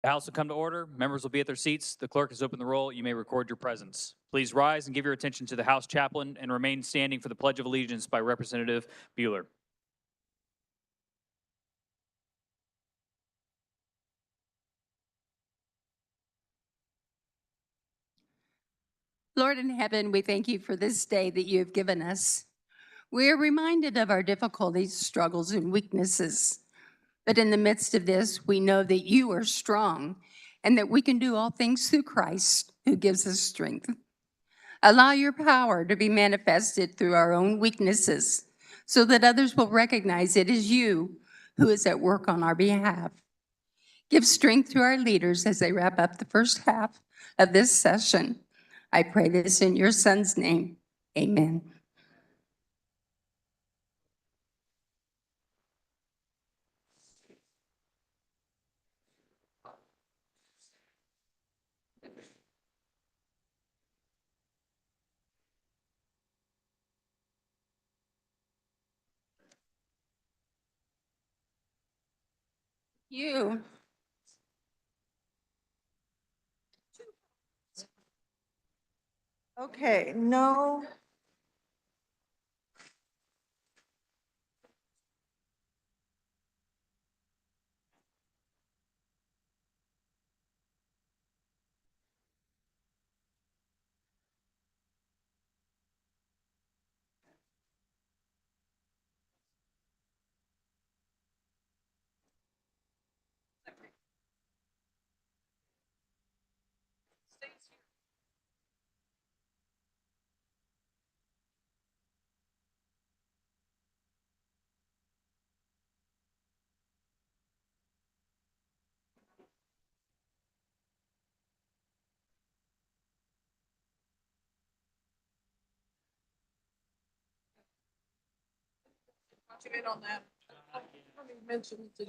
The House will come to order. Members will be at their seats. The clerk has opened the roll. You may record your presence. Please rise and give your attention to the House chaplain and remain standing for the Pledge of Allegiance by Representative Bueller. Lord in heaven, we thank you for this day that you have given us. We are reminded of our difficulties, struggles, and weaknesses. But in the midst of this, we know that you are strong and that we can do all things through Christ who gives us strength. Allow your power to be manifested through our own weaknesses so that others will recognize it is you who is at work on our behalf. Give strength to our leaders as they wrap up the first half of this session. I pray this in your Son's name. Amen. You. Okay, no. In on that. Mention to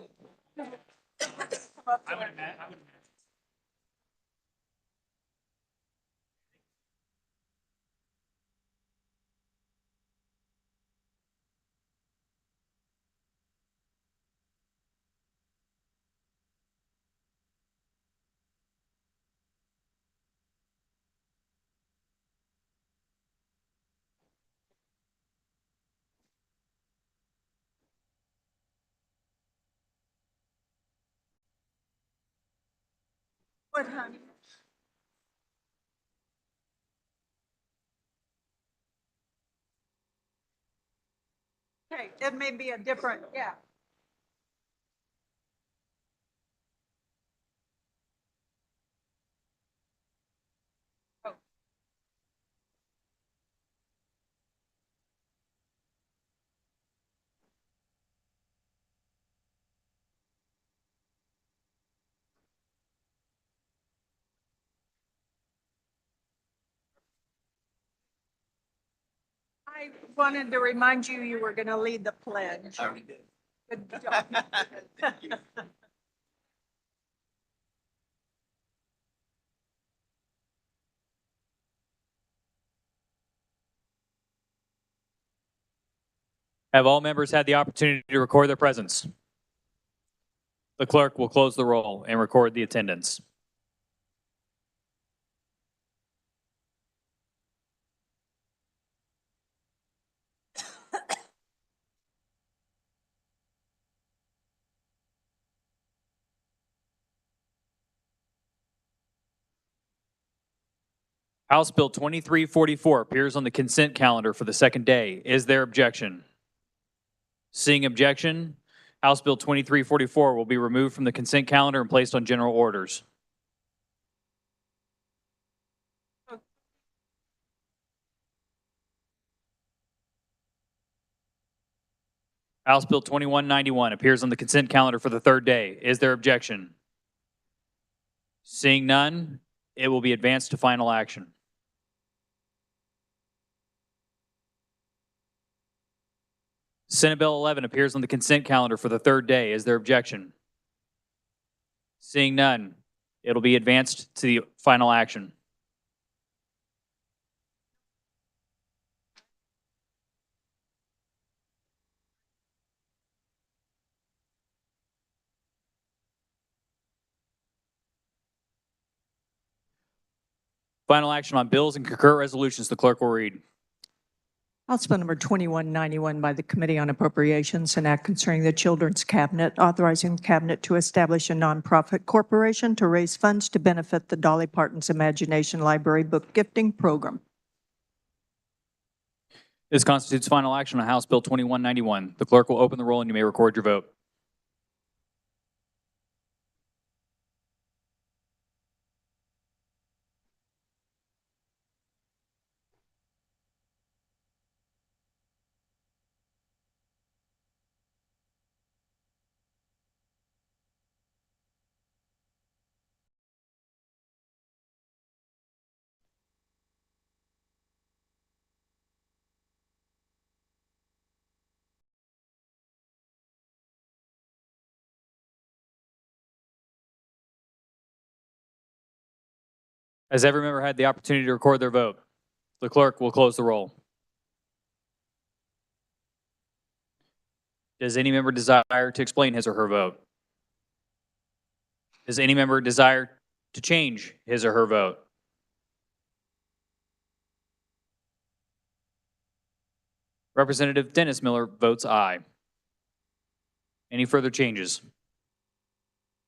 what, honey? Okay, it may be a different, yeah. Oh. I wanted to remind you, you were going to lead the pledge. I already did. Good job. Have all members had the opportunity to record their presence? The clerk will close the roll and record the attendance. House Bill 2344 appears on the consent calendar for the second day. Is there objection? Seeing objection, House Bill 2344 will be removed from the consent calendar and placed on general orders. House Bill 2191 appears on the consent calendar for the third day. Is there objection? Seeing none, it will be advanced to final action. Senate Bill 11 appears on the consent calendar for the third day. Is there objection? Seeing none, it'll be advanced to the final action. Final action on bills and concurrent resolutions. The clerk will read. House Bill number 2191 by the Committee on Appropriations, an act concerning the Children's Cabinet, authorizing the Cabinet to establish a nonprofit corporation to raise funds to benefit the Dolly Parton's Imagination Library Book Gifting Program. This constitutes final action on House Bill 2191. The clerk will open the roll and you may record your vote. Has every member had the opportunity to record their vote? The clerk will close the roll. Does any member desire to explain his or her vote? Does any member desire to change his or her vote? Representative Dennis Miller votes aye. Any further changes?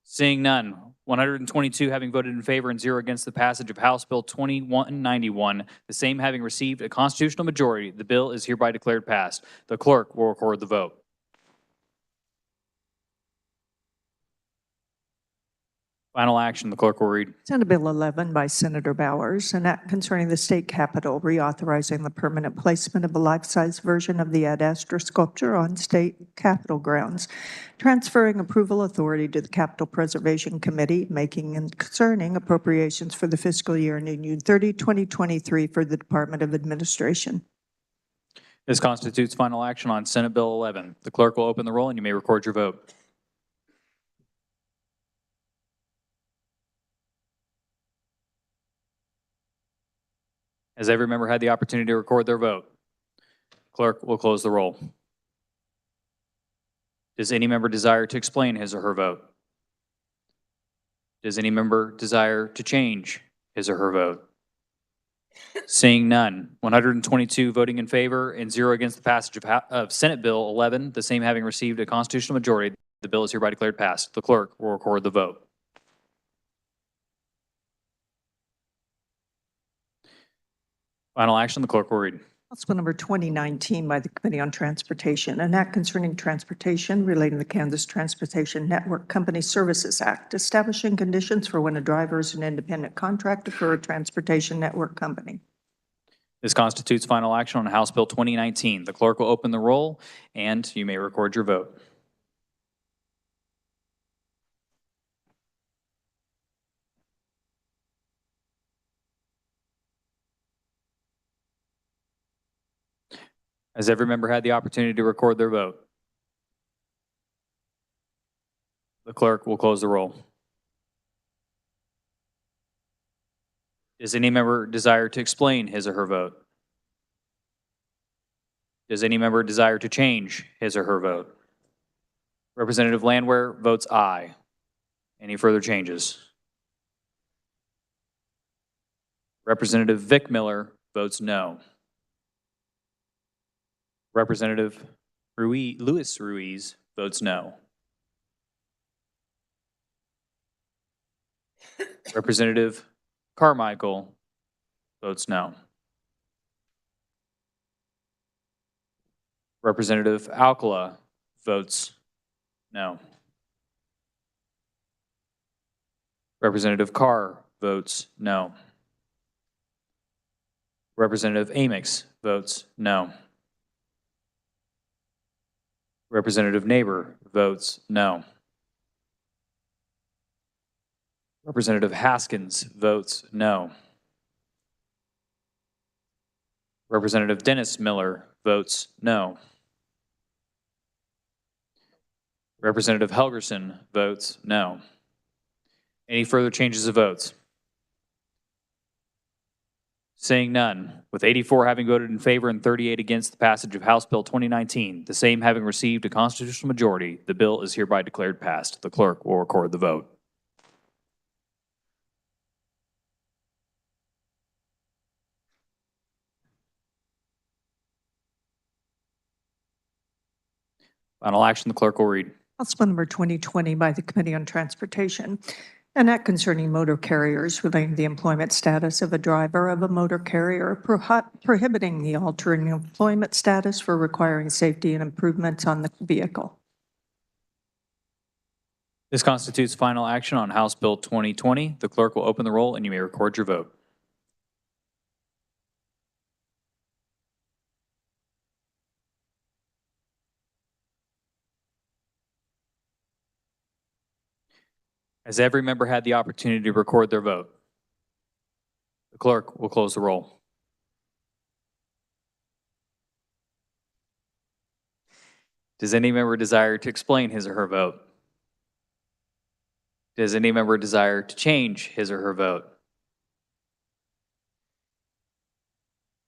Seeing none, 122 having voted in favor and 0 against the passage of House Bill 2191, the same having received a constitutional majority, the bill is hereby declared passed. The clerk will record the vote. Final action, the clerk will read. Senate Bill 11 by Senator Bowers, an act concerning the state capitol, reauthorizing the permanent placement of a life-size version of the Ad Astra sculpture on state capitol grounds, transferring approval authority to the Capitol Preservation Committee, making and concerning appropriations for the fiscal year ending June 30, 2023 for the Department of Administration. This constitutes final action on Senate Bill 11. The clerk will open the roll and you may record your vote. Has every member had the opportunity to record their vote? Clerk will close the roll. Does any member desire to explain his or her vote? Does any member desire to change his or her vote? Seeing none, 122 voting in favor and 0 against the passage of Senate Bill 11, the same having received a constitutional majority, the bill is hereby declared passed. The clerk will record the vote. Final action, the clerk will read. House Bill number 2019 by the Committee on Transportation, an act concerning transportation relating to the Kansas Transportation Network Company Services Act, establishing conditions for when a driver is an independent contractor for a transportation network company. This constitutes final action on House Bill 2019. The clerk will open the roll and you may record your vote. Has every member had the opportunity to record their vote? The clerk will close the roll. Does any member desire to explain his or her vote? Does any member desire to change his or her vote? Representative Landwehr votes aye. Any further changes? Representative Vic Miller votes no. Representative Luis Ruiz votes no. Representative Carmichael votes no. Representative Alcala votes no. Representative Carr votes no. Representative Amix votes no. Representative Neighbor votes no. Representative Haskins votes no. Representative Dennis Miller votes no. Representative Helgerson votes no. Any further changes of votes? Seeing none, with 84 having voted in favor and 38 against the passage of House Bill 2019, the same having received a constitutional majority, the bill is hereby declared passed. The clerk will record the vote. Final action, the clerk will read. House Bill number 2020 by the Committee on Transportation. An act concerning motor carriers relating to the employment status of a driver of a motor carrier, prohibiting the altering of employment status for requiring safety and improvements on the vehicle. This constitutes final action on House Bill 2020. The clerk will open the roll and you may record your vote. Has every member had the opportunity to record their vote? The clerk will close the roll. Does any member desire to explain his or her vote? Does any member desire to change his or her vote?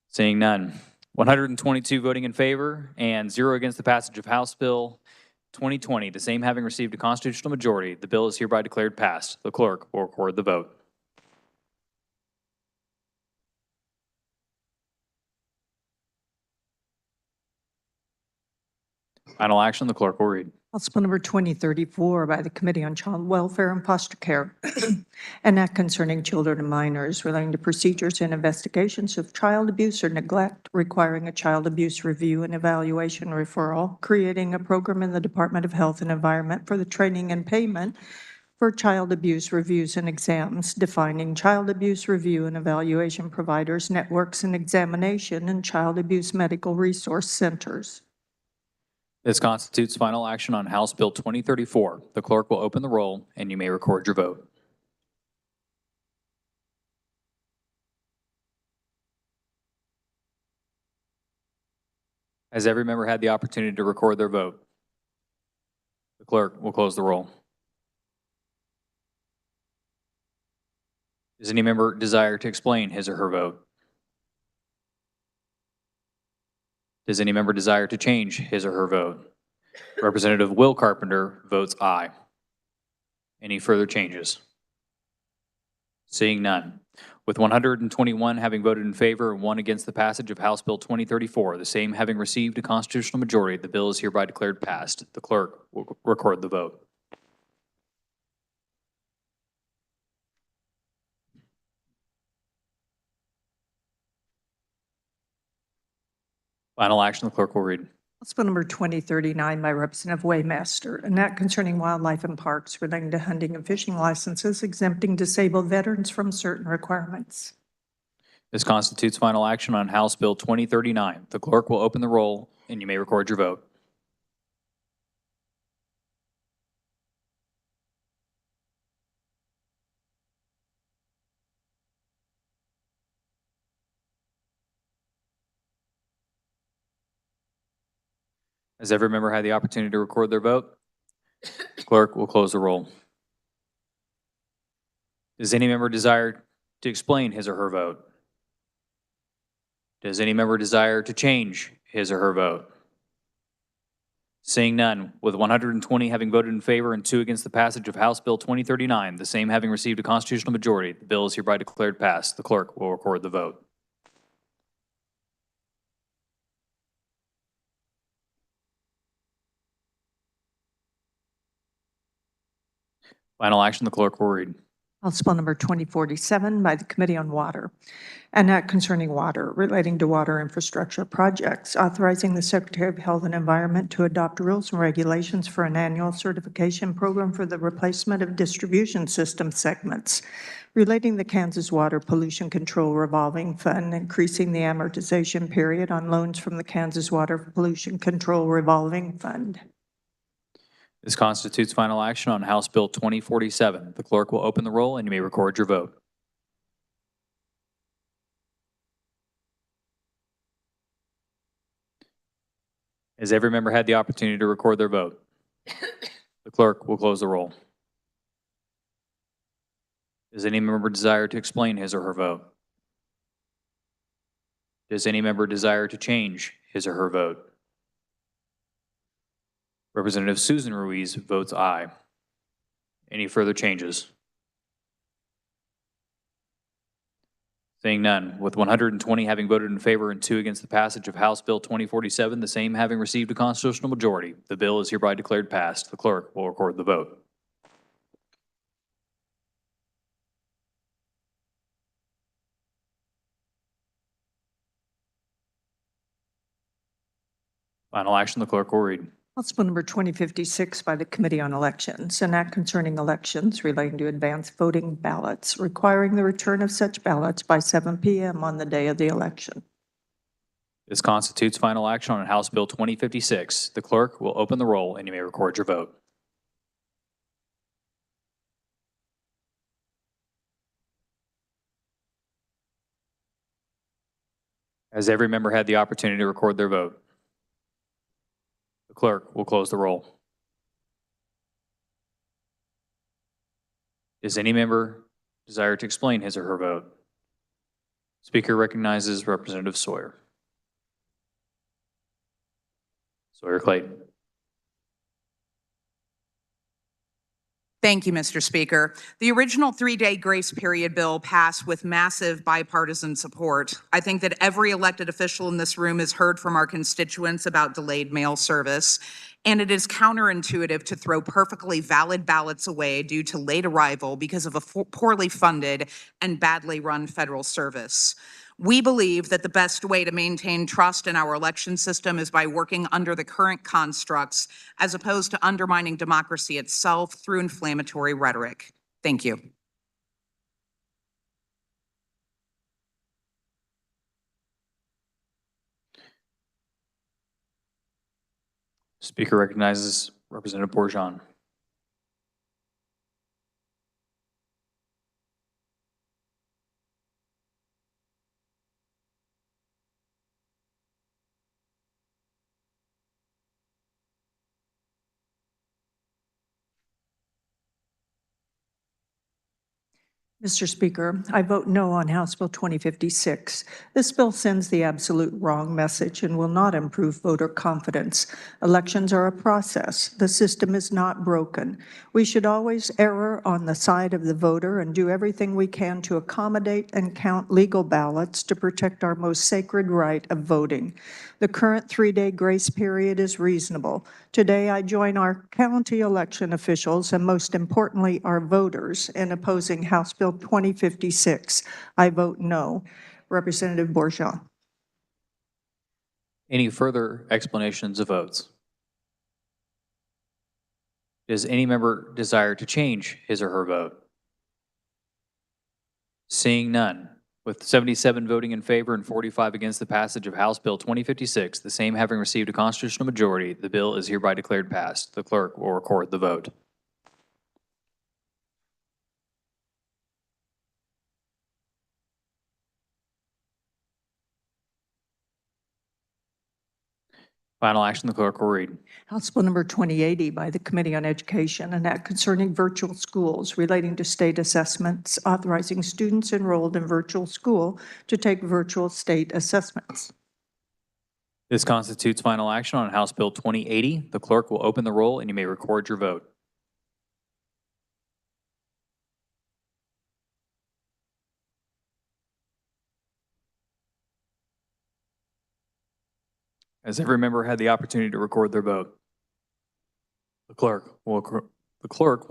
Seeing none. 122 voting in favor and 0 against the passage of House Bill 2020, the same having received a constitutional majority, the bill is hereby declared passed. The clerk will record the vote. Final action, the clerk will read. House Bill number 2034 by the Committee on Child Welfare and Foster Care. An act concerning children and minors relating to procedures and investigations of child abuse or neglect, requiring a child abuse review and evaluation referral, creating a program in the Department of Health and Environment for the training and payment for child abuse reviews and exams, defining child abuse review and evaluation providers, networks and examination, and child abuse medical resource centers. This constitutes final action on House Bill 2034. The clerk will open the roll and you may record your vote. Has every member had the opportunity to record their vote? The clerk will close the roll. Does any member desire to explain his or her vote? Does any member desire to change his or her vote? Representative Will Carpenter votes aye. Any further changes? Seeing none. With 121 having voted in favor and 1 against the passage of House Bill 2034, the same having received a constitutional majority, the bill is hereby declared passed. The clerk will record the vote. Final action, the clerk will read. House Bill number 2039 by Representative Waymaster, an act concerning wildlife and parks relating to hunting and fishing licenses, exempting disabled veterans from certain requirements. This constitutes final action on House Bill 2039. The clerk will open the roll and you may record your vote. Has every member had the opportunity to record their vote? Clerk will close the roll. Does any member desire to explain his or her vote? Does any member desire to change his or her vote? Seeing none, with 120 having voted in favor and 2 against the passage of House Bill 2039, the same having received a constitutional majority, the bill is hereby declared passed. The clerk will record the vote. Final action, the clerk will read. House Bill number 2047 by the Committee on Water. An act concerning water relating to water infrastructure projects, authorizing the Secretary of Health and Environment to adopt rules and regulations for an annual certification program for the replacement of distribution system segments, relating the Kansas Water Pollution Control Revolving Fund, increasing the amortization period on loans from the Kansas Water Pollution Control Revolving Fund. This constitutes final action on House Bill 2047. The clerk will open the roll and you may record your vote. Has every member had the opportunity to record their vote? The clerk will close the roll. Does any member desire to explain his or her vote? Does any member desire to change his or her vote? Representative Susan Ruiz votes aye. Any further changes? Seeing none, with 120 having voted in favor and 2 against the passage of House Bill 2047, the same having received a constitutional majority, the bill is hereby declared passed. The clerk will record the vote. Final action, the clerk will read. House Bill number 2056 by the Committee on Elections, an act concerning elections relating to advanced voting ballots, requiring the return of such ballots by 7 p.m. on the day of the election. This constitutes final action on House Bill 2056. The clerk will open the roll and you may record your vote. Has every member had the opportunity to record their vote? The clerk will close the roll. Does any member desire to explain his or her vote? Speaker recognizes Representative Sawyer. Sawyer Clayton. Thank you, Mr. Speaker. The original 3-day grace period bill passed with massive bipartisan support. I think that every elected official in this room has heard from our constituents about delayed mail service, and it is counterintuitive to throw perfectly valid ballots away due to late arrival because of a poorly funded and badly run federal service. We believe that the best way to maintain trust in our election system is by working under the current constructs, as opposed to undermining democracy itself through inflammatory rhetoric. Thank you. Speaker recognizes Representative Bourgeon. Mr. Speaker, I vote no on House Bill 2056. This bill sends the absolute wrong message and will not improve voter confidence. Elections are a process. The system is not broken. We should always err on the side of the voter and do everything we can to accommodate and count legal ballots to protect our most sacred right of voting. The current 3-day grace period is reasonable. Today, I join our county election officials and, most importantly, our voters in opposing House Bill 2056. I vote no. Representative Bourgeon. Any further explanations of votes? Does any member desire to change his or her vote? Seeing none, with 77 voting in favor and 45 against the passage of House Bill 2056, the same having received a constitutional majority, the bill is hereby declared passed. The clerk will record the vote. Final action, the clerk will read. House Bill number 2080 by the Committee on Education, an act concerning virtual schools relating to state assessments, authorizing students enrolled in virtual school to take virtual state assessments. This constitutes final action on House Bill 2080. The clerk will open the roll and you may record your vote. Has every member had the opportunity to record their vote? The clerk will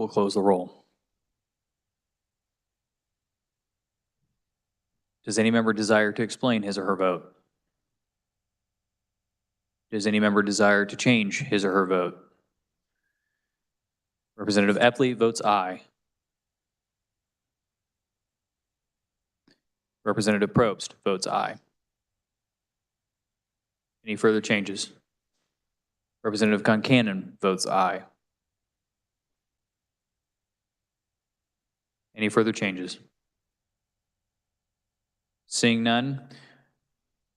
close the roll. Does any member desire to explain his or her vote? Does any member desire to change his or her vote? Representative Epley votes aye. Representative Probst votes aye. Any further changes? Representative Concanon votes aye. Any further changes? Seeing none,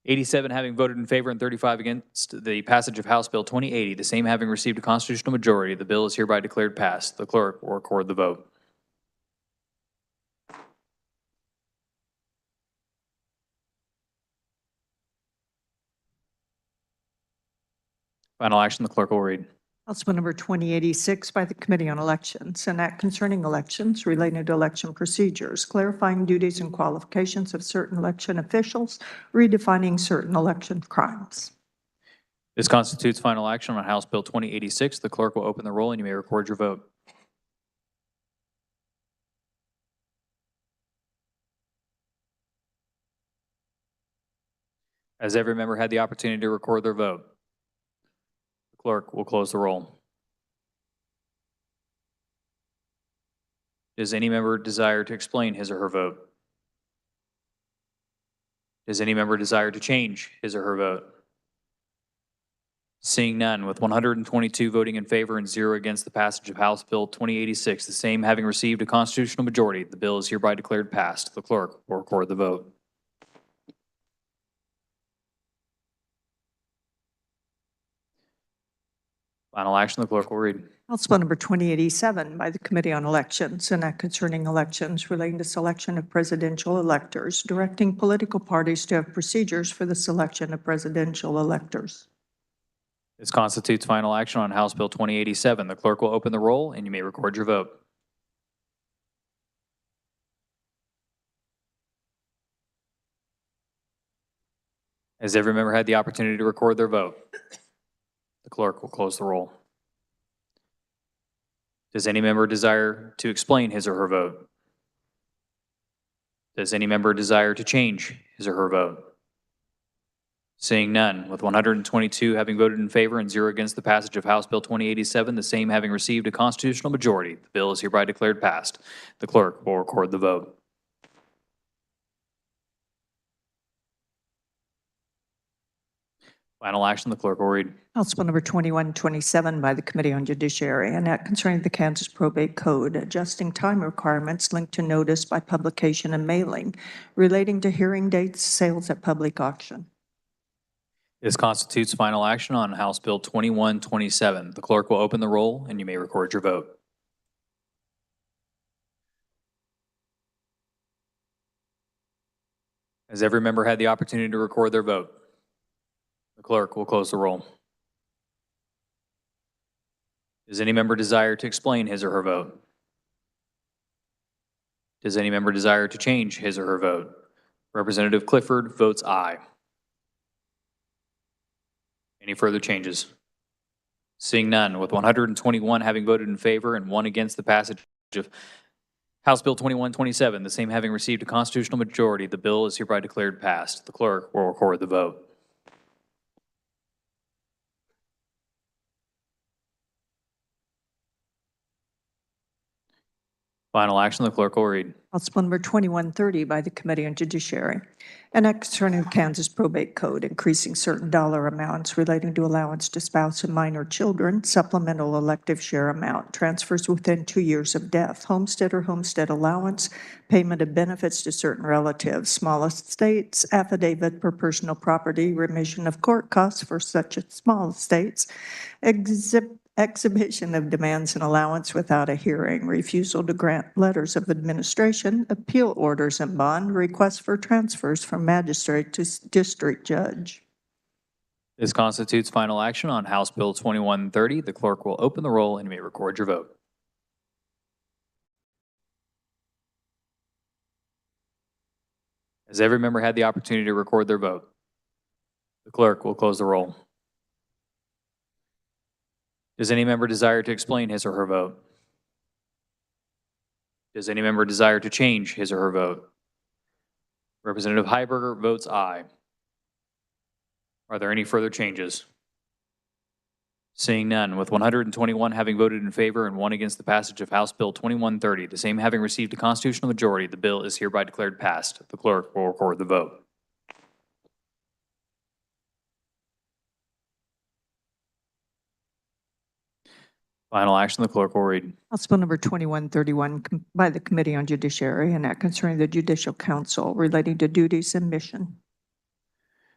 87 having voted in favor and 35 against the passage of House Bill 2080, the same having received a constitutional majority, the bill is hereby declared passed. The clerk will record the vote. Final action, the clerk will read. House Bill number 2086 by the Committee on Elections, an act concerning elections relating to election procedures, clarifying duties and qualifications of certain election officials, redefining certain election crimes. This constitutes final action on House Bill 2086. The clerk will open the roll and you may record your vote. Has every member had the opportunity to record their vote? The clerk will close the roll. Does any member desire to explain his or her vote? Does any member desire to change his or her vote? Seeing none, with 122 voting in favor and 0 against the passage of House Bill 2086, the same having received a constitutional majority, the bill is hereby declared passed. The clerk will record the vote. Final action, the clerk will read. House Bill number 2087 by the Committee on Elections, an act concerning elections relating to selection of presidential electors, directing political parties to have procedures for the selection of presidential electors. This constitutes final action on House Bill 2087. The clerk will open the roll and you may record your vote. Has every member had the opportunity to record their vote? The clerk will close the roll. Does any member desire to explain his or her vote? Does any member desire to change his or her vote? Seeing none, with 122 having voted in favor and 0 against the passage of House Bill 2087, the same having received a constitutional majority, the bill is hereby declared passed. The clerk will record the vote. Final action, the clerk will read. House Bill number 2127 by the Committee on Judiciary, an act concerning the Kansas Probate Code, adjusting time requirements linked to notice by publication and mailing, relating to hearing dates, sales at public auction. This constitutes final action on House Bill 2127. The clerk will open the roll and you may record your vote. Has every member had the opportunity to record their vote? The clerk will close the roll. Does any member desire to explain his or her vote? Does any member desire to change his or her vote? Representative Clifford votes aye. Any further changes? Seeing none, with 121 having voted in favor and 1 against the passage of House Bill 2127, the same having received a constitutional majority, the bill is hereby declared passed. The clerk will record the vote. Final action, the clerk will read. House Bill number 2130 by the Committee on Judiciary, an act concerning the Kansas Probate Code, increasing certain dollar amounts relating to allowance to spouse and minor children, supplemental elective share amount, transfers within 2 years of death, homestead or homestead allowance, payment of benefits to certain relatives, small estates, affidavit for personal property, remission of court costs for such small estates, exhibition of demands and allowance without a hearing, refusal to grant letters of administration, appeal orders and bond, requests for transfers from magistrate to district judge. This constitutes final action on House Bill 2130. The clerk will open the roll and you may record your vote. Has every member had the opportunity to record their vote? The clerk will close the roll. Does any member desire to explain his or her vote? Does any member desire to change his or her vote? Representative Heiberger votes aye. Are there any further changes? Seeing none, with 121 having voted in favor and 1 against the passage of House Bill 2130, the same having received a constitutional majority, the bill is hereby declared passed. The clerk will record the vote. Final action, the clerk will read. House Bill number 2131 by the Committee on Judiciary, an act concerning the Judicial Council relating to duties and mission.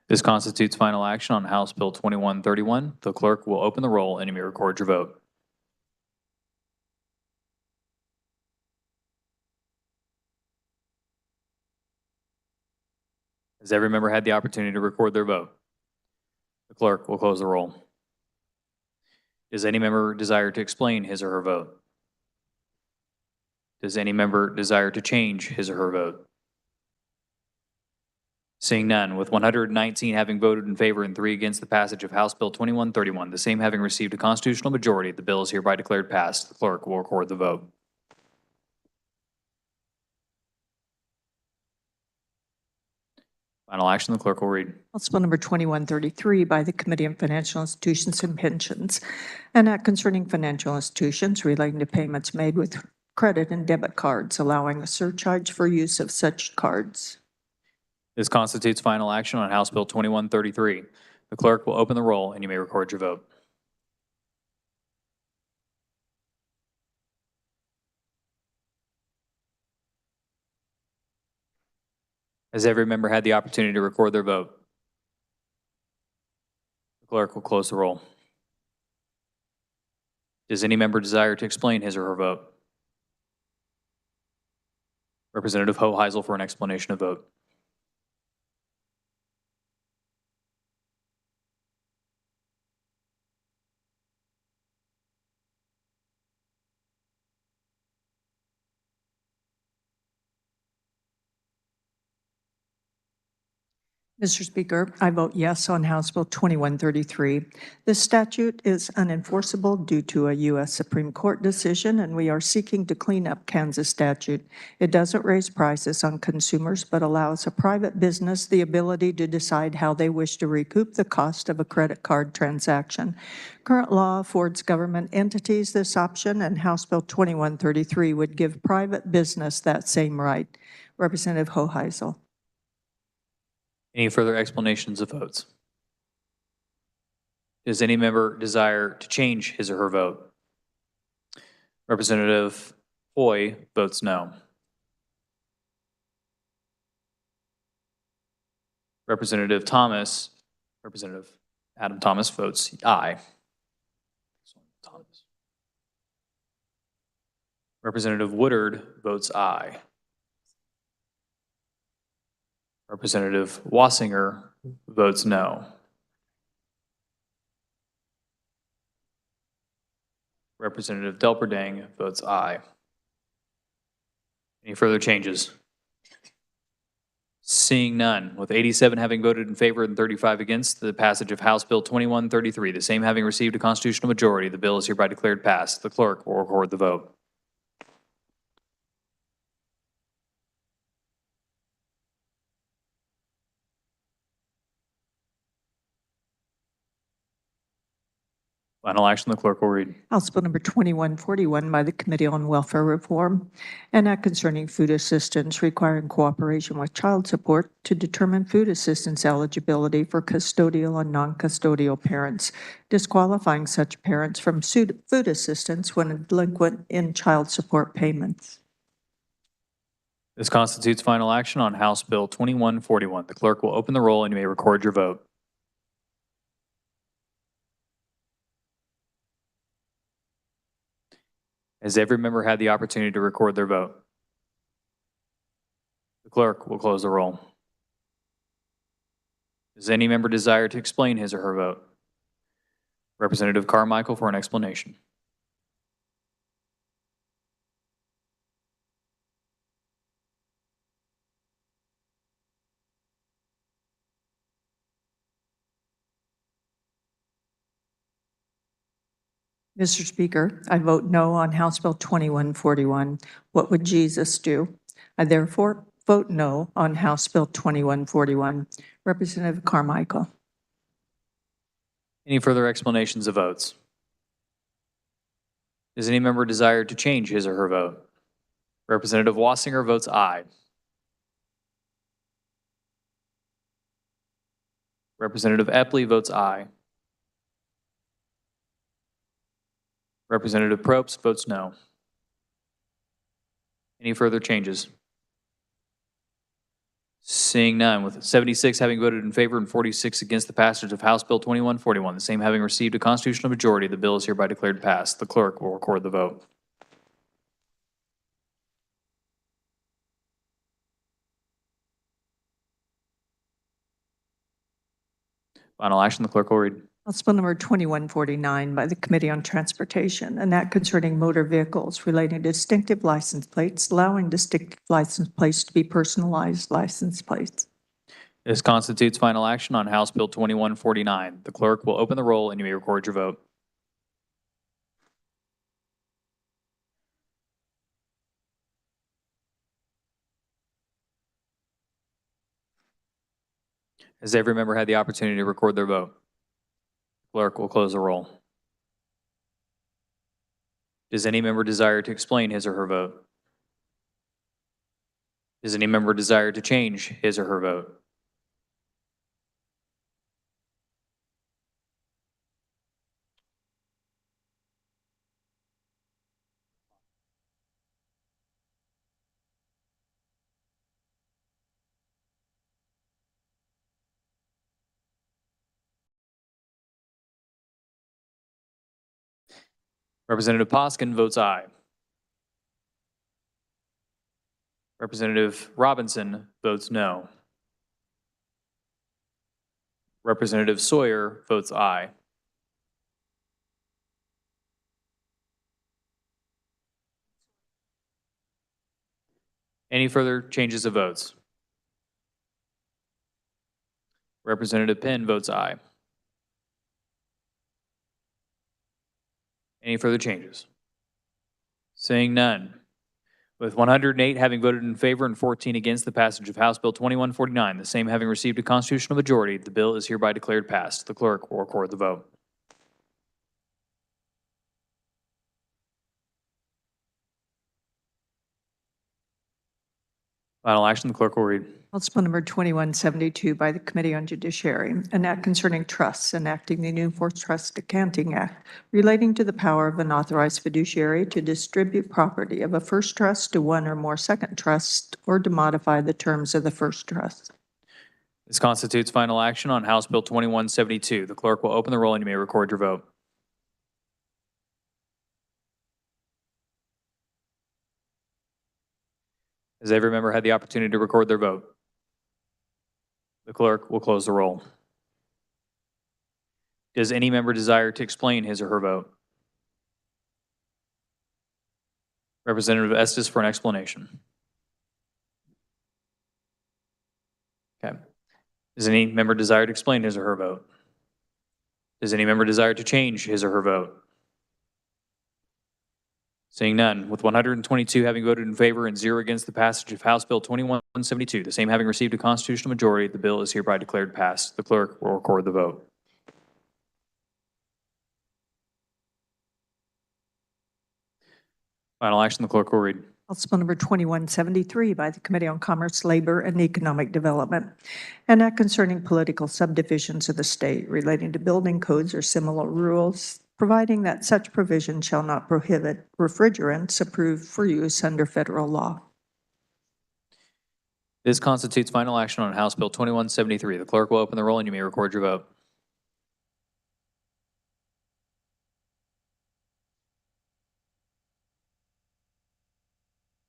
This constitutes final action on House Bill 2131. The clerk will open the roll and you may record your vote. Has every member had the opportunity to record their vote? The clerk will close the roll. Does any member desire to explain his or her vote? Does any member desire to change his or her vote? Seeing none, with 119 having voted in favor and 3 against the passage of House Bill 2131, the same having received a constitutional majority, the bill is hereby declared passed. The clerk will record the vote. Final action, the clerk will read. House Bill number 2133 by the Committee on Financial Institutions and Pensions, an act concerning financial institutions relating to payments made with credit and debit cards, allowing a surcharge for use of such cards. This constitutes final action on House Bill 2133. The clerk will open the roll, and you may record your vote. Has every member had the opportunity to record their vote? The clerk will close the roll. Does any member desire to explain his or her vote? Representative Hoheisel for an explanation of vote. Mr. Speaker, I vote yes on House Bill 2133. This statute is unenforceable due to a U.S. Supreme Court decision, and we are seeking to clean up Kansas statute. It doesn't raise prices on consumers, but allows a private business the ability to decide how they wish to recoup the cost of a credit card transaction. Current law affords government entities this option, and House Bill 2133 would give private business that same right. Representative Hoheisel. Any further explanations of votes? Does any member desire to change his or her vote? Representative Hoy votes no. Representative Adam Thomas votes aye. Representative Woodard votes aye. Representative Wassinger votes no. Representative Delperdang votes aye. Any further changes? Seeing none, with 87 having voted in favor and 35 against the passage of House Bill 2133, the same having received a constitutional majority, the bill is hereby declared passed. The clerk will record the vote. Final action, the clerk will read. House Bill number 2141 by the Committee on Welfare Reform, an act concerning food assistance requiring cooperation with child support to determine food assistance eligibility for custodial and non-custodial parents, disqualifying such parents from food assistance when delinquent in child support payments. This constitutes final action on House Bill 2141. The clerk will open the roll and you may record your vote. Has every member had the opportunity to record their vote? The clerk will close the roll. Does any member desire to explain his or her vote? Representative Carmichael for an explanation. Mr. Speaker, I vote no on House Bill 2141. What would Jesus do? I therefore vote no on House Bill 2141. Representative Carmichael. Any further explanations of votes? Does any member desire to change his or her vote? Representative Wassinger votes aye. Representative Epley votes aye. Representative Probst votes no. Any further changes? Seeing none, with 76 having voted in favor and 46 against the passage of House Bill 2141, the same having received a constitutional majority, the bill is hereby declared passed. The clerk will record the vote. Final action, the clerk will read. House Bill number 2149 by the Committee on Transportation, an act concerning motor vehicles relating to distinctive license plates, allowing distinctive license plates to be personalized license plates. This constitutes final action on House Bill 2149. The clerk will open the roll and you may record your vote. Has every member had the opportunity to record their vote? Clerk will close the roll. Does any member desire to explain his or her vote? Does any member desire to change his or her vote? Representative Poskin votes aye. Representative Robinson votes no. Representative Sawyer votes aye. Any further changes of votes? Representative Penn votes aye. Any further changes? Seeing none. With 108 having voted in favor and 14 against the passage of House Bill 2149, the same having received a constitutional majority, the bill is hereby declared passed. The clerk will record the vote. Final action, the clerk will read. House Bill number 2172 by the Committee on Judiciary, an act concerning trusts, enacting the New Force Trust Accounting Act, relating to the power of an authorized fiduciary to distribute property of a first trust to one or more second trusts, or to modify the terms of the first trust. This constitutes final action on House Bill 2172. The clerk will open the roll and you may record your vote. Has every member had the opportunity to record their vote? The clerk will close the roll. Does any member desire to explain his or her vote? Representative Estes for an explanation. Okay. Does any member desire to explain his or her vote? Does any member desire to change his or her vote? Seeing none, with 122 having voted in favor and 0 against the passage of House Bill 2172, the same having received a constitutional majority, the bill is hereby declared passed. The clerk will record the vote. Final action, the clerk will read. House Bill number 2173 by the Committee on Commerce, Labor, and Economic Development, an act concerning political subdivisions of the state relating to building codes or similar rules, providing that such provision shall not prohibit refrigerants approved for use under federal law. This constitutes final action on House Bill 2173. The clerk will open the roll and you may record your vote.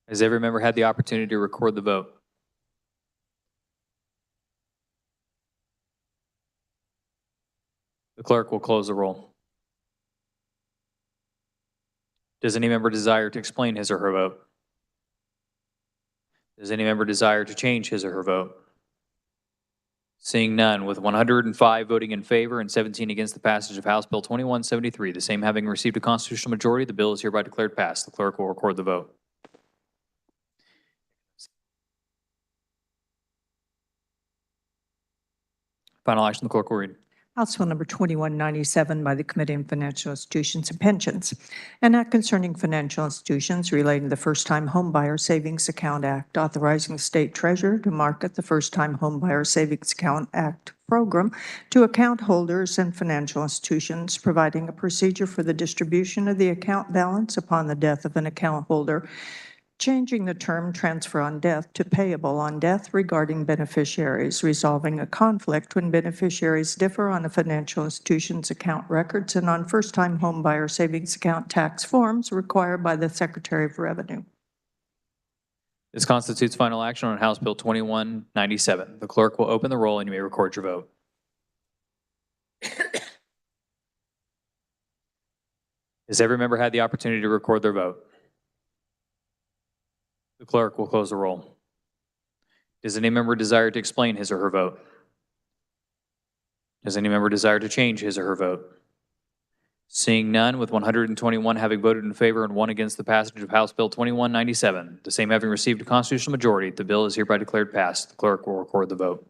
Has every member had the opportunity to record the vote? The clerk will close the roll. Does any member desire to explain his or her vote? Does any member desire to change his or her vote? Seeing none, with 105 voting in favor and 17 against the passage of House Bill 2173, the same having received a constitutional majority, the bill is hereby declared passed. The clerk will record the vote. Final action, the clerk will read. House Bill number 2197 by the Committee on Financial Institutions and Pensions, an act concerning financial institutions relating to the First-Time Homebuyer Savings Account Act, authorizing the state treasurer to market the First-Time Homebuyer Savings Account Act program to account holders and financial institutions, providing a procedure for the distribution of the account balance upon the death of an account holder, changing the term transfer on death to payable on death regarding beneficiaries, resolving a conflict when beneficiaries differ on a financial institution's account records and on first-time homebuyer savings account tax forms required by the Secretary of Revenue. This constitutes final action on House Bill 2197. The clerk will open the roll and you may record your vote. Has every member had the opportunity to record their vote? The clerk will close the roll. Does any member desire to explain his or her vote? Does any member desire to change his or her vote? Seeing none, with 121 having voted in favor and 1 against the passage of House Bill 2197, the same having received a constitutional majority, the bill is hereby declared passed. The clerk will record the vote.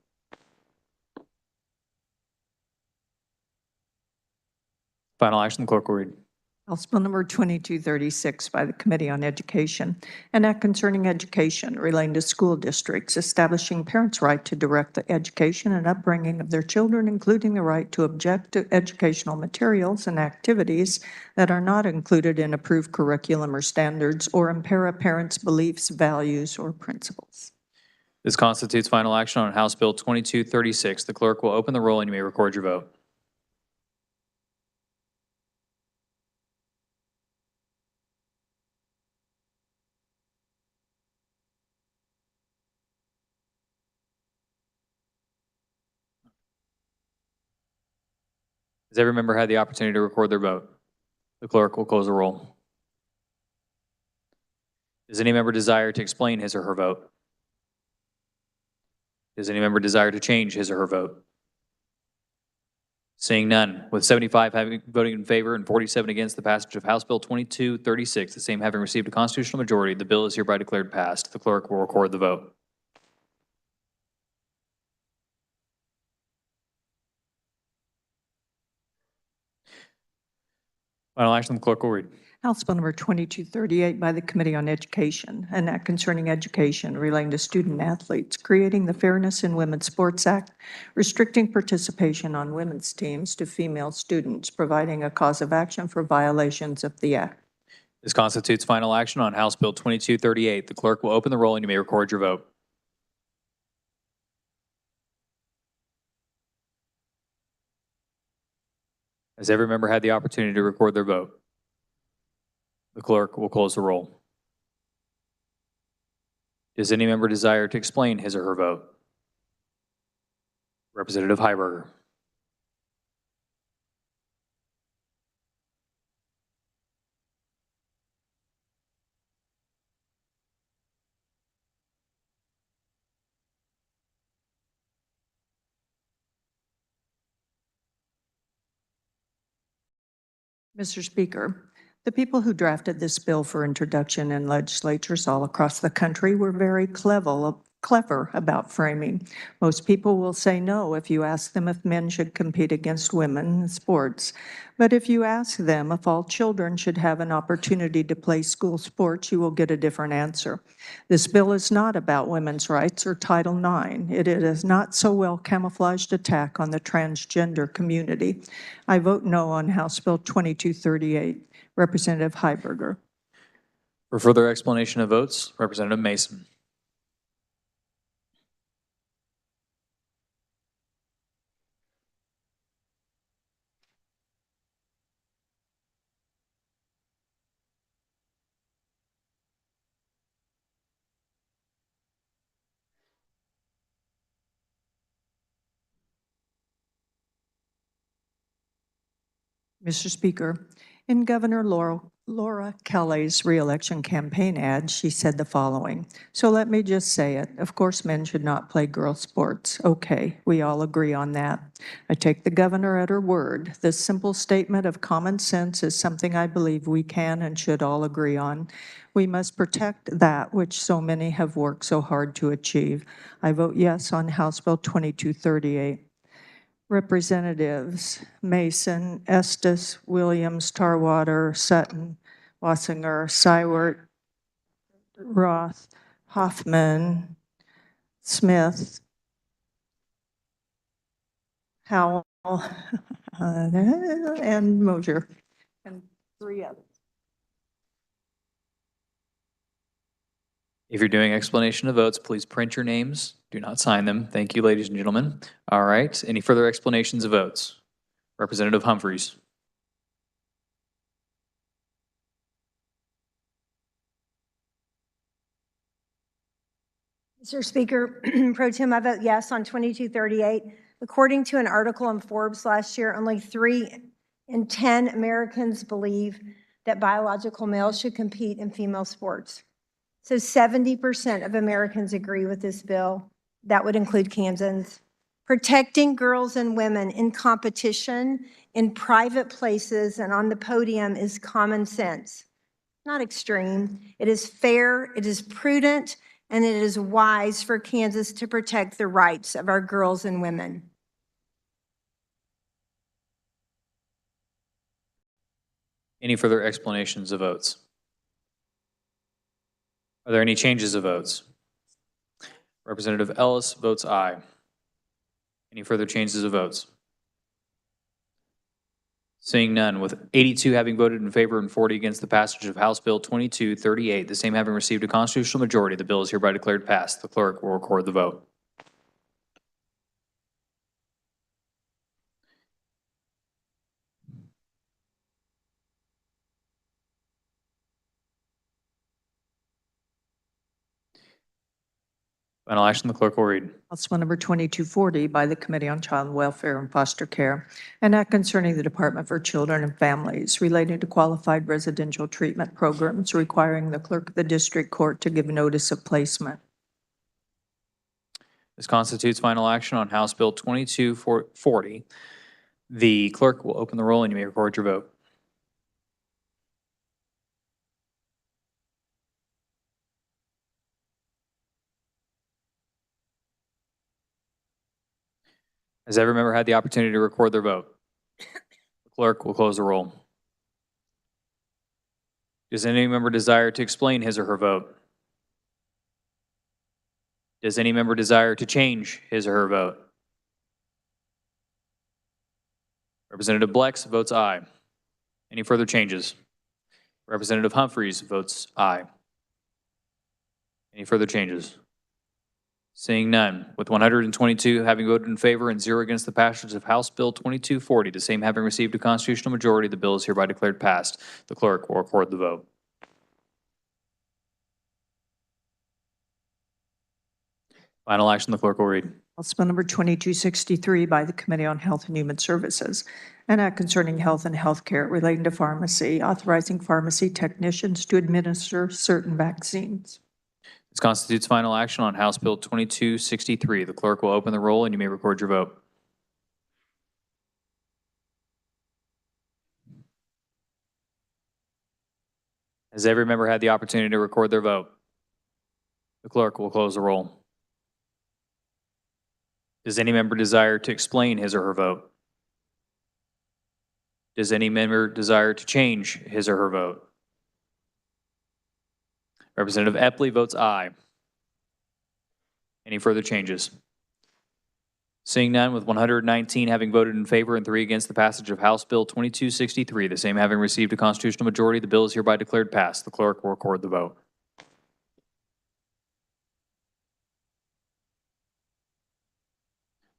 Final action, the clerk will read. House Bill number 2236 by the Committee on Education, an act concerning education relating to school districts, establishing parents' right to direct the education and upbringing of their children, including the right to object to educational materials and activities that are not included in approved curriculum or standards or impair a parent's beliefs, values, or principles. This constitutes final action on House Bill 2236. The clerk will open the roll and you may record your vote. Has every member had the opportunity to record their vote? The clerk will close the roll. Does any member desire to explain his or her vote? Does any member desire to change his or her vote? Seeing none, with 75 voting in favor and 47 against the passage of House Bill 2236, the same having received a constitutional majority, the bill is hereby declared passed. The clerk will record the vote. Final action, the clerk will read. House Bill number 2238 by the Committee on Education, an act concerning education relating to student athletes, creating the Fairness in Women's Sports Act, restricting participation on women's teams to female students, providing a cause of action for violations of the act. This constitutes final action on House Bill 2238. The clerk will open the roll and you may record your vote. Has every member had the opportunity to record their vote? The clerk will close the roll. Does any member desire to explain his or her vote? Representative Heiberger. Mr. Speaker, the people who drafted this bill for introduction in legislatures all across the country were very clever about framing. Most people will say no if you ask them if men should compete against women in sports. But if you ask them if all children should have an opportunity to play school sports, you will get a different answer. This bill is not about women's rights or Title IX. It is not so well camouflaged attack on the transgender community. I vote no on House Bill 2238. Representative Heiberger. For further explanation of votes, Representative Mason. Mr. Speaker, in Governor Laura Kelly's reelection campaign ad, she said the following. So let me just say it. Of course, men should not play girls' sports. Okay, we all agree on that. I take the governor at her word. This simple statement of common sense is something I believe we can and should all agree on. We must protect that which so many have worked so hard to achieve. I vote yes on House Bill 2238. Representatives Mason, Estes, Williams, Tarwater, Sutton, Wassinger, Seiwert, Roth, Hoffman, Smith, Howell, and Mosier, and 3 others. If you're doing explanation of votes, please print your names. Do not sign them. Thank you, ladies and gentlemen. All right. Any further explanations of votes? Representative Humphreys. Mr. Speaker, Pro Tem, I vote yes on 2238. According to an article in Forbes last year, only 3 in 10 Americans believe that biological males should compete in female sports. So 70% of Americans agree with this bill. That would include Kansans. Protecting girls and women in competition in private places and on the podium is common sense, not extreme. It is fair, it is prudent, and it is wise for Kansas to protect the rights of our girls and women. Any further explanations of votes? Are there any changes of votes? Representative Ellis votes aye. Any further changes of votes? Seeing none, with 82 having voted in favor and 40 against the passage of House Bill 2238, the same having received a constitutional majority, the bill is hereby declared passed. The clerk will record the vote. Final action, the clerk will read. House Bill number 2240 by the Committee on Child Welfare and Foster Care, an act concerning the Department for Children and Families relating to qualified residential treatment programs requiring the clerk of the district court to give notice of placement. This constitutes final action on House Bill 2240. The clerk will open the roll and you may record your vote. Has every member had the opportunity to record their vote? The clerk will close the roll. Does any member desire to explain his or her vote? Does any member desire to change his or her vote? Representative Blex votes aye. Any further changes? Representative Humphries votes aye. Any further changes? Seeing none, with 122 having voted in favor and 0 against the passage of House Bill 2240, the same having received a constitutional majority, the bill is hereby declared passed. The clerk will record the vote. Final action, the clerk will read. House Bill number 2263 by the Committee on Health and Human Services, an act concerning health and health care relating to pharmacy, authorizing pharmacy technicians to administer certain vaccines. This constitutes final action on House Bill 2263. The clerk will open the roll and you may record your vote. Has every member had the opportunity to record their vote? The clerk will close the roll. Does any member desire to explain his or her vote? Does any member desire to change his or her vote? Representative Epley votes aye. Any further changes? Seeing none, with 119 having voted in favor and 3 against the passage of House Bill 2263, the same having received a constitutional majority, the bill is hereby declared passed. The clerk will record the vote.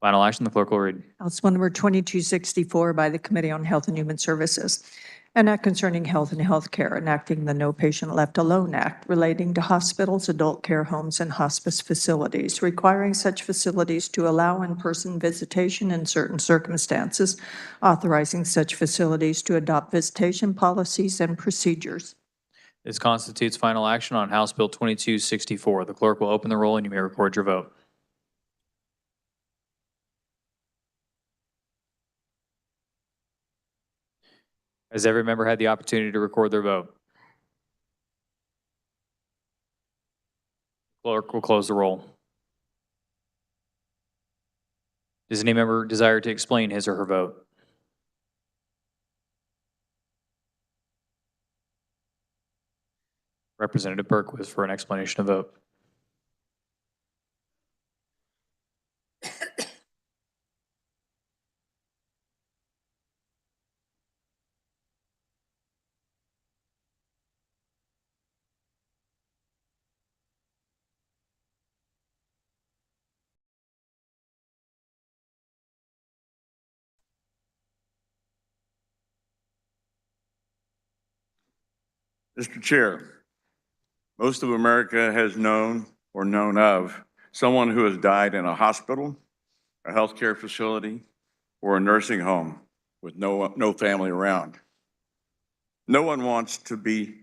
Final action, the clerk will read. House Bill number 2264 by the Committee on Health and Human Services, an act concerning health and health care, enacting the No Patient Left Alone Act relating to hospitals, adult care homes, and hospice facilities, requiring such facilities to allow in-person visitation in certain circumstances, authorizing such facilities to adopt visitation policies and procedures. This constitutes final action on House Bill 2264. The clerk will open the roll and you may record your vote. Has every member had the opportunity to record their vote? Clerk will close the roll. Does any member desire to explain his or her vote? Representative Berquist for an explanation of vote. Mr. Chair, most of America has known or known of someone who has died in a hospital, a healthcare facility, or a nursing home with no family around. No one wants to be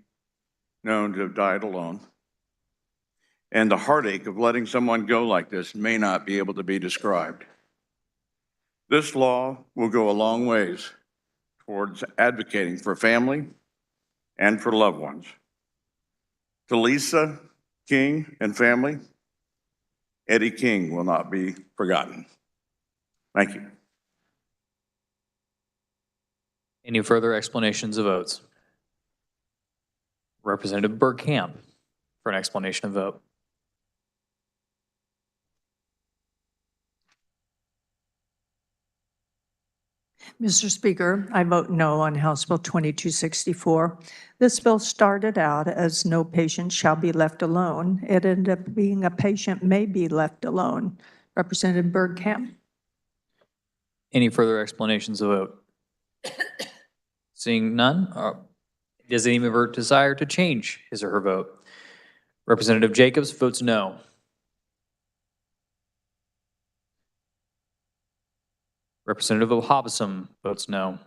known to have died alone. And the heartache of letting someone go like this may not be able to be described. This law will go a long ways towards advocating for family and for loved ones. To Lisa King and family, Eddie King will not be forgotten. Thank you. Any further explanations of votes? Representative Bergkamp for an explanation of vote. Mr. Speaker, I vote no on House Bill 2264. This bill started out as no patient shall be left alone. It ended up being a patient may be left alone. Representative Bergkamp. Any further explanations of vote? Seeing none, does any member desire to change his or her vote? Representative Jacobs votes no. Representative O'Hobbesome votes no.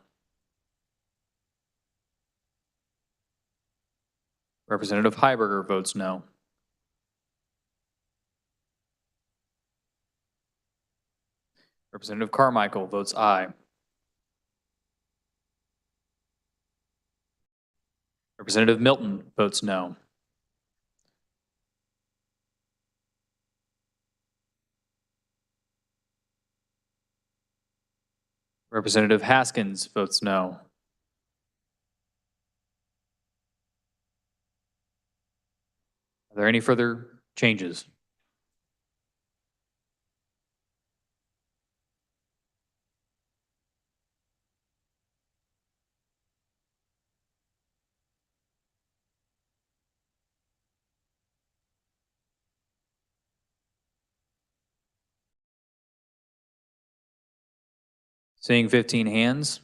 Representative Heiberger votes no. Representative Carmichael votes aye. Representative Milton votes no. Representative Haskins votes no. Are there any further changes? Seeing 15 hands,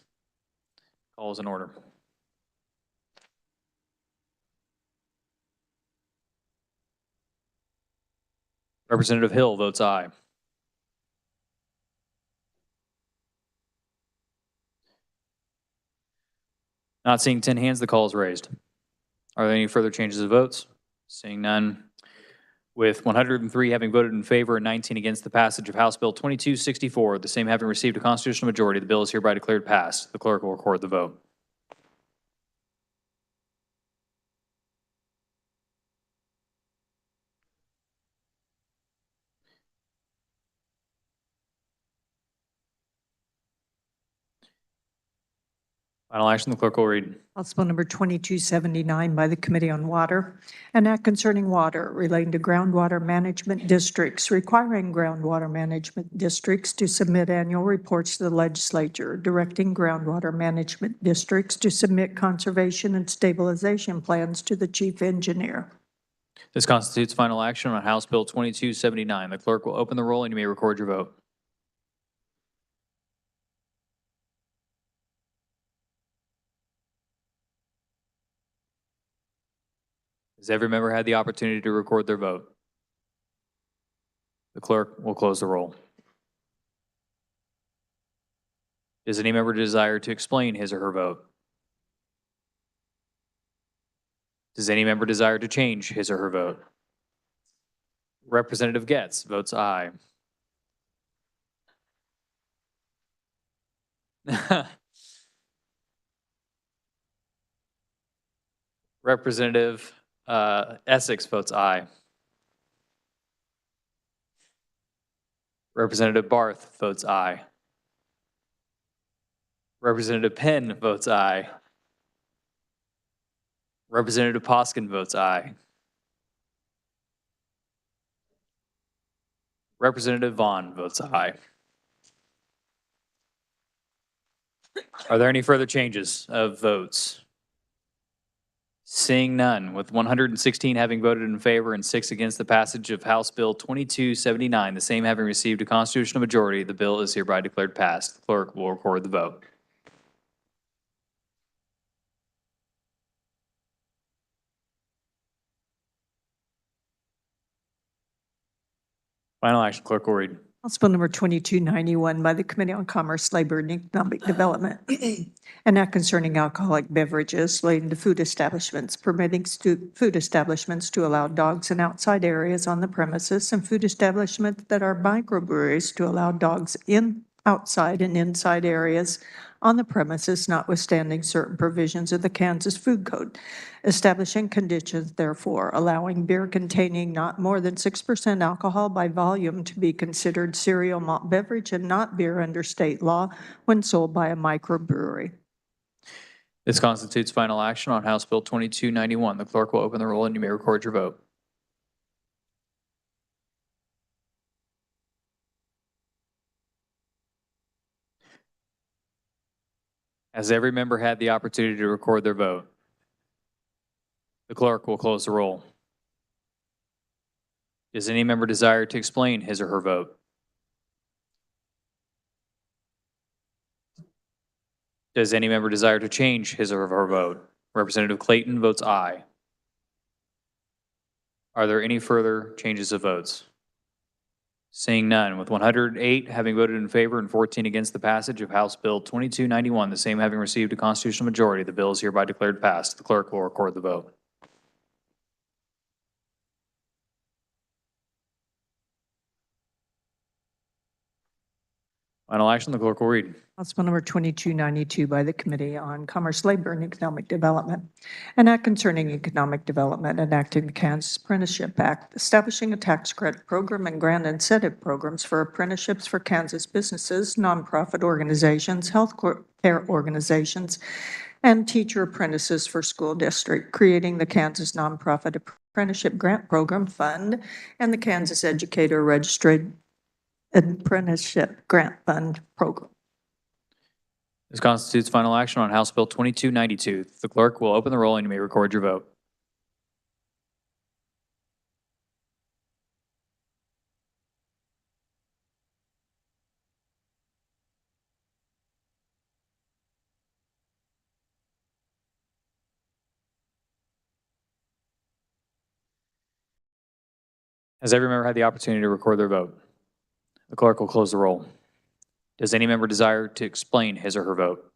call is in order. Representative Hill votes aye. Not seeing 10 hands, the call is raised. Are there any further changes of votes? Seeing none. With 103 having voted in favor and 19 against the passage of House Bill 2264, the same having received a constitutional majority, the bill is hereby declared passed. The clerk will record the vote. Final action, the clerk will read. House Bill number 2279 by the Committee on Water, an act concerning water relating to groundwater management districts, requiring groundwater management districts to submit annual reports to the legislature, directing groundwater management districts to submit conservation and stabilization plans to the chief engineer. This constitutes final action on House Bill 2279. The clerk will open the roll and you may record your vote. Has every member had the opportunity to record their vote? The clerk will close the roll. Does any member desire to explain his or her vote? Does any member desire to change his or her vote? Representative Getz votes aye. Representative Essex votes aye. Representative Barth votes aye. Representative Penn votes aye. Representative Poskin votes aye. Representative Vaughn votes aye. Are there any further changes of votes? Seeing none, with 116 having voted in favor and 6 against the passage of House Bill 2279, the same having received a constitutional majority, the bill is hereby declared passed. The clerk will record the vote. Final action, clerk will read. House Bill number 2291 by the Committee on Commerce, Labor, and Economic Development. An act concerning alcoholic beverages relating to food establishments, permitting food establishments to allow dogs in outside areas on the premises, and food establishments that are microbreweries to allow dogs in outside and inside areas on the premises, notwithstanding certain provisions of the Kansas Food Code, establishing conditions, therefore, allowing beer containing not more than 6% alcohol by volume to be considered cereal malt beverage and not beer under state law when sold by a microbrewery. This constitutes final action on House Bill 2291. The clerk will open the roll and you may record your vote. Has every member had the opportunity to record their vote? The clerk will close the roll. Does any member desire to explain his or her vote? Does any member desire to change his or her vote? Representative Clayton votes aye. Are there any further changes of votes? Seeing none, with 108 having voted in favor and 14 against the passage of House Bill 2291, the same having received a constitutional majority, the bill is hereby declared passed. The clerk will record the vote. Final action, the clerk will read. House Bill number 2292 by the Committee on Commerce, Labor, and Economic Development. An act concerning economic development enacting the Kansas Apprenticeship Act, establishing a tax credit program and grant incentive programs for apprenticeships for Kansas businesses, nonprofit organizations, health care organizations, and teacher apprentices for school district, creating the Kansas Nonprofit Apprenticeship Grant Program Fund and the Kansas Educator Registered Apprenticeship Grant Fund Program. This constitutes final action on House Bill 2292. The clerk will open the roll and you may record your vote. Has every member had the opportunity to record their vote? The clerk will close the roll. Does any member desire to explain his or her vote?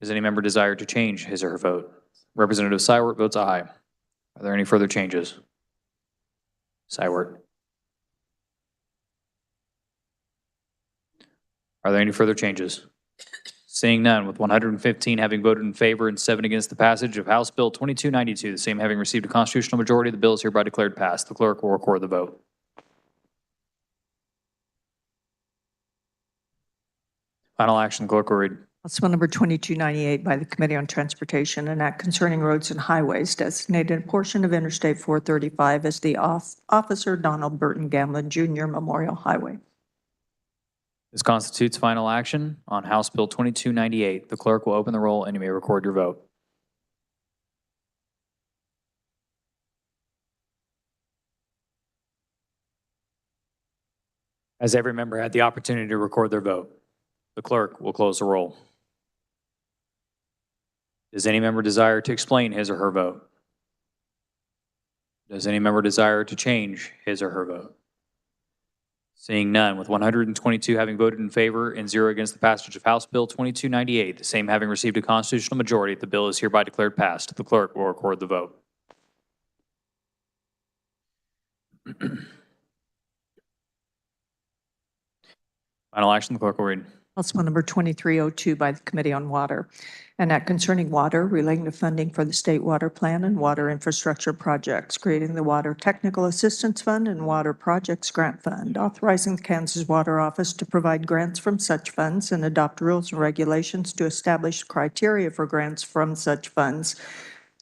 Does any member desire to change his or her vote? Representative Cywert votes aye. Are there any further changes? Cywert. Are there any further changes? Seeing none, with 115 having voted in favor and 7 against the passage of House Bill 2292, the same having received a constitutional majority, the bill is hereby declared passed. The clerk will record the vote. Final action, the clerk will read. House Bill number 2298 by the Committee on Transportation, an act concerning roads and highways designated a portion of Interstate 435 as the Officer Donald Burton Gamlin Jr. Memorial Highway. This constitutes final action on House Bill 2298. The clerk will open the roll and you may record your vote. Has every member had the opportunity to record their vote? The clerk will close the roll. Does any member desire to explain his or her vote? Does any member desire to change his or her vote? Seeing none, with 122 having voted in favor and 0 against the passage of House Bill 2298, the same having received a constitutional majority, the bill is hereby declared passed. The clerk will record the vote. Final action, the clerk will read. House Bill number 2302 by the Committee on Water, an act concerning water relating to funding for the state water plan and water infrastructure projects, creating the Water Technical Assistance Fund and Water Projects Grant Fund, authorizing the Kansas Water Office to provide grants from such funds and adopt rules and regulations to establish criteria for grants from such funds,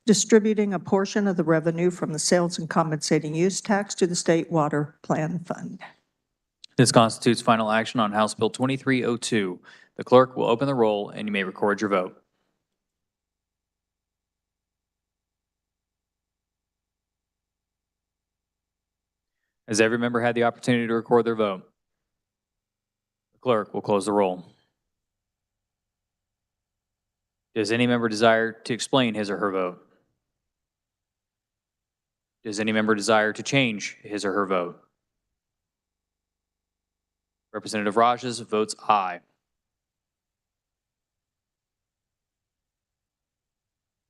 distributing a portion of the revenue from the sales and compensating use tax to the state water plan fund. This constitutes final action on House Bill 2302. The clerk will open the roll and you may record your vote. Has every member had the opportunity to record their vote? The clerk will close the roll. Does any member desire to explain his or her vote? Does any member desire to change his or her vote? Representative Rajas votes aye.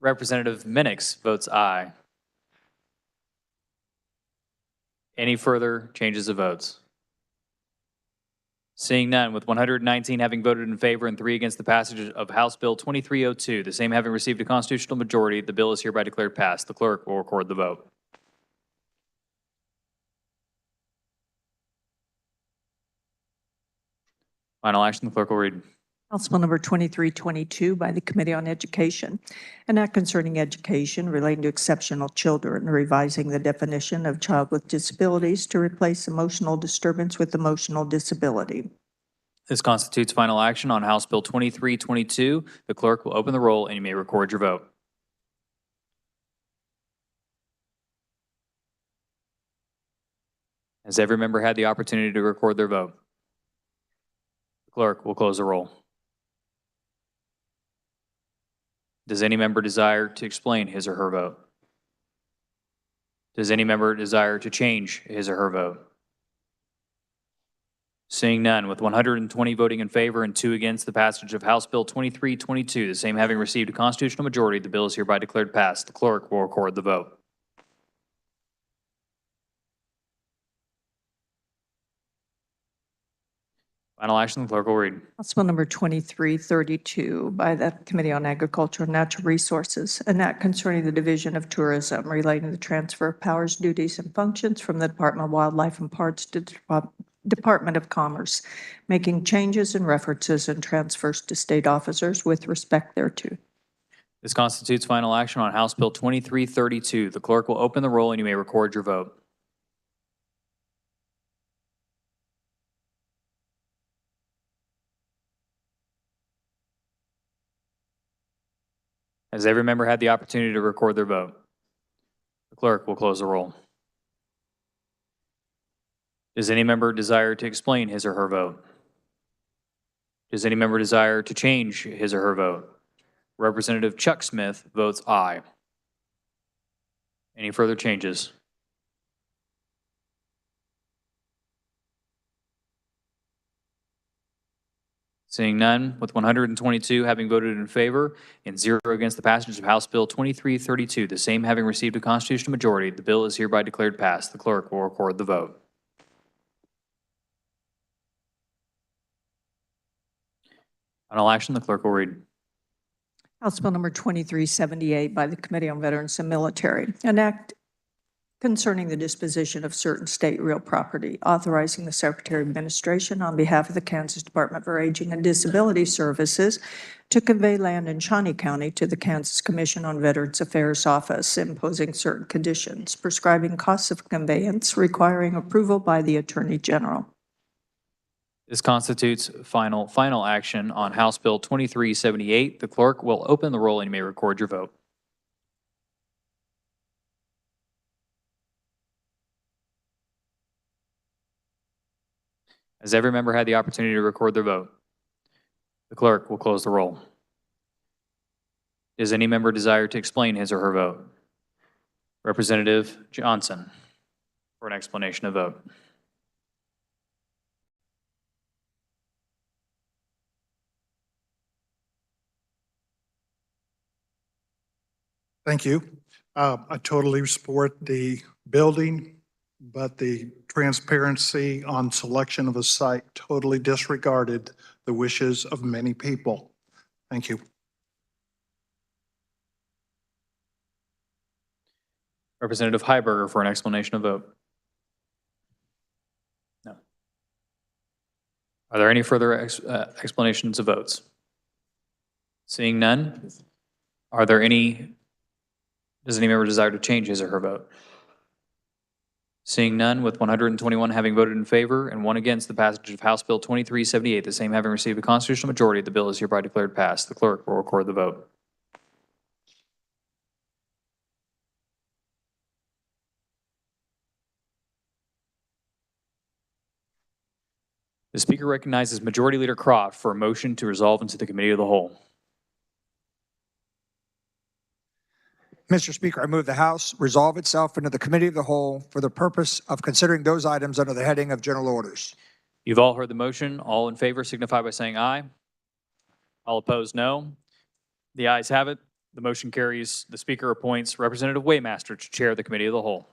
Representative Minix votes aye. Any further changes of votes? Seeing none, with 119 having voted in favor and 3 against the passage of House Bill 2302, the same having received a constitutional majority, the bill is hereby declared passed. The clerk will record the vote. Final action, the clerk will read. House Bill number 2322 by the Committee on Education, an act concerning education relating to exceptional children, revising the definition of child with disabilities to replace emotional disturbance with emotional disability. This constitutes final action on House Bill 2322. The clerk will open the roll and you may record your vote. Has every member had the opportunity to record their vote? The clerk will close the roll. Does any member desire to explain his or her vote? Does any member desire to change his or her vote? Seeing none, with 120 voting in favor and 2 against the passage of House Bill 2322, the same having received a constitutional majority, the bill is hereby declared passed. The clerk will record the vote. Final action, the clerk will read. House Bill number 2332 by the Committee on Agriculture and Natural Resources, an act concerning the division of tourism relating to the transfer of powers, duties, and functions from the Department of Wildlife and Parks to the Department of Commerce, making changes and references and transfers to state officers with respect thereto. This constitutes final action on House Bill 2332. The clerk will open the roll and you may record your vote. Has every member had the opportunity to record their vote? The clerk will close the roll. Does any member desire to explain his or her vote? Does any member desire to change his or her vote? Representative Chuck Smith votes aye. Any further changes? Seeing none, with 122 having voted in favor and 0 against the passage of House Bill 2332, the same having received a constitutional majority, the bill is hereby declared passed. The clerk will record the vote. Final action, the clerk will read. House Bill number 2378 by the Committee on Veterans and Military, an act concerning the disposition of certain state real property, authorizing the Secretary of Administration on behalf of the Kansas Department for Aging and Disability Services to convey land in Shawnee County to the Kansas Commission on Veterans Affairs Office, imposing certain conditions, prescribing costs of conveyance, requiring approval by the Attorney General. This constitutes final action on House Bill 2378. The clerk will open the roll and you may record your vote. Has every member had the opportunity to record their vote? The clerk will close the roll. Does any member desire to explain his or her vote? Representative Johnson for an explanation of vote. Thank you. I totally support the building, but the transparency on selection of a site totally disregarded the wishes of many people. Thank you. Representative Heiberger for an explanation of vote. No. Are there any further explanations of votes? Seeing none, does any member desire to change his or her vote? Seeing none, with 121 having voted in favor and 1 against the passage of House Bill 2378, the same having received a constitutional majority, the bill is hereby declared passed. The clerk will record the vote. The Speaker recognizes Majority Leader Croft for a motion to resolve into the Committee of the Whole. Mr. Speaker, I move the House resolve itself into the Committee of the Whole for the purpose of considering those items under the heading of General Orders. You've all heard the motion. All in favor signify by saying aye. All opposed, no. The ayes have it. The motion carries. The Speaker appoints Representative Waymaster to chair the Committee of the Whole.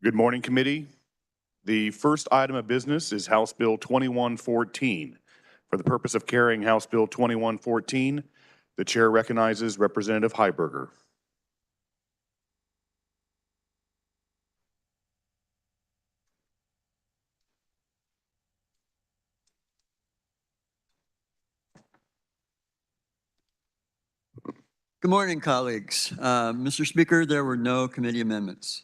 Good morning, committee. The first item of business is House Bill 2114. For the purpose of carrying House Bill 2114, the chair recognizes Representative Heiberger. Good morning, colleagues. Mr. Speaker, there were no committee amendments.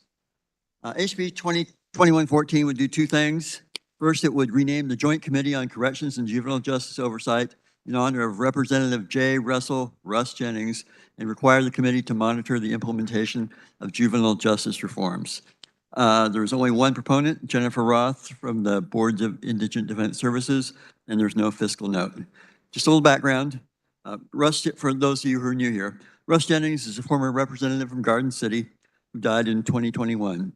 HB 2114 would do two things. First, it would rename the Joint Committee on Corrections and Juvenile Justice Oversight in honor of Representative J. Russ Jennings and require the committee to monitor the implementation of juvenile justice reforms. There was only one proponent, Jennifer Roth from the Boards of Indigent Defense Services, and there's no fiscal note. Just a little background. Russ, for those of you who are new here, Russ Jennings is a former representative from Garden City who died in 2021.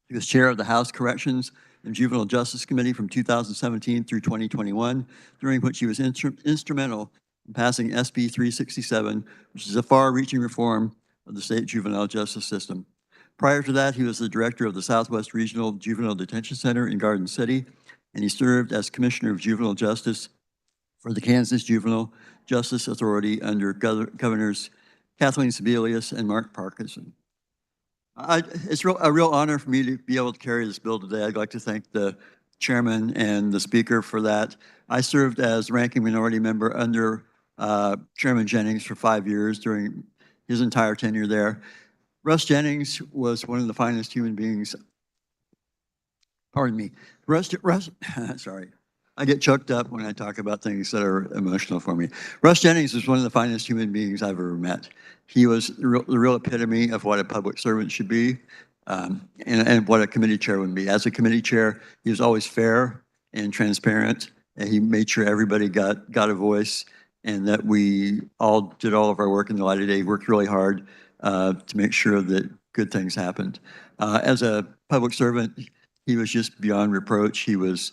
He was chair of the House Corrections and Juvenile Justice Committee from 2017 through 2021, during which he was instrumental in passing SB 367, which is a far-reaching reform of the state juvenile justice system. Prior to that, he was the director of the Southwest Regional Juvenile Detention Center in Garden City, and he served as Commissioner of Juvenile Justice for the Kansas Juvenile Justice Authority under Governors Kathleen Sebelius and Mark Parkinson. It's a real honor for me to be able to carry this bill today. I'd like to thank the chairman and the speaker for that. I served as ranking minority member under Chairman Jennings for 5 years during his entire tenure there. Russ Jennings was one of the finest human beings. Pardon me. Sorry. I get choked up when I talk about things that are emotional for me. Russ Jennings was one of the finest human beings I've ever met. He was the real epitome of what a public servant should be and what a committee chair would be. As a committee chair, he was always fair and transparent, and he made sure everybody got a voice and that we all did all of our work in the light of day. He worked really hard to make sure that good things happened. As a public servant, he was just beyond reproach. He was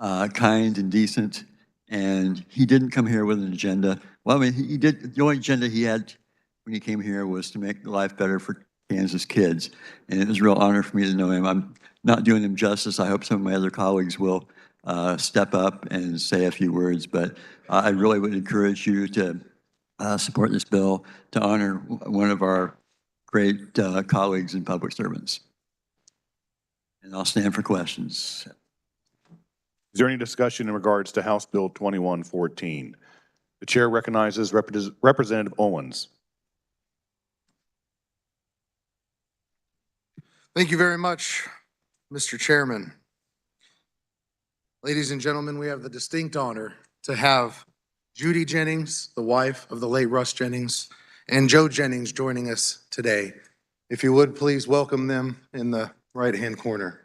kind and decent, and he didn't come here with an agenda. Well, I mean, he did. The only agenda he had when he came here was to make life better for Kansas kids, and it was a real honor for me to know him. I'm not doing him justice. I hope some of my other colleagues will step up and say a few words, but I really would encourage you to support this bill to honor one of our great colleagues and public servants. And I'll stand for questions. Is there any discussion in regards to House Bill 2114? The chair recognizes Representative Owens. Thank you very much, Mr. Chairman. Ladies and gentlemen, we have the distinct honor to have Judy Jennings, the wife of the late Russ Jennings, and Joe Jennings joining us today. If you would, please welcome them in the right-hand corner.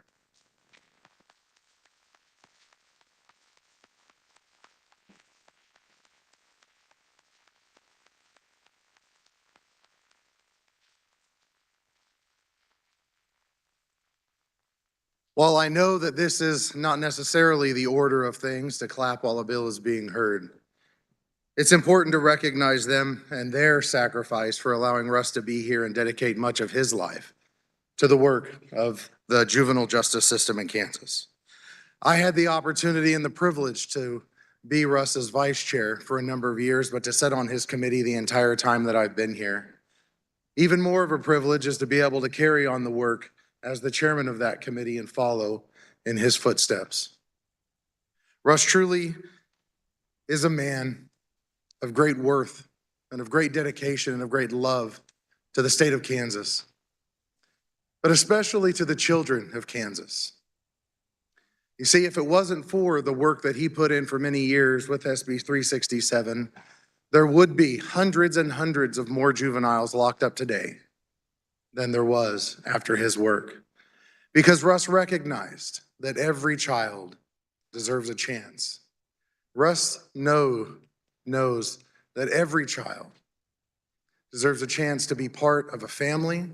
While I know that this is not necessarily the order of things to clap while a bill is being heard, it's important to recognize them and their sacrifice for allowing Russ to be here and dedicate much of his life to the work of the juvenile justice system in Kansas. I had the opportunity and the privilege to be Russ's vice chair for a number of years, but to sit on his committee the entire time that I've been here. Even more of a privilege is to be able to carry on the work as the chairman of that committee and follow in his footsteps. Russ truly is a man of great worth and of great dedication and of great love to the state of Kansas, but especially to the children of Kansas. You see, if it wasn't for the work that he put in for many years with SB 367, there would be hundreds and hundreds of more juveniles locked up today. than there was after his work. Because Russ recognized that every child deserves a chance. Russ knows that every child deserves a chance to be part of a family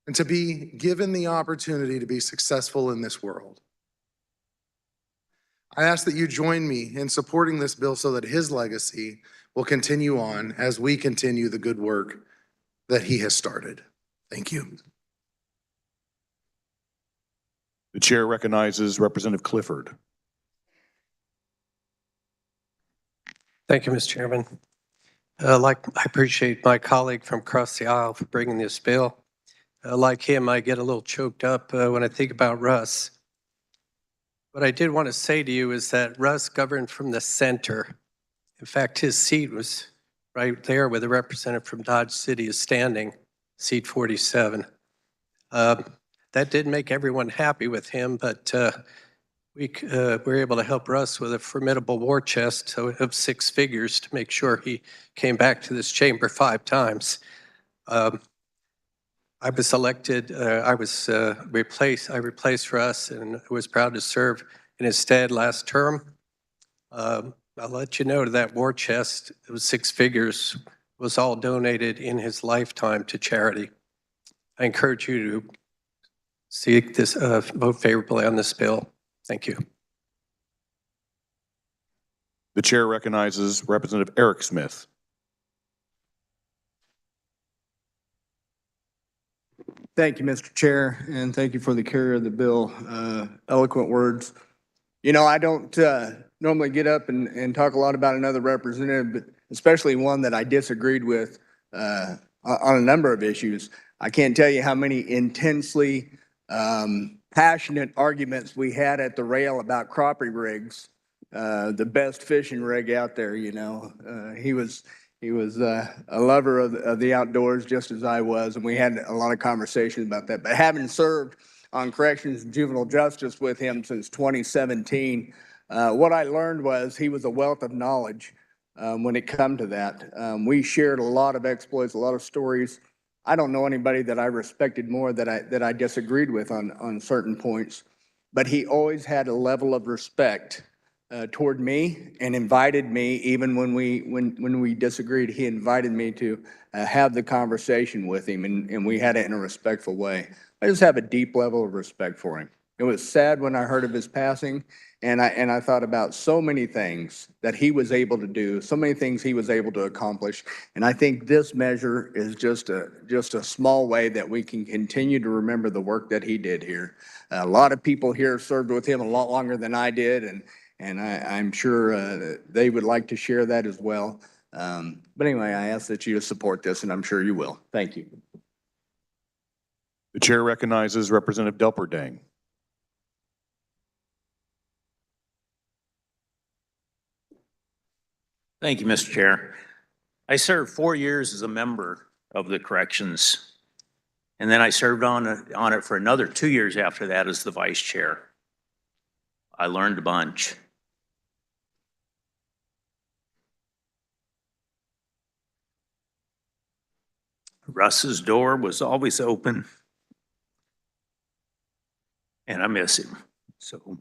and to be given the opportunity to be successful in this world. I ask that you join me in supporting this bill so that his legacy will continue on as we continue the good work that he has started. Thank you. The chair recognizes Representative Clifford. Thank you, Mr. Chairman. I appreciate my colleague from across the aisle for bringing this bill. Like him, I get a little choked up when I think about Russ. What I did want to say to you is that Russ governed from the center. In fact, his seat was right there where the representative from Dodge City is standing, seat 47. That didn't make everyone happy with him, but we were able to help Russ with a formidable war chest of 6 figures to make sure he came back to this chamber 5 times. I was elected, I replaced Russ and was proud to serve in his stead last term. I'll let you know that war chest, it was 6 figures, was all donated in his lifetime to charity. I encourage you to seek this, vote favorably on this bill. Thank you. The chair recognizes Representative Eric Smith. Thank you, Mr. Chair, and thank you for the carrier of the bill. Eloquent words. You know, I don't normally get up and talk a lot about another representative, but especially one that I disagreed with on a number of issues. I can't tell you how many intensely passionate arguments we had at the rail about crappie rigs, the best fishing rig out there. You know, he was a lover of the outdoors just as I was, and we had a lot of conversations about that. But having served on corrections and juvenile justice with him since 2017, what I learned was he was a wealth of knowledge when it come to that. We shared a lot of exploits, a lot of stories. I don't know anybody that I respected more that I disagreed with on certain points, but he always had a level of respect toward me and invited me, even when we disagreed, he invited me to have the conversation with him, and we had it in a respectful way. I just have a deep level of respect for him. It was sad when I heard of his passing, and I thought about so many things that he was able to do, so many things he was able to accomplish, and I think this measure is just a small way that we can continue to remember the work that he did here. A lot of people here served with him a lot longer than I did, and I'm sure they would like to share that as well. But anyway, I ask that you support this, and I'm sure you will. Thank you. The chair recognizes Representative Delperdang. Thank you, Mr. Chair. I served 4 years as a member of the corrections, and then I served on it for another 2 years after that as the vice chair. I learned a bunch. Russ's door was always open, and I miss him. So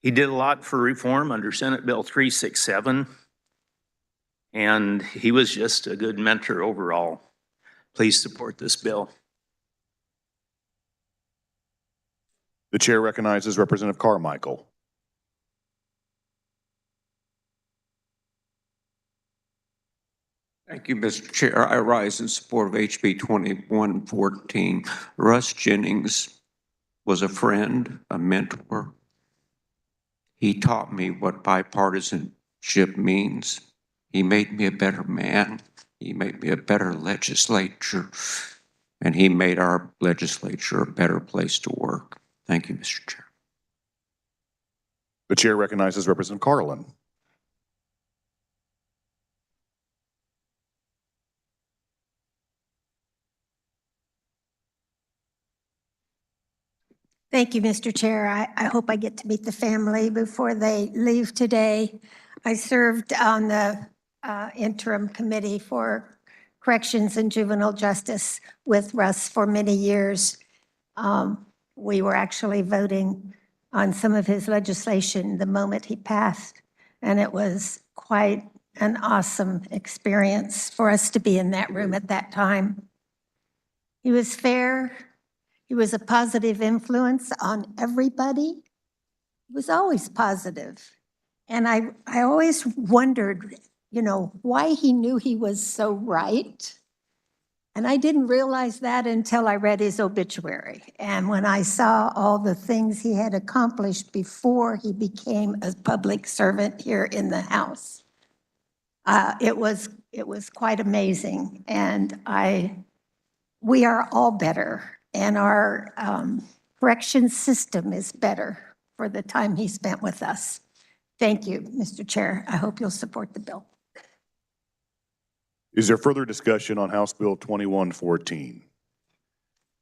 he did a lot for reform under Senate Bill 367, and he was just a good mentor overall. Please support this bill. The chair recognizes Representative Carmichael. Thank you, Mr. Chair. I rise in support of HB 2114. Russ Jennings was a friend, a mentor. He taught me what bipartisanship means. He made me a better man. He made me a better legislature, and he made our legislature a better place to work. Thank you, Mr. Chair. The chair recognizes Representative Carlin. Thank you, Mr. Chair. I hope I get to meet the family before they leave today. I served on the interim committee for Corrections and Juvenile Justice with Russ for many years. We were actually voting on some of his legislation the moment he passed, and it was quite an awesome experience for us to be in that room at that time. He was fair. He was a positive influence on everybody. He was always positive. And I always wondered, why he knew he was so right. And I didn't realize that until I read his obituary. And when I saw all the things he had accomplished before he became a public servant here in the House, it was quite amazing. And we are all better, and our correction system is better for the time he spent with us. Thank you, Mr. Chair. I hope you'll support the bill. Is there further discussion on House Bill 2114?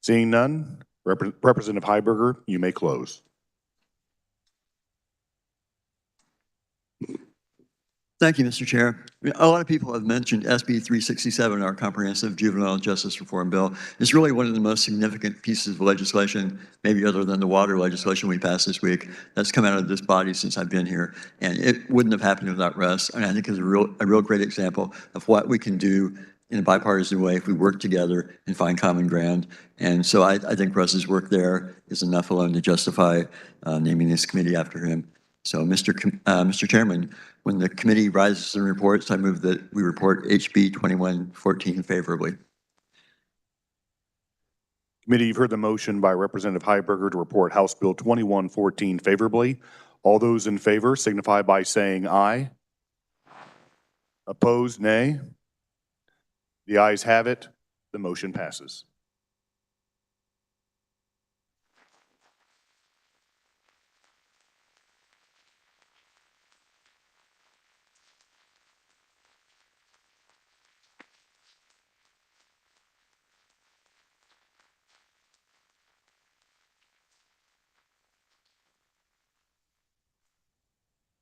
Seeing none, Representative Heiberger, you may close. Thank you, Mr. Chair. A lot of people have mentioned SB 367, our Comprehensive Juvenile Justice Reform Bill. It's really one of the most significant pieces of legislation, maybe other than the water legislation we passed this week, that's come out of this body since I've been here. And it wouldn't have happened without Russ. And I think it's a real great example of what we can do in a bipartisan way if we work together and find common ground. And so I think Russ's work there is enough alone to justify naming this committee after him. So, Mr. Chairman, when the committee rises and reports, I move that we report HB 2114 favorably. Committee, you've heard the motion by Representative Heiberger to report House Bill 2114 favorably. All those in favor signify by saying aye. Opposed, nay. The ayes have it. The motion passes.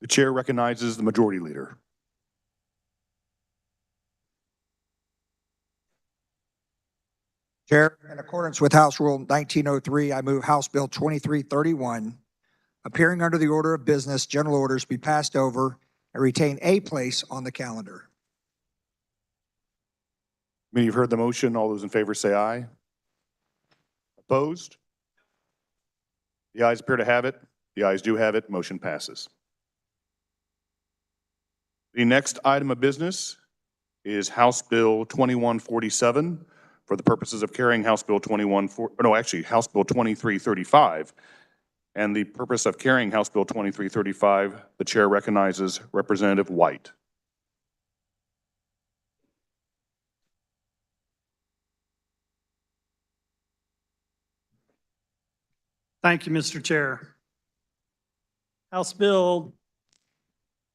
The chair recognizes the Majority Leader. Chair, in accordance with House Rule 1903, I move House Bill 2331, appearing under the order of business, general orders be passed over and retain a place on the calendar. Committee, you've heard the motion. All those in favor say aye. Opposed? The ayes appear to have it. The ayes do have it. Motion passes. The next item of business is House Bill 2147 for the purposes of carrying House Bill 2335. And the purpose of carrying House Bill 2335, the chair recognizes Representative White. Thank you, Mr. Chair. House Bill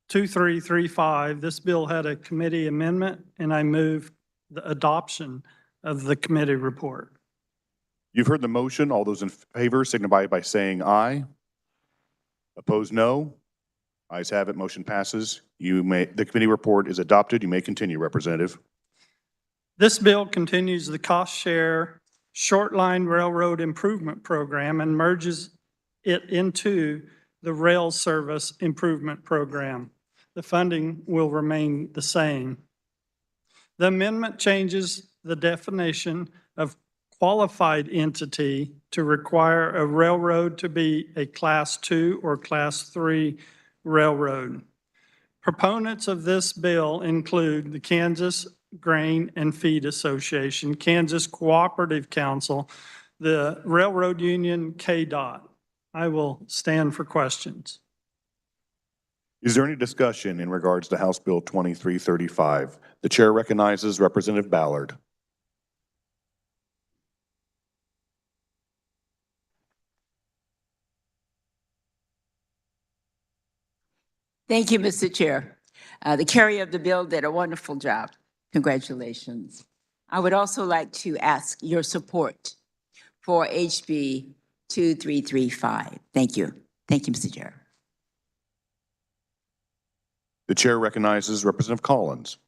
2335, this bill had a committee amendment, and I move the adoption of the committee report. You've heard the motion. All those in favor signify by saying aye. Opposed, no. Ayes have it. Motion passes. The committee report is adopted. You may continue, Representative. This bill continues the cost share short line railroad improvement program and merges it into the rail service improvement program. The funding will remain the same. The amendment changes the definition of qualified entity to require a railroad to be a Class 2 or Class 3 railroad. Proponents of this bill include the Kansas Grain and Feed Association, Kansas Cooperative Council, the Railroad Union, ks.gov. I will stand for questions. Is there any discussion in regards to House Bill 2335? The chair recognizes Representative Ballard. Thank you, Mr. Chair. The carrier of the bill did a wonderful job. Congratulations. I would also like to ask your support for HB 2335. Thank you. Thank you, Mr. Chair. The chair recognizes Representative Collins.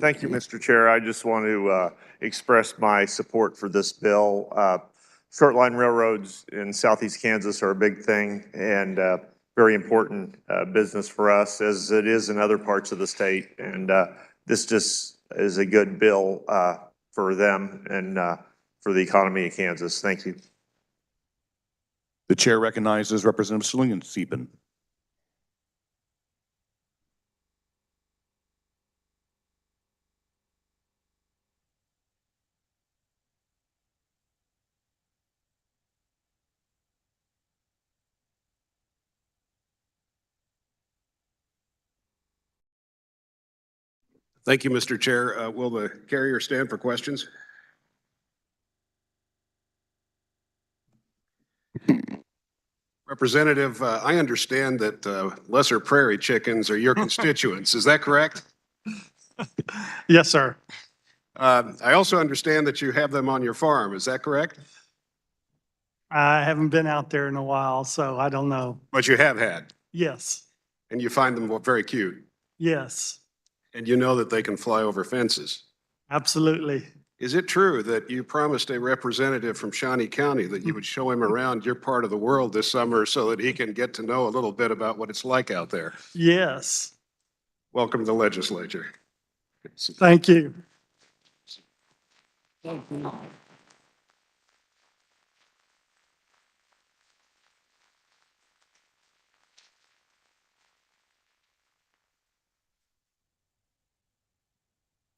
Thank you, Mr. Chair. I just want to express my support for this bill. Short line railroads in southeast Kansas are a big thing and very important business for us, as it is in other parts of the state. And this just is a good bill for them and for the economy of Kansas. Thank you. The chair recognizes Representative Slingensieben. Thank you, Mr. Chair. Will the carrier stand for questions? Representative, I understand that lesser prairie chickens are your constituents. Is that correct? Yes, sir. I also understand that you have them on your farm. Is that correct? I haven't been out there in a while, so I don't know. But you have had, Yes, and you find them very cute. yes, And you know that they can fly over fences. absolutely. Is it true that you promised a representative from Shawnee County that you would show him around your part of the world this summer so that he can get to know a little bit about what it's like out there? Yes, Welcome to the legislature. thank you.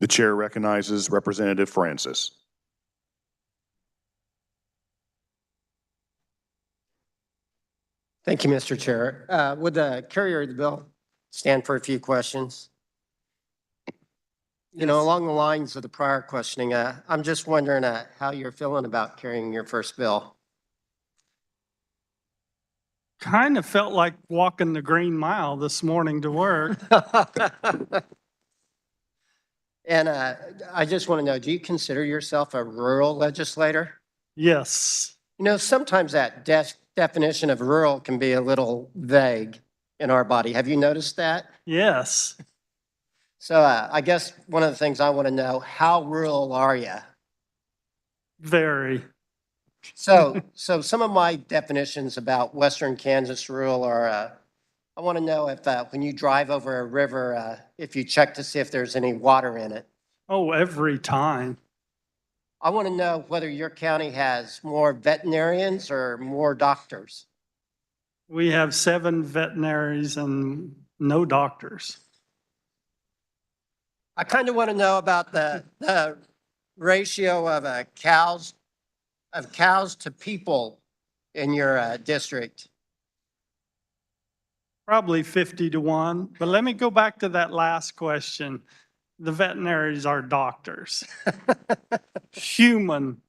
The chair recognizes Representative Francis. Thank you, Mr. Chair. Would the carrier of the bill stand for a few questions? You know, along the lines of the prior questioning, I'm just wondering how you're feeling about carrying your first bill. Kind of felt like walking the Green Mile this morning to work. And I just want to know, do you consider yourself a rural legislator? Yes, You know, sometimes that definition of rural can be a little vague in our body. Have you noticed that? yes. So I guess one of the things I want to know, how rural are you? Very. So some of my definitions about Western Kansas rural are, I want to know if when you drive over a river, if you check to see if there's any water in it. Oh, every time. I want to know whether your county has more veterinarians or more doctors. We have 7 veterinaries and no doctors. I kind of want to know about the ratio of cows to people in your district. Probably 50 to 1. But let me go back to that last question. The veterinaries are doctors. Human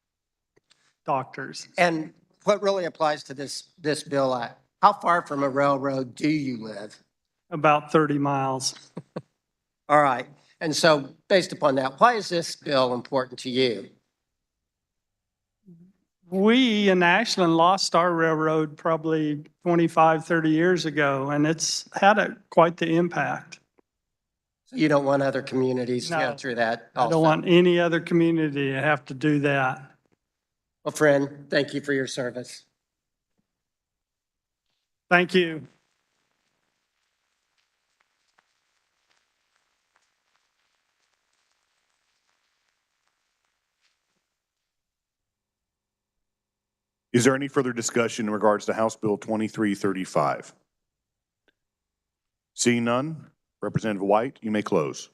doctors. And what really applies to this bill, how far from a railroad do you live? About 30 miles. All right. And so based upon that, why is this bill important to you? We in Ashland lost our railroad probably 25, 30 years ago, and it's had quite the impact. So you don't want other communities to No. go through that I also? don't want any other community to have to do that. Well, friend, thank you for your service. Thank you. Is there any further discussion in regards to House Bill 2335? Seeing none, Representative White, you may close.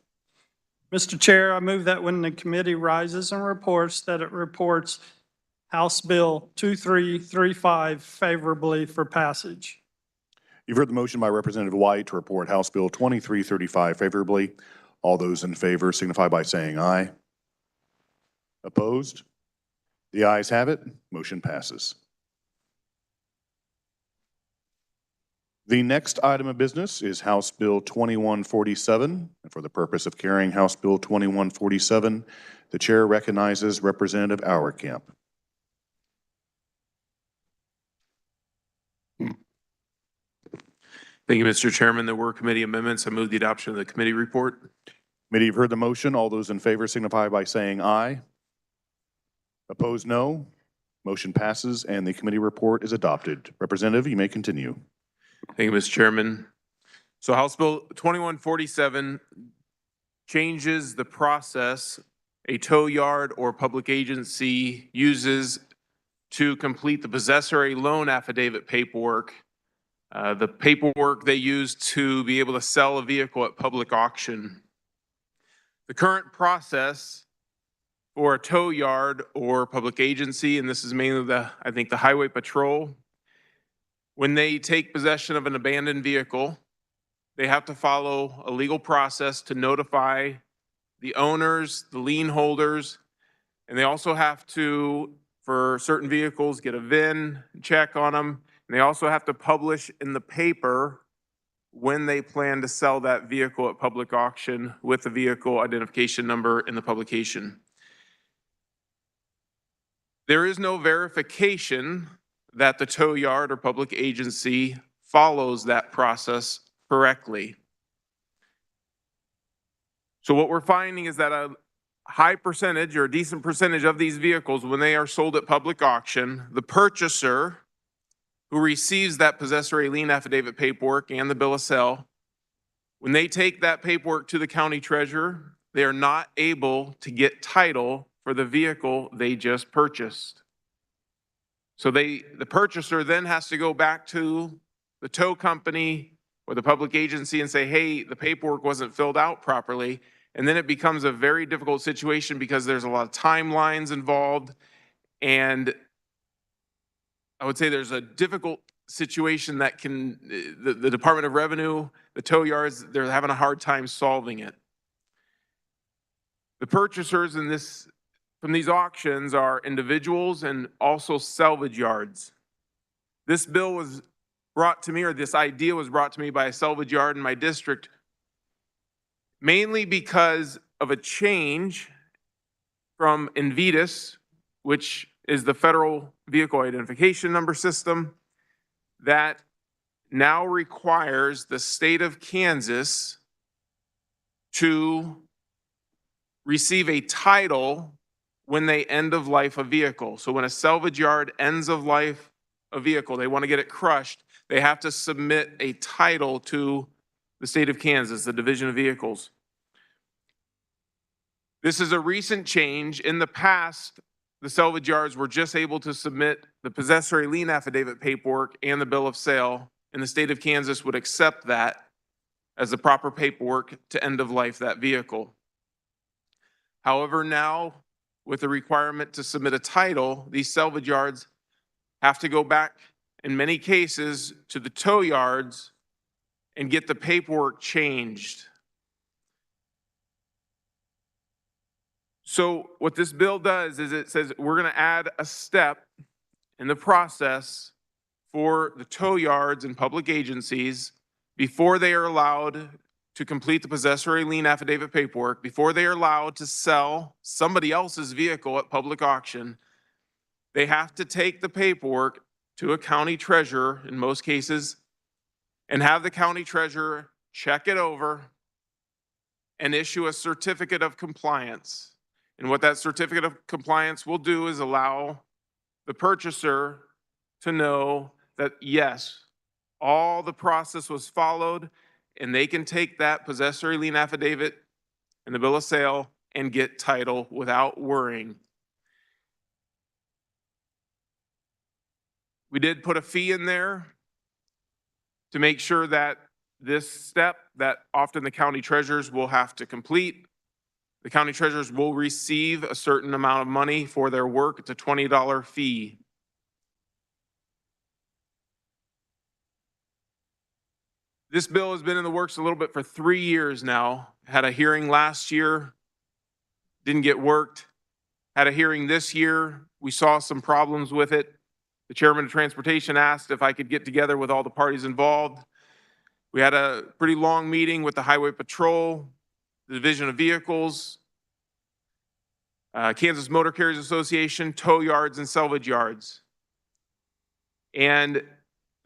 Mr. Chair, I move that when the committee rises and reports, that it reports House Bill 2335 favorably for passage. You've heard the motion by Representative White to report House Bill 2335 favorably. All those in favor signify by saying aye. Opposed? The ayes have it. Motion passes. The next item of business is House Bill 2147. And for the purpose of carrying House Bill 2147, the chair recognizes Representative Auerkamp. Thank you, Mr. Chairman. There were committee amendments. I move the adoption of the committee report. Committee, you've heard the motion. All those in favor signify by saying aye. Opposed, no. Motion passes and the committee report is adopted. Representative, you may continue. Thank you, Mr. Chairman. So House Bill 2147 changes the process a tow yard or public agency uses to complete the possessory loan affidavit paperwork. The paperwork they use to be able to sell a vehicle at public auction. The current process for a tow yard or public agency, and this is mainly I think the Highway Patrol, when they take possession of an abandoned vehicle, they have to follow a legal process to notify the owners, the lien holders, and they also have to, for certain vehicles, get a VIN check on them, and they also have to publish in the paper when they plan to sell that vehicle at public auction with the vehicle identification number in the publication. There is no verification that the tow yard or public agency follows that process correctly. So what we're finding is that a high percentage or a decent percentage of these vehicles, when they are sold at public auction, the purchaser who receives that possessory lien affidavit paperwork and the bill of sale, when they take that paperwork to the county treasurer, they are not able to get title for the vehicle they just purchased. So the purchaser then has to go back to the tow company or the public agency and say, hey, the paperwork wasn't filled out properly. And then it becomes a very difficult situation because there's a lot of timelines involved. And I would say there's a difficult situation that can, the Department of Revenue, the tow yards, they're having a hard time solving it. The purchasers in this, from these auctions are individuals and also salvage yards. This bill was brought to me, or this idea was brought to me by a salvage yard in my district, mainly because of a change from Invitas, which is the federal vehicle identification number system, that now requires the state of Kansas to receive a title when they end of life a vehicle. So when a salvage yard ends of life a vehicle, they want to get it crushed, they have to submit a title to the state of Kansas, the Division of Vehicles. This is a recent change. In the past, the salvage yards were just able to submit the possessory lien affidavit paperwork and the bill of sale, and the state of Kansas would accept that as the proper paperwork to end of life that vehicle. However, now, with the requirement to submit a title, these salvage yards have to go back, in many cases, to the tow yards and get the paperwork changed. So what this bill does is it says we're going to add a step in the process for the tow yards and public agencies before they are allowed to complete the possessory lien affidavit paperwork, before they are allowed to sell somebody else's vehicle at public auction. They have to take the paperwork to a county treasurer in most cases and have the county treasurer check it over and issue a certificate of compliance. And what that certificate of compliance will do is allow the purchaser to know that, yes, all the process was followed, and they can take that possessory lien affidavit and the bill of sale and get title without worrying. We did put a fee in there to make sure that this step that often the county treasurers will have to complete, the county treasurers will receive a certain amount of money for their work. It's a $20 fee. This bill has been in the works a little bit for 3 years now. Had a hearing last year, didn't get worked. Had a hearing this year. We saw some problems with it. The chairman of transportation asked if I could get together with all the parties involved. We had a pretty long meeting with the Highway Patrol, the Division of Vehicles, Kansas Motor Carriers Association, tow yards, and salvage yards. And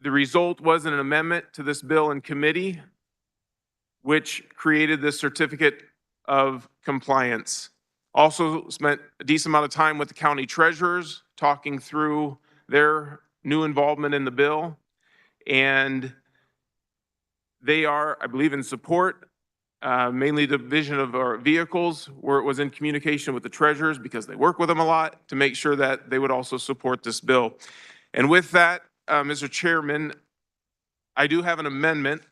the result was an amendment to this bill in committee, which created this certificate of compliance. Also spent a decent amount of time with the county treasurers, talking through their new involvement in the bill. And they are, I believe, in support, mainly the division of our vehicles, where it was in communication with the treasurers because they work with them a lot to make sure that they would also support this bill. And with that, Mr. Chairman, I do have an amendment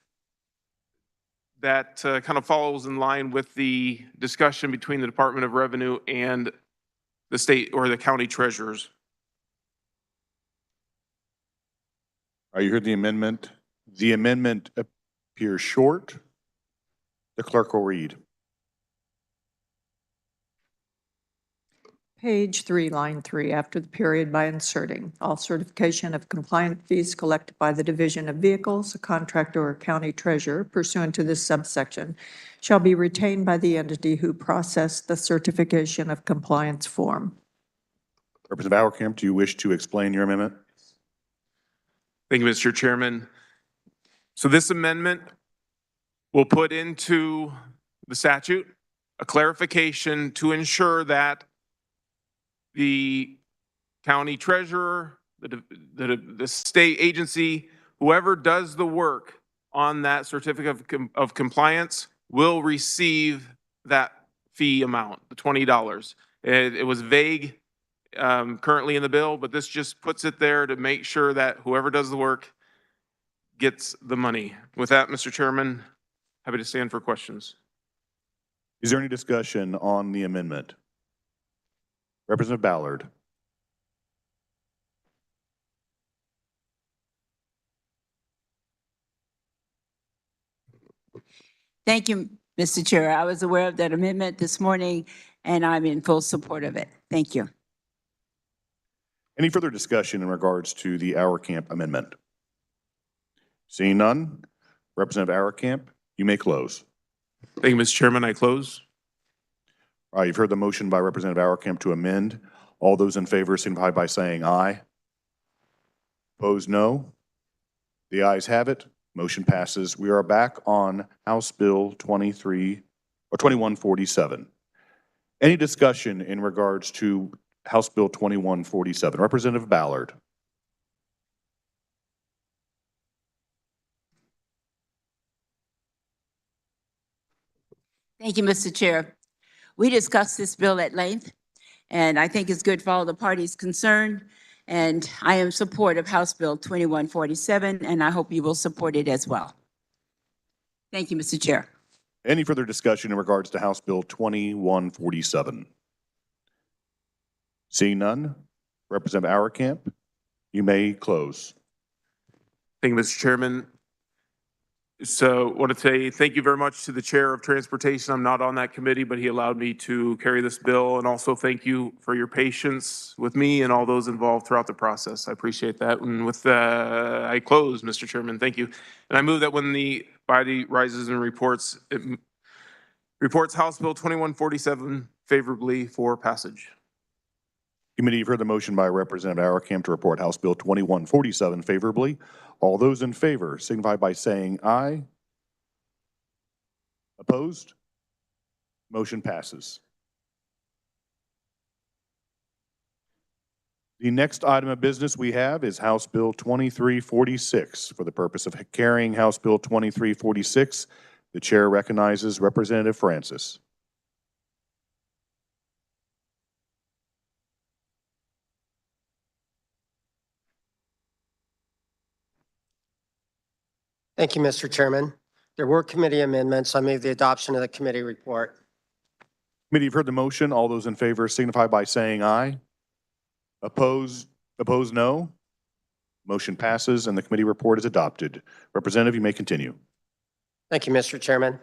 that kind of follows in line with the discussion between the Department of Revenue and the state or the county treasurers. You heard the amendment. The amendment appears short. The clerk will read. Page 3, line 3, after the period by inserting, all certification of compliant fees collected by the Division of Vehicles, a contractor or county treasurer pursuant to this subsection shall be retained by the entity who processed the certification of compliance form. Representative Auerkamp, do you wish to explain your amendment? Thank you, Mr. Chairman. So this amendment will put into the statute a clarification to ensure that the county treasurer, the state agency, whoever does the work on that certificate of compliance will receive that fee amount, the $20. It was vague currently in the bill, but this just puts it there to make sure that whoever does the work gets the money. With that, Mr. Chairman, happy to stand for questions. Is there any discussion on the amendment? Representative Ballard. Thank you, Mr. Chair. I was aware of that amendment this morning, and I'm in full support of it. Thank you. Any further discussion in regards to the Auerkamp amendment? Seeing none, Representative Auerkamp, you may close. Thank you, Mr. Chairman. I close. All right, you've heard the motion by Representative Auerkamp to amend. All those in favor signify by saying aye. Opposed, no. The ayes have it. Motion passes. We are back on House Bill 2147. Any discussion in regards to House Bill 2147? Representative Ballard. Thank you, Mr. Chair. We discussed this bill at length, and I think it's good for all the parties concerned. And I am in support of House Bill 2147, and I hope you will support it as well. Thank you, Mr. Chair. Any further discussion in regards to House Bill 2147? Seeing none, Representative Auerkamp, you may close. Thank you, Mr. Chairman. So I want to say thank you very much to the Chair of Transportation. I'm not on that committee, but he allowed me to carry this bill. And also thank you for your patience with me and all those involved throughout the process. I appreciate that. And with I close, Mr. Chairman. Thank you. And I move that when the body rises and reports, it reports House Bill 2147 favorably for passage. Committee, you've heard the motion by Representative Auerkamp to report House Bill 2147 favorably. All those in favor signify by saying aye. Opposed? Motion passes. The next item of business we have is House Bill 2346. For the purpose of carrying House Bill 2346, the chair recognizes Representative Francis. Thank you, Mr. Chairman. There were committee amendments. I move the adoption of the committee report. Committee, you've heard the motion. All those in favor signify by saying aye. Opposed, no. Motion passes and the committee report is adopted. Representative, you may continue. Thank you, Mr. Chairman.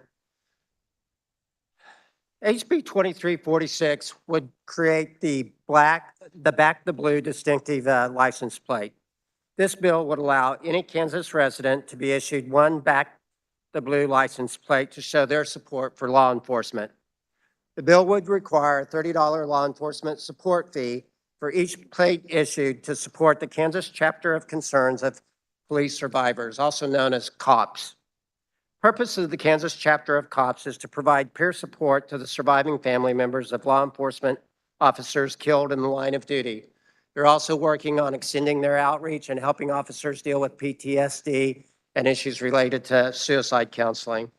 HB 2346 would create the back the blue distinctive license plate. This bill would allow any Kansas resident to be issued one back the blue license plate to show their support for law enforcement. The bill would require a $30 law enforcement support fee for each plate issued to support the Kansas Chapter of Concerns of Police Survivors, also known as COPS. Purpose of the Kansas chapter of COPS is to provide peer support to the surviving family members of law enforcement officers killed in the line of duty. They're also working on extending their outreach and helping officers deal with PTSD and issues related to suicide counseling.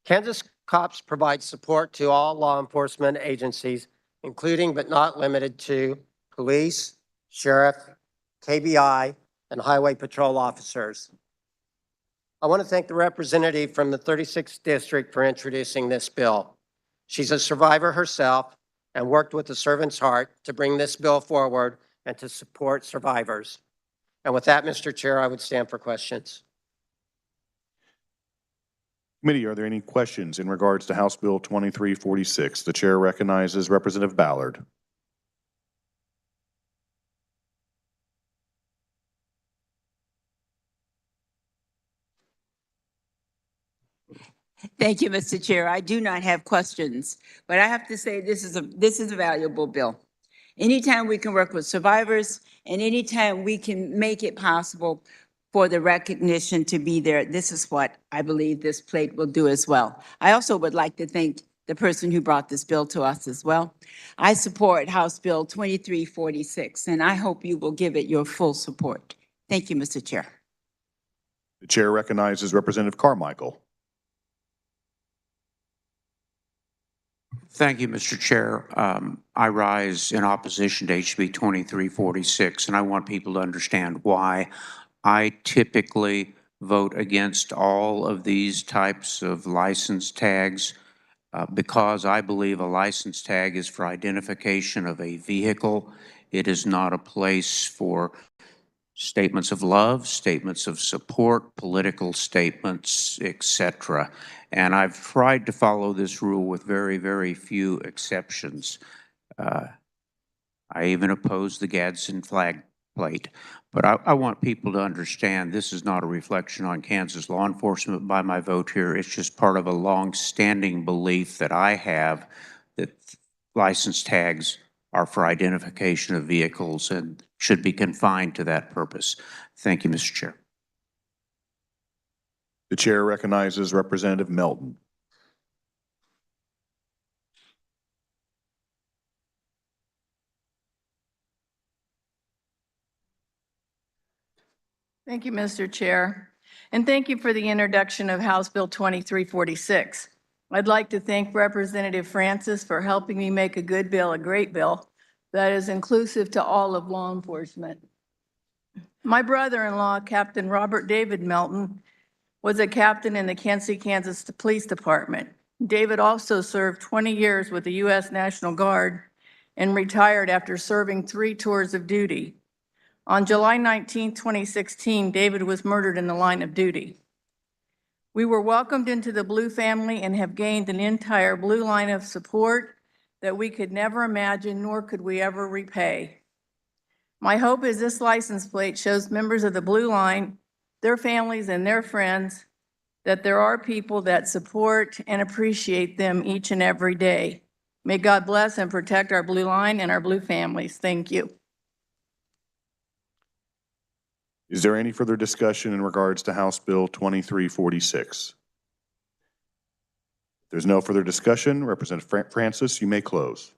Kansas COPS provides support to all law enforcement agencies, including but not limited to police, sheriff, KBI, and highway patrol officers. I want to thank the representative from the 36th District for introducing this bill. She's a survivor herself and worked with a servant's heart to bring this bill forward and to support survivors. And with that, Mr. Chair, I would stand for questions. Committee, are there any questions in regards to House Bill 2346? The chair recognizes Representative Ballard. Thank you, Mr. Chair. I do not have questions, but I have to say this is a valuable bill. Anytime we can work with survivors and anytime we can make it possible for the recognition to be there, this is what I believe this plate will do as well. I also would like to thank the person who brought this bill to us as well. I support House Bill 2346, and I hope you will give it your full support. Thank you, Mr. Chair. The chair recognizes Representative Carmichael. Thank you, Mr. Chair. I rise in opposition to HB 2346, and I want people to understand why. I typically vote against all of these types of license tags because I believe a license tag is for identification of a vehicle. It is not a place for statements of love, statements of support, political statements, etc. And I've tried to follow this rule with very, very few exceptions. I even oppose the Gadsden flag plate. But I want people to understand this is not a reflection on Kansas law enforcement by my vote here. It's just part of a long-standing belief that I have that license tags are for identification of vehicles and should be confined to that purpose. Thank you, Mr. Chair. The chair recognizes Representative Melton. Thank you, Mr. Chair. And thank you for the introduction of House Bill 2346. I'd like to thank Representative Francis for helping me make a good bill, a great bill, that is inclusive to all of law enforcement. My brother-in-law, Captain Robert David Melton, was a captain in the Kansas, Kansas Police Department. David also served 20 years with the U.S. National Guard and retired after serving 3 tours of duty. On July 19, 2016, David was murdered in the line of duty. We were welcomed into the Blue family and have gained an entire Blue line of support that we could never imagine, nor could we ever repay. My hope is this license plate shows members of the Blue line, their families and their friends, that there are people that support and appreciate them each and every day. May God bless and protect our Blue line and our Blue families. Thank you. Is there any further discussion in regards to House Bill 2346? If there's no further discussion, Representative Francis, you may close.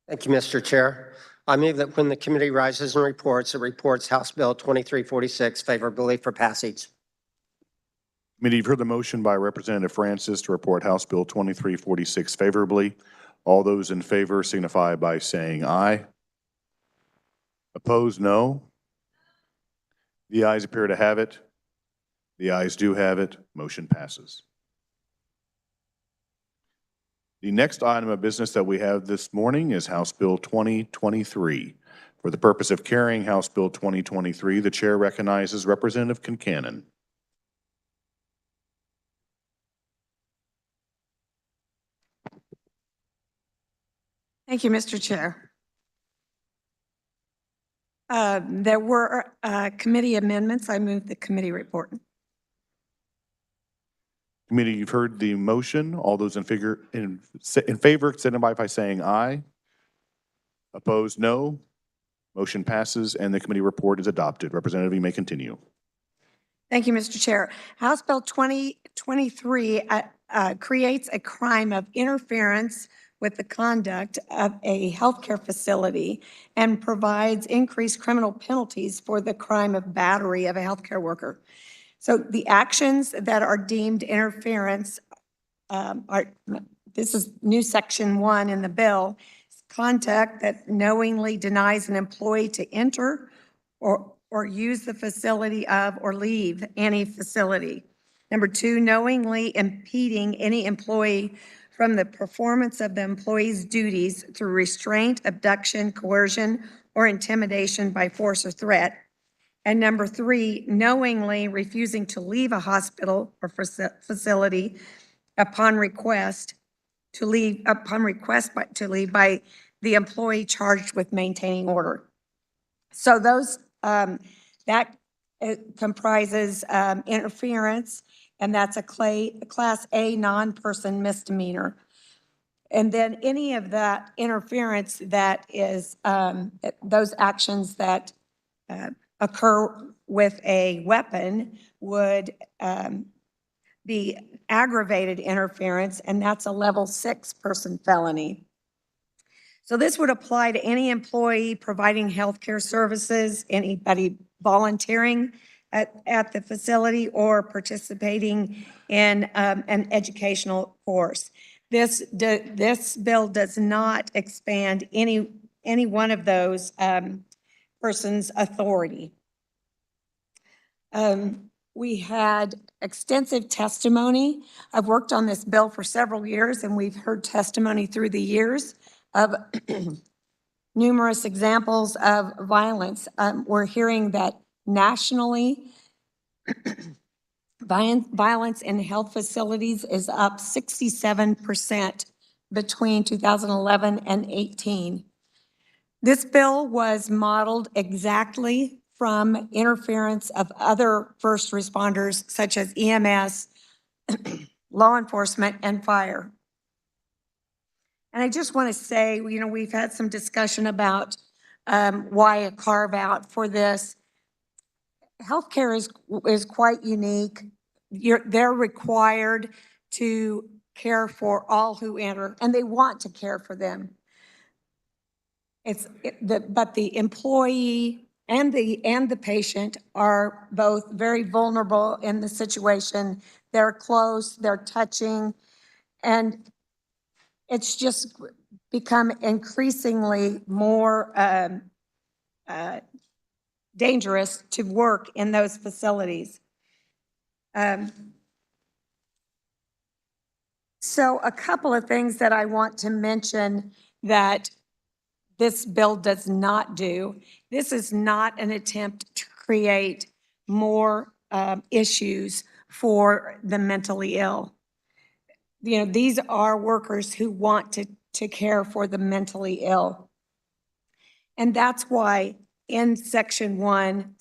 Thank you, Mr. Chair. I move that when the committee rises and reports, it reports House Bill 2346 favorably for passage. Committee, you've heard the motion by Representative Francis to report House Bill 2346 favorably. All those in favor signify by saying aye. Opposed, no. The ayes appear to have it. The ayes do have it. Motion passes. The next item of business that we have this morning is House Bill 2023. For the purpose of carrying House Bill 2023, the chair recognizes Representative Concanon. Thank you, Mr. Chair. There were committee amendments. I move the committee report. Committee, you've heard the motion. All those in favor signify by saying aye. Opposed, no. Motion passes and the committee report is adopted. Representative, you may continue. Thank you, Mr. Chair. House Bill 2023 creates a crime of interference with the conduct of a healthcare facility and provides increased criminal penalties for the crime of battery of a healthcare worker. So the actions that are deemed interference this is new section 1 in the bill, conduct that knowingly denies an employee to enter or use the facility of or leave any facility. Number 2, knowingly impeding any employee from the performance of the employee's duties through restraint, abduction, coercion, or intimidation by force or threat. And number 3, knowingly refusing to leave a hospital or facility upon request to leave by the employee charged with maintaining order. So those that comprises interference, and that's a Class A non-person misdemeanor. And then any of that interference that is those actions that occur with a weapon would be aggravated interference, and that's a level 6 person felony. So this would apply to any employee providing healthcare services, anybody volunteering at the facility or participating in an educational course. This bill does not expand any one of those person's authority. We had extensive testimony. I've worked on this bill for several years, and we've heard testimony through the years of numerous examples of violence. We're hearing that nationally, violence in health facilities is up 67% between 2011 and 18. This bill was modeled exactly from interference of other first responders such as EMS, law enforcement, and fire. And I just want to say, you know, we've had some discussion about why a carve out for this. Healthcare is quite unique. They're required to care for all who enter, and they want to care for them. But the employee and the patient are both very vulnerable in the situation. They're close, they're touching, and it's just become increasingly more dangerous to work in those facilities. So a couple of things that I want to mention that this bill does not do. This is not an attempt to create more issues for the mentally ill. You know, these are workers who want to care for the mentally ill. And that's why in section 1,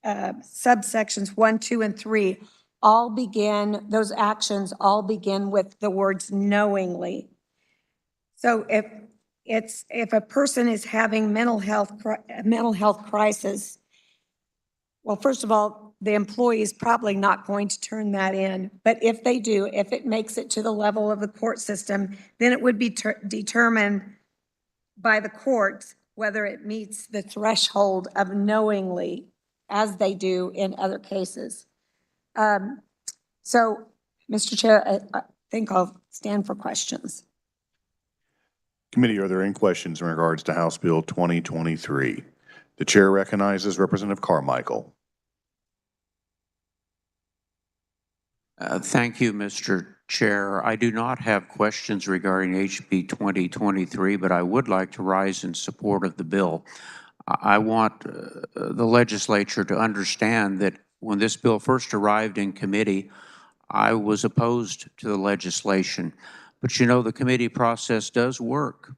subsections 1, 2, and 3, those actions all begin with the words knowingly. So if a person is having mental health crisis, well, first of all, the employee is probably not going to turn that in. But if they do, if it makes it to the level of the court system, then it would be determined by the courts whether it meets the threshold of knowingly, as they do in other cases. So, Mr. Chair, I think I'll stand for questions. Committee, are there any questions in regards to House Bill 2023? The chair recognizes Representative Carmichael. Thank you, Mr. Chair. I do not have questions regarding HB 2023, but I would like to rise in support of the bill. I want the legislature to understand that when this bill first arrived in committee, I was opposed to the legislation. But you know, the committee process does work.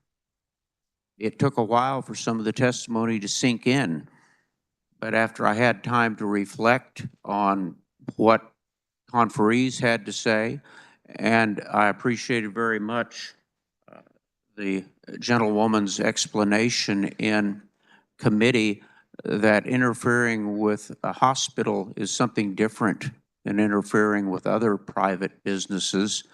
It took a while for some of the testimony to sink in, but after I had time to reflect on what conferees had to say, and I appreciated very much the gentlewoman's explanation in committee, that interfering with a hospital is something different than interfering with other private businesses,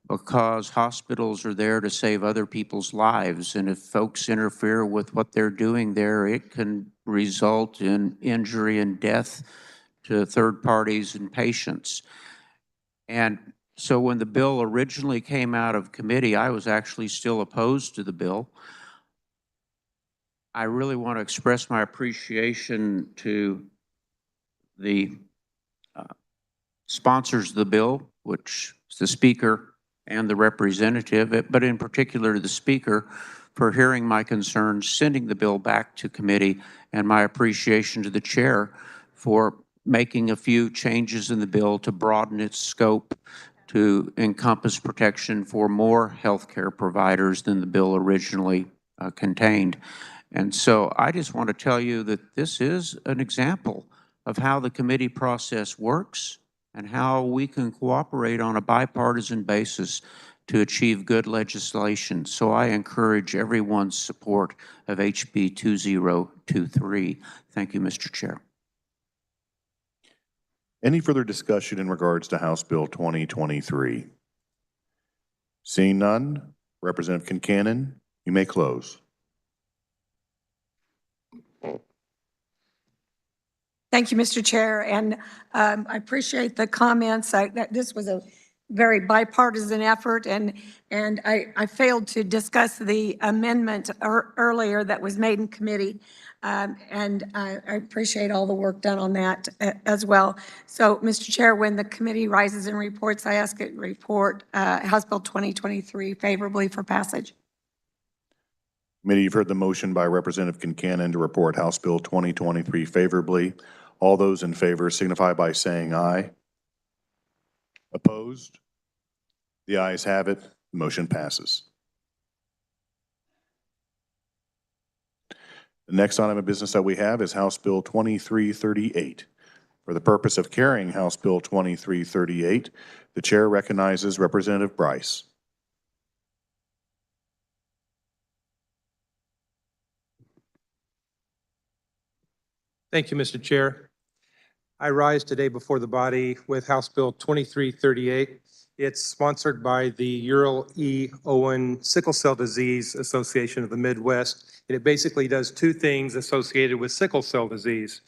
because hospitals are there to save other people's lives. And if folks interfere with what they're doing there, it can result in injury and death to third parties and patients. And so when the bill originally came out of committee, I was actually still opposed to the bill. I really want to express my appreciation to the sponsors of the bill, which is the Speaker and the representative, but in particular the Speaker, for hearing my concerns, sending the bill back to committee, and my appreciation to the Chair for making a few changes in the bill to broaden its scope to encompass protection for more healthcare providers than the bill originally contained. And so I just want to tell you that this is an example of how the committee process works and how we can cooperate on a bipartisan basis to achieve good legislation. So I encourage everyone's support of HB 2023. Thank you, Mr. Chair. Any further discussion in regards to House Bill 2023? Seeing none, Representative Kincannon, you may close. Thank you, Mr. Chair, and I appreciate the comments. This was a very bipartisan effort, and I failed to discuss the amendment earlier that was made in committee, and I appreciate all the work done on that as well. So, Mr. Chair, when the committee rises and reports, I ask it report House Bill 2023 favorably for passage. Committee, you've heard the motion by Representative Kincannon to report House Bill 2023 favorably. All those in favor signify by saying aye. Opposed? The ayes have it. The motion passes. The next item of business that we have is House Bill 2338. For the purpose of carrying House Bill 2338, the chair recognizes Representative Bryce. Thank you, Mr. Chair. I rise today before the body with House Bill 2338. It's sponsored by the Ural E. Owen Sickle Cell Disease Association of the Midwest. And it basically does two things associated with sickle cell disease.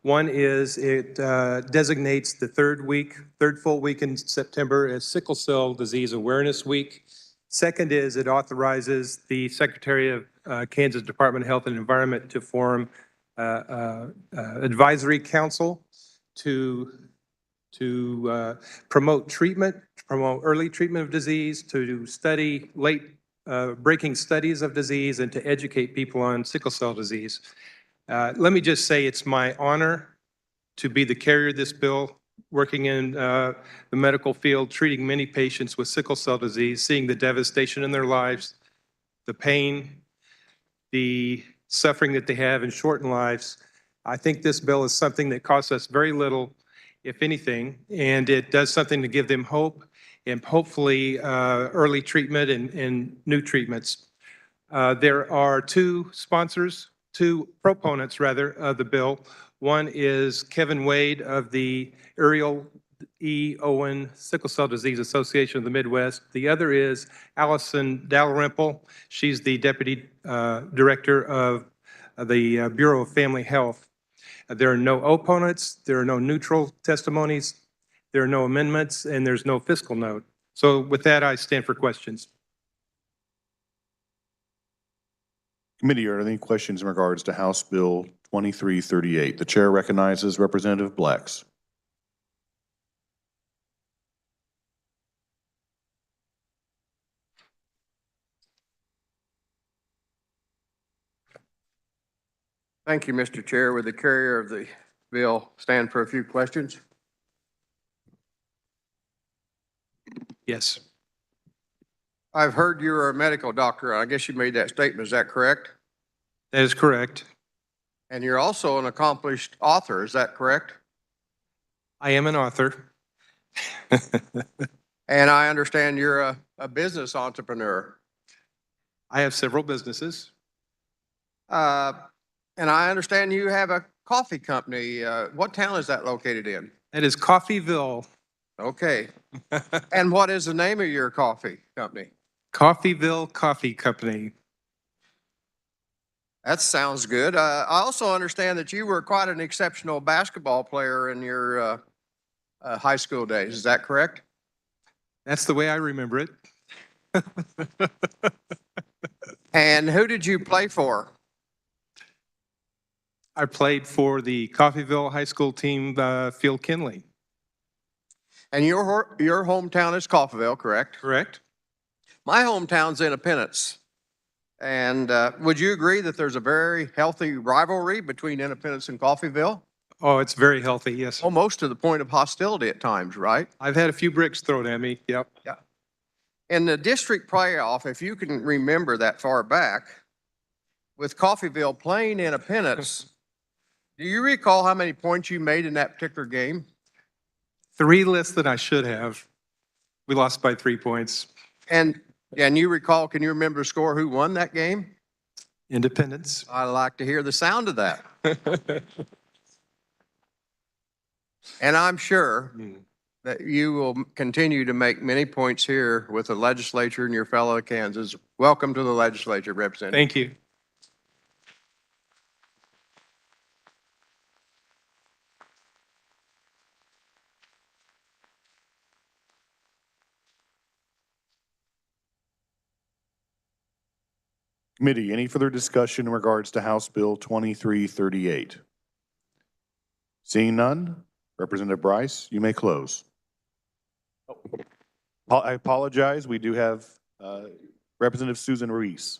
One is it designates the third full week in September as Sickle Cell Disease Awareness Week. Second is it authorizes the Secretary of Kansas Department of Health and Environment to form advisory council to promote treatment, to promote early treatment of disease, to study late breaking studies of disease, and to educate people on sickle cell disease. Let me just say it's my honor to be the carrier of this bill, working in the medical field, treating many patients with sickle cell disease, seeing the devastation in their lives, the pain, the suffering that they have and shortened lives. I think this bill is something that costs us very little, if anything, and it does something to give them hope and hopefully early treatment and new treatments. There are two proponents rather, of the bill. One is Kevin Wade of the Ural E. Owen Sickle Cell Disease Association of the Midwest. The other is Allison Dalrymple. She's the Deputy Director of the Bureau of Family Health. There are no opponents, there are no neutral testimonies, there are no amendments, and there's no fiscal note. So with that, I stand for questions. Committee, are there any questions in regards to House Bill 2338? The chair recognizes Representative Blacks. Thank you, Mr. Chair. Would the carrier of the bill stand for a few questions? Yes. I've heard you're a medical doctor. I guess you made that statement. Is that correct? That is correct. And you're also an accomplished author. Is that correct? I am an author. And I understand you're a business entrepreneur. I have several businesses. And And I understand you have a coffee company. What town is that located in? That is Coffeyville. Okay. And what is the name of your coffee company? Coffeyville Coffee Company. That sounds good. I also understand that you were quite an exceptional basketball player in your high school days. Is that correct? That's the way I remember it. And who did you play for? I played for the Coffeyville High School team, Field Kinley. And your hometown is Coffeyville, correct? Correct. My hometown's Independence. And would you agree that there's a very healthy rivalry between Independence and Coffeyville? Oh, it's very healthy, yes. Almost to the point of hostility at times, right? I've had a few bricks thrown at me, yep. Yeah. In the district playoff, if you can remember that far back, with Coffeyville playing Independence, do you recall how many points you made in that particular game? 3 less than I should have. We lost by 3 points. And you recall, can you remember the score, who won that game? Independence. I like to hear the sound of that. And I'm sure that you will continue to make many points here with the legislature and your fellow Kansas. Welcome to the legislature, Representative. Thank you. Committee, any further discussion in regards to House Bill 2338? Seeing none, Representative Bryce, you may close. I apologize. We do have Representative Susan Reese.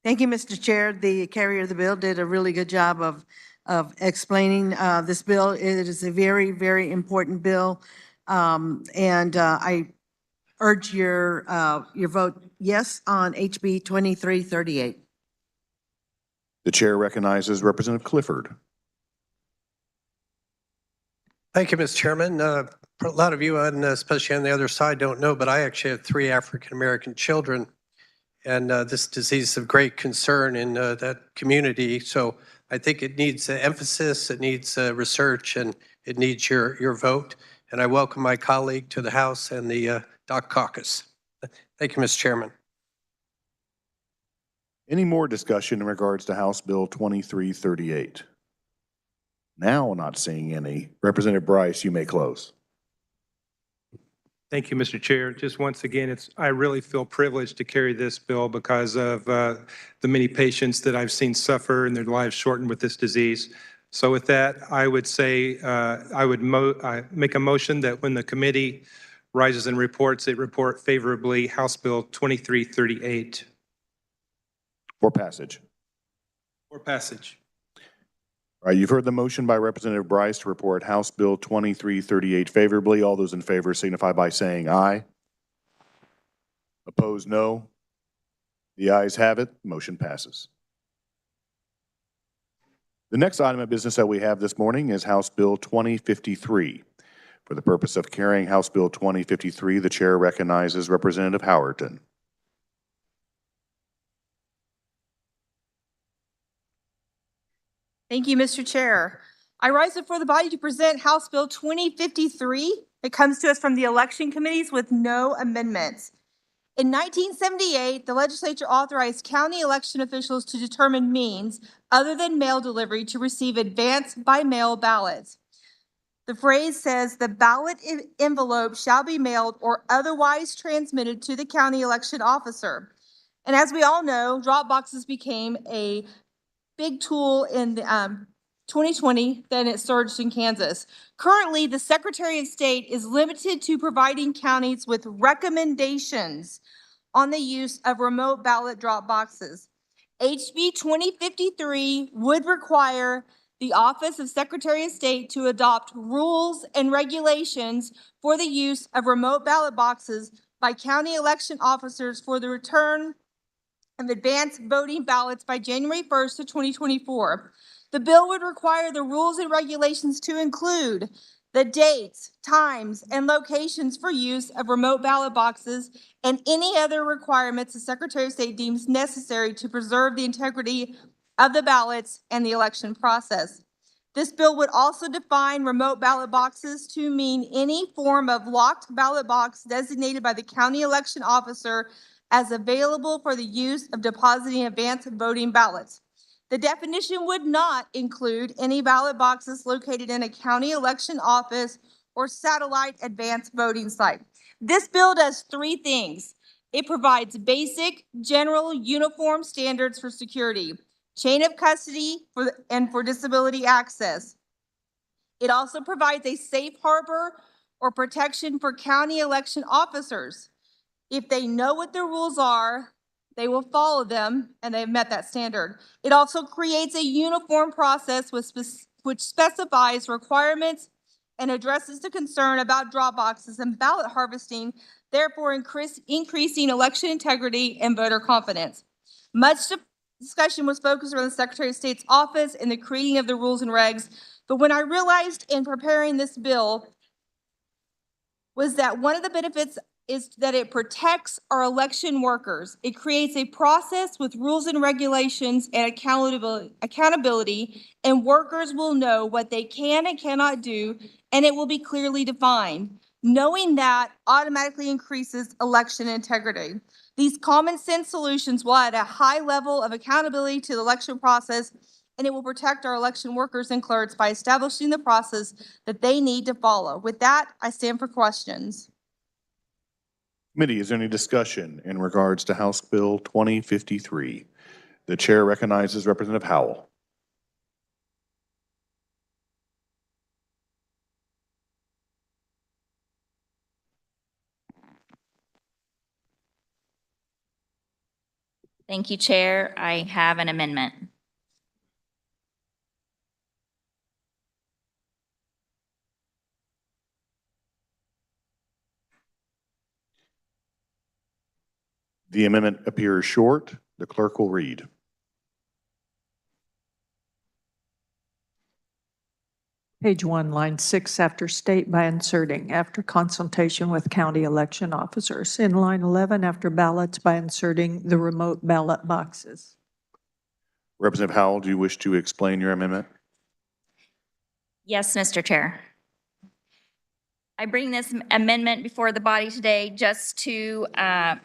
Thank you, Mr. Chair. The carrier of the bill did a really good job of explaining this bill. It is a very, very important bill. And I urge your vote yes on HB 2338. The chair recognizes Representative Clifford. Thank you, Mr. Chairman. A lot of you, and especially on the other side, don't know, but I actually have 3 African-American children. And this disease is of great concern in that community. So I think it needs emphasis, it needs research, and it needs your vote. And I welcome my colleague to the House and the Doc Caucus. Thank you, Mr. Chairman. Any more discussion in regards to House Bill 2338? Now, not seeing any. Representative Bryce, you may close. Thank you, Mr. Chair. Just once again, I really feel privileged to carry this bill because of the many patients that I've seen suffer and their lives shortened with this disease. So with that, I would say I would make a motion that when the committee rises and reports, it report favorably House Bill 2338. For passage. For passage. All right, you've heard the motion by Representative Bryce to report House Bill 2338 favorably. All those in favor signify by saying aye. Opposed, no. The ayes have it. Motion passes. The next item of business that we have this morning is House Bill 2053. For the purpose of carrying House Bill 2053, the chair recognizes Representative Howerton. Thank you, Mr. Chair. I rise before the body to present House Bill 2053. It comes to us from the election committees with no amendments. In 1978, the legislature authorized county election officials to determine means other than mail delivery to receive advance by mail ballots. The phrase says the ballot envelope shall be mailed or otherwise transmitted to the county election officer. And as we all know, drop boxes became a big tool in 2020, then it surged in Kansas. Currently, the Secretary of State is limited to providing counties with recommendations on the use of remote ballot drop boxes. HB 2053 would require the Office of Secretary of State to adopt rules and regulations for the use of remote ballot boxes by county election officers for the return of advanced voting ballots by January 1st of 2024. The bill would require the rules and regulations to include the dates, times, and locations for use of remote ballot boxes, and any other requirements the Secretary of State deems necessary to preserve the integrity of the ballots and the election process. This bill would also define remote ballot boxes to mean any form of locked ballot box designated by the county election officer as available for the use of depositing advance voting ballots. The definition would not include any ballot boxes located in a county election office or satellite advance voting site. This bill does three things. It provides basic, general, uniform standards for security, chain of custody for disability access. It also provides a safe harbor or protection for county election officers. If they know what the rules are, they will follow them, and they've met that standard. It also creates a uniform process which specifies requirements and addresses the concern about drop boxes and ballot harvesting, therefore increasing election integrity and voter confidence. Much discussion was focused around the Secretary of State's office and the creating of the rules and regs, but when I realized in preparing this bill was that one of the benefits is that it protects our election workers. It creates a process with rules and regulations and accountability, and workers will know what they can and cannot do, and it will be clearly defined. Knowing that automatically increases election integrity. These common sense solutions will add a high level of accountability to the election process, and it will protect our election workers and clerks by establishing the process that they need to follow. With that, I stand for questions. Committee, is there any discussion in regards to House Bill 2053? The chair recognizes Representative Howell. Thank you, Chair. I have an amendment. The amendment appears short. The clerk will read. Page 1, line 6, after state by inserting, after consultation with county election officers. In line 11, after ballots by inserting the remote ballot boxes. Representative Howell, do you wish to explain your amendment? Yes, Mr. Chair. I bring this amendment before the body today just to,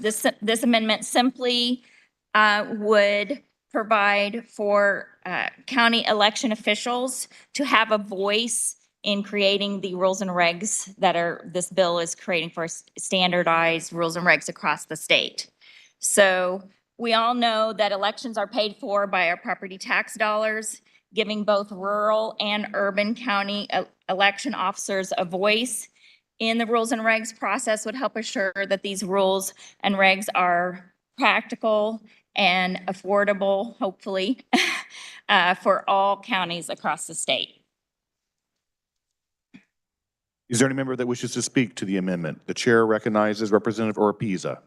this amendment simply would provide for county election officials to have a voice in creating the rules and regs that this bill is creating for standardized rules and regs across the state. So we all know that elections are paid for by our property tax dollars, giving both rural and urban county election officers a voice in the rules and regs process would help assure that these rules and regs are practical and affordable, hopefully, for all counties across the state. Is there any member that wishes to speak to the amendment? The chair recognizes Representative Oropeza.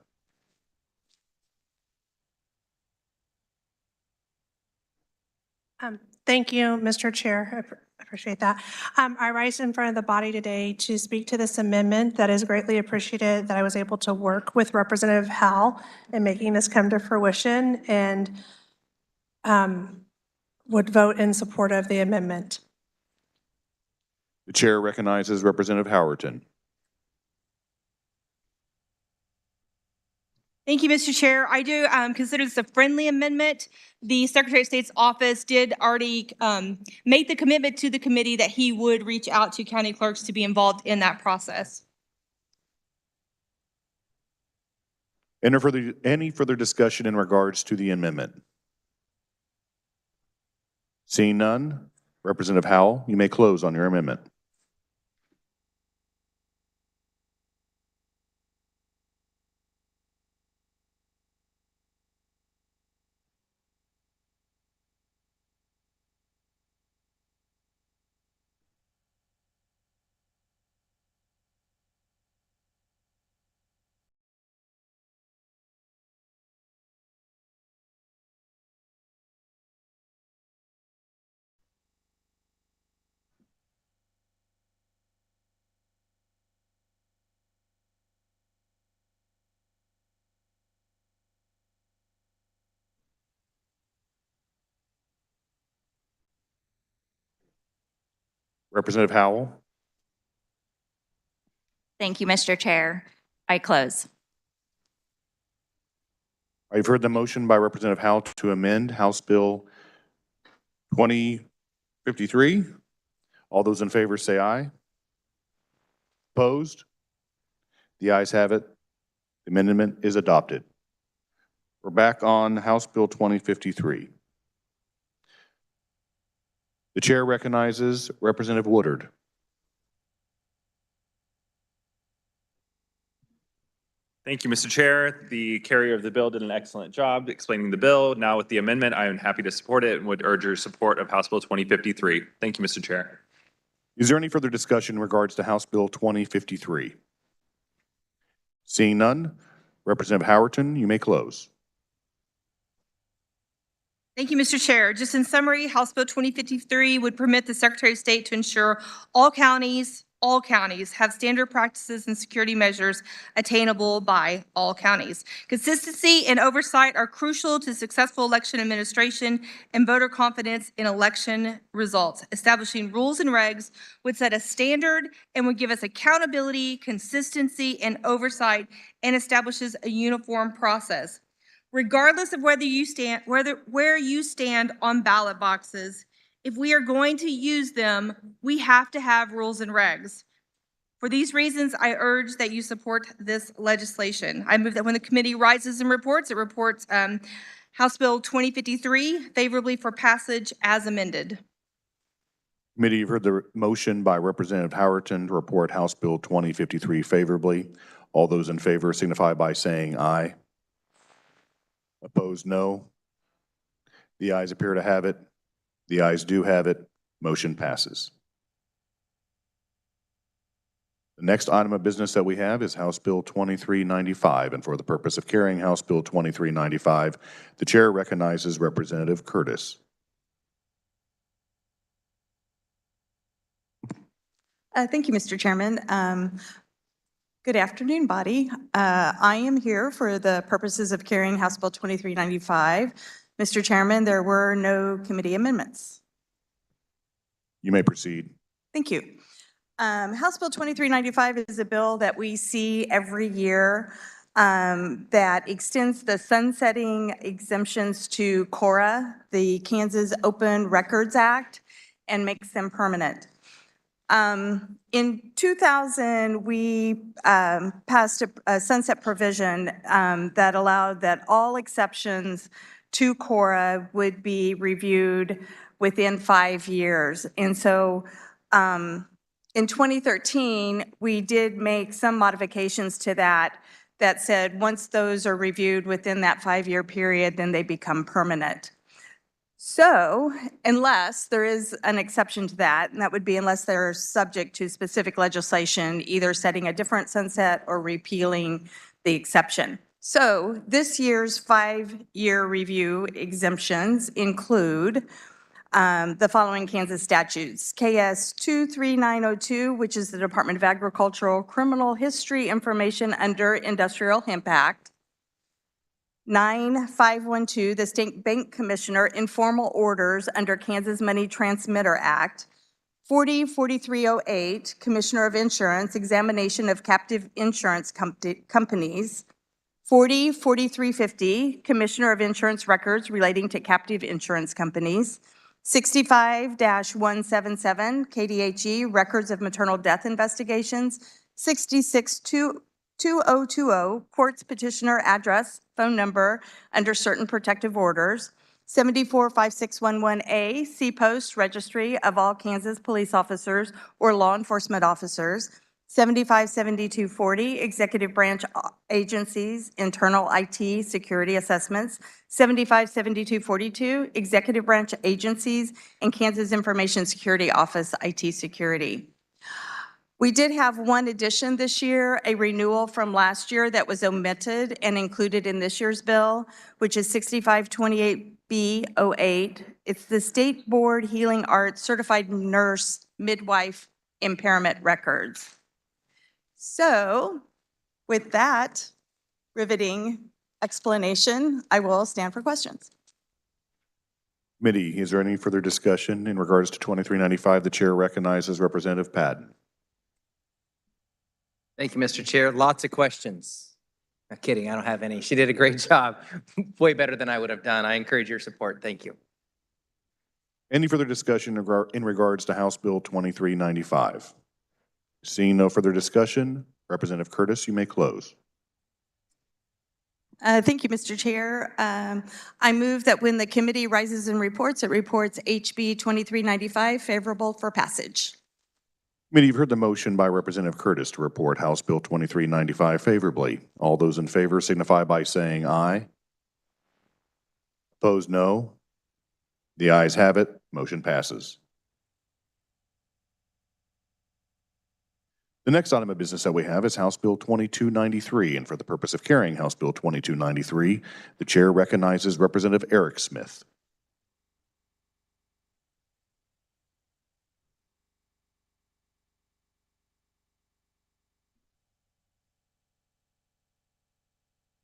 Thank you, Mr. Chair. I appreciate that. I rise in front of the body today to speak to this amendment that is greatly appreciated that I was able to work with Representative Howell in making this come to fruition, and would vote in support of the amendment. The chair recognizes Representative Howerton. Thank you, Mr. Chair. I do consider this a friendly amendment. The Secretary of State's office did already make the commitment to the committee that he would reach out to county clerks to be involved in that process. Any further discussion in regards to the amendment? Seeing none, Representative Howell, you may close on your amendment. Representative Howell. Thank you, Mr. Chair. I close. You've heard the motion by Representative Howell to amend House Bill 2053. All those in favor say aye. Opposed? The ayes have it. The amendment is adopted. We're back on House Bill 2053. The chair recognizes Representative Woodard. Thank you, Mr. Chair. The carrier of the bill did an excellent job explaining the bill. Now with the amendment, I am happy to support it and would urge your support of House Bill 2053. Thank you, Mr. Chair. Is there any further discussion in regards to House Bill 2053? Seeing none, Representative Howerton, you may close. Thank you, Mr. Chair. Just in summary, House Bill 2053 would permit the Secretary of State to ensure all counties have standard practices and security measures attainable by all counties. Consistency and oversight are crucial to successful election administration and voter confidence in election results. Establishing rules and regs would set a standard and would give us accountability, consistency, and oversight, and establishes a uniform process. Regardless of whether you stand, where you stand on ballot boxes, if we are going to use them, we have to have rules and regs. For these reasons, I urge that you support this legislation. I move that when the committee rises and reports, it reports House Bill 2053 favorably for passage as amended. Committee, you've heard the motion by Representative Howerton to report House Bill 2053 favorably. All those in favor signify by saying aye. Opposed, no. The ayes appear to have it. The ayes do have it. Motion passes. The next item of business that we have is House Bill 2395, and for the purpose of carrying House Bill 2395, the chair recognizes Representative Curtis. Thank you, Mr. Chairman. Good afternoon, body. I am here for the purposes of carrying House Bill 2395. Mr. Chairman, there were no committee amendments. You may proceed. Thank you. House Bill 2395 is a bill that we see every year that extends the sunsetting exemptions to KORA, the Kansas Open Records Act, and makes them permanent. In 2000, we passed a sunset provision that allowed that all exceptions to KORA would be reviewed within 5 years. And so in 2013, we did make some modifications to that said once those are reviewed within that 5-year period, then they become permanent. So unless there is an exception to that, and that would be unless they're subject to specific legislation, either setting a different sunset or repealing the exception. So this year's 5-year review exemptions include the following Kansas statutes: KS 23902, which is the Department of Agricultural Criminal History Information under Industrial Hemp Act; 9512, the State Bank Commissioner Informal Orders under Kansas Money Transmitter Act; 4308, Commissioner of Insurance, Examination of Captive Insurance Companies; 4350, Commissioner of Insurance Records relating to captive insurance companies; 65-177, KDHE, Records of Maternal Death Investigations; 66-2020, Courts Petitioner Address, Phone Number under certain protective orders; 745611A, C-Post, Registry of all Kansas Police Officers or Law Enforcement Officers; 757240, Executive Branch Agencies, Internal IT Security Assessments; 757242, Executive Branch Agencies and Kansas Information Security Office IT Security. We did have one addition this year, a renewal from last year that was omitted and included in this year's bill, which is 6528B08. It's the State Board Healing Arts Certified Nurse Midwife Impairment Records. So with that riveting explanation, I will stand for questions. Committee, is there any further discussion in regards to 2395? The chair recognizes Representative Patton. Thank you, Mr. Chair. Lots of questions. Not kidding, I don't have any. She did a great job, way better than I would have done. I encourage your support. Thank you. Any further discussion in regards to House Bill 2395? Seeing no further discussion, Representative Curtis, you may close. Thank you, Mr. Chair. I move that when the committee rises and reports, it reports HB 2395 favorable for passage. Committee, you've heard the motion by Representative Curtis to report House Bill 2395 favorably. All those in favor signify by saying aye. Opposed, no. The ayes have it. Motion passes. The next item of business that we have is House Bill 2293, and for the purpose of carrying House Bill 2293, the chair recognizes Representative Eric Smith.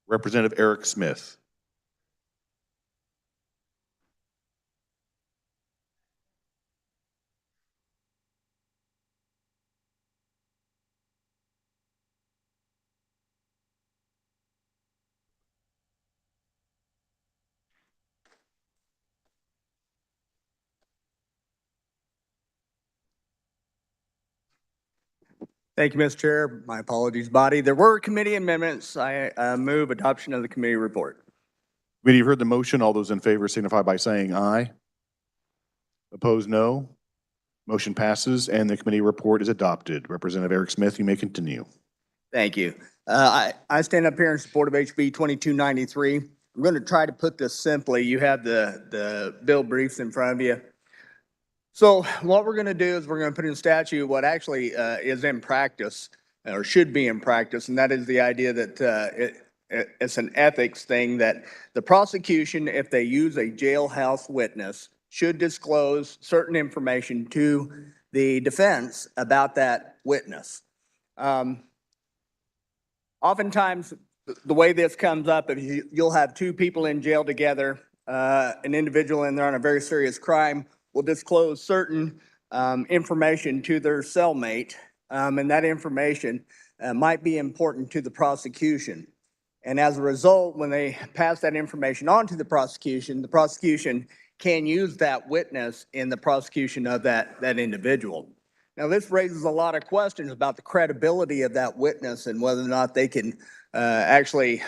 Representative Eric Smith. Thank you, Mr. Chair. My apologies, body. There were committee amendments. I move adoption of the committee report. Committee, you've heard the motion. All those in favor signify by saying aye. Opposed, no. Motion passes, and the committee report is adopted. Representative Eric Smith, you may continue. Thank you. I stand up here in support of HB 2293. I'm going to try to put this simply. You have the bill briefs in front of you. So what we're going to do is we're going to put in statute what actually is in practice or should be in practice, and that is the idea that it's an ethics thing that the prosecution, if they use a jailhouse witness, should disclose certain information to the defense about that witness. Oftentimes, the way this comes up, if you'll have two people in jail together, an individual and they're on a very serious crime, will disclose certain information to their cellmate, and that information might be important to the prosecution. And as a result, when they pass that information on to the prosecution can use that witness in the prosecution of that individual. Now, this raises a lot of questions about the credibility of that witness and whether or not they can actually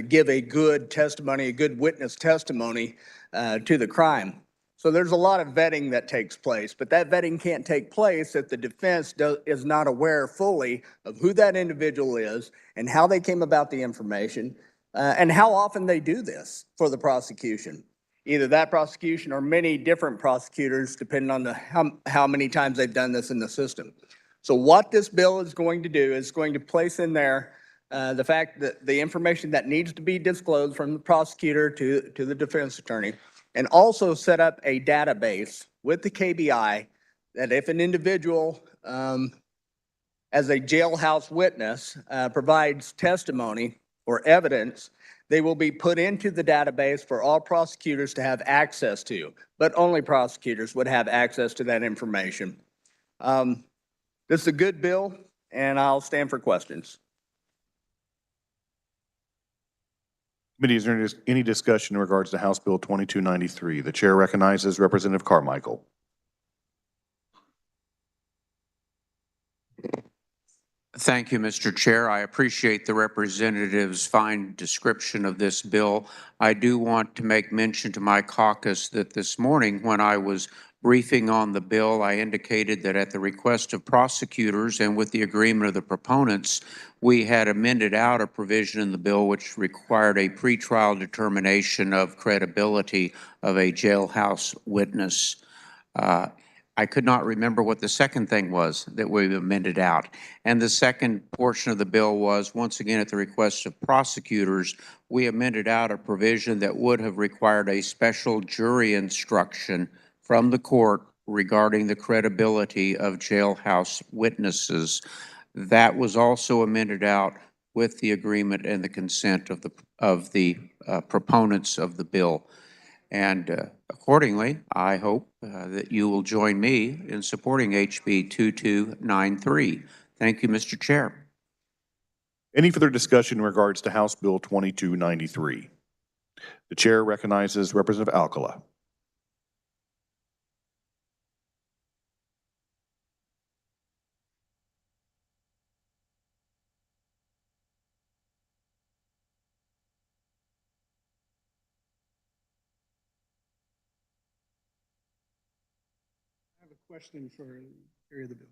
give a good testimony, a good witness testimony to the crime. So there's a lot of vetting that takes place, but that vetting can't take place if the defense is not aware fully of who that individual is and how they came about the information and how often they do this for the prosecution. Either that prosecution or many different prosecutors, depending on how many times they've done this in the system. So what this bill is going to do is going to place in there the fact that the information that needs to be disclosed from the prosecutor to the defense attorney, and also set up a database with the KBI that if an individual as a jailhouse witness provides testimony or evidence, they will be put into the database for all prosecutors to have access to, but only prosecutors would have access to that information. This is a good bill, and I'll stand for questions. Committee, is there any discussion in regards to House Bill 2293? The chair recognizes Representative Carmichael. Thank you, Mr. Chair. I appreciate the representative's fine description of this bill. I do want to make mention to my caucus that this morning when I was briefing on the bill, I indicated that at the request of prosecutors and with the agreement of the proponents, we had amended out a provision in the bill which required a pretrial determination of credibility of a jailhouse witness. I could not remember what the second thing was that we amended out. And the second portion of the bill was, once again, at the request of prosecutors, we amended out a provision that would have required a special jury instruction from the court regarding the credibility of jailhouse witnesses. That was also amended out with the agreement and the consent of the proponents of the bill. And accordingly, I hope that you will join me in supporting HB 2293. Thank you, Mr. Chair. Any further discussion in regards to House Bill 2293? The chair recognizes Representative Alcala. I have a question for carrier of the bill.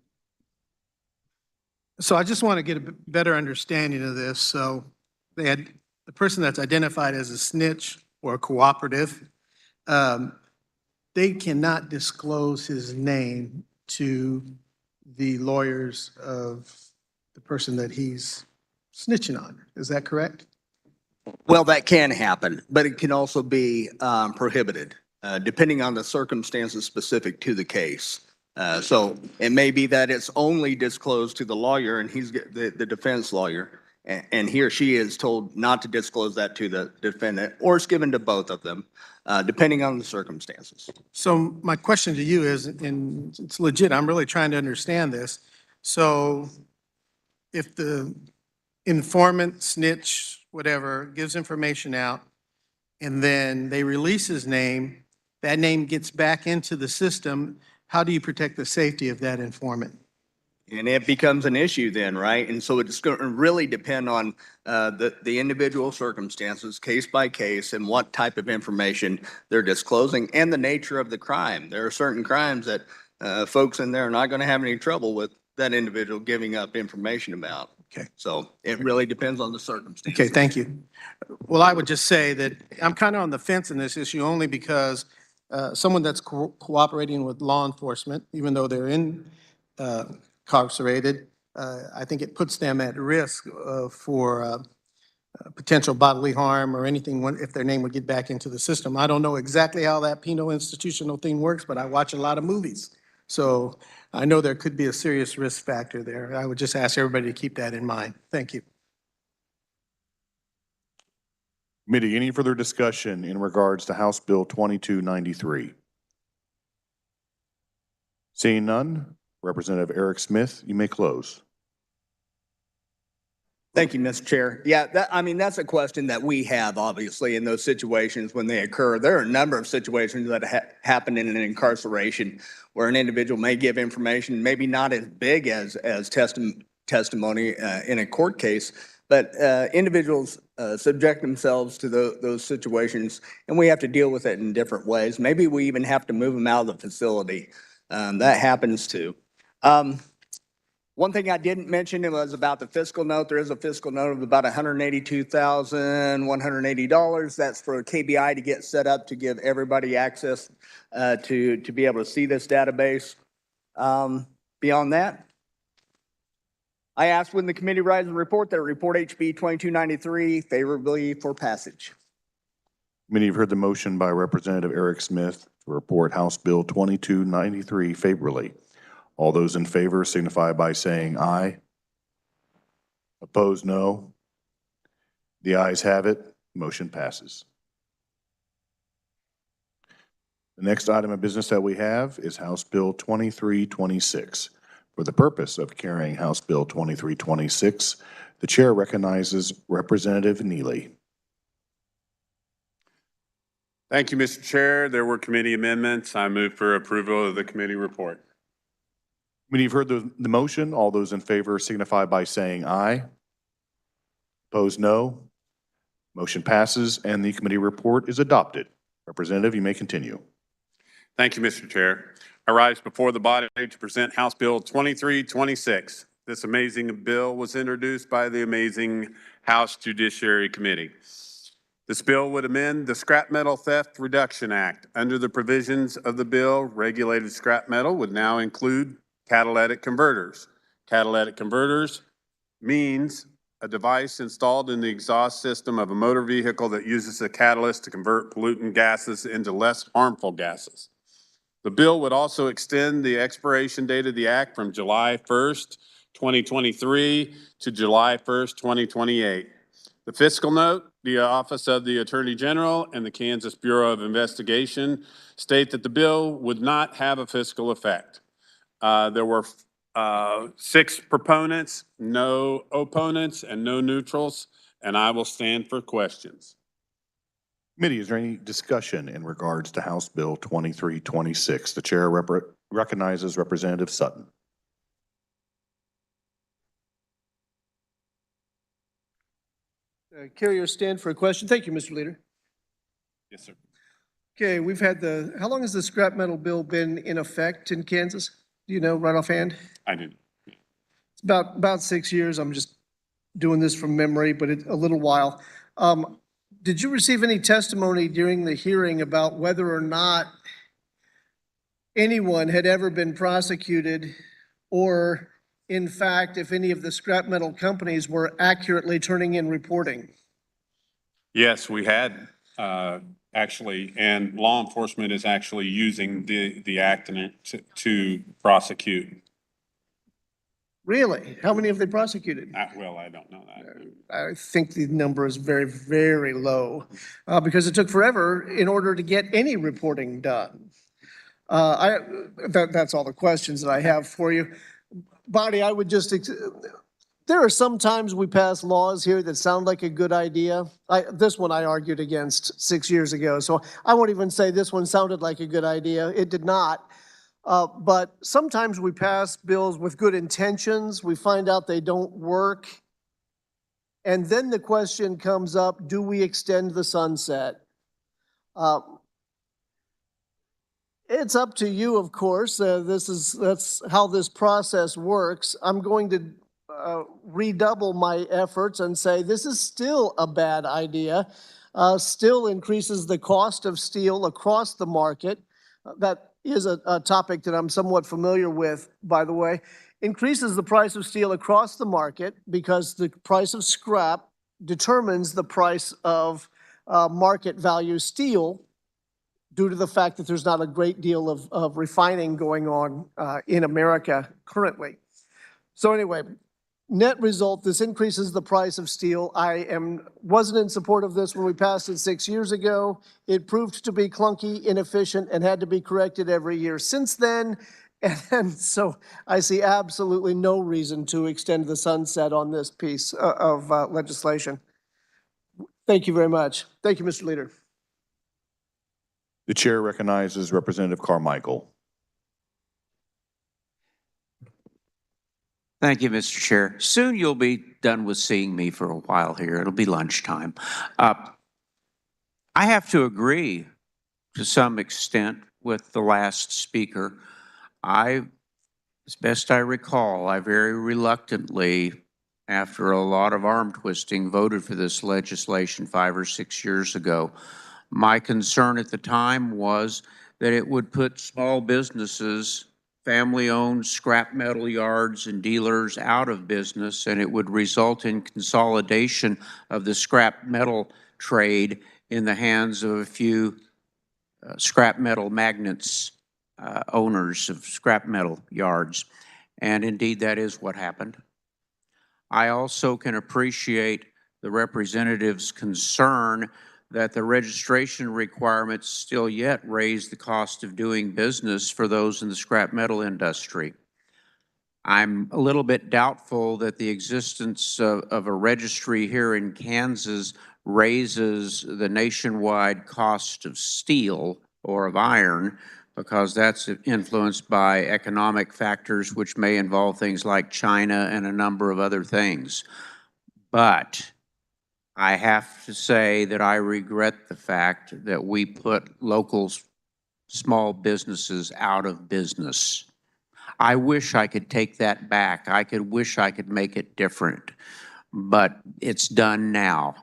So I just want to get a better understanding of this. So they had the person that's identified as a snitch or a cooperative, they cannot disclose his name to the lawyers of the person that he's snitching on. Is that correct? Well, that can happen, but it can also be prohibited, depending on the circumstances specific to the case. So it may be that it's only disclosed to the lawyer and he's the defense lawyer, and he or she is told not to disclose that to the defendant, or it's given to both of them, depending on the circumstances. So my question to you is, and it's legit, I'm really trying to understand this. So if the informant, snitch, whatever, gives information out, and then they release his name, that name gets back into the system, how do you protect the safety of that informant? And it becomes an issue then, right? And so it's going to really depend on the individual circumstances, case by case, and what type of information they're disclosing and the nature of the crime. There are certain crimes that folks in there are not going to have any trouble with that individual giving up information about. Okay. So it really depends on the circumstances. Okay, thank you. Well, I would just say that I'm kind of on the fence in this issue only because someone that's cooperating with law enforcement, even though they're incarcerated, I think it puts them at risk for potential bodily harm or anything if their name would get back into the system. I don't know exactly how that penal institutional thing works, but I watch a lot of movies. So I know there could be a serious risk factor there. I would just ask everybody to keep that in mind. Thank you. Committee, any further discussion in regards to House Bill 2293? Seeing none, Representative Eric Smith, you may close. Thank you, Mr. Chair. Yeah, that's a question that we have, obviously, in those situations when they occur. There are a number of situations that happen in an incarceration where an individual may give information, maybe not as big as testimony in a court case, but individuals subject themselves to those situations, and we have to deal with it in different ways. Maybe we even have to move them out of the facility. That happens too. One thing I didn't mention, it was about the fiscal note. There is a fiscal note of about $182,180. That's for KBI to get set up to give everybody access to be able to see this database. Beyond that, I asked when the committee writes a report that it report HB 2293 favorably for passage. Committee, you've heard the motion by Representative Eric Smith to report House Bill 2293 favorably. All those in favor signify by saying aye. Opposed, no. The ayes have it. Motion passes. The next item of business that we have is House Bill 2326. For the purpose of carrying House Bill 2326, the chair recognizes Representative Neely. Thank you, Mr. Chair. There were committee amendments. I move for approval of the committee report. Committee, you've heard the motion. All those in favor signify by saying aye. Opposed, no. Motion passes and the committee report is adopted. Representative, you may continue. Thank you, Mr. Chair. I rise before the body to present House Bill 2326. This amazing bill was introduced by the amazing House Judiciary Committee. This bill would amend the Scrap Metal Theft Reduction Act. Under the provisions of the bill, regulated scrap metal would now include catalytic converters. Catalytic converters means a device installed in the exhaust system of a motor vehicle that uses a catalyst to convert pollutant gases into less harmful gases. The bill would also extend the expiration date of the act from July 1st, 2023 to July 1st, 2028. The fiscal note, the Office of the Attorney General, and the Kansas Bureau of Investigation state that the bill would not have a fiscal effect. There were 6 proponents, no opponents, and no neutrals, and I will stand for questions. Committee, is there any discussion in regards to House Bill 2326? The chair recognizes Representative Sutton. Carrier, stand for a question. Thank you, Mr. Leader. Yes, sir. Okay, we've had how long has the scrap metal bill been in effect in Kansas? Do you know right offhand? I do. It's about 6 years. I'm just doing this from memory, but it's a little while. Did you receive any testimony during the hearing about whether or not anyone had ever been prosecuted, or in fact, if any of the scrap metal companies were accurately turning in reporting? Yes, we had actually, and law enforcement is actually using the act to prosecute. Really? How many have they prosecuted? Well, I don't know that. I think the number is very, very low because it took forever in order to get any reporting done. That's all the questions that I have for you. Body, I would just, there are some times we pass laws here that sound like a good idea. This one I argued against 6 years ago, so I won't even say this one sounded like a good idea. It did not. But sometimes we pass bills with good intentions. We find out they don't work. And then the question comes up, do we extend the sunset? It's up to you, of course. That's how this process works. I'm going to redouble my efforts and say this is still a bad idea. Still increases the cost of steel across the market. That is a topic that I'm somewhat familiar with, by the way. Increases the price of steel across the market because the price of scrap determines the price of market value steel, due to the fact that there's not a great deal of refining going on in America currently. So anyway, net result, this increases the price of steel. Wasn't in support of this when we passed it 6 years ago. It proved to be clunky, inefficient, and had to be corrected every year since then. And so I see absolutely no reason to extend the sunset on this piece of legislation. Thank you very much. Thank you, Mr. Leader. The chair recognizes Representative Carmichael. Thank you, Mr. Chair. Soon you'll be done with seeing me for a while here. It'll be lunchtime. I have to agree to some extent with the last speaker. As best I recall, I very reluctantly, after a lot of arm twisting, voted for this legislation 5 or 6 years ago. My concern at the time was that it would put small businesses, family-owned scrap metal yards and dealers out of business, and it would result in consolidation of the scrap metal trade in the hands of a few scrap metal magnates, owners of scrap metal yards. And indeed, that is what happened. I also can appreciate the representative's concern that the registration requirements still yet raise the cost of doing business for those in the scrap metal industry. I'm a little bit doubtful that the existence of a registry here in Kansas raises the nationwide cost of steel or of iron, because that's influenced by economic factors which may involve things like China and a number of other things. But I have to say that I regret the fact that we put local small businesses out of business. I wish I could take that back. I wish I could make it different, but it's done now.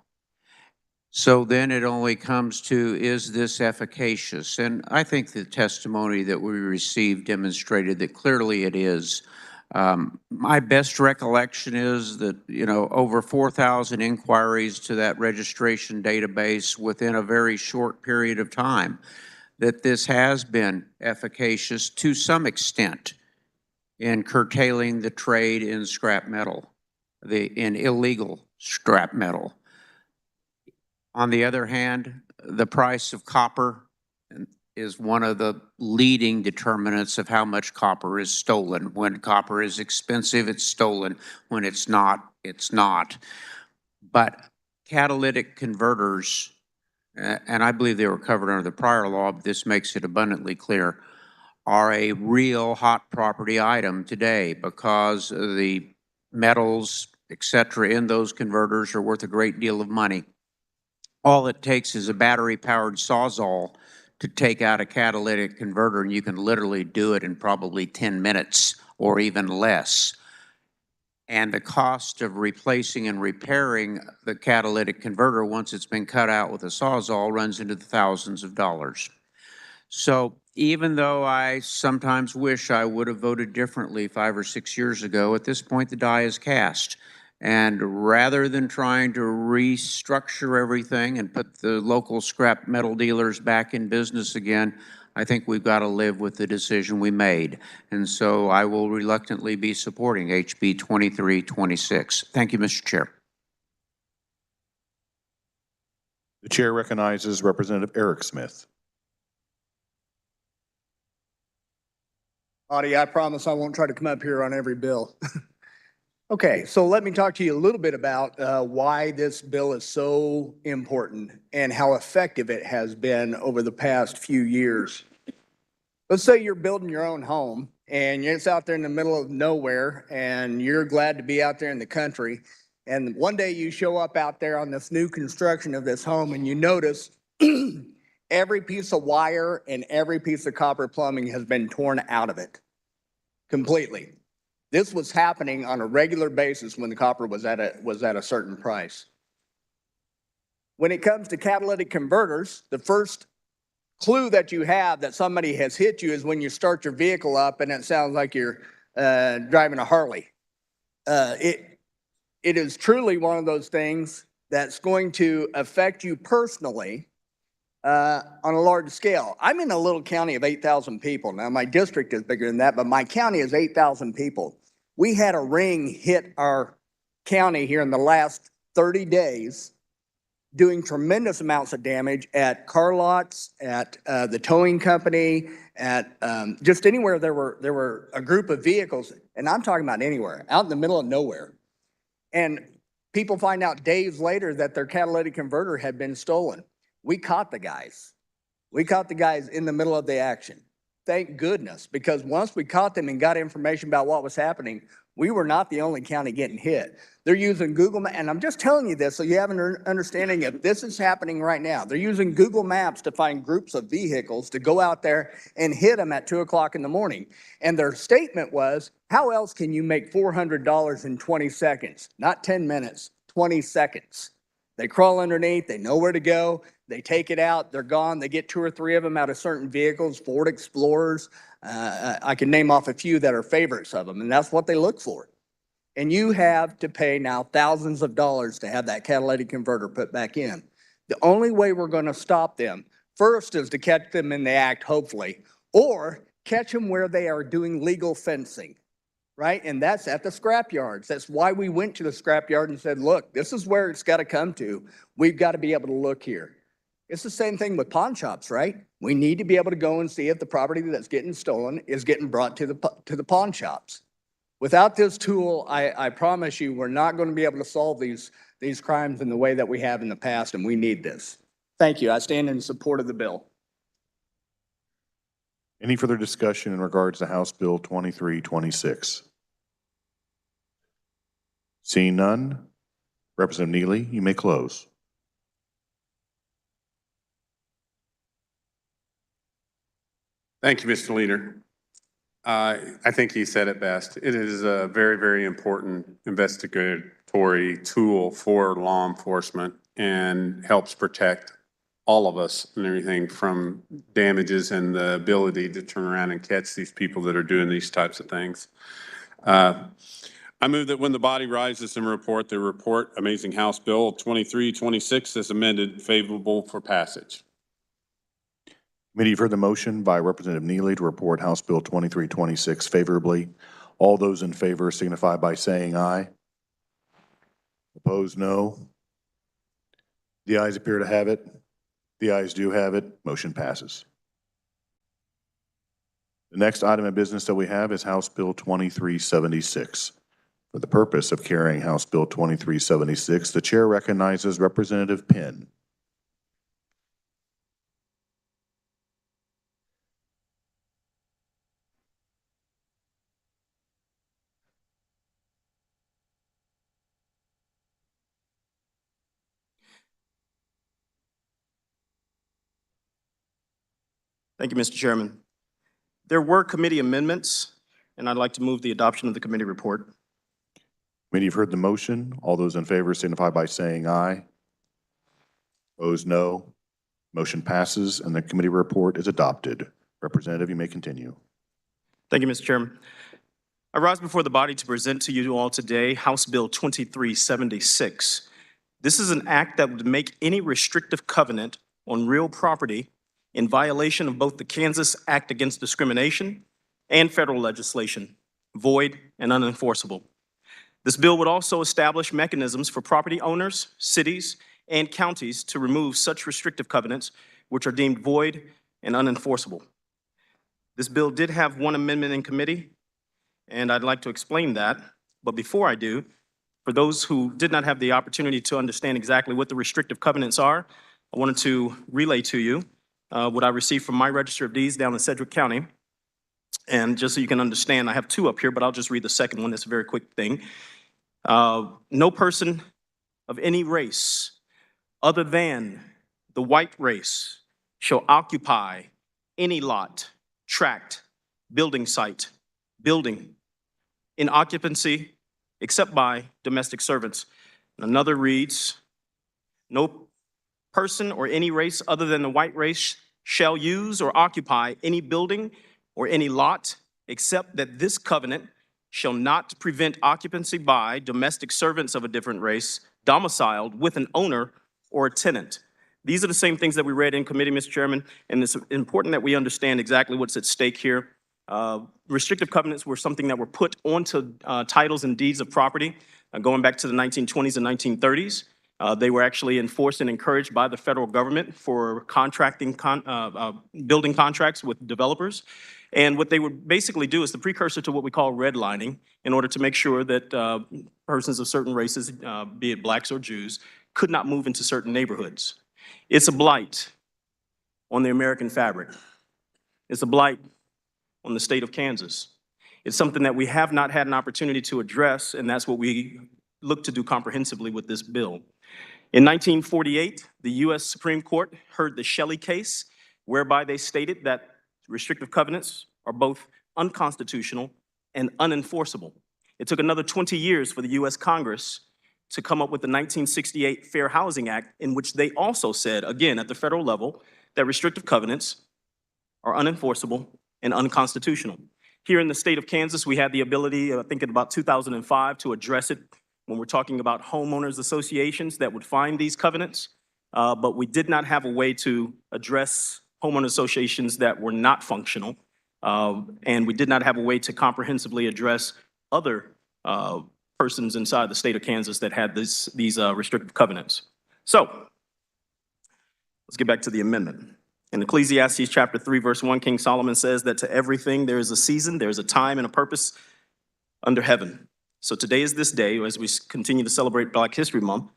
So then it only comes to, is this efficacious? And I think the testimony that we received demonstrated that clearly it is. My best recollection is that, over 4,000 inquiries to that registration database within a very short period of time, that this has been efficacious to some extent in curtailing the trade in scrap metal, in illegal scrap metal. On the other hand, the price of copper is one of the leading determinants of how much copper is stolen. When copper is expensive, it's stolen. When it's not, it's not. But catalytic converters, and I believe they were covered under the prior law, but this makes it abundantly clear, are a real hot property item today because the metals, et cetera, in those converters are worth a great deal of money. All it takes is a battery-powered Sawzall to take out a catalytic converter, and you can literally do it in probably 10 minutes or even less. And the cost of replacing and repairing the catalytic converter once it's been cut out with a Sawzall runs into the thousands of dollars. So even though I sometimes wish I would have voted differently 5 or 6 years ago, at this point the die is cast. And rather than trying to restructure everything and put the local scrap metal dealers back in business again, I think we've got to live with the decision we made. And so I will reluctantly be supporting HB 2326. Thank you, Mr. Chair. The chair recognizes Representative Eric Smith. Audie, I promise I won't try to come up here on every bill. Okay, so let me talk to you a little bit about why this bill is so important and how effective it has been over the past few years. Let's say you're building your own home and it's out there in the middle of nowhere and you're glad to be out there in the country. And one day you show up out there on this new construction of this home and you notice every piece of wire and every piece of copper plumbing has been torn out of it completely. This was happening on a regular basis when the copper was at a certain price. When it comes to catalytic converters, the first clue that you have that somebody has hit you is when you start your vehicle up and it sounds like you're driving a Harley. It is truly one of those things that's going to affect you personally on a large scale. I'm in a little county of 8,000 people. Now, my district is bigger than that, but my county is 8,000 people. We had a ring hit our county here in the last 30 days, doing tremendous amounts of damage at car lots, at the towing company, at just anywhere there were a group of vehicles, and I'm talking about anywhere, out in the middle of nowhere. And people find out days later that their catalytic converter had been stolen. We caught the guys. We caught the guys in the middle of the action. Thank goodness, because once we caught them and got information about what was happening, we were not the only county getting hit. They're using Google Maps, and I'm just telling you this so you have an understanding of this is happening right now. They're using Google Maps to find groups of vehicles to go out there and hit them at 2 o'clock in the morning. And their statement was, how else can you make $400 in 20 seconds? Not 10 minutes, 20 seconds. They crawl underneath, they know where to go, they take it out, they're gone. They get 2 or 3 of them out of certain vehicles, Ford Explorers. I can name off a few that are favorites of them, and that's what they look for. And you have to pay now thousands of dollars to have that catalytic converter put back in. The only way we're going to stop them first is to catch them in the act, hopefully, or catch them where they are doing legal fencing. Right? And that's at the scrap yards. That's why we went to the scrap yard and said, look, this is where it's got to come to. We've got to be able to look here. It's the same thing with pawn shops, right? We need to be able to go and see if the property that's getting stolen is getting brought to the pawn shops. Without this tool, I promise you, we're not going to be able to solve these crimes in the way that we have in the past, and we need this. Thank you. I stand in support of the bill. Any further discussion in regards to House Bill 2326? Seeing none, Representative Neely, you may close. Thank you, Mr. Leader. I think he said it best. It is a very, very important investigatory tool for law enforcement and helps protect all of us and everything from damages and the ability to turn around and catch these people that are doing these types of things. I move that when the body rises and report Amazing House Bill 2326 as amended, favorable for passage. Committee, you've heard the motion by Representative Neely to report House Bill 2326 favorably. All those in favor signify by saying aye. Opposed, no. The ayes appear to have it. The ayes do have it. Motion passes. The next item of business that we have is House Bill 2376. For the purpose of carrying House Bill 2376, the chair recognizes Representative Penn. Thank you, Mr. Chairman. There were committee amendments, and I'd like to move the adoption of the committee report. Committee, you've heard the motion. All those in favor signify by saying aye. Opposed, no. Motion passes, and the committee report is adopted. Representative, you may continue. Thank you, Mr. Chairman. I rise before the body to present to you all today House Bill 2376. This is an act that would make any restrictive covenant on real property in violation of both the Kansas Act Against Discrimination and federal legislation void and unenforceable. This bill would also establish mechanisms for property owners, cities, and counties to remove such restrictive covenants which are deemed void and unenforceable. This bill did have one amendment in committee, and I'd like to explain that. But before I do, for those who did not have the opportunity to understand exactly what the restrictive covenants are, I wanted to relay to you what I received from my Register of Deeds down in Sedgwick County. And just so you can understand, I have two up here, but I'll just read the second one. It's a very quick thing. No person of any race other than the white race shall occupy any lot, tract, building site, building in occupancy except by domestic servants. And another reads, no person or any race other than the white race shall use or occupy any building or any lot except that this covenant shall not prevent occupancy by domestic servants of a different race domiciled with an owner or a tenant. These are the same things that we read in committee, Mr. Chairman, and it's important that we understand exactly what's at stake here. Restrictive covenants were something that were put onto titles and deeds of property going back to the 1920s and 1930s. They were actually enforced and encouraged by the federal government for contracting, building contracts with developers. And what they would basically do is the precursor to what we call redlining in order to make sure that persons of certain races, be it blacks or Jews, could not move into certain neighborhoods. It's a blight on the American fabric. It's a blight on the state of Kansas. It's something that we have not had an opportunity to address, and that's what we look to do comprehensively with this bill. In 1948, the U.S. Supreme Court heard the Shelley case, whereby they stated that restrictive covenants are both unconstitutional and unenforceable. It took another 20 years for the U.S. Congress to come up with the 1968 Fair Housing Act, in which they also said, again, at the federal level, that restrictive covenants are unenforceable and unconstitutional. Here in the state of Kansas, we had the ability, I think in about 2005, to address it when we're talking about homeowners associations that would find these covenants, but we did not have a way to address homeowner associations that were not functional, and we did not have a way to comprehensively address other persons inside the state of Kansas that had these restrictive covenants. So, let's get back to the amendment. In Ecclesiastes chapter 3, verse 1, King Solomon says that to everything there is a season, there is a time and a purpose under heaven. So today is this day, as we continue to celebrate Black History Month,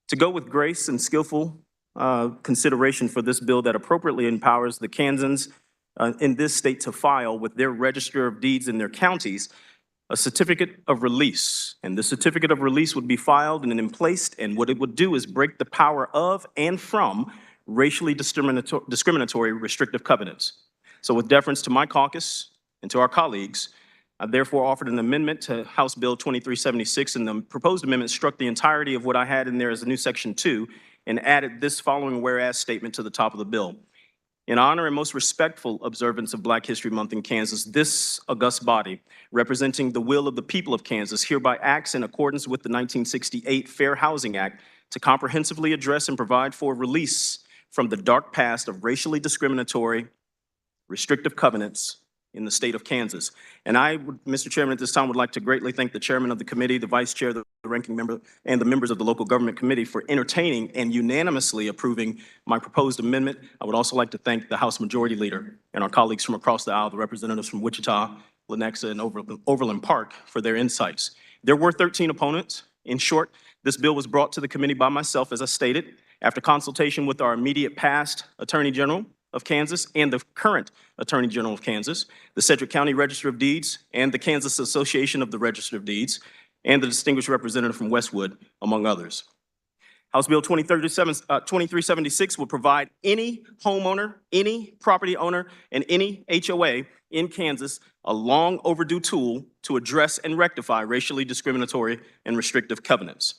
to go with grace and skillful consideration for this bill that appropriately empowers the Kansans in this state to file with their Register of Deeds in their counties a certificate of release. And the certificate of release would be filed and emplaced, and what it would do is break the power of and from racially discriminatory restrictive covenants. So with deference to my caucus and to our colleagues, I therefore offered an amendment to House Bill 2376, and the proposed amendment struck the entirety of what I had in there as a new Section 2 and added this following whereas statement to the top of the bill. In honor and most respectful observance of Black History Month in Kansas, this august body, representing the will of the people of Kansas, hereby acts in accordance with the 1968 Fair Housing Act to comprehensively address and provide for release from the dark past of racially discriminatory restrictive covenants in the state of Kansas. And I, Mr. Chairman, at this time would like to greatly thank the chairman of the committee, the vice chair, the ranking member, and the members of the local government committee for entertaining and unanimously approving my proposed amendment. I would also like to thank the House Majority Leader and our colleagues from across the aisle, the representatives from Wichita, Lenexa, and Overland Park for their insights. There were 13 opponents. In short, this bill was brought to the committee by myself, as I stated, after consultation with our immediate past Attorney General of Kansas and the current Attorney General of Kansas, the Sedgwick County Register of Deeds, and the Kansas Association of the Register of Deeds, and the distinguished representative from Westwood, among others. House Bill 2376 will provide any homeowner, any property owner, and any HOA in Kansas a long overdue tool to address and rectify racially discriminatory and restrictive covenants.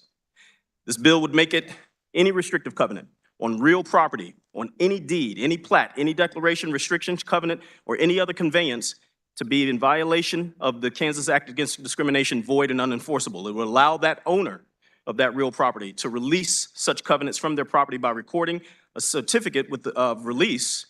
This bill would make it any restrictive covenant on real property, on any deed, any plat, any declaration, restrictions, covenant, or any other conveyance to be in violation of the Kansas Act Against Discrimination void and unenforceable. It will allow that owner of that real property to release such covenants from their property by recording a certificate of release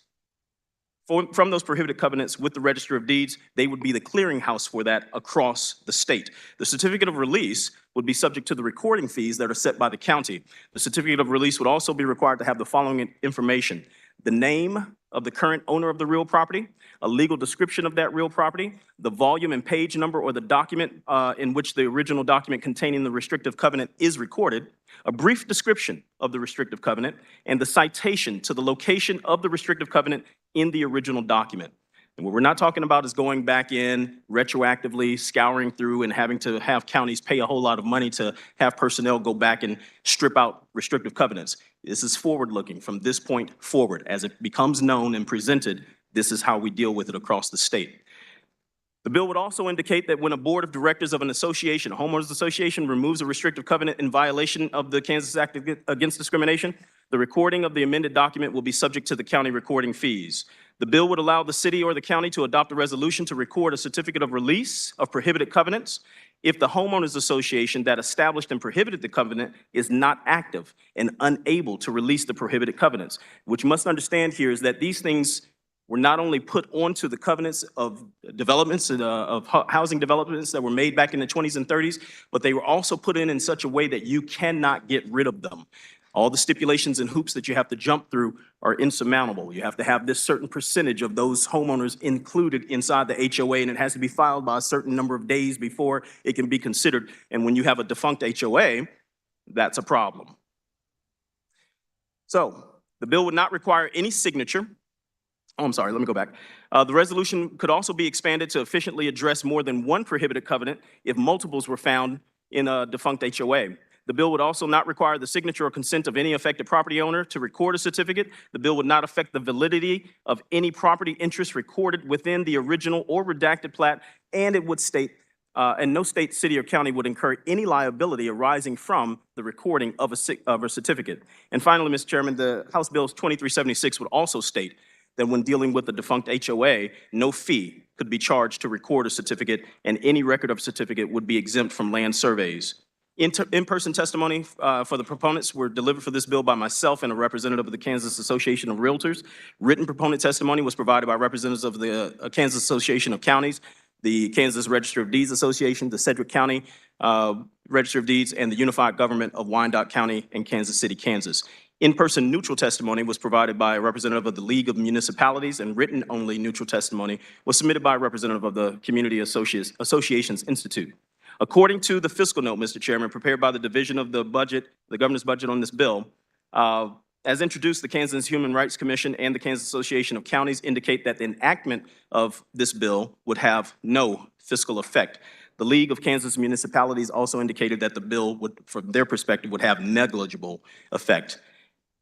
from those prohibited covenants with the Register of Deeds. They would be the clearinghouse for that across the state. The certificate of release would be subject to the recording fees that are set by the county. The certificate of release would also be required to have the following information: the name of the current owner of the real property, a legal description of that real property, the volume and page number or the document in which the original document containing the restrictive covenant is recorded, a brief description of the restrictive covenant, and the citation to the location of the restrictive covenant in the original document. And what we're not talking about is going back in retroactively, scouring through and having to have counties pay a whole lot of money to have personnel go back and strip out restrictive covenants. This is forward-looking. From this point forward, as it becomes known and presented, this is how we deal with it across the state. The bill would also indicate that when a board of directors of an association, a homeowners association, removes a restrictive covenant in violation of the Kansas Act Against Discrimination, the recording of the amended document will be subject to the county recording fees. The bill would allow the city or the county to adopt a resolution to record a certificate of release of prohibited covenants if the homeowners association that established and prohibited the covenant is not active and unable to release the prohibited covenants. What you must understand here is that these things were not only put onto the covenants of developments and of housing developments that were made back in the 20s and 30s, but they were also put in such a way that you cannot get rid of them. All the stipulations and hoops that you have to jump through are insurmountable. You have to have this certain percentage of those homeowners included inside the HOA, and it has to be filed by a certain number of days before it can be considered. And when you have a defunct HOA, that's a problem. So the bill would not require any signature. Oh, I'm sorry, let me go back. The resolution could also be expanded to efficiently address more than one prohibited covenant if multiples were found in a defunct HOA. The bill would also not require the signature or consent of any affected property owner to record a certificate. The bill would not affect the validity of any property interest recorded within the original or redacted plat, and it would state, and no state, city, or county would incur any liability arising from the recording of a certificate. And finally, Mr. Chairman, the House Bill 2376 would also state that when dealing with a defunct HOA, no fee could be charged to record a certificate, and any record of certificate would be exempt from land surveys. In-person testimony for the proponents were delivered for this bill by myself and a representative of the Kansas Association of Realtors. Written proponent testimony was provided by representatives of the Kansas Association of Counties, the Kansas Register of Deeds Association, the Sedgwick County Register of Deeds, and the Unified Government of Wyandotte County and Kansas City, Kansas. In-person neutral testimony was provided by a representative of the League of Municipalities, and written-only neutral testimony was submitted by a representative of the Community Associations Institute. According to the fiscal note, Mr. Chairman, prepared by the Division of the Budget, the governor's budget on this bill, as introduced, the Kansas Human Rights Commission and the Kansas Association of Counties indicate that the enactment of this bill would have no fiscal effect. The League of Kansas Municipalities also indicated that the bill would, from their perspective, would have negligible effect.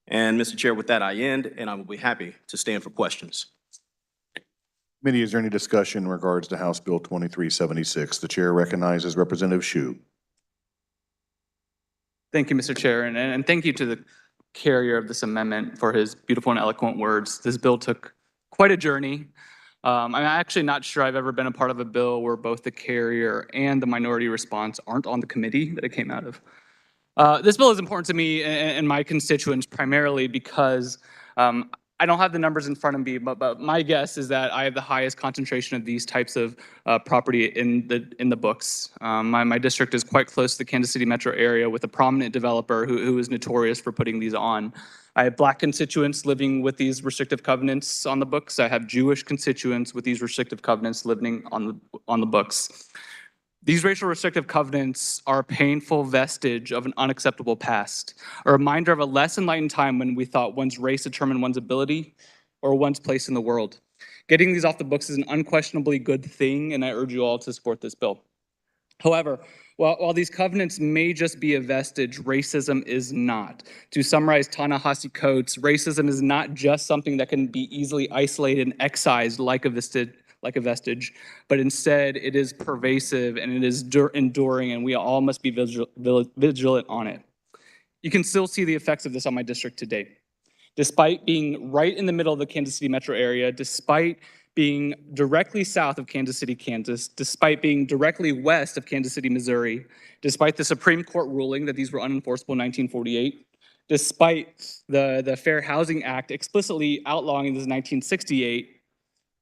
And Mr. Chair, with that I end, and I will be happy to stand for questions. Committee, is there any discussion in regards to House Bill 2376? The chair recognizes Representative Hsu. Thank you, Mr. Chair, and thank you to the carrier of this amendment for his beautiful and eloquent words. This bill took quite a journey. I'm actually not sure I've ever been a part of a bill where both the carrier and the minority response aren't on the committee that it came out of. This bill is important to me and my constituents primarily because I don't have the numbers in front of me, but my guess is that I have the highest concentration of these types of property in the books. My district is quite close to the Kansas City metro area with a prominent developer who is notorious for putting these on. I have Black constituents living with these restrictive covenants on the books. I have Jewish constituents with these restrictive covenants living on the books. These racial restrictive covenants are a painful vestige of an unacceptable past, a reminder of a less enlightened time when we thought one's race determined one's ability or one's place in the world. Getting these off the books is an unquestionably good thing, and I urge you all to support this bill. However, while these covenants may just be a vestige, racism is not. To summarize Ta-Nehisi Coates, racism is not just something that can be easily isolated and excised like a vestige, but instead it is pervasive and it is enduring, and we all must be vigilant on it. You can still see the effects of this on my district today. Despite being right in the middle of the Kansas City metro area, despite being directly south of Kansas City, Kansas, despite being directly west of Kansas City, Missouri, despite the Supreme Court ruling that these were unenforceable in 1948, despite the Fair Housing Act explicitly outlawing this in 1968,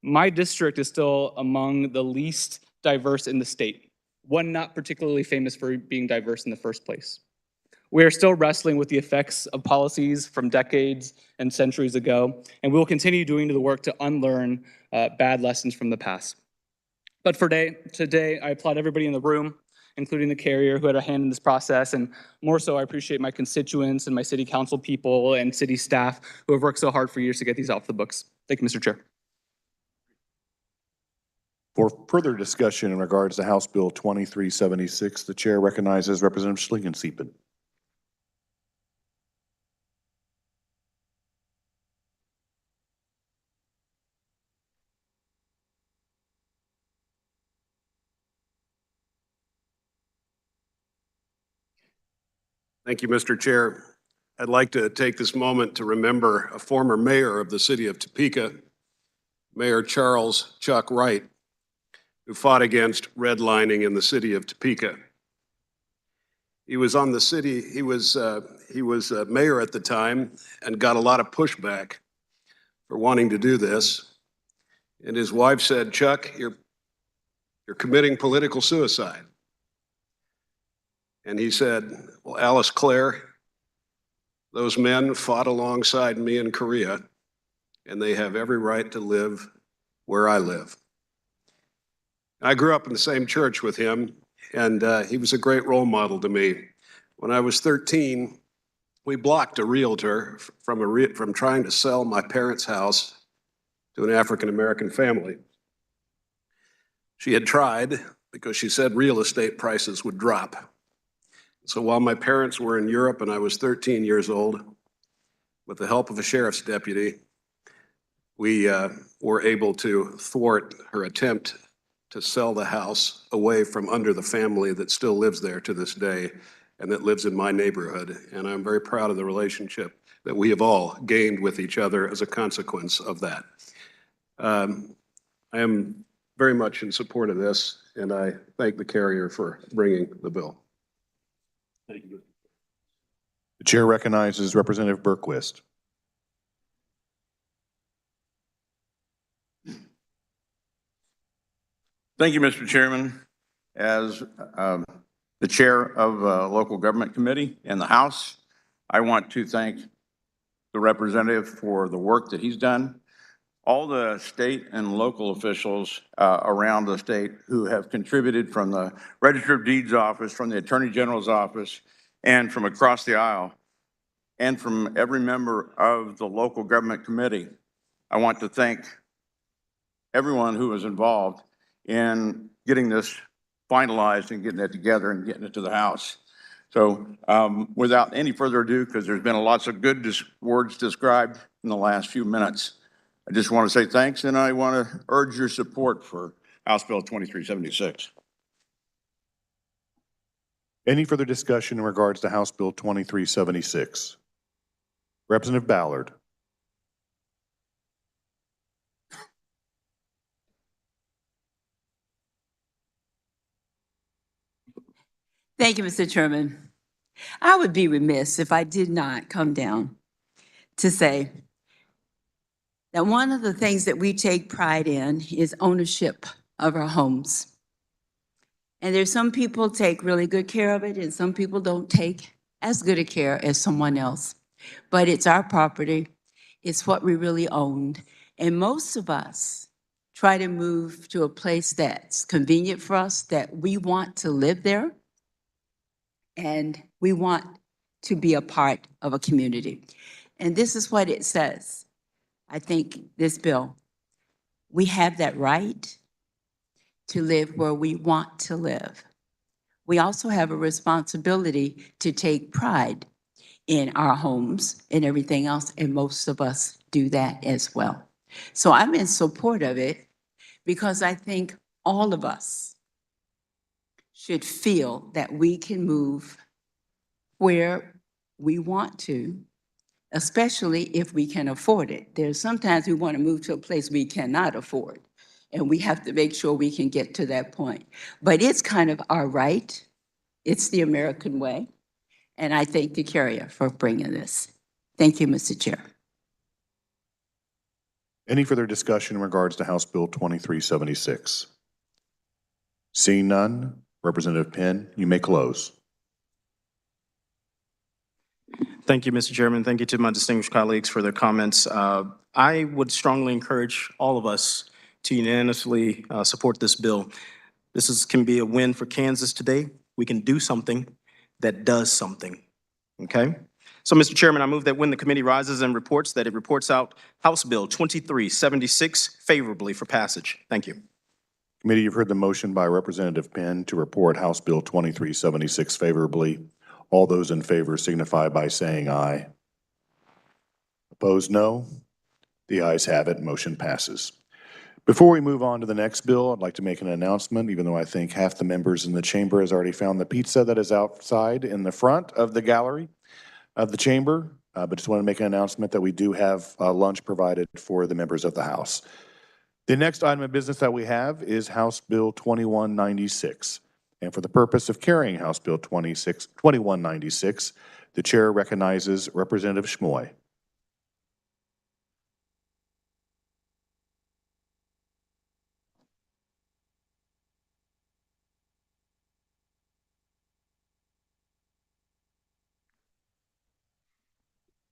my district is still among the least diverse in the state, one not particularly famous for being diverse in the first place. We are still wrestling with the effects of policies from decades and centuries ago, and we will continue doing the work to unlearn bad lessons from the past. But for today, I applaud everybody in the room, including the carrier who had a hand in this process, and more so, I appreciate my constituents and my city council people and city staff who have worked so hard for years to get these off the books. Thank you, Mr. Chair. For further discussion in regards to House Bill 2376, the chair recognizes Representative Schlingensieben. Thank you, Mr. Chair. I'd like to take this moment to remember a former mayor of the city of Topeka, Mayor Charles Chuck Wright, who fought against redlining in the city of Topeka. He was on the city, he was mayor at the time and got a lot of pushback for wanting to do this. And his wife said, "Chuck, you're committing political suicide." And he said, "Well, Alice Clare, those men fought alongside me in Korea, and they have every right to live where I live." I grew up in the same church with him, and he was a great role model to me. When I was 13, we blocked a realtor from trying to sell my parents' house to an African-American family. She had tried because she said real estate prices would drop. So while my parents were in Europe and I was 13 years old, with the help of a sheriff's deputy, we were able to thwart her attempt to sell the house away from under the family that still lives there to this day and that lives in my neighborhood. And I'm very proud of the relationship that we have all gained with each other as a consequence of that. I am very much in support of this, and I thank the carrier for bringing the bill. Thank you. The chair recognizes Representative Berquist. Thank you, Mr. Chairman. As the chair of local government committee in the House, I want to thank the representative for the work that he's done. All the state and local officials around the state who have contributed from the Register of Deeds office, from the Attorney General's office, and from across the aisle, and from every member of the local government committee. I want to thank everyone who was involved in getting this finalized and getting it together and getting it to the House. So without any further ado, because there's been lots of good words described in the last few minutes, I just want to say thanks, and I want to urge your support for House Bill 2376. Any further discussion in regards to House Bill 2376? Representative Ballard. Thank you, Mr. Chairman. I would be remiss if I did not come down to say that one of the things that we take pride in is ownership of our homes. And there's some people take really good care of it, and some people don't take as good a care as someone else. But it's our property. It's what we really owned. And most of us try to move to a place that's convenient for us, that we want to live there, and we want to be a part of a community. And this is what it says. I think this bill, we have that right to live where we want to live. We also have a responsibility to take pride in our homes and everything else, and most of us do that as well. So I'm in support of it because I think all of us should feel that we can move where we want to, especially if we can afford it. There's sometimes we want to move to a place we cannot afford, and we have to make sure we can get to that point. But it's kind of our right. It's the American way. And I thank the carrier for bringing this. Thank you, Mr. Chair. Any further discussion in regards to House Bill 2376? Seeing none, Representative Penn, you may close. Thank you, Mr. Chairman. Thank you to my distinguished colleagues for their comments. I would strongly encourage all of us to unanimously support this bill. Can be a win for Kansas today. We can do something that does something, okay? So, Mr. Chairman, I move that when the committee rises and reports, that it reports out House Bill 2376 favorably for passage. Thank you. Committee, you've heard the motion by Representative Penn to report House Bill 2376 favorably. All those in favor signify by saying aye. Opposed, no. The ayes have it. Motion passes. Before we move on to the next bill, I'd like to make an announcement, even though I think half the members in the chamber has already found the pizza that is outside in the front of the gallery of the chamber. But just want to make an announcement that we do have lunch provided for the members of the House. The next item of business that we have is House Bill 2196. And for the purpose of carrying House Bill 2196, the chair recognizes Representative Schmoy.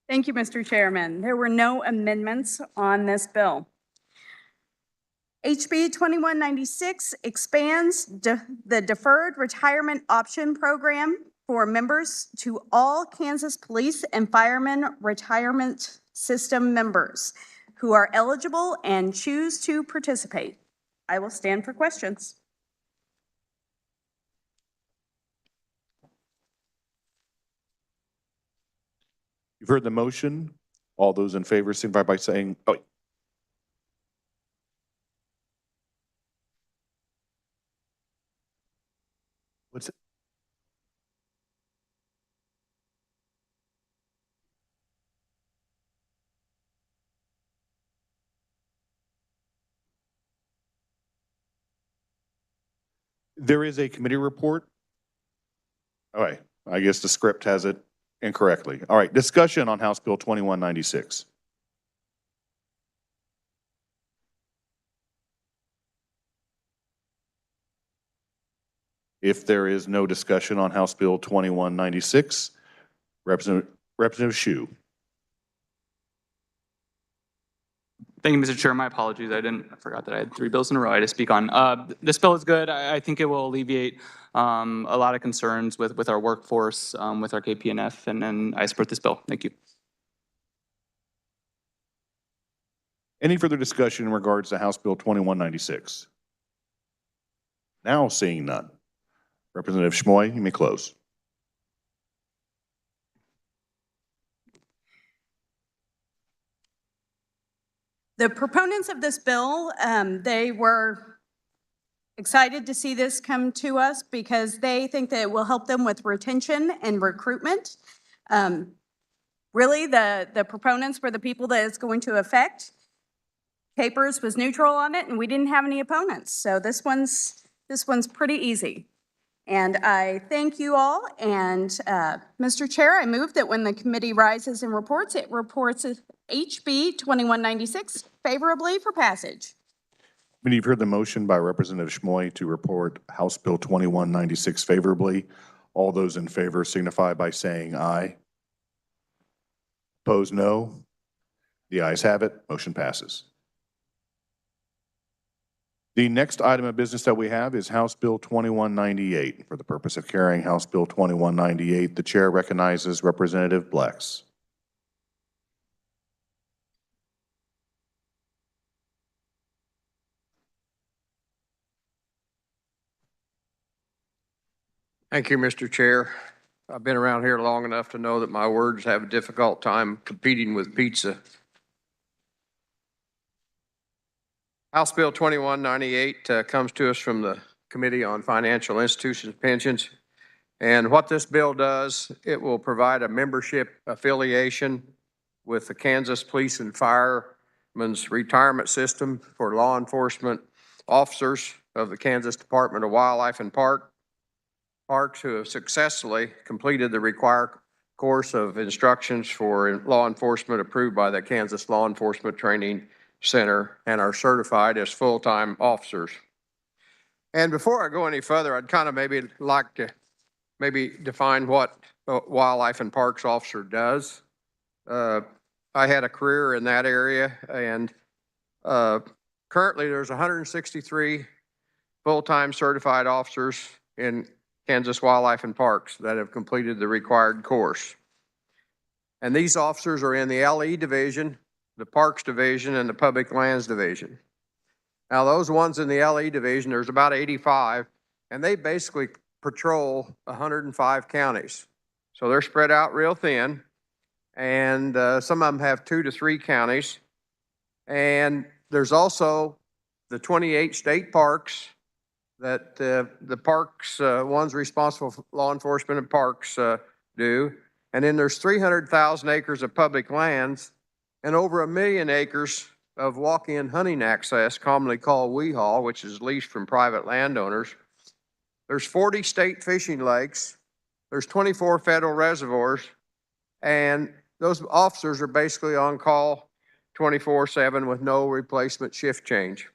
Thank you, Mr. Chairman. There were no amendments on this bill. HB 2196 expands the Deferred Retirement Option Program for members to all Kansas Police and Firemen Retirement System members who are eligible and choose to participate. I will stand for questions. You've heard the motion. All those in favor signify by saying, oh. What's it? There is a committee report. All right, I guess the script has it incorrectly. All right, discussion on House Bill 2196. If there is no discussion on House Bill 2196, Representative Shue. Thank you, Mr. Chair. My apologies. I forgot that I had 3 bills in a row I had to speak on. This bill is good. I think it will alleviate a lot of concerns with our workforce, with our KPNF, and I support this bill. Thank you. Any further discussion in regards to House Bill 2196? Now seeing none. Representative Schmoy, you may close. The proponents of this bill, they were excited to see this come to us because they think that it will help them with retention and recruitment. Really, the proponents were the people that it's going to affect. Capers was neutral on it, and we didn't have any opponents. So this one's pretty easy. And I thank you all. And Mr. Chair, I move that when the committee rises and reports, it reports HB 2196 favorably for passage. Committee, you've heard the motion by Representative Schmoy to report House Bill 2196 favorably. All those in favor signify by saying aye. Opposed, no. The ayes have it. Motion passes. The next item of business that we have is House Bill 2198. For the purpose of carrying House Bill 2198, the chair recognizes Representative Blex. Thank you, Mr. Chair. I've been around here long enough to know that my words have a difficult time competing with pizza. House Bill 2198 comes to us from the Committee on Financial Institutions Pensions. And what this bill does, it will provide a membership affiliation with the Kansas Police and Firemen's Retirement System for law enforcement officers of the Kansas Department of Wildlife and Parks who have successfully completed the required course of instructions for law enforcement approved by the Kansas Law Enforcement Training Center and are certified as full-time officers. And before I go any further, I'd kind of maybe like to define what a wildlife and parks officer does. I had a career in that area, and currently there's 163 full-time certified officers in Kansas Wildlife and Parks that have completed the required course. And these officers are in the LE division, the Parks division, and the Public Lands division. Now those ones in the LE division, there's about 85, and they basically patrol 105 counties. So they're spread out real thin, and some of them have 2 to 3 counties. And there's also the 28 state parks that the parks ones responsible for law enforcement and parks do. And then there's 300,000 acres of public lands and over 1 million acres of walk-in hunting access, commonly called WEHAW, which is leased from private landowners. There's 40 state fishing lakes. There's 24 federal reservoirs. And those officers are basically on call 24/7 with no replacement shift change.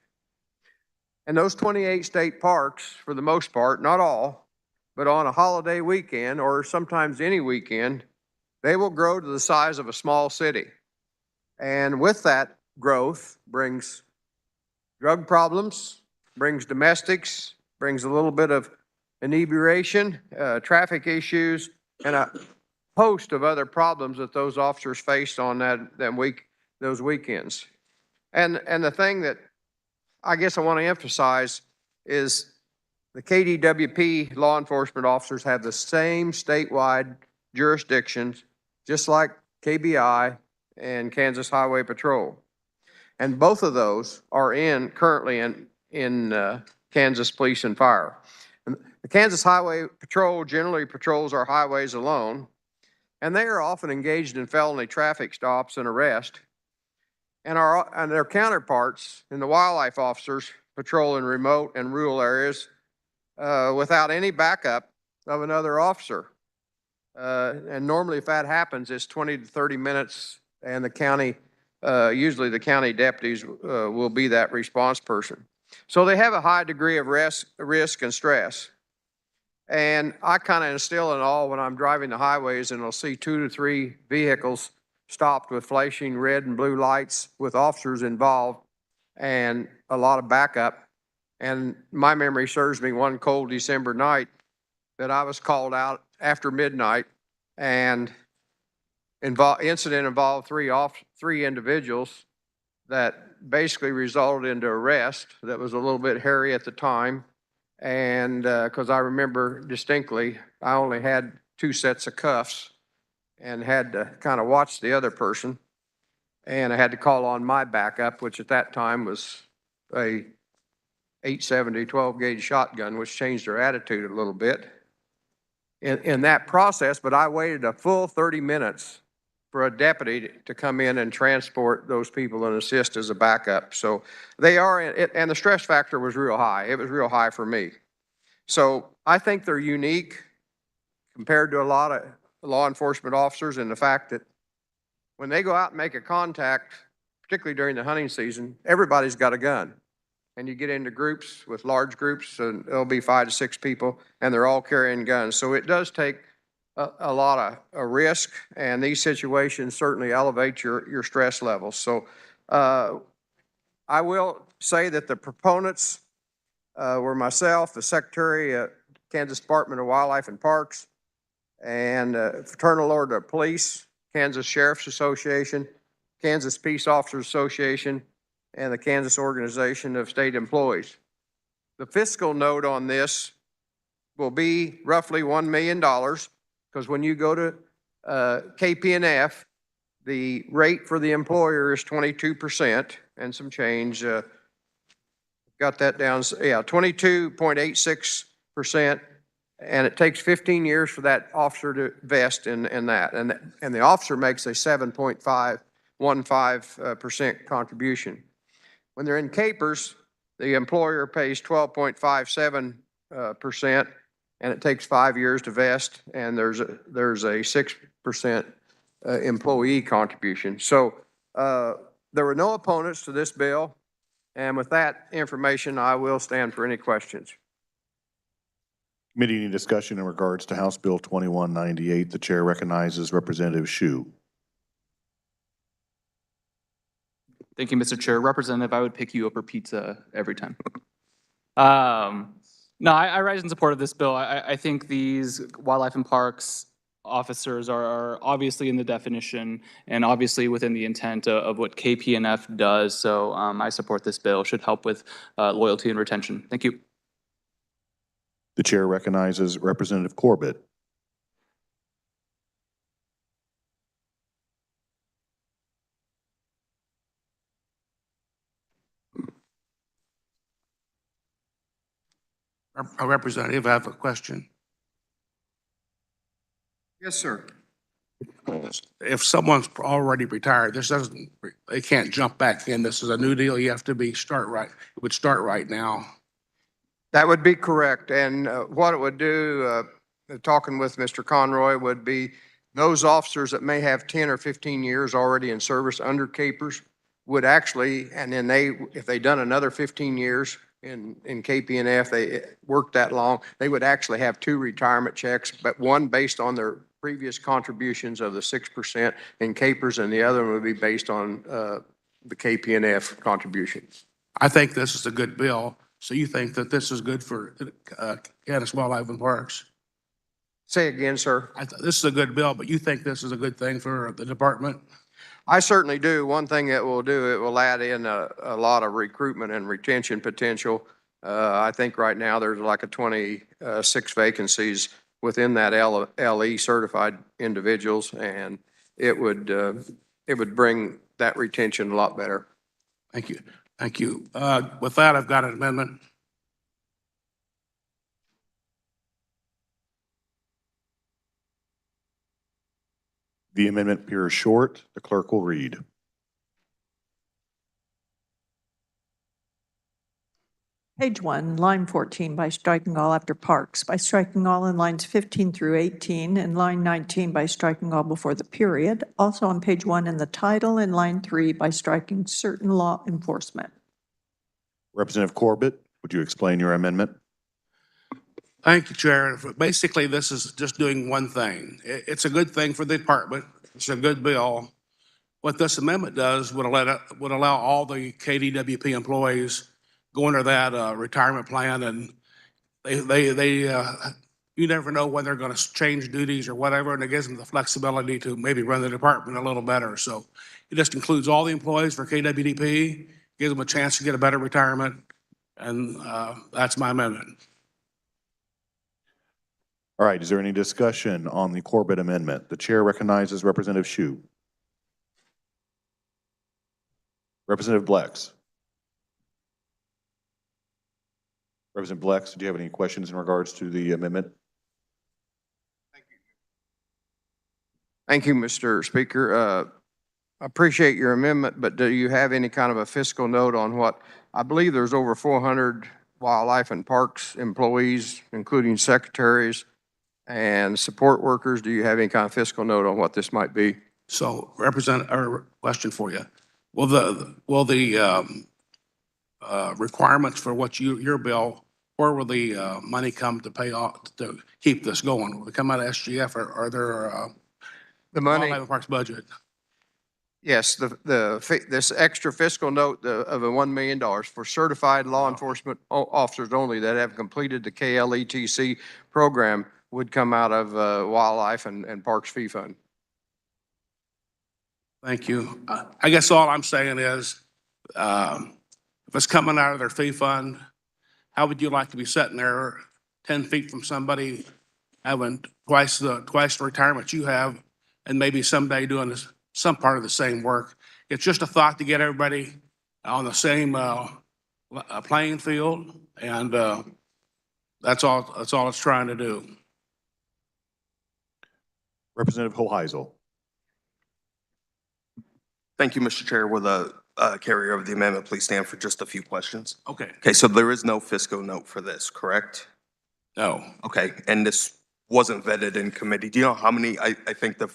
And those 28 state parks, for the most part, not all, but on a holiday weekend or sometimes any weekend, they will grow to the size of a small city. And with that growth brings drug problems, brings domestics, brings a little bit of inebriation, traffic issues, and a host of other problems that those officers faced on those weekends. And the thing that I guess I want to emphasize is the KDWP law enforcement officers have the same statewide jurisdictions, just like KBI and Kansas Highway Patrol. And both of those are currently in Kansas Police and Fire. And the Kansas Highway Patrol generally patrols our highways alone, and they are often engaged in felony traffic stops and arrest. And their counterparts in the wildlife officers patrol in remote and rural areas without any backup of another officer. And normally if that happens, it's 20 to 30 minutes, and the county, usually the county deputies will be that response person. So they have a high degree of risk and stress. And I kind of instill in all when I'm driving the highways and I'll see 2 to 3 vehicles stopped with flashing red and blue lights with officers involved and a lot of backup. And my memory serves me one cold December night that I was called out after midnight, and incident involved three individuals that basically resulted into arrest. That was a little bit hairy at the time. And because I remember distinctly, I only had 2 sets of cuffs and had to kind of watch the other person. And I had to call on my backup, which at that time was a 870 12-gauge shotgun, which changed their attitude a little bit in that process. But I waited a full 30 minutes for a deputy to come in and transport those people and assist as a backup. So they are, and the stress factor was real high. It was real high for me. So I think they're unique compared to a lot of law enforcement officers in the fact that when they go out and make a contact, particularly during the hunting season, everybody's got a gun. And you get into groups with large groups, and there'll be 5 to 6 people, and they're all carrying guns. So it does take a lot of a risk, and these situations certainly elevate your stress levels. So I will say that the proponents were myself, the Secretary at Kansas Department of Wildlife and Parks, and Fraternal Order of Police, Kansas Sheriff's Association, Kansas Peace Officers Association, and the Kansas Organization of State Employees. The fiscal note on this will be roughly $1 million, because when you go to KP&F, the rate for the employer is 22% and some change. Got that down, yeah, 22.86%, and it takes 15 years for that officer to vest in that, and the officer makes a 7.15% contribution. When they're in capers, the employer pays 12.57%, and it takes 5 years to vest, and there's a 6% employee contribution. So there were no opponents to this bill, and with that information, I will stand for any questions. Committee, any discussion in regards to House Bill 2198? The chair recognizes Representative Shu. Thank you, Mr. Chair. Representative, I would pick you over pizza every time. No, I rise in support of this bill. I think these wildlife and parks officers are obviously in the definition and obviously within the intent of what KP&F does. So I support this bill. It should help with loyalty and retention. Thank you. The chair recognizes Representative Corbett. Representative, I have a question. Yes, sir. If someone's already retired, they can't jump back in. This is a new deal. You have to it would start right now. That would be correct. And what it would do, talking with Mr. Conroy, would be those officers that may have 10 or 15 years already in service under capers would actually, and then if they done another 15 years in KP&F, they worked that long, they would actually have 2 retirement checks, but one based on their previous contributions of the 6% in capers, and the other one would be based on the KP&F contributions. I think this is a good bill. So you think that this is good for Kansas Wildlife and Parks? Say again, sir. This is a good bill, but you think this is a good thing for the department? I certainly do. One thing it will do, it will add in a lot of recruitment and retention potential. I think right now there's like 26 vacancies within that LE certified individuals, and it would bring that retention a lot better. Thank you. Thank you. With that, I've got an amendment. The amendment appears short. The clerk will read. Page 1, line 14, by striking all after parks, by striking all in lines 15 through 18, and line 19 by striking all before the period. Also on page 1 in the title, and line 3 by striking certain law enforcement. Representative Corbett, would you explain your amendment? Thank you, Chair. Basically, this is just doing one thing. It's a good thing for the department. It's a good bill. What this amendment does would allow all the KDWP employees go under that retirement plan, and you never know when they're going to change duties or whatever, and it gives them the flexibility to maybe run the department a little better. So it just includes all the employees for KWDP, gives them a chance to get a better retirement, and that's my amendment. All right, is there any discussion on the Corbett amendment? The chair recognizes Representative Shu. Representative Blex. Representative Blex, do you have any questions in regards to the amendment? Thank you, Mr. Speaker. I appreciate your amendment, but do you have any kind of a fiscal note on what, I believe there's over 400 Wildlife and Parks employees, including secretaries and support workers? Do you have any kind of fiscal note on what this might be? So question for you. Will the requirements for what your bill, where will the money come to pay off, to keep this going? Will it come out of SGF or are there The money, Wildlife and Parks budget? yes, this extra fiscal note of a $1 million for certified law enforcement officers only that have completed the KLETC program would come out of Wildlife and Parks fee fund. Thank you. I guess all I'm saying is, if it's coming out of their fee fund, how would you like to be sitting there 10 feet from somebody having twice the retirement you have and maybe someday doing some part of the same work? It's just a thought to get everybody on the same playing field, and that's all it's trying to do. Representative Hoheisel. Thank you, Mr. Chair. Will the carrier of the amendment please stand for just a few questions? Okay. Okay, so there is no fiscal note for this, correct? No. Okay, and this wasn't vetted in committee. Do you know how many, I think the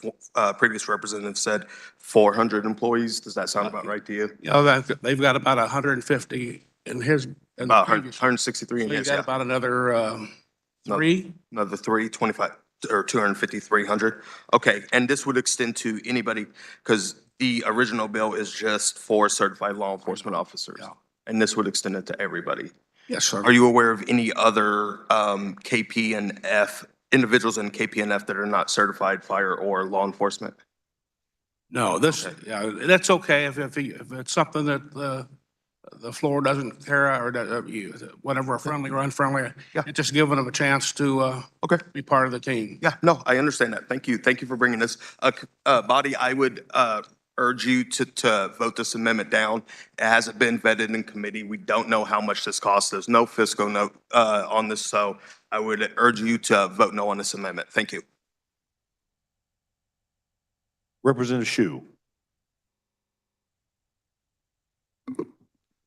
previous representative said 400 employees. Does that sound about right to you? Yeah, they've got about 150 in his. About 163 in So you his, got yeah. about another three? Another 25 or 250, 300. Okay, and this would extend to anybody, because the original bill is just for certified law enforcement officers. Yeah. And this would extend it to everybody. Yes, sir. Are you aware of any other KP and F, individuals in KP and F that are not certified fire or law enforcement? No, yeah, that's okay if it's something that the floor doesn't care or whatever, friendly or unfriendly. Yeah. It's just giving them a chance to be part of the team. Yeah, no, I understand that. Thank you. Thank you for bringing this. Body, I would urge you to vote this amendment down. It hasn't been vetted in committee. We don't know how much this costs. There's no fiscal note on this, so I would urge you to vote no on this amendment. Thank you. Representative Shu.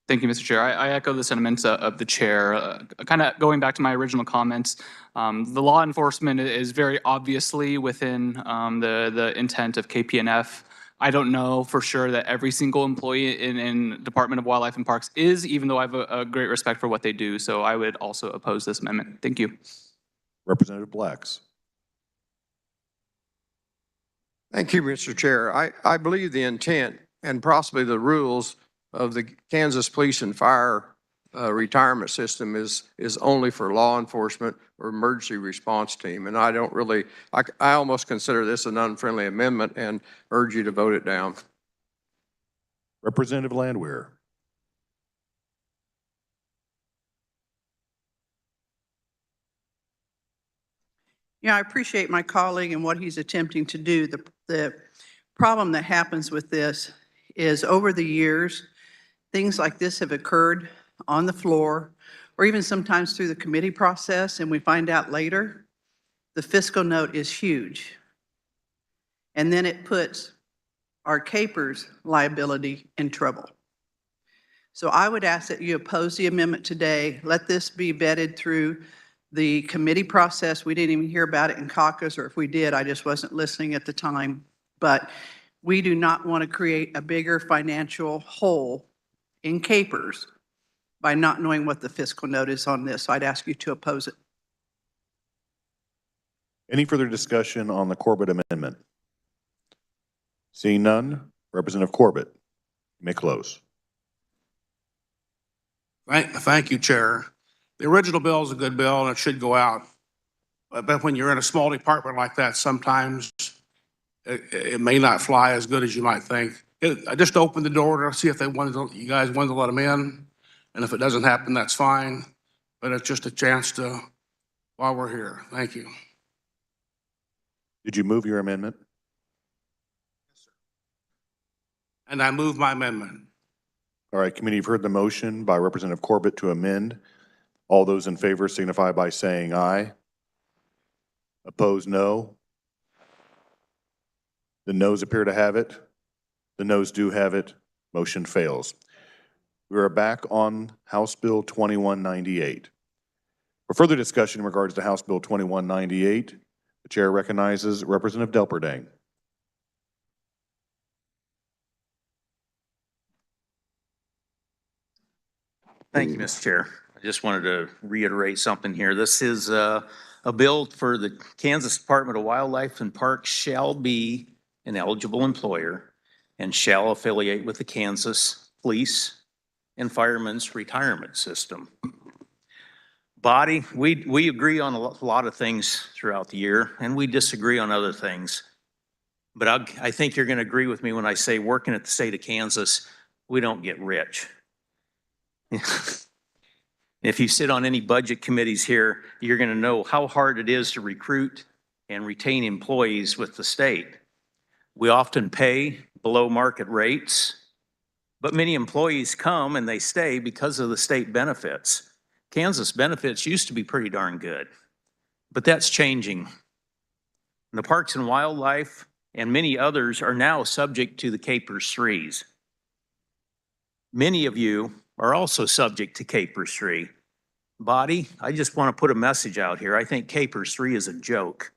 Thank you, Mr. Chair. I echo the sentiments of the chair. Kind of going back to my original comments, the law enforcement is very obviously within the intent of KPNF. I don't know for sure that every single employee in Department of Wildlife and Parks is, even though I have a great respect for what they do. So I would also oppose this amendment. Thank you. Representative Blacks. Thank you, Mr. Chair. I believe the intent and possibly the rules of the Kansas Police and Fire retirement system is only for law enforcement or emergency response team. And I don't really, I almost consider this an unfriendly amendment and urge you to vote it down. Representative Landwehr. Yeah, I appreciate my colleague and what he's attempting to do. The problem that happens with this is over the years, things like this have occurred on the floor or even sometimes through the committee process, and we find out later the fiscal note is huge. And then it puts our capers' liability in trouble. So I would ask that you oppose the amendment today. Let this be vetted through the committee process. We didn't even hear about it in caucus, or if we did, I just wasn't listening at the time. But we do not want to create a bigger financial hole in capers by not knowing what the fiscal note is on this. So I'd ask you to oppose it. Any further discussion on the Corbett amendment? Seeing none, Representative Corbett, you may close. Thank you, Chair. The original bill is a good bill and it should go out. But when you're in a small department like that, sometimes it may not fly as good as you might think. I just opened the door to see if you guys wanted to let them in. And if it doesn't happen, that's fine. But it's just a chance while we're here. Thank you. Did you move your amendment? And I move my amendment. All right, committee, you've heard the motion by Representative Corbett to amend. All those in favor signify by saying aye. Opposed, no. The noes appear to have it. The noes do have it. Motion fails. We are back on House Bill 2198. For further discussion in regards to House Bill 2198, the chair recognizes Representative Delperdang. Thank you, Mr. Chair. I just wanted to reiterate something here. This is a bill for the Kansas Department of Wildlife and Parks shall be an eligible employer and shall affiliate with the Kansas Police and Firemen's Retirement System. Body, we agree on a lot of things throughout the year, and we disagree on other things. But I think you're going to agree with me when I say working at the state of Kansas, we don't get rich. If you sit on any budget committees here, you're going to know how hard it is to recruit and retain employees with the state. We often pay below market rates, but many employees come and they stay because of the state benefits. Kansas benefits used to be pretty darn good, but that's changing. And the Parks and Wildlife and many others are now subject to the KPERS 3s. Many of you are also subject to KPERS 3. Body, I just want to put a message out here. I think KPERS 3 is a joke.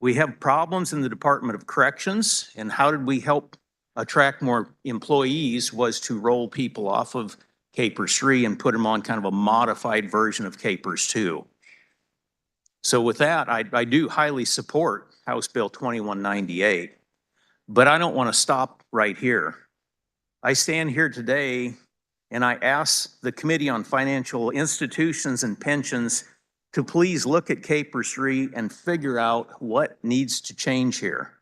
We have problems in the Department of Corrections, and how did we help attract more employees was to roll people off of KPERS 3 and put them on kind of a modified version of KPERS 2. So with that, I do highly support House Bill 2198, but I don't want to stop right here. I stand here today and I ask the Committee on Financial Institutions and Pensions to please look at KPERS 3 and figure out what needs to change here.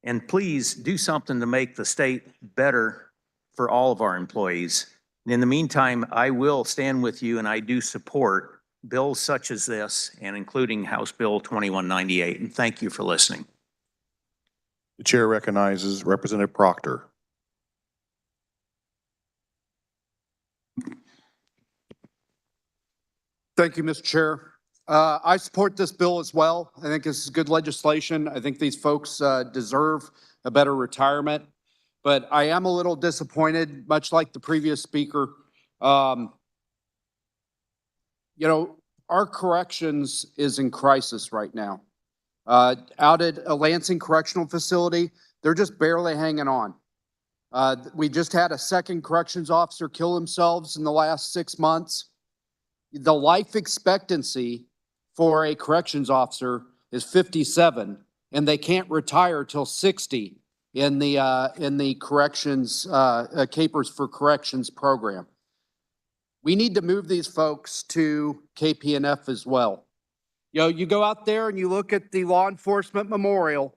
And please do something to make the state better for all of our employees. And in the meantime, I will stand with you and I do support bills such as this and including House Bill 2198. And thank you for listening. The chair recognizes Representative Proctor. Thank you, Mr. Chair. I support this bill as well. I think this is good legislation. I think these folks deserve a better retirement. But I am a little disappointed, much like the previous speaker. You know, our corrections is in crisis right now. Out at a Lansing Correctional Facility, they're just barely hanging on. We just had a second corrections officer kill themselves in the last 6 months. The life expectancy for a corrections officer is 57, and they can't retire till 60 in the corrections, KPERS for Corrections program. We need to move these folks to KPNF as well. You know, you go out there and you look at the law enforcement memorial,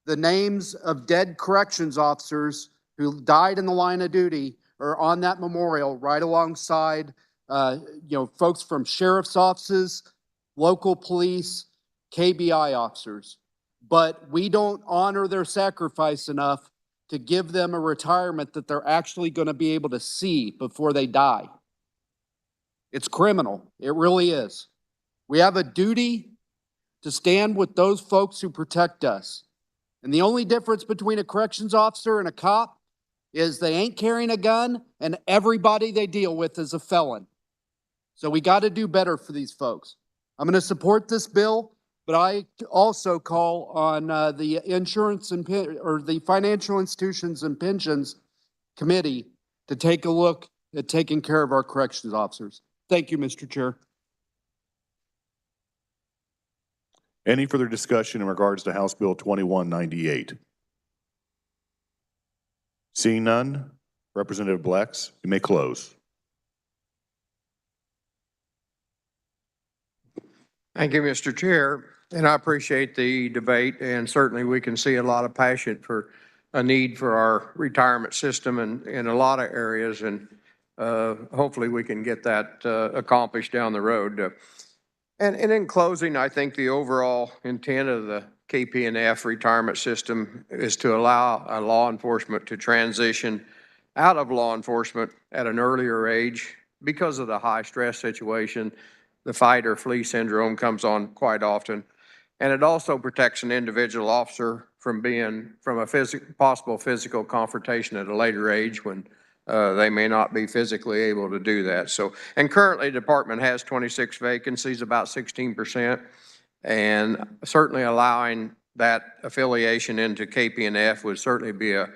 the names of dead corrections officers who died in the line of duty are on that memorial right alongside folks from sheriff's offices, local police, KBI officers. But we don't honor their sacrifice enough to give them a retirement that they're actually going to be able to see before they die. It's criminal. It really is. We have a duty to stand with those folks who protect us. And the only difference between a corrections officer and a cop is they ain't carrying a gun and everybody they deal with is a felon. So we got to do better for these folks. I'm going to support this bill, but I also call on the Insurance and the Financial Institutions and Pensions Committee to take a look at taking care of our corrections officers. Thank you, Mr. Chair. Any further discussion in regards to House Bill 2198? Seeing none, Representative Blex, you may close. Thank you, Mr. Chair, and I appreciate the debate, and certainly we can see a lot of passion for a need for our retirement system in a lot of areas, and hopefully we can get that accomplished down the road. And in closing, I think the overall intent of the KPNF retirement system is to allow law enforcement to transition out of law enforcement at an earlier age because of the high stress situation. The fight or flee syndrome comes on quite often. And it also protects an individual officer from a possible physical confrontation at a later age when they may not be physically able to do that. So, and currently the department has 26 vacancies, about 16%. And certainly allowing that affiliation into KP&F would certainly be a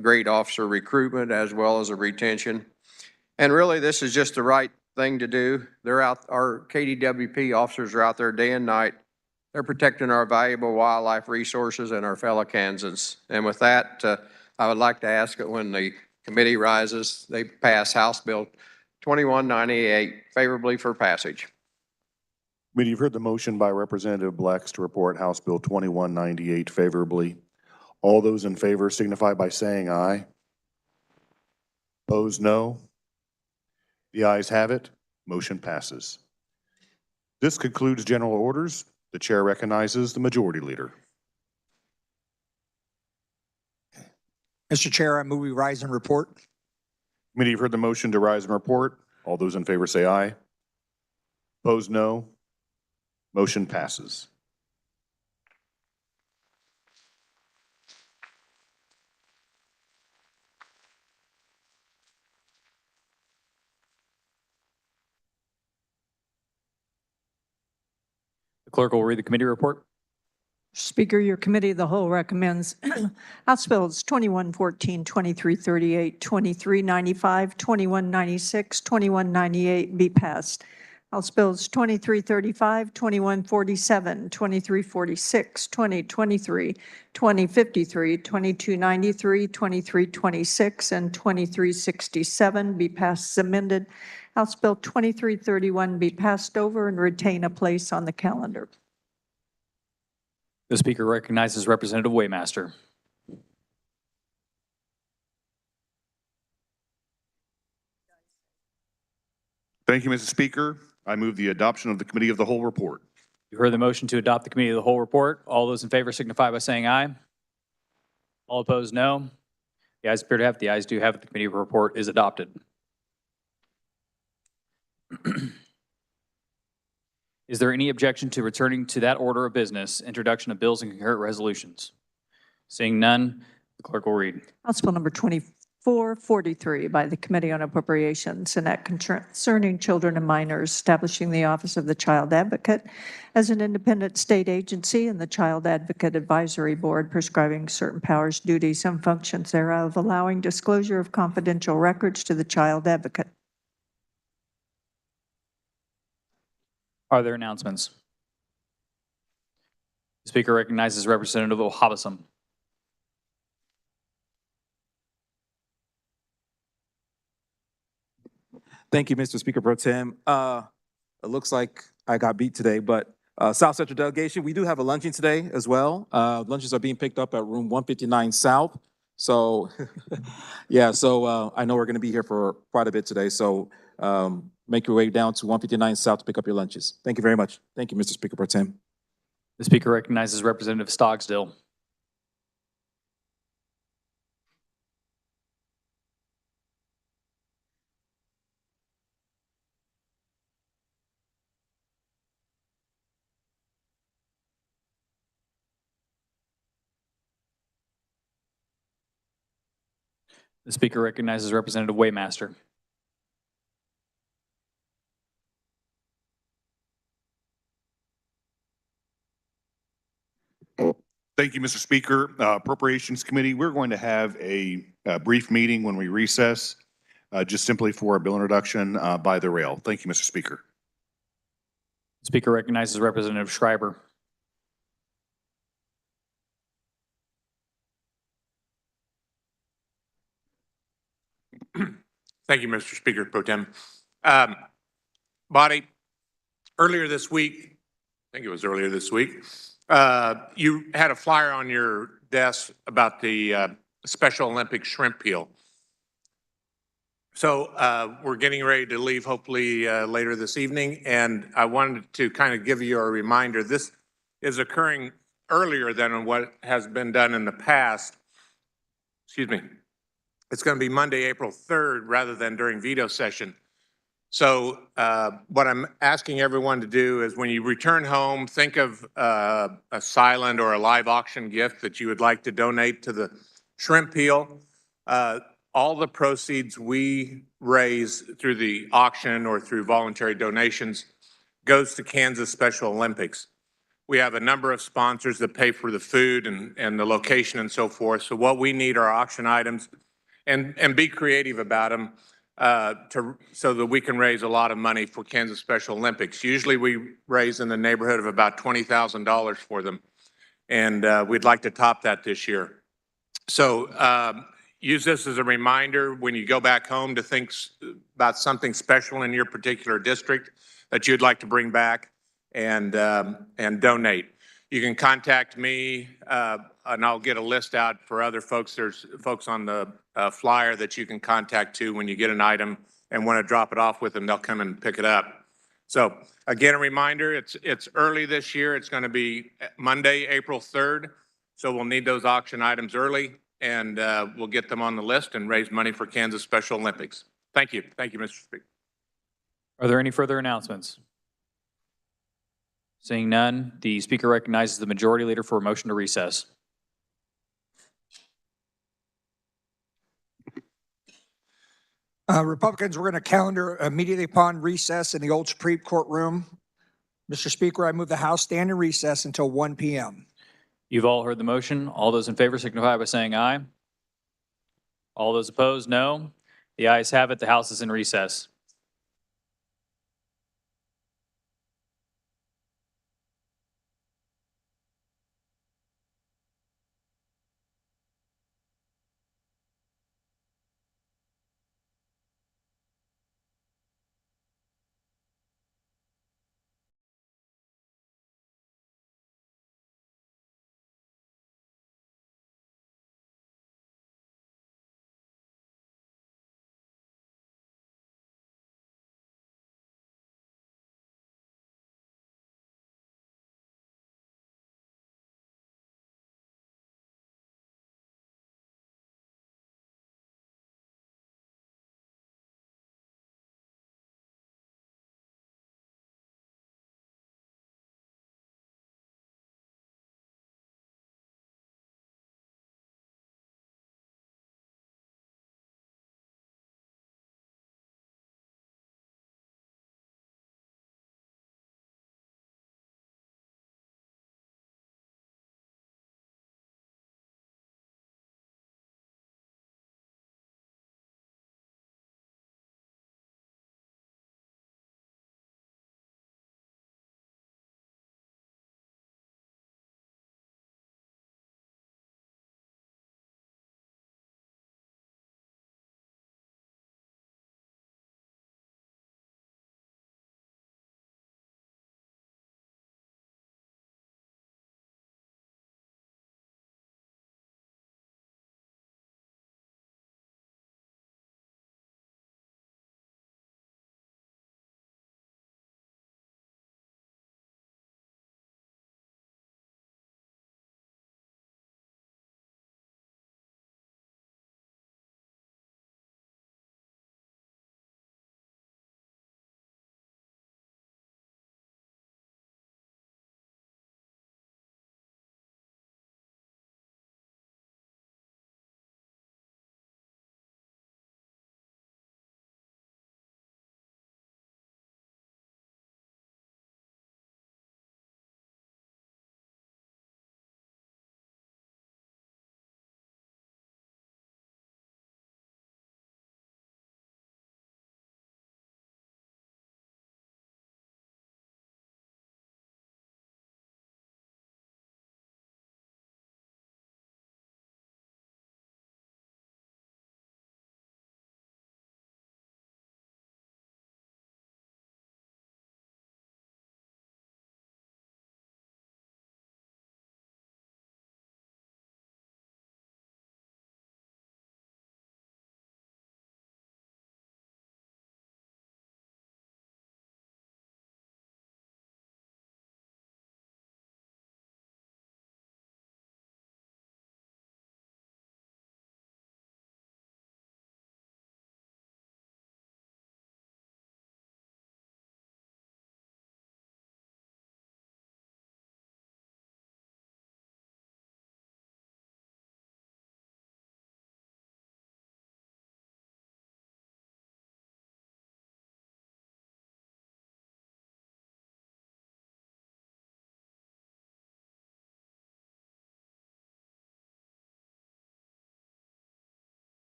great officer recruitment as well as a retention. And really, this is just the right thing to do. Our KDWP officers are out there day and night. They're protecting our valuable wildlife resources and our fellow Kansans. And with that, I would like to ask that when the committee rises, they pass House Bill 2198 favorably for passage. Committee, you've heard the motion by Representative Blex to report House Bill 2198 favorably. All those in favor signify by saying aye. Opposed, no. The ayes have it. Motion passes. This concludes general orders. The chair recognizes the majority leader. Mr. Chair, I move we rise and report. Committee, you've heard the motion to rise and report. All those in favor say aye. Opposed, no. Motion passes. The clerk will read the committee report. Speaker, your committee of the whole recommends House Bills 2114, 2338, 2395, 2196, 2198 be passed. House Bills 2335, 2147, 2346, 2023, 2053, 2293, 2326, and 2367 be passed as amended. House Bill 2331 be passed over and retain a place on the calendar. The speaker recognizes Representative Waymaster. Thank you, Mr. Speaker. I move the adoption of the Committee of the Whole report. You heard the motion to adopt the committee of the whole report. All those in favor signify by saying aye. All opposed, no. The ayes appear to have it. The ayes do have it. The committee report is adopted. Is there any objection to returning to that order of business, introduction of bills and concurrent resolutions? Seeing none, the clerk will read. House Bill number 2443 by the Committee on Appropriations, an act concerning children and minors, establishing the Office of the Child Advocate as an independent state agency and the Child Advocate Advisory Board, prescribing certain powers, duties, and functions thereof, allowing disclosure of confidential records to the Child Advocate. Are there announcements? The speaker recognizes Representative O'Habasam. Thank you, Mr. Speaker Pro Tem. It looks like I got beat today, but South Central Delegation, we do have a luncheon today as well. Lunches are being picked up at room 159 South. So, yeah, so I know we're going to be here for quite a bit today. So make your way down to 159 South to pick up your lunches. Thank you very much. Thank you, Mr. Speaker Pro Tem. The speaker recognizes Representative Stogsdill. The speaker recognizes Representative Waymaster. Thank you, Mr. Speaker. Appropriations Committee, we're going to have a brief meeting when we recess, just simply for a bill introduction by the rail. Thank you, Mr. Speaker. The speaker recognizes Representative Schreiber. Thank you, Mr. Speaker Pro Tem. Body, earlier this week, I think it was earlier this week, you had a flyer on your desk about the Special Olympic shrimp peel. So we're getting ready to leave hopefully later this evening, and I wanted to kind of give you a reminder. This is occurring earlier than what has been done in the past. Excuse me. It's going to be Monday, April 3rd, rather than during veto session. So what I'm asking everyone to do is when you return home, think of a silent or a live auction gift that you would like to donate to the shrimp peel. all the proceeds we raise through the auction or through voluntary donations goes to Kansas Special Olympics. We have a number of sponsors that pay for the food and the location and so forth. So what we need are auction items and be creative about them so that we can raise a lot of money for Kansas Special Olympics. Usually we raise in the neighborhood of about $20,000 for them. And we'd like to top that this year. So use this as a reminder when you go back home to think about something special in your particular district that you'd like to bring back and donate. You can contact me and I'll get a list out for other folks. There's folks on the flyer that you can contact too when you get an item and want to drop it off with them. They'll come and pick it up. So again, a reminder, it's early this year. It's going to be Monday, April 3rd. So we'll need those auction items early and we'll get them on the list and raise money for Kansas Special Olympics. Thank you. Thank you, Mr. Speaker. Are there any further announcements? Seeing none, the speaker recognizes the majority leader for a motion to recess. Republicans, we're going to calendar immediately upon recess in the old Supreme Court room. Mr. Speaker, I move the House stand in recess until 1 p.m. You've all heard the motion. All those in favor signify by saying aye. All those opposed, no. The ayes have it. The House is in recess.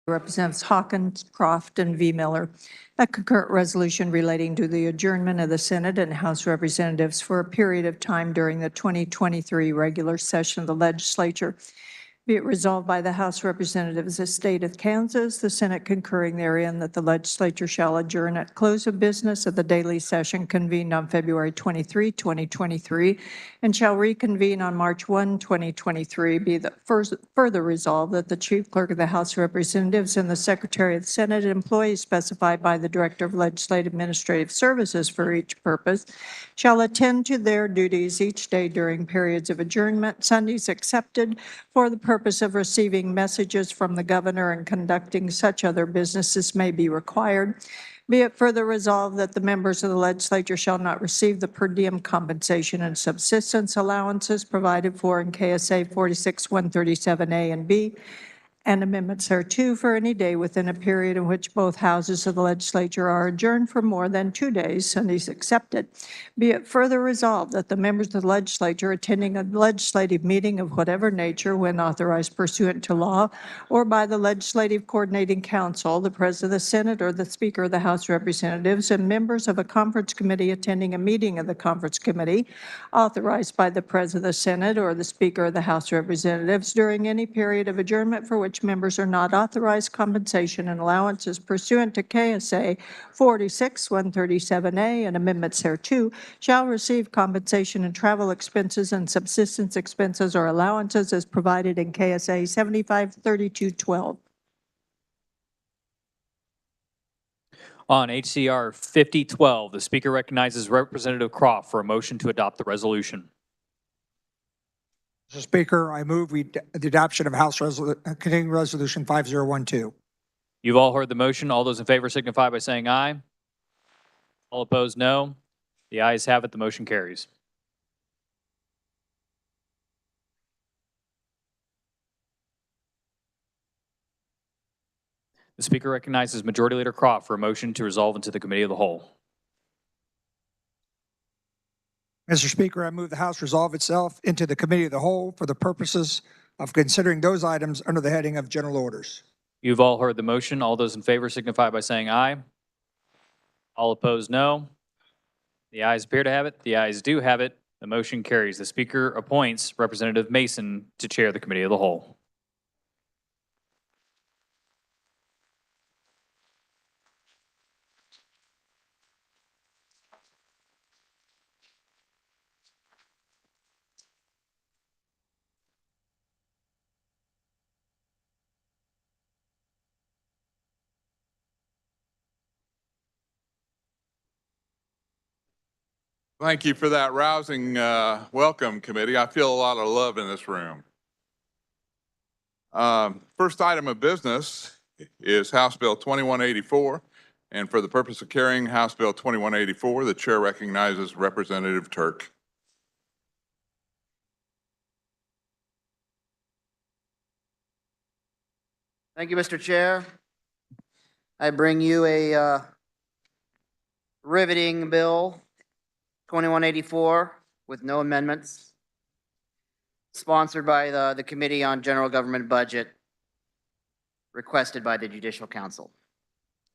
Representatives Hawkins, Croft, and V. Miller. A concurrent resolution relating to the adjournment of the Senate and House Representatives for a period of time during the 2023 regular session of the Legislature. Be it resolved by the House Representatives of the State of Kansas, the Senate concurring therein, that the Legislature shall adjourn at close of business of the daily session convened on February 23, 2023, and shall reconvene on March 1, 2023. Be that further resolved that the Chief Clerk of the House of Representatives and the Secretary of the Senate, employees specified by the Director of Legislative Administrative Services for each purpose, shall attend to their duties each day during periods of adjournment, Sundays excepted, for the purpose of receiving messages from the governor and conducting such other business as may be required. Be it further resolved that the members of the legislature shall not receive the per diem compensation and subsistence allowances provided for in KSA 46-137A and B, and amendments thereto for any day within a period in which both houses of the legislature are adjourned for more than 2 days, Sundays excepted. Be it further resolved that the members of the legislature attending a legislative meeting of whatever nature when authorized pursuant to law or by the Legislative Coordinating Council, the President of the Senate or the Speaker of the House of Representatives, and members of a conference committee attending a meeting of the conference committee authorized by the President of the Senate or the Speaker of the House of Representatives during any period of adjournment for which members are not authorized compensation and allowances pursuant to KSA 46-137A and amendments thereto shall receive compensation and travel expenses and subsistence expenses or allowances as provided in KSA 753212. On HCR 5012, the Speaker recognizes Representative Croft for a motion to adopt the resolution. Mr. Speaker, I move the adoption of House Continuing Resolution 5012. You've all heard the motion. All those in favor signify by saying aye. All opposed, no. The ayes have it. The motion carries. The Speaker recognizes Majority Leader Croft for a motion to resolve into the Committee of the Whole. Mr. Speaker, I move the House resolve itself into the Committee of the Whole for the purposes of considering those items under the heading of General Orders. You've all heard the motion. All those in favor signify by saying aye. All opposed, no. The ayes appear to have it. The ayes do have it. The motion carries. The Speaker appoints Representative Mason to chair the Committee of the Whole. Thank you for that rousing welcome, committee. I feel a lot of love in this room. First item of business is House Bill 2184. And for the purpose of carrying House Bill 2184, the chair recognizes Representative Turk. Thank you, Mr. Chair. I bring you a riveting bill, 2184, with no amendments, sponsored by the Committee on General Government Budget, requested by the Judicial Council.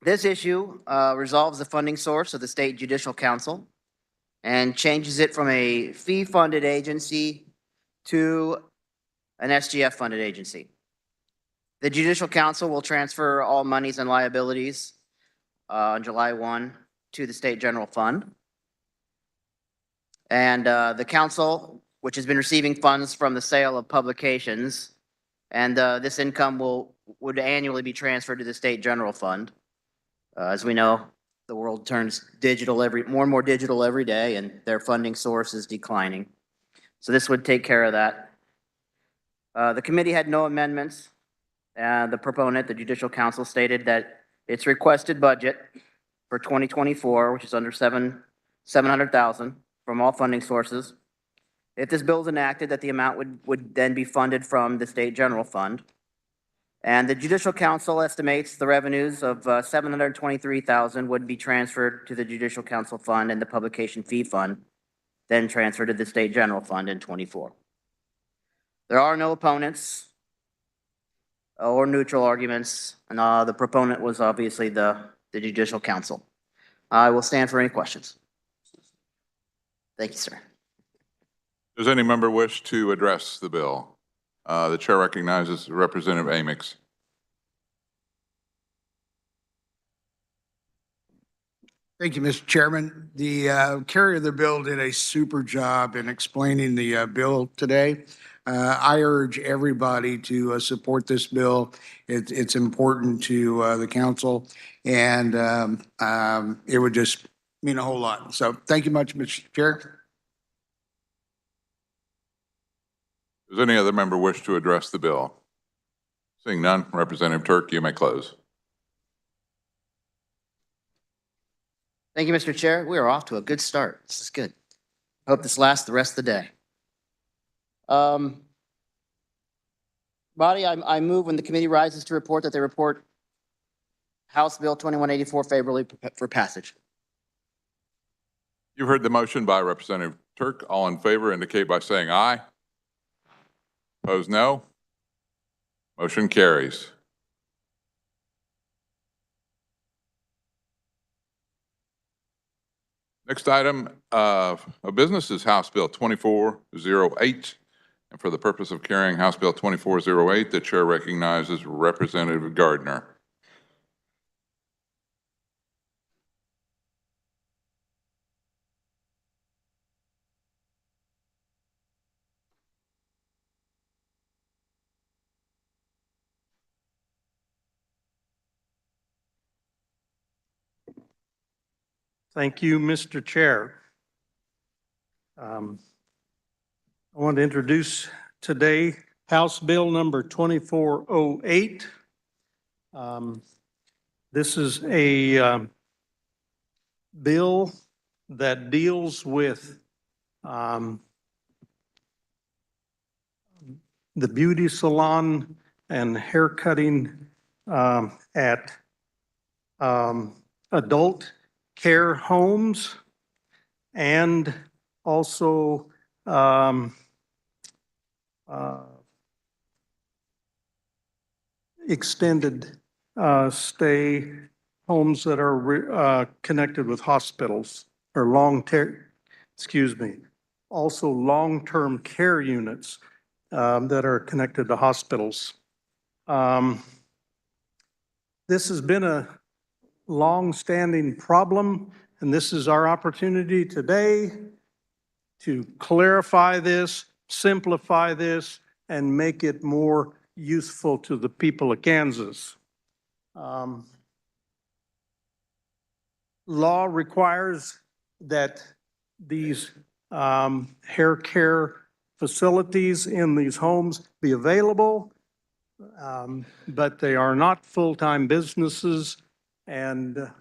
This issue resolves the funding source of the State Judicial Council and changes it from a fee-funded agency to an SGF-funded agency. The Judicial Council will transfer all monies and liabilities on July 1 to the State General Fund. And the council, which has been receiving funds from the sale of publications, and this income would annually be transferred to the State General Fund. As we know, the world turns digital more and more digital every day, and their funding source is declining. So this would take care of that. The committee had no amendments. The proponent, the Judicial Council, stated that its requested budget for 2024, which is under $700,000 from all funding sources, if this bill is enacted, that the amount would then be funded from the State General Fund. And the Judicial Council estimates the revenues of $723,000 would be transferred to the Judicial Council Fund and the Publication Fee Fund, then transferred to the State General Fund in 24. There are no opponents. or neutral arguments, and the proponent was obviously the Judicial Council. I will stand for any questions. Thank you, sir. Does any member wish to address the bill? The chair recognizes Representative Amix. Thank you, Mr. Chairman. The carrier of the bill did a super job in explaining the bill today. I urge everybody to support this bill. It's important to the council, and it would just mean a whole lot. So thank you much, Mr. Chair. Does any other member wish to address the bill? Seeing none, Representative Turk, you may close. Thank you, Mr. Chair. We are off to a good start. This is good. Hope this lasts the rest of the day. Body, I move when the committee rises to report that they report House Bill 2184 favorably for passage. You've heard the motion by Representative Turk. All in favor indicate by saying aye. Opposed, no. Motion carries. Next item of business is House Bill 2408. And for the purpose of carrying House Bill 2408, the chair recognizes Representative Gardner. Thank you, Mr. Chair. I want to introduce today House Bill number 2408. This is a bill that deals with the beauty salon and haircutting at adult care homes, and also extended stay homes that are connected with hospitals, or also long-term care units that are connected to hospitals. This has been a long-standing problem, and this is our opportunity today to clarify this, simplify this, and make it more useful to the people of Kansas. Law requires that these hair care facilities in these homes be available, but they are not full-time businesses. But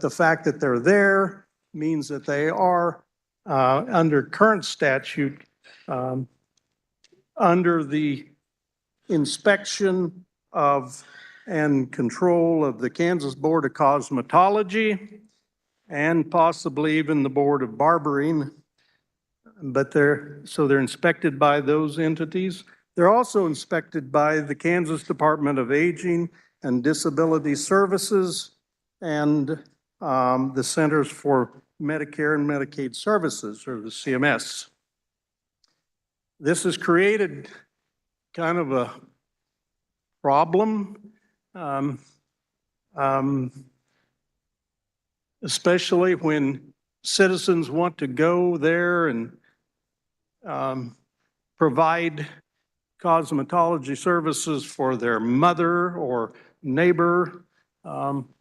the fact that they're there means that they are under current statute under the inspection of and control of the Kansas Board of Cosmetology and possibly even the Board of Barbering. But they're inspected by those entities. They're also inspected by the Kansas Department of Aging and Disability Services and the Centers for Medicare and Medicaid Services, or the CMS. This has created kind of a problem, especially when citizens want to go there and provide cosmetology services for their mother or neighbor.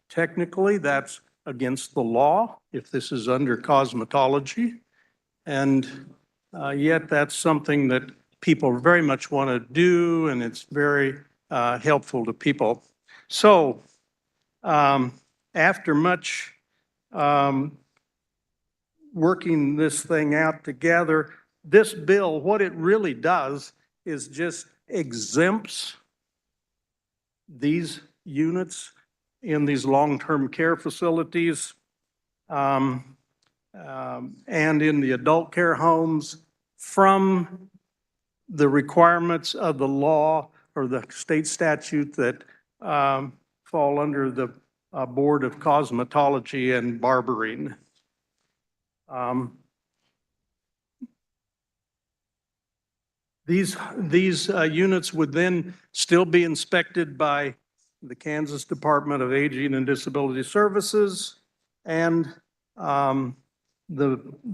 Technically, that's against the law if this is under cosmetology. And yet that's something that people very much want to do, and it's very helpful to people. So after much working this thing out together, this bill, what it really does is just exempts these units in these long-term care facilities and in the adult care homes from the requirements of the law or the state statute that fall under the Board of Cosmetology and Barbering. These units would then still be inspected by the Kansas Department of Aging and Disability Services and the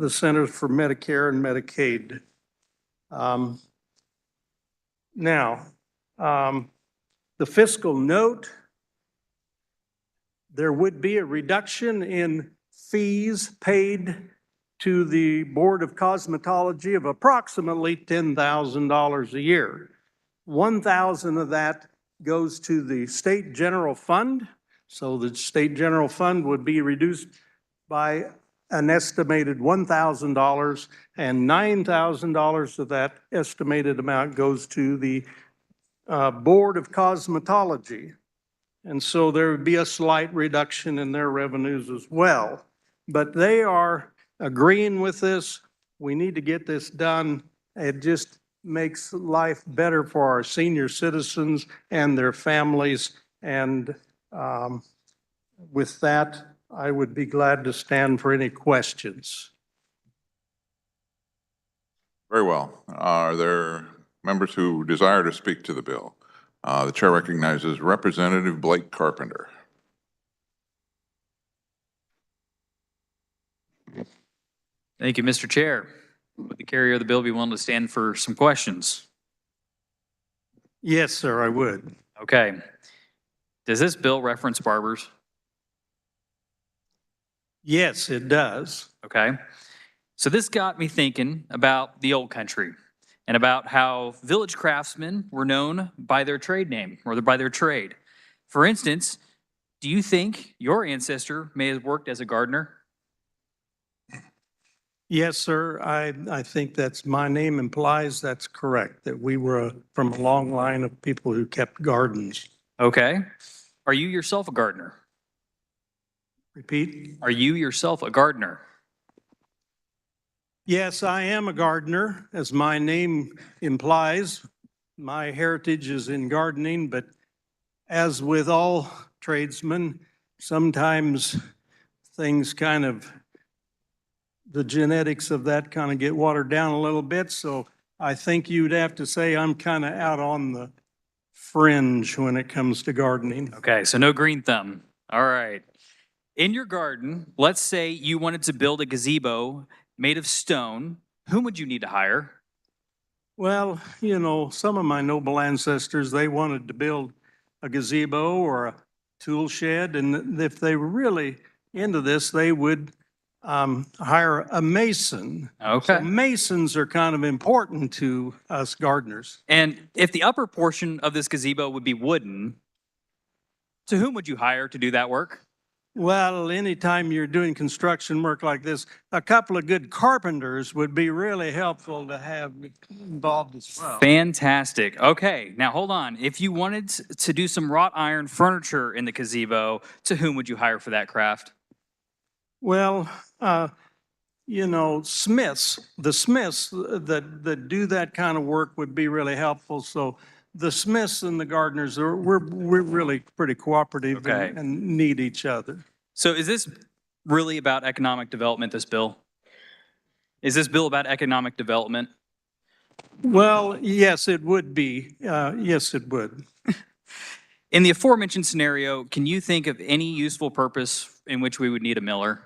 Centers for Medicare and Medicaid. Now, the fiscal note, there would be a reduction in fees paid to the Board of Cosmetology of approximately $10,000 a year. $1,000 of that goes to the state general fund. So the state general fund would be reduced by an estimated $1,000, and $9,000 of that estimated amount goes to the Board of Cosmetology. And so there would be a slight reduction in their revenues as well. But they are agreeing with this. We need to get this done. It just makes life better for our senior citizens and their families. And with that, I would be glad to stand for any questions. Very well. Are there members who desire to speak to the bill? The chair recognizes Representative Blake Carpenter. Thank you, Mr. Chair. Would the carrier of the bill be willing to stand for some questions? Yes, sir, I would. Okay. Does this bill reference barbers? Yes, it does. Okay. So this got me thinking about the old country and about how village craftsmen were known by their trade name or by their trade. For instance, do you think your ancestor may have worked as a gardener? Yes, sir. I think that's, my name implies that's correct, that we were from a long line of people who kept gardens. Okay. Are you yourself a gardener? Repeat? Are you yourself a gardener? Yes, I am a gardener, as my name implies. My heritage is in gardening, but as with all tradesmen, sometimes things kind of, the genetics of that kind of get watered down a little bit. So I think you'd have to say I'm kind of out on the fringe when it comes to gardening. Okay, so no green thumb. All right. In your garden, let's say you wanted to build a gazebo made of stone. Whom would you need to hire? Well, you know, some of my noble ancestors, they wanted to build a gazebo or a tool shed. And if they were really into this, they would hire a mason. Okay. So masons are kind of important to us gardeners. And if the upper portion of this gazebo would be wooden, to whom would you hire to do that work? Well, anytime you're doing construction work like this, a couple of good carpenters would be really helpful to have involved as well. Fantastic. Okay, now hold on. If you wanted to do some wrought iron furniture in the gazebo, to whom would you hire for that craft? Well, you know, smiths, the smiths that do that kind of work would be really helpful. So the smiths and the gardeners, we're really pretty cooperative Okay. and need each other. So is this really about economic development, this bill? Is this bill about economic development? Well, yes, it would be. Yes, it would. In the aforementioned scenario, can you think of any useful purpose in which we would need a miller?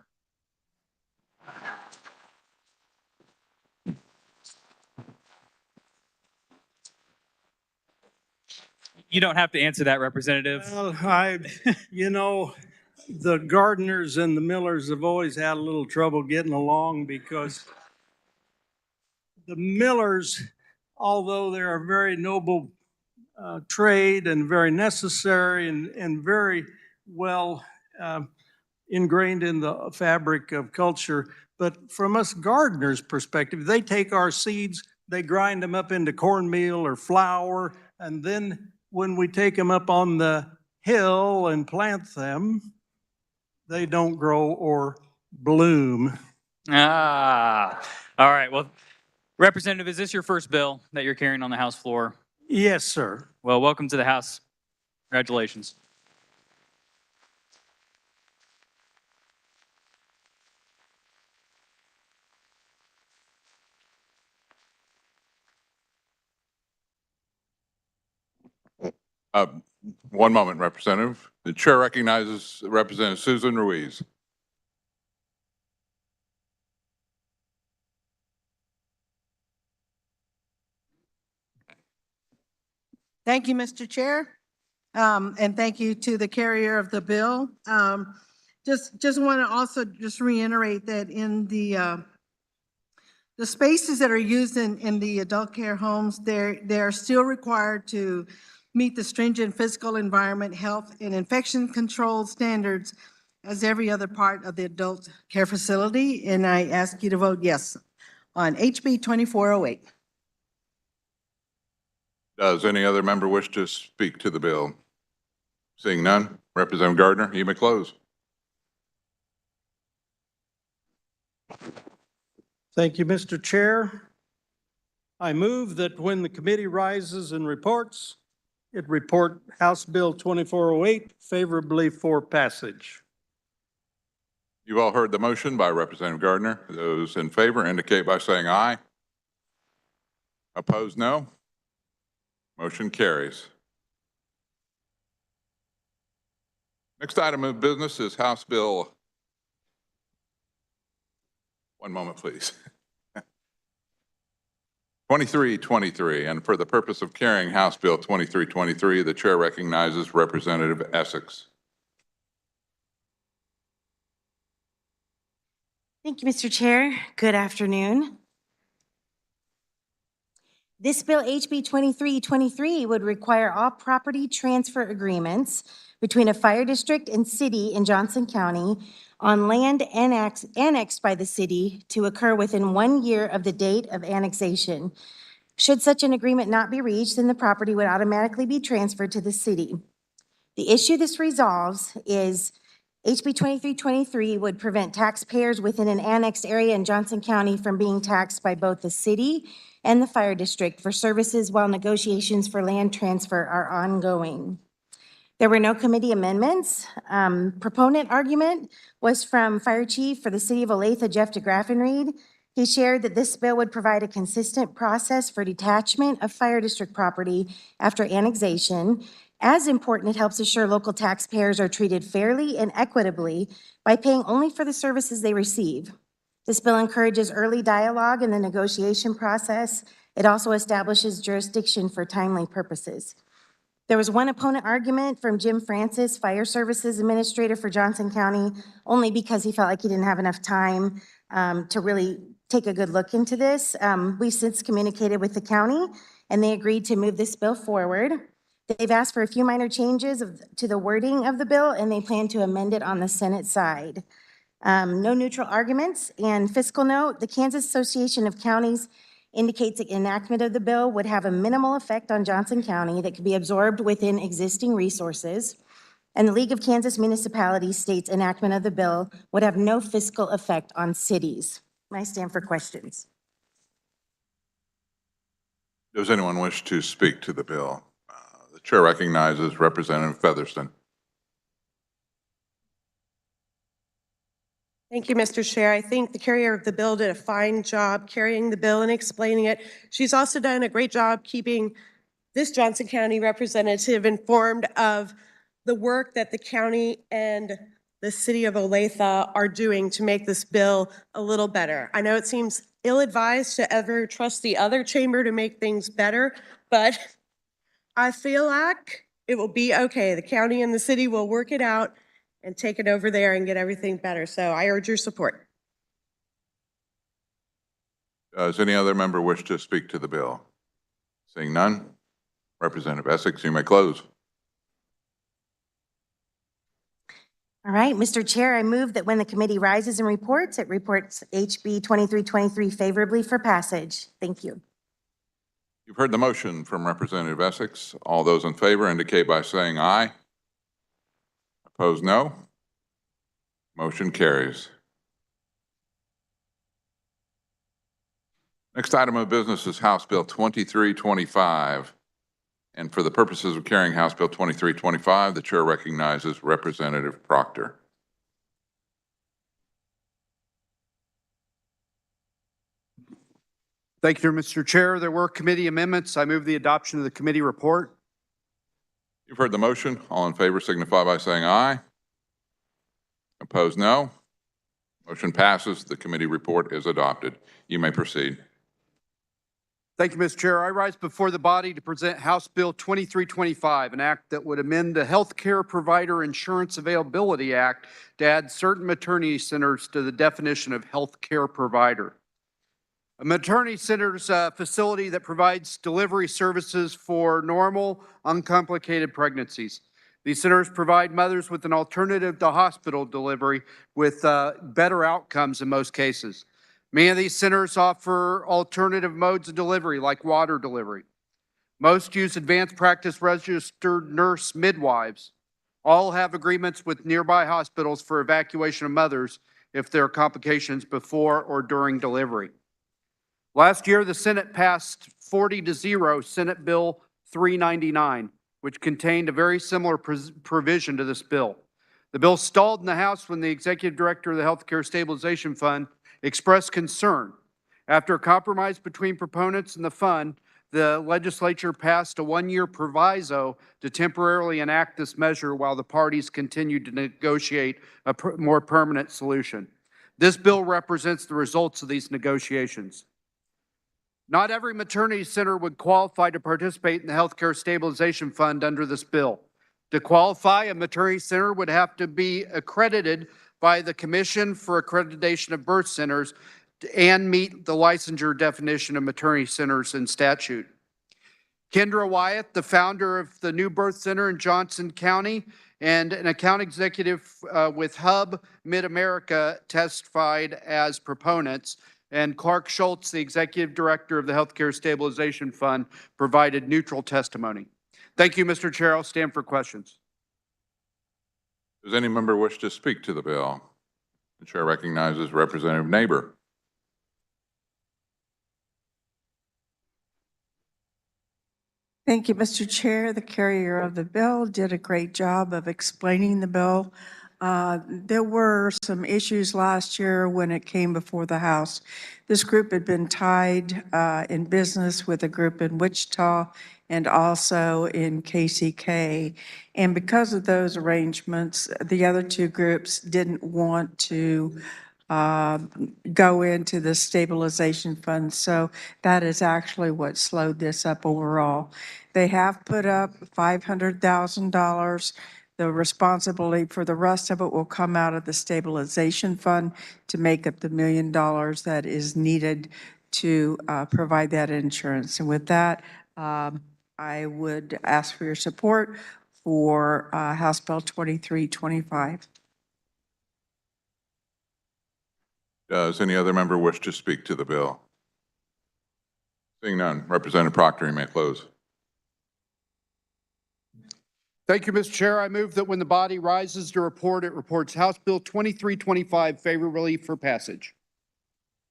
You don't have to answer that, Representative. Well, you know, the gardeners and the millers have always had a little trouble getting along because the millers, although they're a very noble trade and very necessary and very well ingrained in the fabric of culture, but from us gardeners' perspective, they take our seeds, they grind them up into cornmeal or flour, and then when we take them up on the hill and plant them, they don't grow or bloom. Ah, all right. Well, Representative, is this your first bill that you're carrying on the House floor? Yes, sir. Well, welcome to the House. Congratulations. Uh, One moment, Representative. The chair recognizes Representative Susan Ruiz. Thank you, Mr. Chair. And thank you to the carrier of the bill. Just want to also just reiterate that in the spaces that are used in the adult care homes, they're still required to meet the stringent physical environment, health, and infection control standards as every other part of the adult care facility. And I ask you to vote yes on HB 2408. Does any other member wish to speak to the bill? Seeing none, Representative Gardner, you may close. Thank you, Mr. Chair. I move that when the committee rises and reports, it report House Bill 2408 favorably for passage. You've all heard the motion by Representative Gardner. Those in favor indicate by saying aye. Opposed, no. Motion carries. Next item of business is House Bill. One moment, please. 2323, and for the purpose of carrying House Bill 2323, the chair recognizes Representative Essex. Thank you, Mr. Chair. Good afternoon. This bill, HB 2323, would require all property transfer agreements between a fire district and city in Johnson County on land annexed by the city to occur within 1 year of the date of annexation. Should such an agreement not be reached, then the property would automatically be transferred to the city. The issue this resolves is HB 2323 would prevent taxpayers within an annexed area in Johnson County from being taxed by both the city and the fire district for services while negotiations for land transfer are ongoing. There were no committee amendments. Proponent argument was from Fire Chief for the City of Olathe, Jeff DeGraffenreid. He shared that this bill would provide a consistent process for detachment of fire district property after annexation. As important, it helps assure local taxpayers are treated fairly and equitably by paying only for the services they receive. This bill encourages early dialogue in the negotiation process. It also establishes jurisdiction for timely purposes. There was one opponent argument from Jim Francis, Fire Services Administrator for Johnson County, only because he felt like he didn't have enough time to really take a good look into this. We've since communicated with the county, and they agreed to move this bill forward. They've asked for a few minor changes to the wording of the bill, and they plan to amend it on the Senate side. No neutral arguments. And fiscal note, the Kansas Association of Counties indicates that enactment of the bill would have a minimal effect on Johnson County that could be absorbed within existing resources. And the League of Kansas Municipalities states enactment of the bill would have no fiscal effect on cities. I stand for questions. Does anyone wish to speak to the bill? The chair recognizes Representative Featherston. Thank you, Mr. Chair. I think the carrier of the bill did a fine job carrying the bill and explaining it. She's also done a great job keeping this Johnson County representative informed of the work that the county and the city of Olathe are doing to make this bill a little better. I know it seems ill-advised to ever trust the other chamber to make things better, but I feel like it will be okay. The county and the city will work it out and take it over there and get everything better. So I urge your support. Does any other member wish to speak to the bill? Seeing none, Representative Essex, you may close. All right, Mr. Chair, I move that when the committee rises and reports, it reports HB 2323 favorably for passage. Thank you. You've heard the motion from Representative Essex. All those in favor indicate by saying aye. Opposed, no. Motion carries. Next item of business is House Bill 2325. And for the purposes of carrying House Bill 2325, the chair recognizes Representative Proctor. Thank you, Mr. Chair. There were committee amendments. I move the adoption of the committee report. You've heard the motion. All in favor signify by saying aye. Opposed, no. Motion passes. The committee report is adopted. You may proceed. Thank you, Mr. Chair. I rise before the body to present House Bill 2325, an act that would amend the Healthcare Provider Insurance Availability Act to add certain maternity centers to the definition of healthcare provider. A maternity center is a facility that provides delivery services for normal, uncomplicated pregnancies. These centers provide mothers with an alternative to hospital delivery with better outcomes in most cases. Many of these centers offer alternative modes of delivery, like water delivery. Most use advanced practice registered nurse midwives. All have agreements with nearby hospitals for evacuation of mothers if there are complications before or during delivery. Last year, the Senate passed 40-0 Senate Bill 399, which contained a very similar provision to this bill. The bill stalled in the House when the executive director of the Healthcare Stabilization Fund expressed concern. After a compromise between proponents and the fund, the legislature passed a one-year proviso to temporarily enact this measure while the parties continued to negotiate a more permanent solution. This bill represents the results of these negotiations. Not every maternity center would qualify to participate in the Healthcare Stabilization Fund under this bill. To qualify, a maternity center would have to be accredited by the Commission for Accreditation of Birth Centers and meet the licensure definition of maternity centers in statute. Kendra Wyatt, the founder of the New Birth Center in Johnson County and an account executive with Hub Mid-America, testified as proponents. And Clark Schultz, the executive director of the Healthcare Stabilization Fund, provided neutral testimony. Thank you, Mr. Chair. I'll stand for questions. Does any member wish to speak to the bill? The chair recognizes Representative Neighbor. Thank you, Mr. Chair. The carrier of the bill did a great job of explaining the bill. There were some issues last year when it came before the House. This group had been tied in business with a group in Wichita and also in KCK. And because of those arrangements, the other two groups didn't want to go into the stabilization fund. So that is actually what slowed this up overall. They have put up $500,000. The responsibility for the rest of it will come out of the stabilization fund to make up the $1 million that is needed to provide that insurance. And with that, I would ask for your support for House Bill 2325. Does any other member wish to speak to the bill? Seeing none, Representative Proctor, you may close. Thank you, Mr. Chair. I move that when the body rises to report, it reports House Bill 2325 favorably for passage.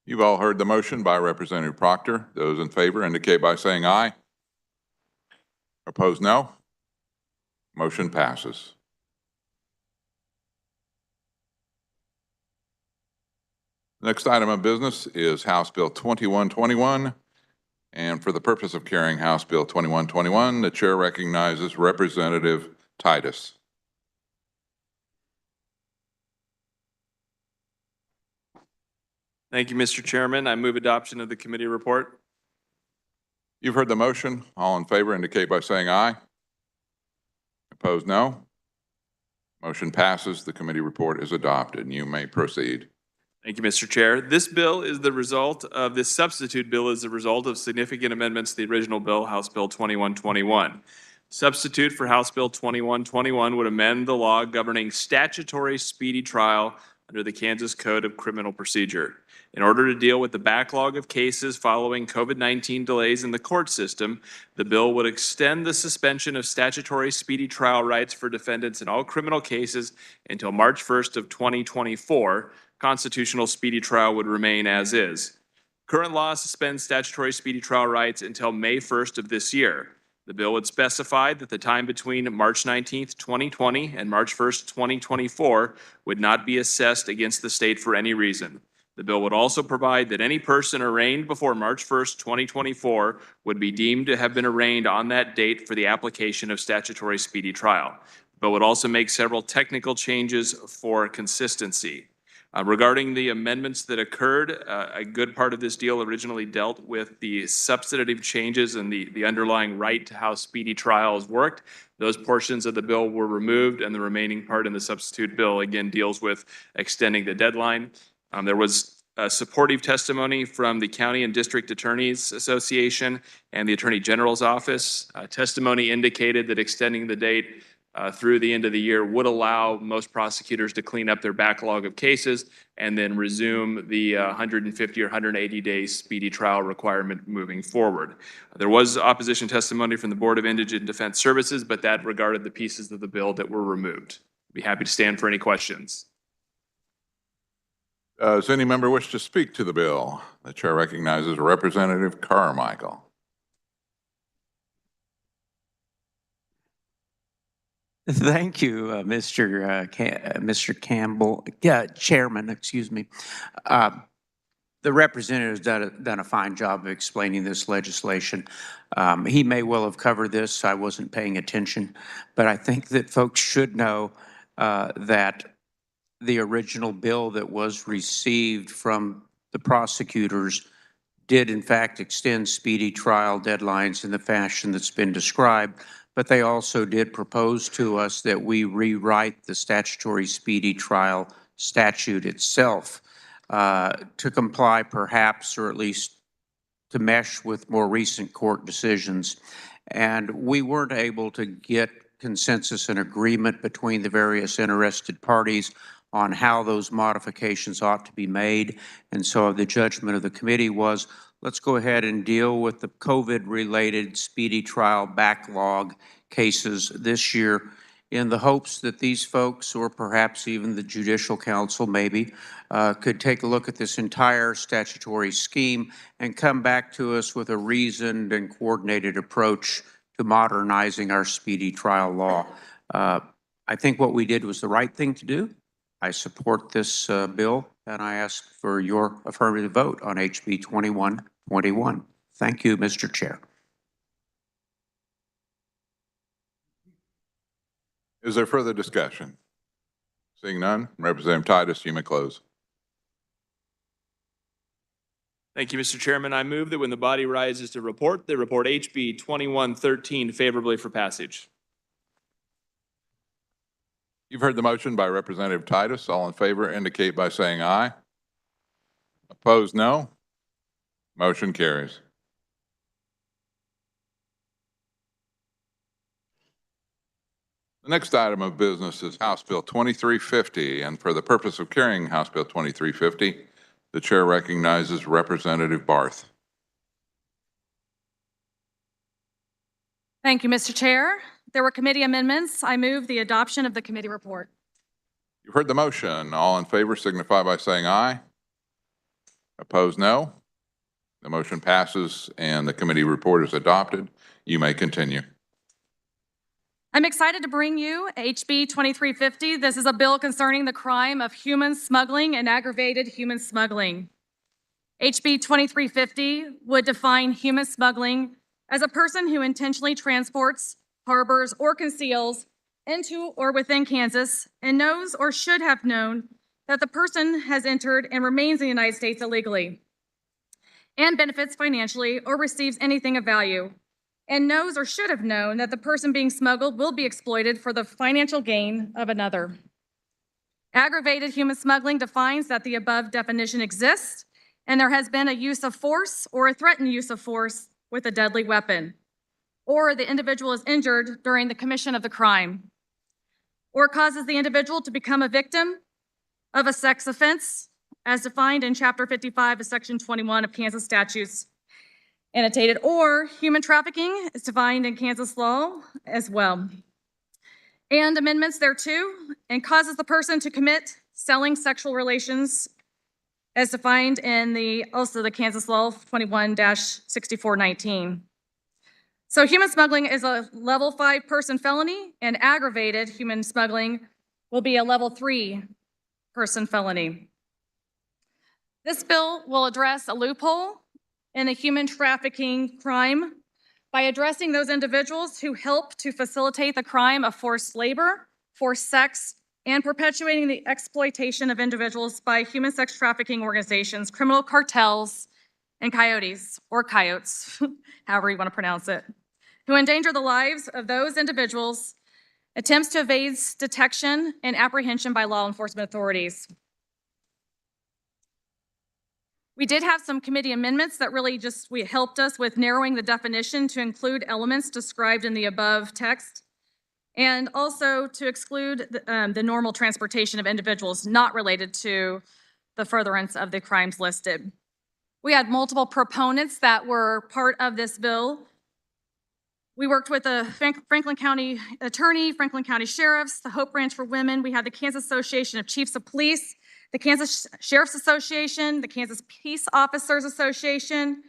You've all heard the motion by Representative Proctor. Those in favor indicate by saying aye. Opposed, no. Motion passes. Next item of business is House Bill 2121. And for the purpose of carrying House Bill 2121, the chair recognizes Representative Titus. Thank you, Mr. Chairman. I move adoption of the committee report. You've heard the motion. All in favor indicate by saying aye. Opposed, no. Motion passes. The committee report is adopted. You may proceed. Thank you, Mr. Chair. This bill is the result of, this substitute bill is the result of significant amendments to the original bill, House Bill 2121. Substitute for House Bill 2121 would amend the law governing statutory speedy trial under the Kansas Code of Criminal Procedure. In order to deal with the backlog of cases following COVID-19 delays in the court system, the bill would extend the suspension of statutory speedy trial rights for defendants in all criminal cases until March 1st of 2024. Constitutional speedy trial would remain as is. Current law suspends statutory speedy trial rights until May 1st of this year. The bill would specify that the time between March 19th, 2020 and March 1st, 2024 would not be assessed against the state for any reason. The bill would also provide that any person arraigned before March 1st, 2024 would be deemed to have been arraigned on that date for the application of statutory speedy trial. The bill would also make several technical changes for consistency. Regarding the amendments that occurred, a good part of this deal originally dealt with the substantive changes and the underlying right to how speedy trials worked. Those portions of the bill were removed, and the remaining part in the substitute bill, again, deals with extending the deadline. There was supportive testimony from the County and District Attorneys Association and the Attorney General's Office. Testimony indicated that extending the date through the end of the year would allow most prosecutors to clean up their backlog of cases and then resume the 150 or 180 day speedy trial requirement moving forward. There was opposition testimony from the Board of Indigent Defense Services, but that regarded the pieces of the bill that were removed. I'd be happy to stand for any questions. Does any member wish to speak to the bill? The chair recognizes Representative Carmichael. Thank you, Mr. Campbell, Chairman, excuse me. The representative has done a fine job of explaining this legislation. He may well have covered this. I wasn't paying attention, but I think that folks should know that the original bill that was received from the prosecutors did in fact extend speedy trial deadlines in the fashion that's been described, but they also did propose to us that we rewrite the statutory speedy trial statute itself to comply perhaps, or at least to mesh with more recent court decisions. And we weren't able to get consensus and agreement between the various interested parties on how those modifications ought to be made. And so the judgment of the committee was, let's go ahead and deal with the COVID-related speedy trial backlog cases this year in the hopes that these folks, or perhaps even the Judicial Council maybe, could take a look at this entire statutory scheme and come back to us with a reasoned and coordinated approach to modernizing our speedy trial law. I think what we did was the right thing to do. I support this bill, and I ask for your affirmative vote on HB 2121. Thank you, Mr. Chair. Is there further discussion? Seeing none, Representative Titus, you may close. Thank you, Mr. Chairman. I move that when the body rises to report, they report HB 2113 favorably for passage. You've heard the motion by Representative Titus. All in favor indicate by saying aye. Opposed, no. Motion carries. The next item of business is House Bill 2350, and for the purpose of carrying House Bill 2350, the chair recognizes Representative Barth. Thank you, Mr. Chair. There were committee amendments. I move the adoption of the committee report. You've heard the motion. All in favor signify by saying aye. Opposed, no. The motion passes and the committee report is adopted. You may continue. I'm excited to bring you HB 2350. This is a bill concerning the crime of human smuggling and aggravated human smuggling. HB 2350 would define human smuggling as a person who intentionally transports, harbors, or conceals into or within Kansas and knows or should have known that the person has entered and remains in the United States illegally and benefits financially or receives anything of value, and knows or should have known that the person being smuggled will be exploited for the financial gain of another. Aggravated human smuggling defines that the above definition exists and there has been a use of force or a threatened use of force with a deadly weapon, or the individual is injured during the commission of the crime, or causes the individual to become a victim of a sex offense as defined in Chapter 55 of Section 21 of Kansas statutes, annotated, or human trafficking is defined in Kansas law as well, and amendments thereto, and causes the person to commit selling sexual relations as defined in also the Kansas law 21-6419. So human smuggling is a level 5 person felony, and aggravated human smuggling will be a level 3 person felony. This bill will address a loophole in the human trafficking crime by addressing those individuals who help to facilitate the crime of forced labor, forced sex, and perpetuating the exploitation of individuals by human sex trafficking organizations, criminal cartels, and coyotes, or coyotes, however you want to pronounce it, who endanger the lives of those individuals, attempts to evade detection and apprehension by law enforcement authorities. We did have some committee amendments that really helped us with narrowing the definition to include elements described in the above text, and also to exclude the normal transportation of individuals not related to the furtherance of the crimes listed. We had multiple proponents that were part of this bill. We worked with the Franklin County Attorney, Franklin County Sheriffs, the Hope Branch for Women. We had the Kansas Association of Chiefs of Police, the Kansas Sheriff's Association, the Kansas Peace Officers Association.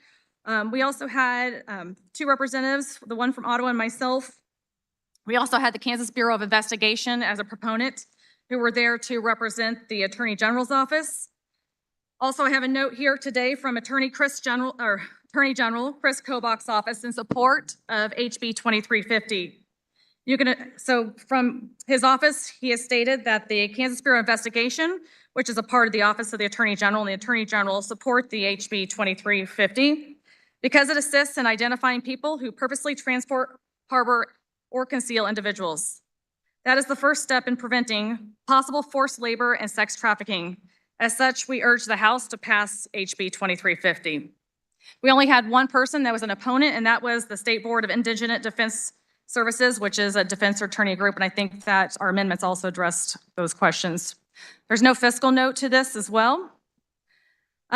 We also had 2 representatives, the one from Ottawa and myself. We also had the Kansas Bureau of Investigation as a proponent who were there to represent the Attorney General's office. Also, I have a note here today from Attorney General Chris Kobach's office in support of HB 2350. So from his office, he has stated that the Kansas Bureau of Investigation, which is a part of the Office of the Attorney General, and the Attorney General support the HB 2350 because it assists in identifying people who purposely transport, harbor, or conceal individuals. That is the first step in preventing possible forced labor and sex trafficking. As such, we urge the House to pass HB 2350. We only had one person that was an opponent, and that was the State Board of Indigent Defense Services, which is a defense attorney group, and I think that our amendments also addressed those questions. There's no fiscal note to this as well.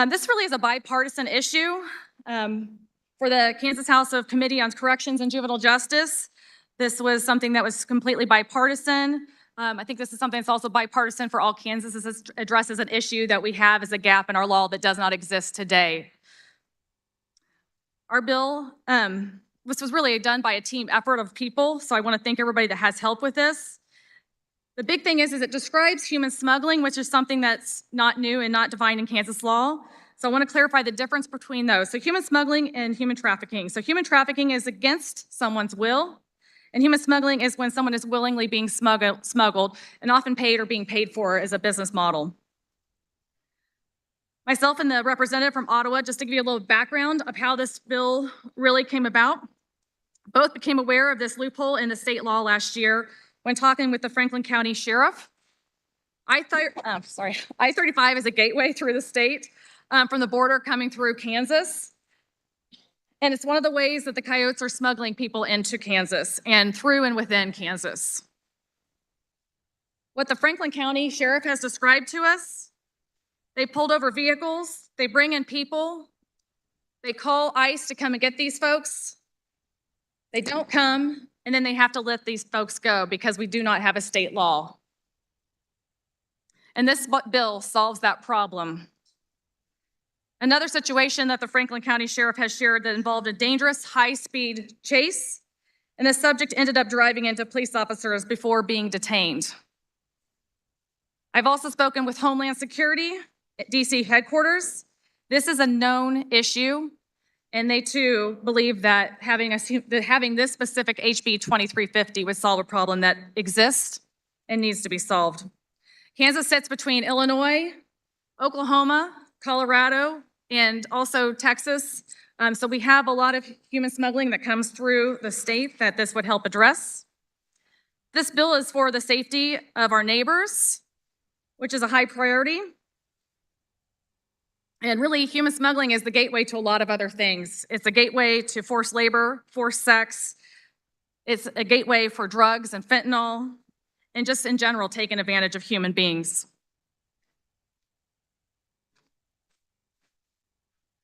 This really is a bipartisan issue. For the Kansas House of Committee on Corrections and Juvenile Justice, this was something that was completely bipartisan. I think this is something that's also bipartisan for all Kansas. This addresses an issue that we have as a gap in our law that does not exist today. Our bill, this was really done by a team effort of people, so I want to thank everybody that has helped with this. The big thing is it describes human smuggling, which is something that's not new and not defined in Kansas law. So I want to clarify the difference between those. So human smuggling and human trafficking. So human trafficking is against someone's will, and human smuggling is when someone is willingly being smuggled and often paid or being paid for as a business model. Myself and the representative from Ottawa, just to give you a little background of how this bill really came about, both became aware of this loophole in the state law last year when talking with the Franklin County Sheriff. I-35 is a gateway through the state from the border coming through Kansas. And it's one of the ways that the coyotes are smuggling people into Kansas and through and within Kansas. What the Franklin County Sheriff has described to us, they pulled over vehicles, they bring in people, they call ICE to come and get these folks, they don't come, and then they have to let these folks go because we do not have a state law. And this bill solves that problem. Another situation that the Franklin County Sheriff has shared that involved a dangerous high-speed chase, and the subject ended up driving into police officers before being detained. I've also spoken with Homeland Security at DC headquarters. This is a known issue, and they too believe that having this specific HB 2350 would solve a problem that exists and needs to be solved. Kansas sits between Illinois, Oklahoma, Colorado, and also Texas. So we have a lot of human smuggling that comes through the state that this would help address. This bill is for the safety of our neighbors, which is a high priority. And really, human smuggling is the gateway to a lot of other things. It's a gateway to forced labor, forced sex. It's a gateway for drugs and fentanyl, and just in general, taking advantage of human beings.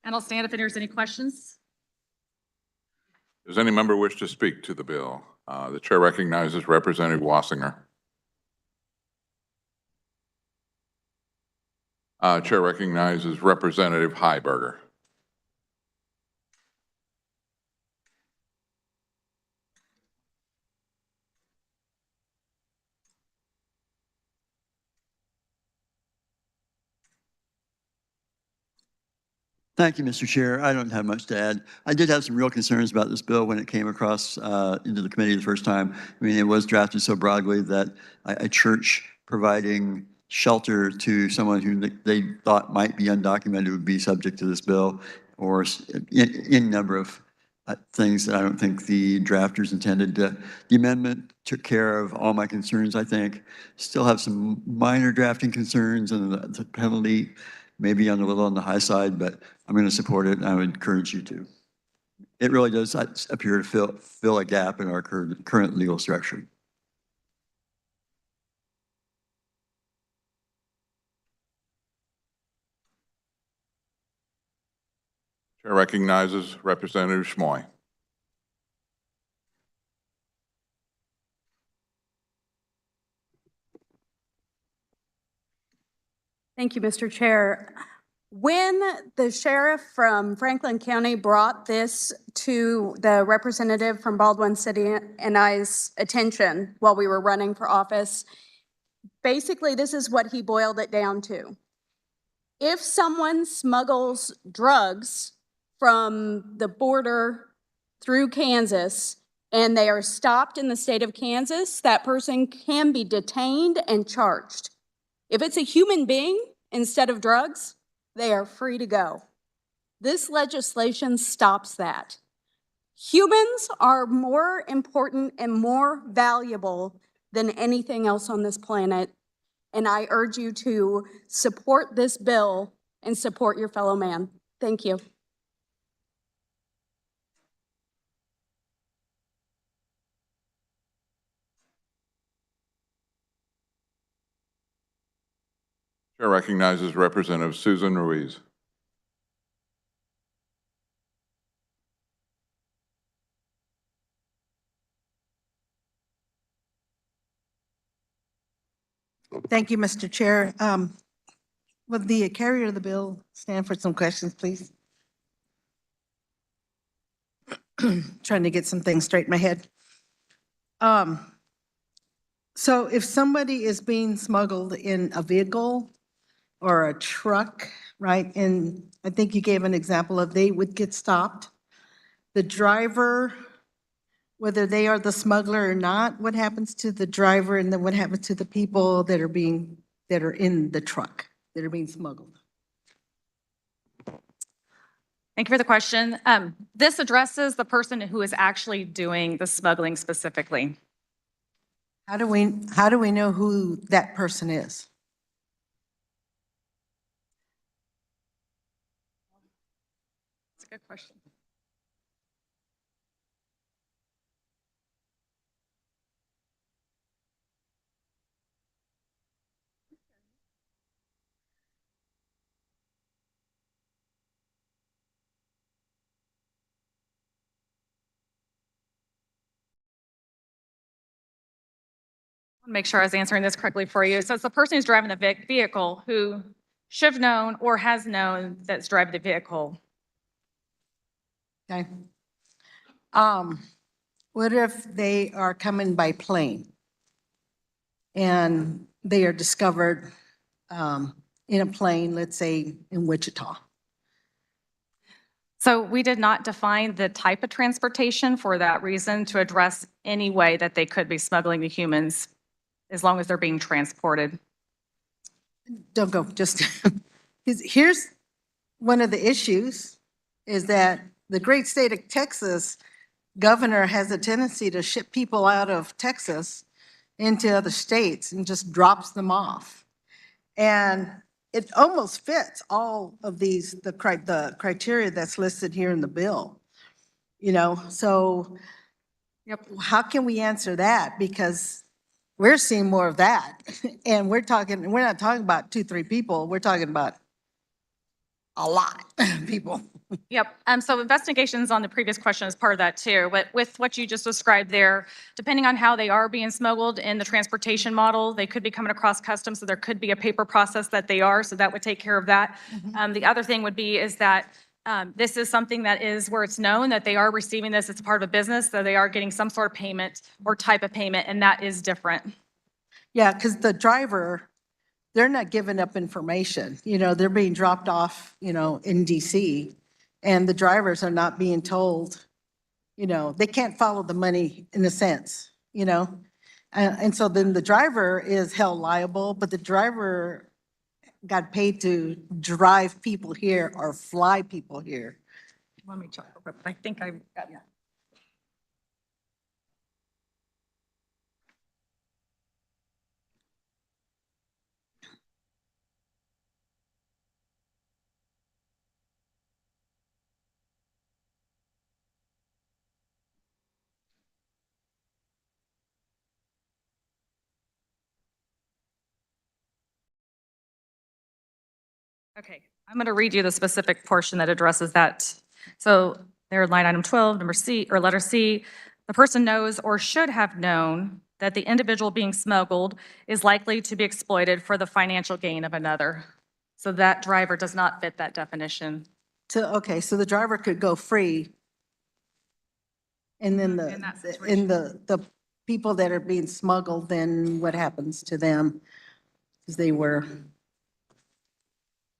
And I'll stand if there's any questions. Does any member wish to speak to the bill? The chair recognizes Representative Wassinger. Chair recognizes Representative Heiberger. Thank you, Mr. Chair. I don't have much to add. I did have some real concerns about this bill when it came across into the committee the first time. I mean, it was drafted so broadly that a church providing shelter to someone who they thought might be undocumented would be subject to this bill, or in number of things that I don't think the drafters intended. The amendment took care of all my concerns, I think. Still have some minor drafting concerns, and the penalty maybe a little on the high side, but I'm going to support it, and I would encourage you to. It really does appear to fill a gap in our current legal structure. Chair recognizes Representative Schmoy. Thank you, Mr. Chair. When the sheriff from Franklin County brought this to the representative from Baldwin City and I's attention while we were running for office, basically this is what he boiled it down to. If someone smuggles drugs from the border through Kansas and they are stopped in the state of Kansas, that person can be detained and charged. If it's a human being instead of drugs, they are free to go. This legislation stops that. Humans are more important and more valuable than anything else on this planet, and I urge you to support this bill and support your fellow man. Thank you. Chair recognizes Representative Susan Ruiz. Thank you, Mr. Chair. Would the carrier of the bill stand for some questions, please? Trying to get some things straight in my head. So if somebody is being smuggled in a vehicle or a truck, right? And I think you gave an example of they would get stopped. The driver, whether they are the smuggler or not, what happens to the driver, and then what happens to the people that are in the truck, that are being smuggled? Thank you for the question. This addresses the person who is actually doing the smuggling specifically. How do we know who that person is? That's a good question. Make sure I was answering this correctly for you. So it's the person who's driving the vehicle who should have known or has known that's driving the vehicle. Okay. What if they are coming by plane and they are discovered in a plane, let's say in Wichita? So we did not define the type of transportation for that reason to address any way that they could be smuggling the humans as long as they're being transported. Don't go, just, here's one of the issues is that the great state of Texas governor has a tendency to ship people out of Texas into other states and just drops them off. And it almost fits all of these, the criteria that's listed here in the bill. You know, so how can we answer that? Because we're seeing more of that. And we're not talking about 2-3 people, we're talking about a lot of people. Yep. So investigations on the previous question is part of that too. But with what you just described there, depending on how they are being smuggled in the transportation model, they could be coming across customs, so there could be a paper process that they are, so that would take care of that. The other thing would be is that this is something that is where it's known that they are receiving this. It's part of a business, so they are getting some sort of payment or type of payment, and that is different. Yeah, because the driver they're not giving up information. You know, they're being dropped off, you know, in DC, and the drivers are not being told, you know, they can't follow the money in a sense, you know? And so then the driver is held liable, but the driver got paid to drive people here or fly people here. Let me check, but I think I got it. Okay, I'm going to read you the specific portion that addresses that. So there, line item 12, number C, or letter C, the person knows or should have known that the individual being smuggled is likely to be exploited for the financial gain of another. So that driver does not fit that definition. Okay, so the driver could go free. And then In that the people that are being smuggled, then what happens to them? Because they were,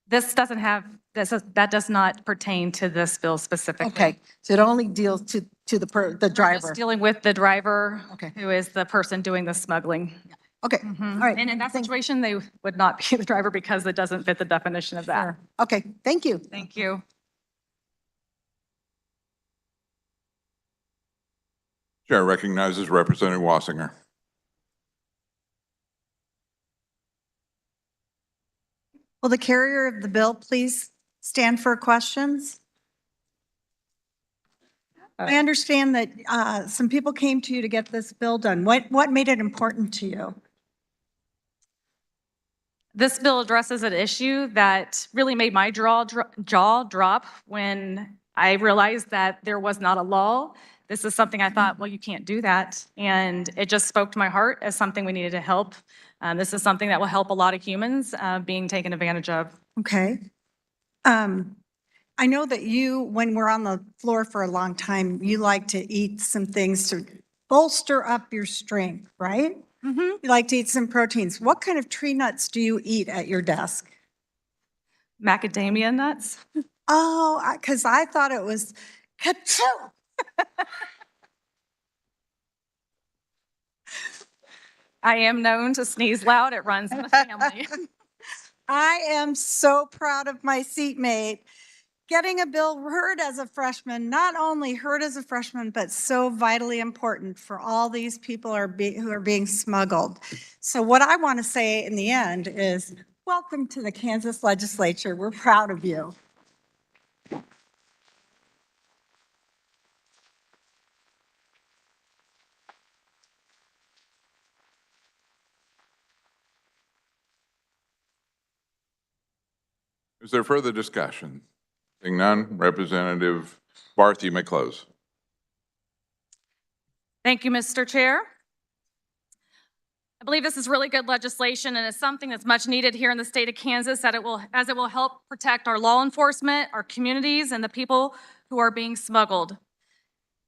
This doesn't have, that does not pertain to this bill specifically. okay, so it only deals to the We're just driver. dealing with the driver, Okay. who is the person doing the smuggling. Okay, all right. And in that situation, they would not be the driver because it doesn't fit the definition of that. Sure. Okay, thank you. Thank you. Chair recognizes Representative Wassinger. Will the carrier of the bill please stand for questions? I understand that some people came to you to get this bill done. What made it important to you? This bill addresses an issue that really made my jaw drop when I realized that there was not a law. This is something I thought, well, you can't do that. And it just spoke to my heart as something we needed to help. This is something that will help a lot of humans being taken advantage of. Okay. I know that you, when we're on the floor for a long time, you like to eat some things to bolster up your strength, right? You like to eat some proteins. What kind of tree nuts do you eat at your desk? Macadamia nuts. Oh, because I thought it was ka-choo. I am known to sneeze loud. It runs in the family. I am so proud of my seatmate. Getting a bill heard as a freshman, not only heard as a freshman, but so vitally important for all these people who are being smuggled. So what I want to say in the end is, welcome to the Kansas Legislature. We're proud of you. Is there further discussion? Seeing none, Representative Barth, you may close. Thank you, Mr. Chair. I believe this is really good legislation and is something that's much needed here in the state of Kansas, as it will help protect our law enforcement, our communities, and the people who are being smuggled.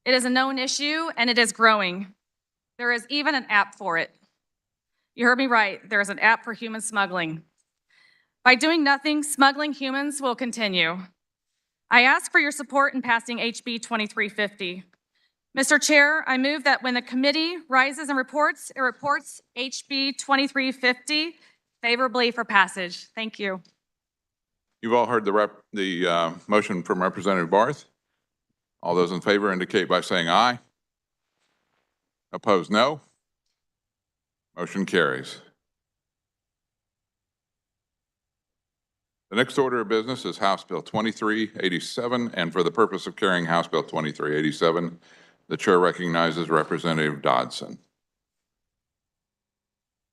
It is a known issue and it is growing. There is even an app for it. You heard me right, there is an app for human smuggling. By doing nothing, smuggling humans will continue. I ask for your support in passing HB 2350. Mr. Chair, I move that when the committee rises and reports, it reports HB 2350 favorably for passage. Thank you. You've all heard the motion from Representative Barth. All those in favor indicate by saying aye. Opposed, no. Motion carries. The next order of business is House Bill 2387, and for the purpose of carrying House Bill 2387, the chair recognizes Representative Dodson.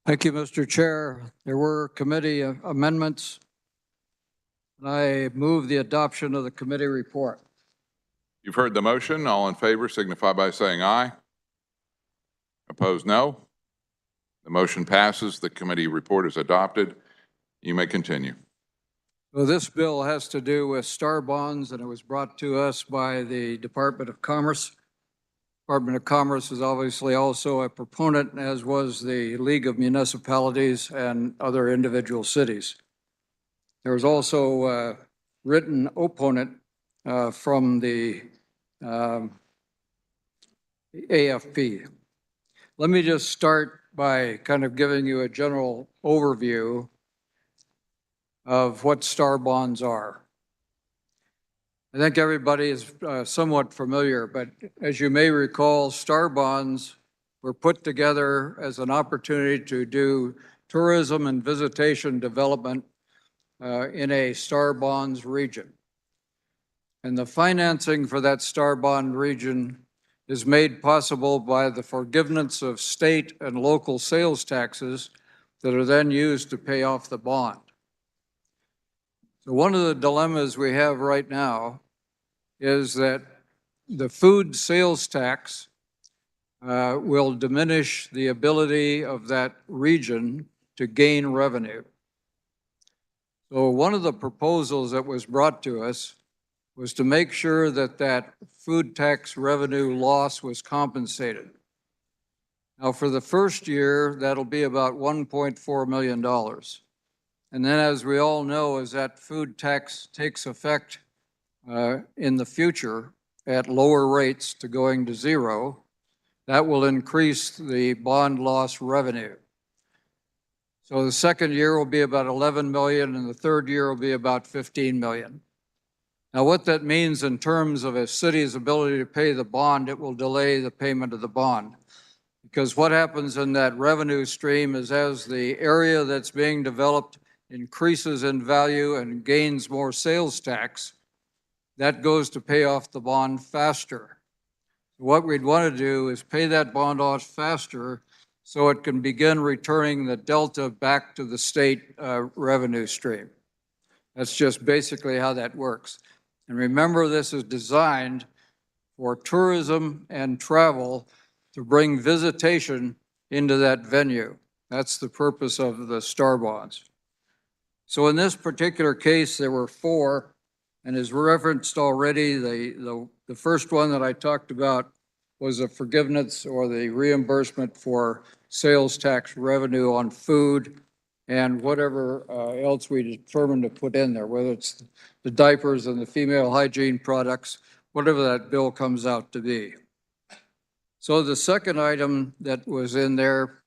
Thank you, Mr. Chair. There were committee amendments, and I move the adoption of the committee report. You've heard the motion. All in favor signify by saying aye. Opposed, no. The motion passes. The committee report is adopted. You may continue. Well, this bill has to do with star bonds, and it was brought to us by the Department of Commerce. Department of Commerce is obviously also a proponent, as was the League of Municipalities and other individual cities. There was also a written opponent from the AFP. Let me just start by kind of giving you a general overview of what star bonds are. I think everybody is somewhat familiar, but as you may recall, star bonds were put together as an opportunity to do tourism and visitation development in a star bonds region. And the financing for that star bond region is made possible by the forgiveness of state and local sales taxes that are then used to pay off the bond. So one of the dilemmas we have right now is that the food sales tax will diminish the ability of that region to gain revenue. So one of the proposals that was brought to us was to make sure that that food tax revenue loss was compensated. Now, for the first year, that'll be about $1.4 million. And then, as we all know, as that food tax takes effect in the future at lower rates to going to zero, that will increase the bond loss revenue. So the second year will be about 11 million, and the third year will be about 15 million. Now, what that means in terms of a city's ability to pay the bond, it will delay the payment of the bond. Because what happens in that revenue stream is as the area that's being developed increases in value and gains more sales tax, that goes to pay off the bond faster. What we'd want to do is pay that bond off faster so it can begin returning the delta back to the state revenue stream. That's just basically how that works. And remember, this is designed for tourism and travel to bring visitation into that venue. That's the purpose of the star bonds. So in this particular case, there were four, and as referenced already, the first one that I talked about was a forgiveness or the reimbursement for sales tax revenue on food and whatever else we determined to put in there, whether it's the diapers and the female hygiene products, whatever that bill comes out to be. So the second item that was in there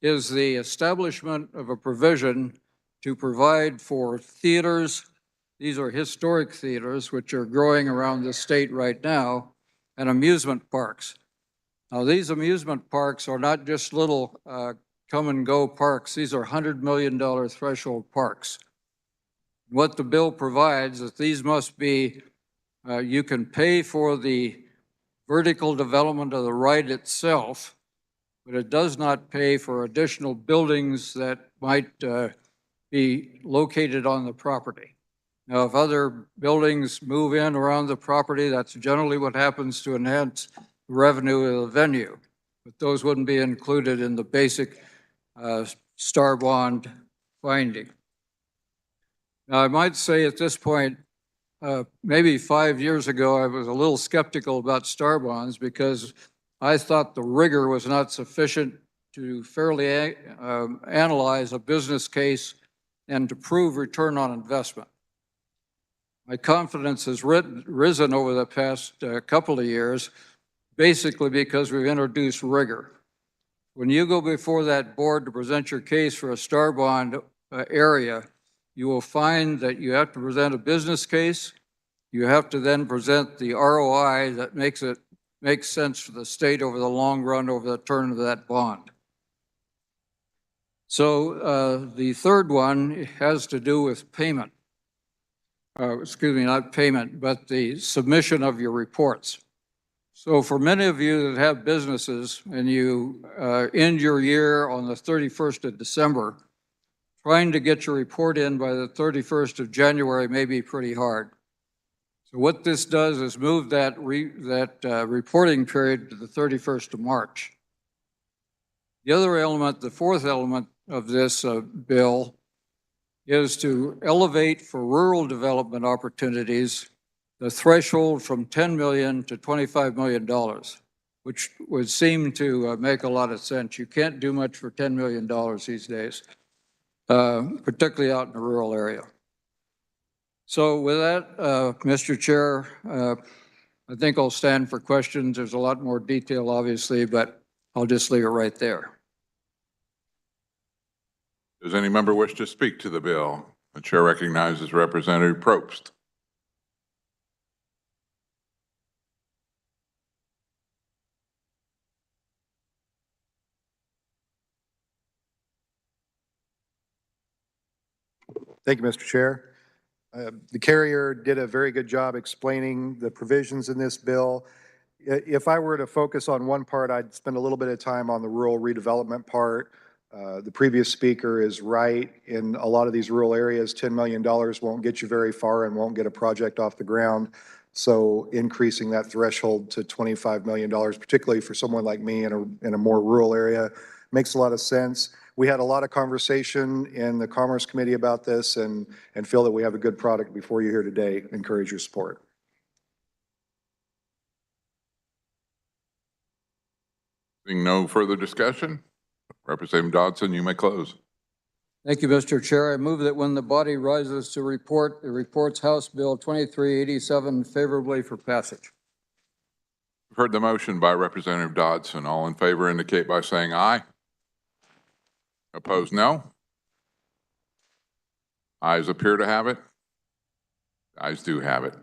is the establishment of a provision to provide for theaters. These are historic theaters, which are growing around the state right now, and amusement parks. Now, these amusement parks are not just little come and go parks. These are $100 million threshold parks. What the bill provides is these must be, you can pay for the vertical development of the ride itself, but it does not pay for additional buildings that might be located on the property. Now, if other buildings move in around the property, that's generally what happens to enhance the revenue of the venue, but those wouldn't be included in the basic star bond finding. Now, I might say at this point, maybe 5 years ago, I was a little skeptical about star bonds because I thought the rigor was not sufficient to fairly analyze a business case and to prove return on investment. My confidence has risen over the past couple of years, basically because we've introduced rigor. When you go before that board to present your case for a star bond area, you will find that you have to present a business case. You have to then present the ROI that makes sense for the state over the long run, over the term of that bond. So the third one has to do with payment. Excuse me, not payment, but the submission of your reports. So for many of you that have businesses and you end your year on the 31st of December, trying to get your report in by the 31st of January may be pretty hard. So what this does is move that reporting period to the 31st of March. The other element, the fourth element of this bill, is to elevate for rural development opportunities the threshold from $10 million to $25 million, which would seem to make a lot of sense. You can't do much for $10 million these days, particularly out in a rural area. So with that, Mr. Chair, I think I'll stand for questions. There's a lot more detail, obviously, but I'll just leave it right there. Does any member wish to speak to the bill? The chair recognizes Representative Probst. Thank you, Mr. Chair. The carrier did a very good job explaining the provisions in this bill. If I were to focus on one part, I'd spend a little bit of time on the rural redevelopment part. The previous speaker is right. In a lot of these rural areas, $10 million won't get you very far and won't get a project off the ground. So increasing that threshold to $25 million, particularly for someone like me in a more rural area, makes a lot of sense. We had a lot of conversation in the Commerce Committee about this and feel that we have a good product before you here today. Encourage your support. Seeing no further discussion, Representative Dodson, you may close. Thank you, Mr. Chair. I move that when the body rises to report, it reports House Bill 2387 favorably for passage. You've heard the motion by Representative Dodson. All in favor indicate by saying aye. Opposed, no. Ayes appear to have it. Ayes do have it.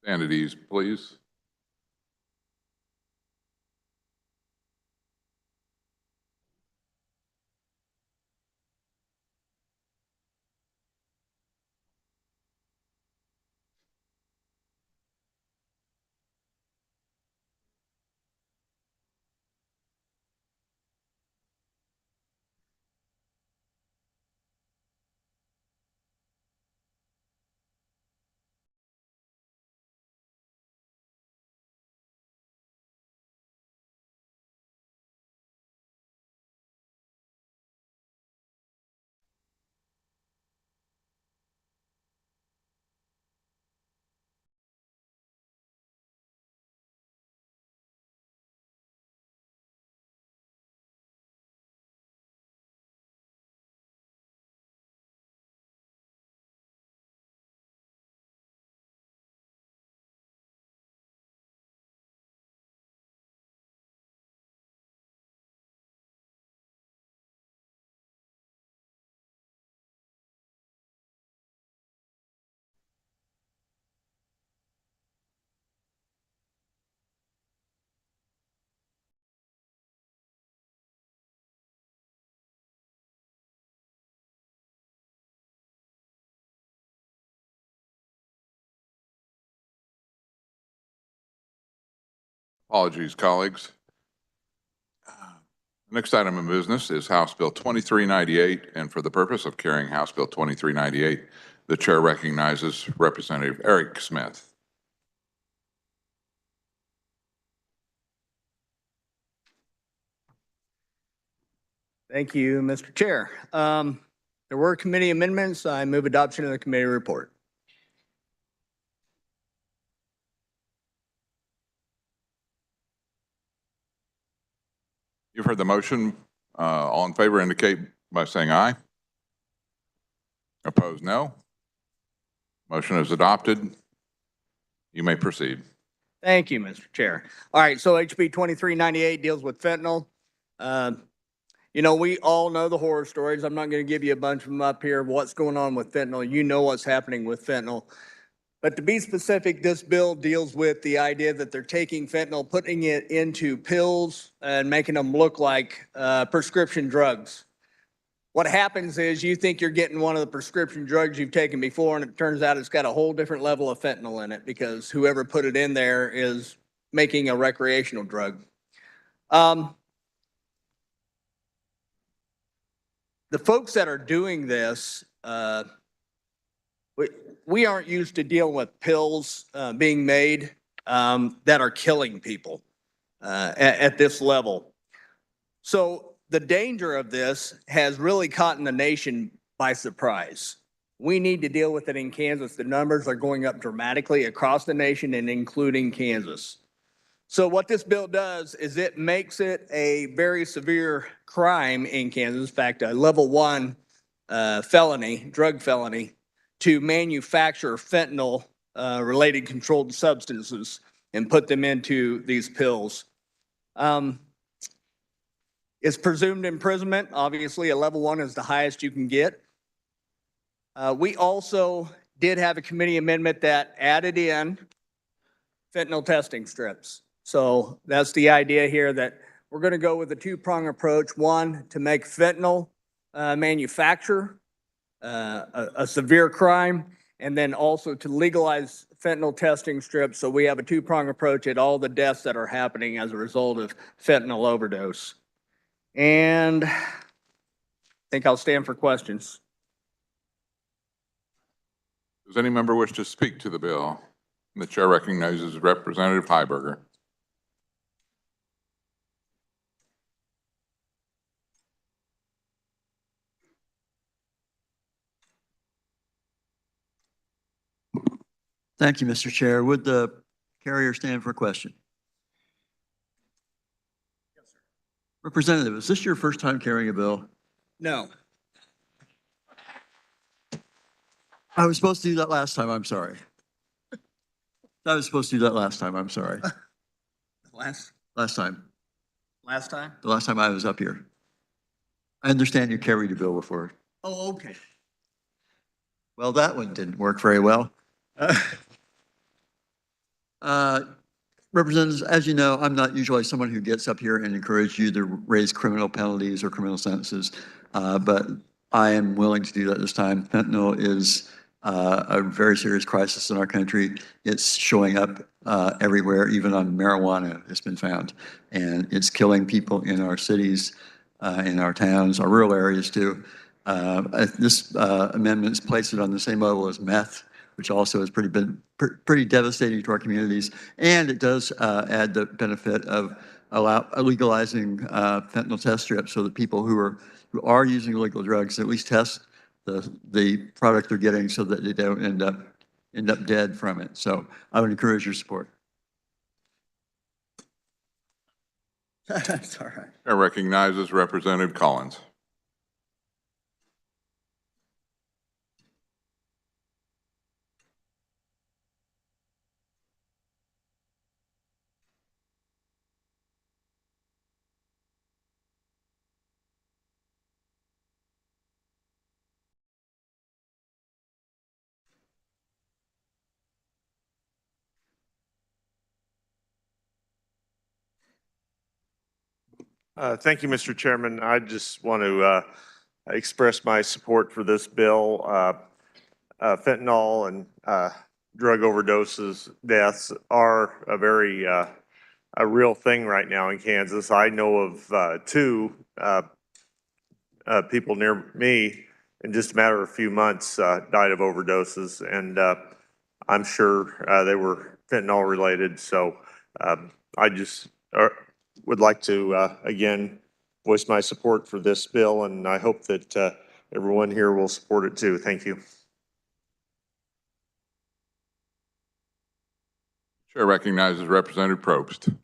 Stand at ease, please. Apologies, colleagues. Next item of business is House Bill 2398, and for the purpose of carrying House Bill 2398, the chair recognizes Representative Eric Smith. Thank you, Mr. Chair. There were committee amendments. I move adoption of the committee report. You've heard the motion. All in favor indicate by saying aye. Opposed, no. Motion is adopted. You may proceed. Thank you, Mr. Chair. All right, so HB 2398 deals with fentanyl. You know, we all know the horror stories. I'm not going to give you a bunch of them up here of what's going on with fentanyl. You know what's happening with fentanyl. But to be specific, this bill deals with the idea that they're taking fentanyl, putting it into pills and making them look like prescription drugs. What happens is you think you're getting one of the prescription drugs you've taken before, and it turns out it's got a whole different level of fentanyl in it because whoever put it in there is making a recreational drug. The folks that are doing this, we aren't used to dealing with pills being made that are killing people at this level. So the danger of this has really caught the nation by surprise. We need to deal with it in Kansas. The numbers are going up dramatically across the nation and including Kansas. So what this bill does is it makes it a very severe crime in Kansas. In fact, a level 1 felony, drug felony, to manufacture fentanyl related controlled substances and put them into these pills. It's presumed imprisonment. Obviously, a level 1 is the highest you can get. We also did have a committee amendment that added in fentanyl testing strips. So that's the idea here, that we're going to go with a two-prong approach. One, to make fentanyl manufacture a severe crime, and then also to legalize fentanyl testing strips. So we have a two-prong approach at all the deaths that are happening as a result of fentanyl overdose. And I think I'll stand for questions. Does any member wish to speak to the bill? The chair recognizes Representative Heiberger. Thank you, Mr. Chair. Would the carrier stand for a question? Yes, sir. Representative, is this your first time carrying a bill? No. I was supposed to do that last time, I'm sorry. I was supposed to do that last time, I'm sorry. Last time, Last time? the last time I was up here. I understand you carried a bill before. Oh, okay. Well, that one didn't work very well. Representatives, as you know, I'm not usually someone who gets up here and encourages you to raise criminal penalties or criminal sentences, but I am willing to do that this time. Fentanyl is a very serious crisis in our country. It's showing up everywhere, even on marijuana, it's been found. And it's killing people in our cities, in our towns, our rural areas too. This amendment places it on the same level as meth, which also has been pretty devastating to our communities. And it does add the benefit of legalizing fentanyl test strips so that people who are using illegal drugs at least test the product they're getting so that they don't end up dead from it. So I would encourage your support. That's all right. Chair recognizes Representative Collins. Thank you, Mr. Chairman. I just want to express my support for this bill. Fentanyl and drug overdoses deaths are a real thing right now in Kansas. I know of two people near me in just a matter of a few months died of overdoses, and I'm sure they were fentanyl related. So I just would like to, again, voice my support for this bill, and I hope that everyone here will support it too. Thank you. Chair recognizes Representative Probst.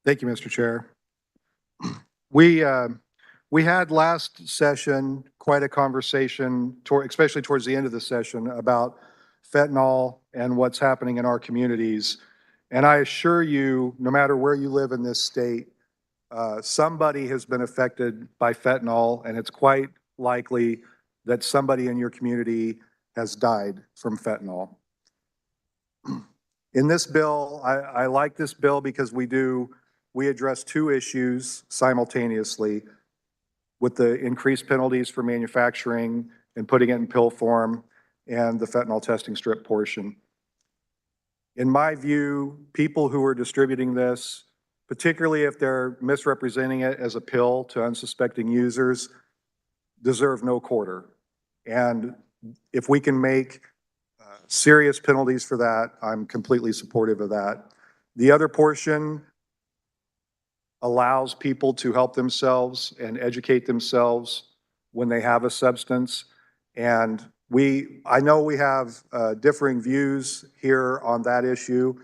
Thank you, Mr. Chair. We had last session quite a conversation, especially towards the end of the session, about fentanyl and what's happening in our communities. And I assure you, no matter where you live in this state, somebody has been affected by fentanyl, and it's quite likely that somebody in your community has died from fentanyl. In this bill, I like this bill because we address two issues simultaneously, with the increased penalties for manufacturing and putting it in pill form and the fentanyl testing strip portion. In my view, people who are distributing this, particularly if they're misrepresenting it as a pill to unsuspecting users, deserve no quarter. And if we can make serious penalties for that, I'm completely supportive of that. The other portion allows people to help themselves and educate themselves when they have a substance. And I know we have differing views here on that issue,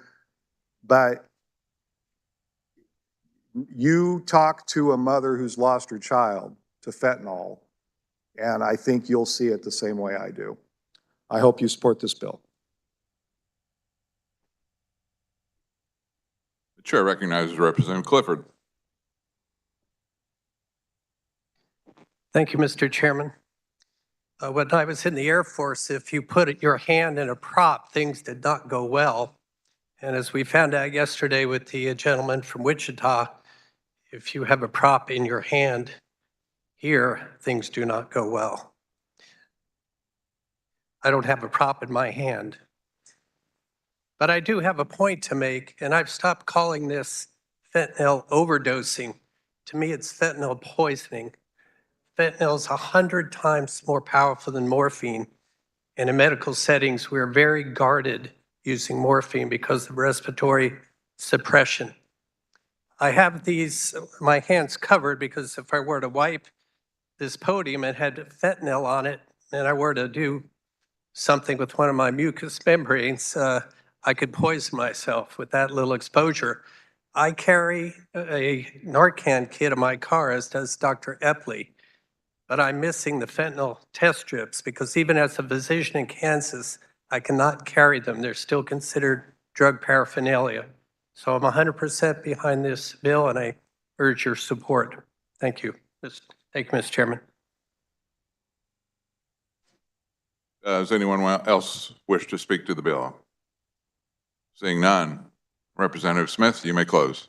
but you talk to a mother who's lost her child to fentanyl, and I think you'll see it the same way I do. I hope you support this bill. The chair recognizes Representative Clifford. Thank you, Mr. Chairman. When I was in the Air Force, if you put your hand in a prop, things did not go well. And as we found out yesterday with the gentleman from Wichita, if you have a prop in your hand here, things do not go well. I don't have a prop in my hand. But I do have a point to make, and I've stopped calling this fentanyl overdosing. To me, it's fentanyl poisoning. Fentanyl is 100 times more powerful than morphine. And in medical settings, we're very guarded using morphine because of respiratory suppression. I have my hands covered because if I were to wipe this podium, it had fentanyl on it, and I were to do something with one of my mucous membranes, I could poison myself with that little exposure. I carry a Narcan kit in my car, as does Dr. Epley, but I'm missing the fentanyl test strips because even as a physician in Kansas, I cannot carry them. They're still considered drug paraphernalia. So I'm 100% behind this bill, and I urge your support. Thank you. Thank you, Mr. Chairman. Does anyone else wish to speak to the bill? Seeing none, Representative Smith, you may close.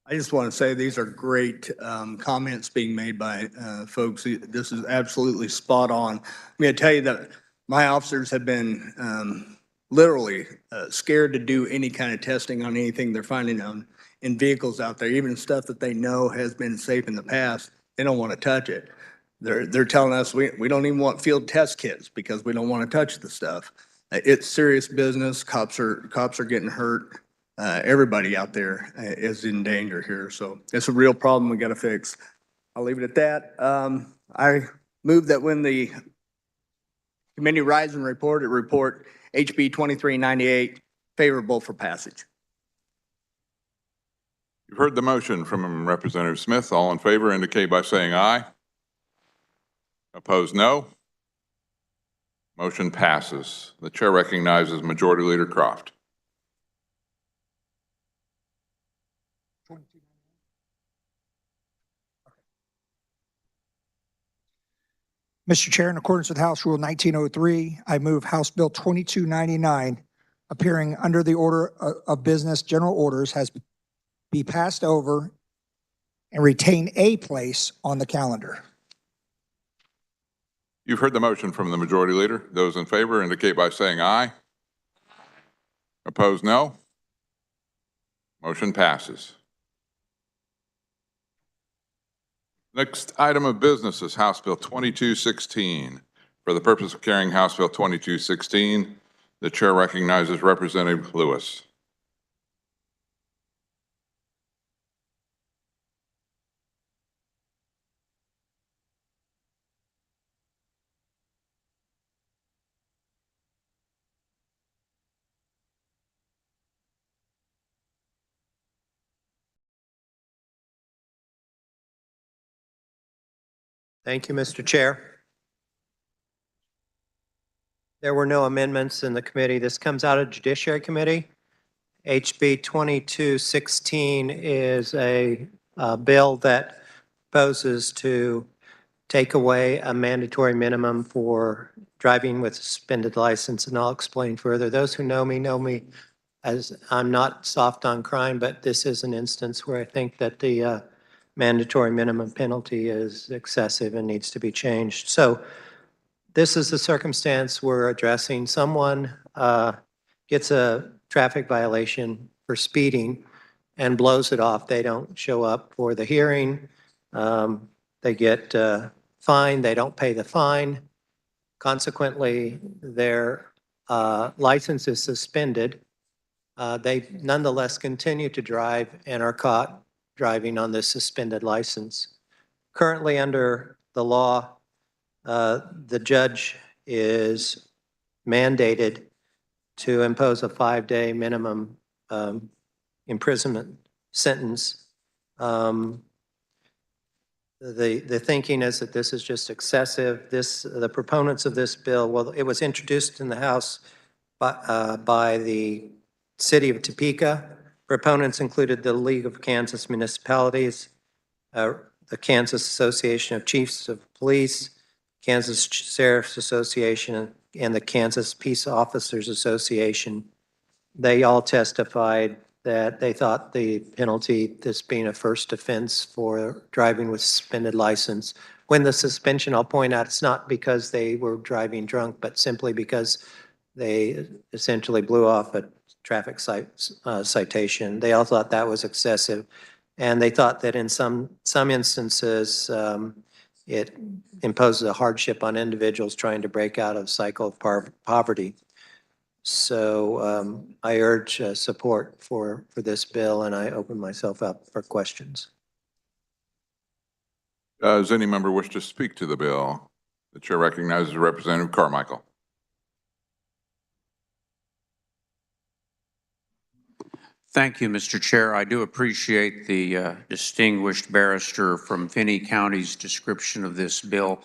I just want to say these are great comments being made by folks. This is absolutely spot on. I'm going to tell you that my officers have been literally scared to do any kind of testing on anything they're finding in vehicles out there, even stuff that they know has been safe in the past. They don't want to touch it. They're telling us we don't even want field test kits because we don't want to touch the stuff. It's serious business. Cops are getting hurt. Everybody out there is in danger here. So it's a real problem we got to fix. I'll leave it at that. I move that when the committee rise and report HB 2398 favorable for passage. You've heard the motion from Representative Smith. All in favor indicate by saying aye. Opposed, no. Motion passes. The chair recognizes Majority Leader Croft. Mr. Chair, in accordance with House Rule 1903, I move House Bill 2299, appearing under the order of business general orders, has be passed over and retain a place on the calendar. You've heard the motion from the Majority Leader. Those in favor indicate by saying aye. Opposed, no. Motion passes. Next item of business is House Bill 2216. For the purpose of carrying House Bill 2216, the chair recognizes Representative Lewis. Thank you, Mr. Chair. There were no amendments in the committee. This comes out of Judiciary Committee. HB 2216 is a bill that proposes to take away a mandatory minimum for driving with a suspended license, and I'll explain further. Those who know me as I'm not soft on crime, but this is an instance where I think that the mandatory minimum penalty is excessive and needs to be changed. So this is the circumstance we're addressing. Someone gets a traffic violation for speeding and blows it off. They don't show up for the hearing. They get fine, they don't pay the fine. Consequently, their license is suspended. They nonetheless continue to drive and are caught driving on this suspended license. Currently, under the law, the judge is mandated to impose a 5-day minimum imprisonment sentence. The thinking is that this is just excessive. The proponents of this bill, well, it was introduced in the House by the city of Topeka. Proponents included the League of Kansas Municipalities, the Kansas Association of Chiefs of Police, Kansas Sheriff's Association, and the Kansas Peace Officers Association. They all testified that they thought the penalty, this being a first offense for driving with suspended license, when the suspension, I'll point out, it's not because they were driving drunk, but simply because they essentially blew off a traffic citation. They all thought that was excessive. And they thought that in some instances, it imposes a hardship on individuals trying to break out of a cycle of poverty. So I urge support for this bill, and I open myself up for questions. Does any member wish to speak to the bill? The chair recognizes Representative Carmichael. Thank you, Mr. Chair. I do appreciate the distinguished barrister from Finney County's description of this bill.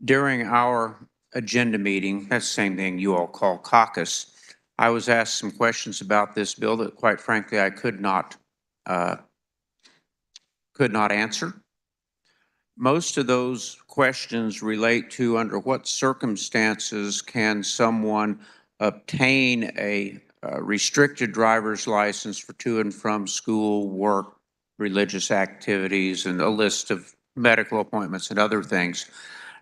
During our agenda meeting, that's the same thing you all call caucus, I was asked some questions about this bill that, quite frankly, I could not answer. Most of those questions relate to under what circumstances can someone obtain a restricted driver's license for to and from school, work, religious activities, and a list of medical appointments and other things.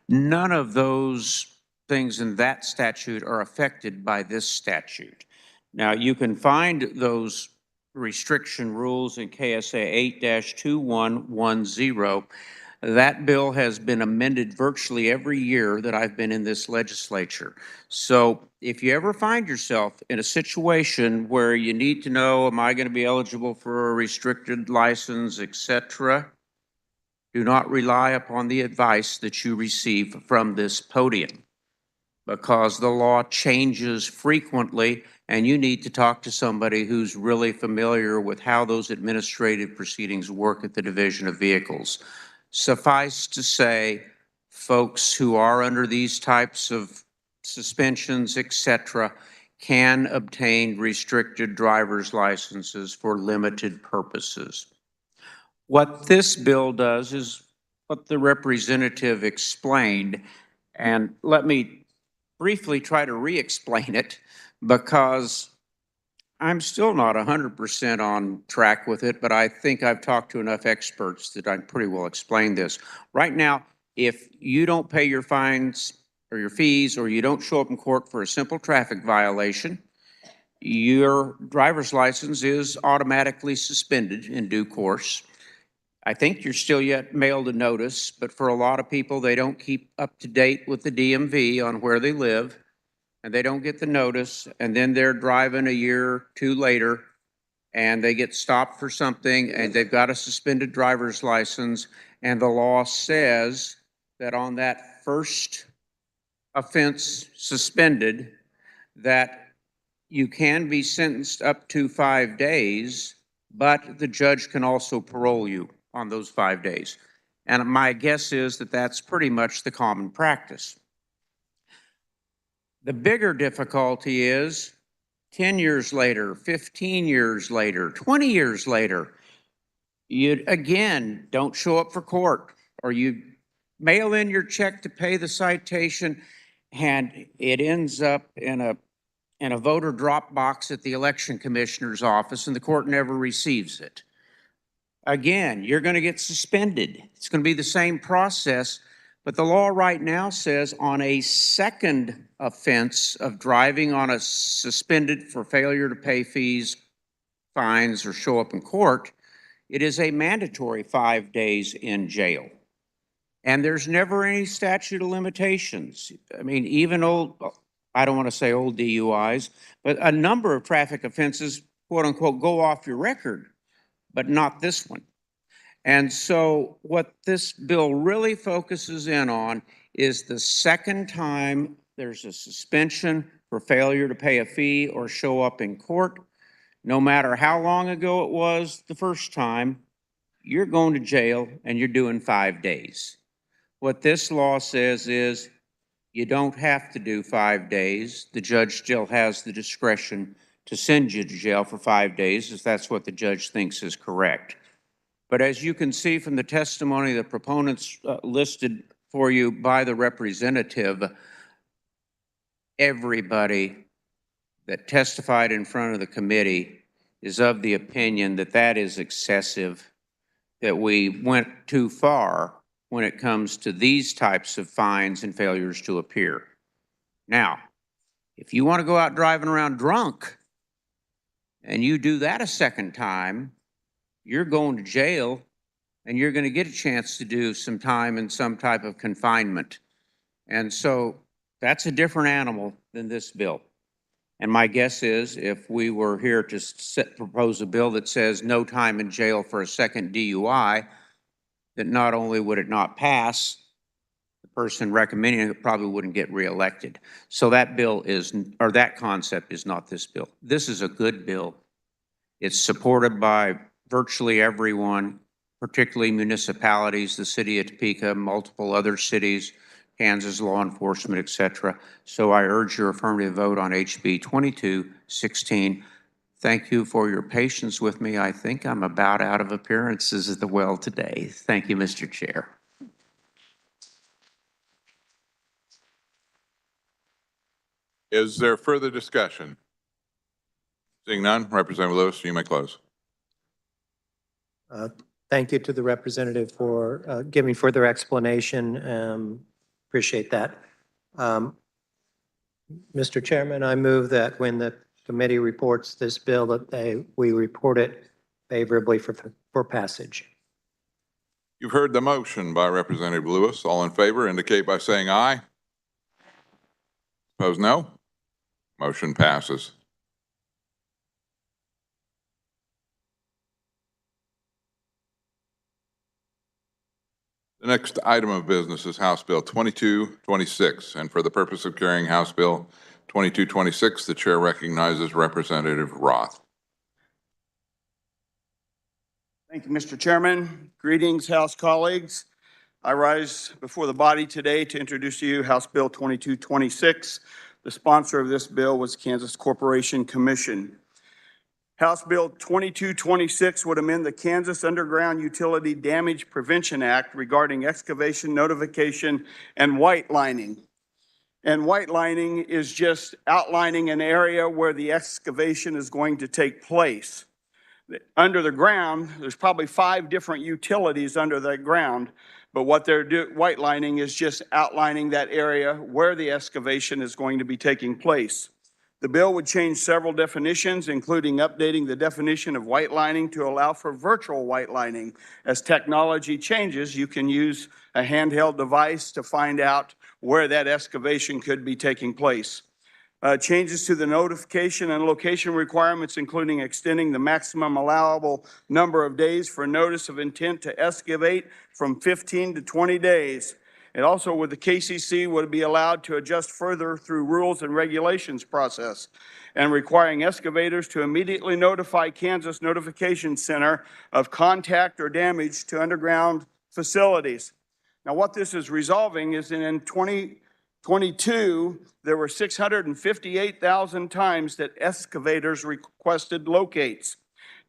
None of those things in that statute are affected by this statute. Now, you can find those restriction rules in KSA 8-2110. That bill has been amended virtually every year that I've been in this legislature. So if you ever find yourself in a situation where you need to know, am I going to be eligible for a restricted license, etc., do not rely upon the advice that you receive from this podium, because the law changes frequently and you need to talk to somebody who's really familiar with how those administrative proceedings work at the Division of Vehicles. Suffice to say, folks who are under these types of suspensions, etc., can obtain restricted driver's licenses for limited purposes. What this bill does is what the representative explained, and let me briefly try to re-explain it, because I'm still not 100% on track with it, but I think I've talked to enough experts that I pretty well explain this. Right now, if you don't pay your fines or your fees, or you don't show up in court for a simple traffic violation, your driver's license is automatically suspended in due course. I think you're still yet mailed a notice, but for a lot of people, they don't keep up to date with the DMV on where they live, and they don't get the notice, and then they're driving a year or two later, and they get stopped for something, and they've got a suspended driver's license, and the law says that on that first offense suspended, that you can be sentenced up to 5 days, but the judge can also parole you on those 5 days. And my guess is that that's pretty much the common practice. The bigger difficulty is 10 years later, 15 years later, 20 years later, you again don't show up for court, or you mail in your check to pay the citation, and it ends up in a voter drop box at the election commissioner's office, and the court never receives it. Again, you're going to get suspended. It's going to be the same process, but the law right now says on a second offense of driving on a suspended for failure to pay fees, fines, or show up in court, it is a mandatory 5 days in jail. And there's never any statute of limitations. I mean, even old, I don't want to say old DUIs, but a number of traffic offenses, quote unquote, go off your record, but not this one. And so what this bill really focuses in on is the second time there's a suspension for failure to pay a fee or show up in court, no matter how long ago it was the first time, you're going to jail and you're doing 5 days. What this law says is you don't have to do 5 days. The judge still has the discretion to send you to jail for 5 days if that's what the judge thinks is correct. But as you can see from the testimony the proponents listed for you by the representative, everybody that testified in front of the committee is of the opinion that that is excessive, that we went too far when it comes to these types of fines and failures to appear. Now, if you want to go out driving around drunk and you do that a second time, you're going to jail and you're going to get a chance to do some time in some type of confinement. And so that's a different animal than this bill. And my guess is if we were here to propose a bill that says no time in jail for a second DUI, that not only would it not pass, the person recommending it probably wouldn't get reelected. So that bill is, or that concept is not this bill. This is a good bill. It's supported by virtually everyone, particularly municipalities, the city of Topeka, multiple other cities, Kansas law enforcement, et cetera. So I urge your affirmative vote on HB 2216. Thank you for your patience with me. I think I'm about out of appearances at the well today. Thank you, Mr. Chair. Is there further discussion? Seeing none, Representative Lewis, you may close. Thank you to the representative for giving further explanation. Appreciate that. Mr. Chairman, I move that when the committee reports this bill that we report it favorably for passage. You've heard the motion by Representative Lewis. All in favor indicate by saying aye. Opposed, no. Motion passes. The next item of business is House Bill 2226, and for the purpose of carrying House Bill 2226, the chair recognizes Representative Roth. Thank you, Mr. Chairman. Greetings, House colleagues. I rise before the body today to introduce to you House Bill 2226. The sponsor of this bill was Kansas Corporation Commission. House Bill 2226 would amend the Kansas Underground Utility Damage Prevention Act regarding excavation, notification, and white lining. And white lining is just outlining an area where the excavation is going to take place. Under the ground, there's probably 5 different utilities under the ground, but what they're doing, white lining is just outlining that area where the excavation is going to be taking place. The bill would change several definitions, including updating the definition of white lining to allow for virtual white lining. As technology changes, you can use a handheld device to find out where that excavation could be taking place. Changes to the notification and location requirements, including extending the maximum allowable number of days for notice of intent to excavate from 15 to 20 days. It also, with the KCC, would be allowed to adjust further through rules and regulations process, and requiring excavators to immediately notify Kansas Notification Center of contact or damage to underground facilities. Now, what this is resolving is in 2022, there were 658,000 times that excavators requested locates.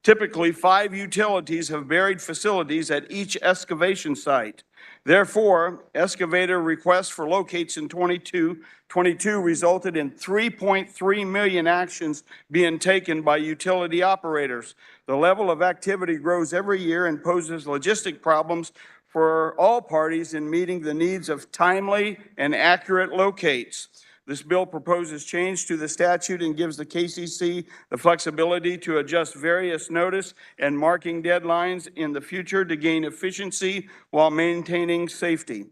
Typically, 5 utilities have buried facilities at each excavation site. Therefore, excavator requests for locates in 2022 resulted in 3.3 million actions being taken by utility operators. The level of activity grows every year and poses logistic problems for all parties in meeting the needs of timely and accurate locates. This bill proposes change to the statute and gives the KCC the flexibility to adjust various notice and marking deadlines in the future to gain efficiency while maintaining safety.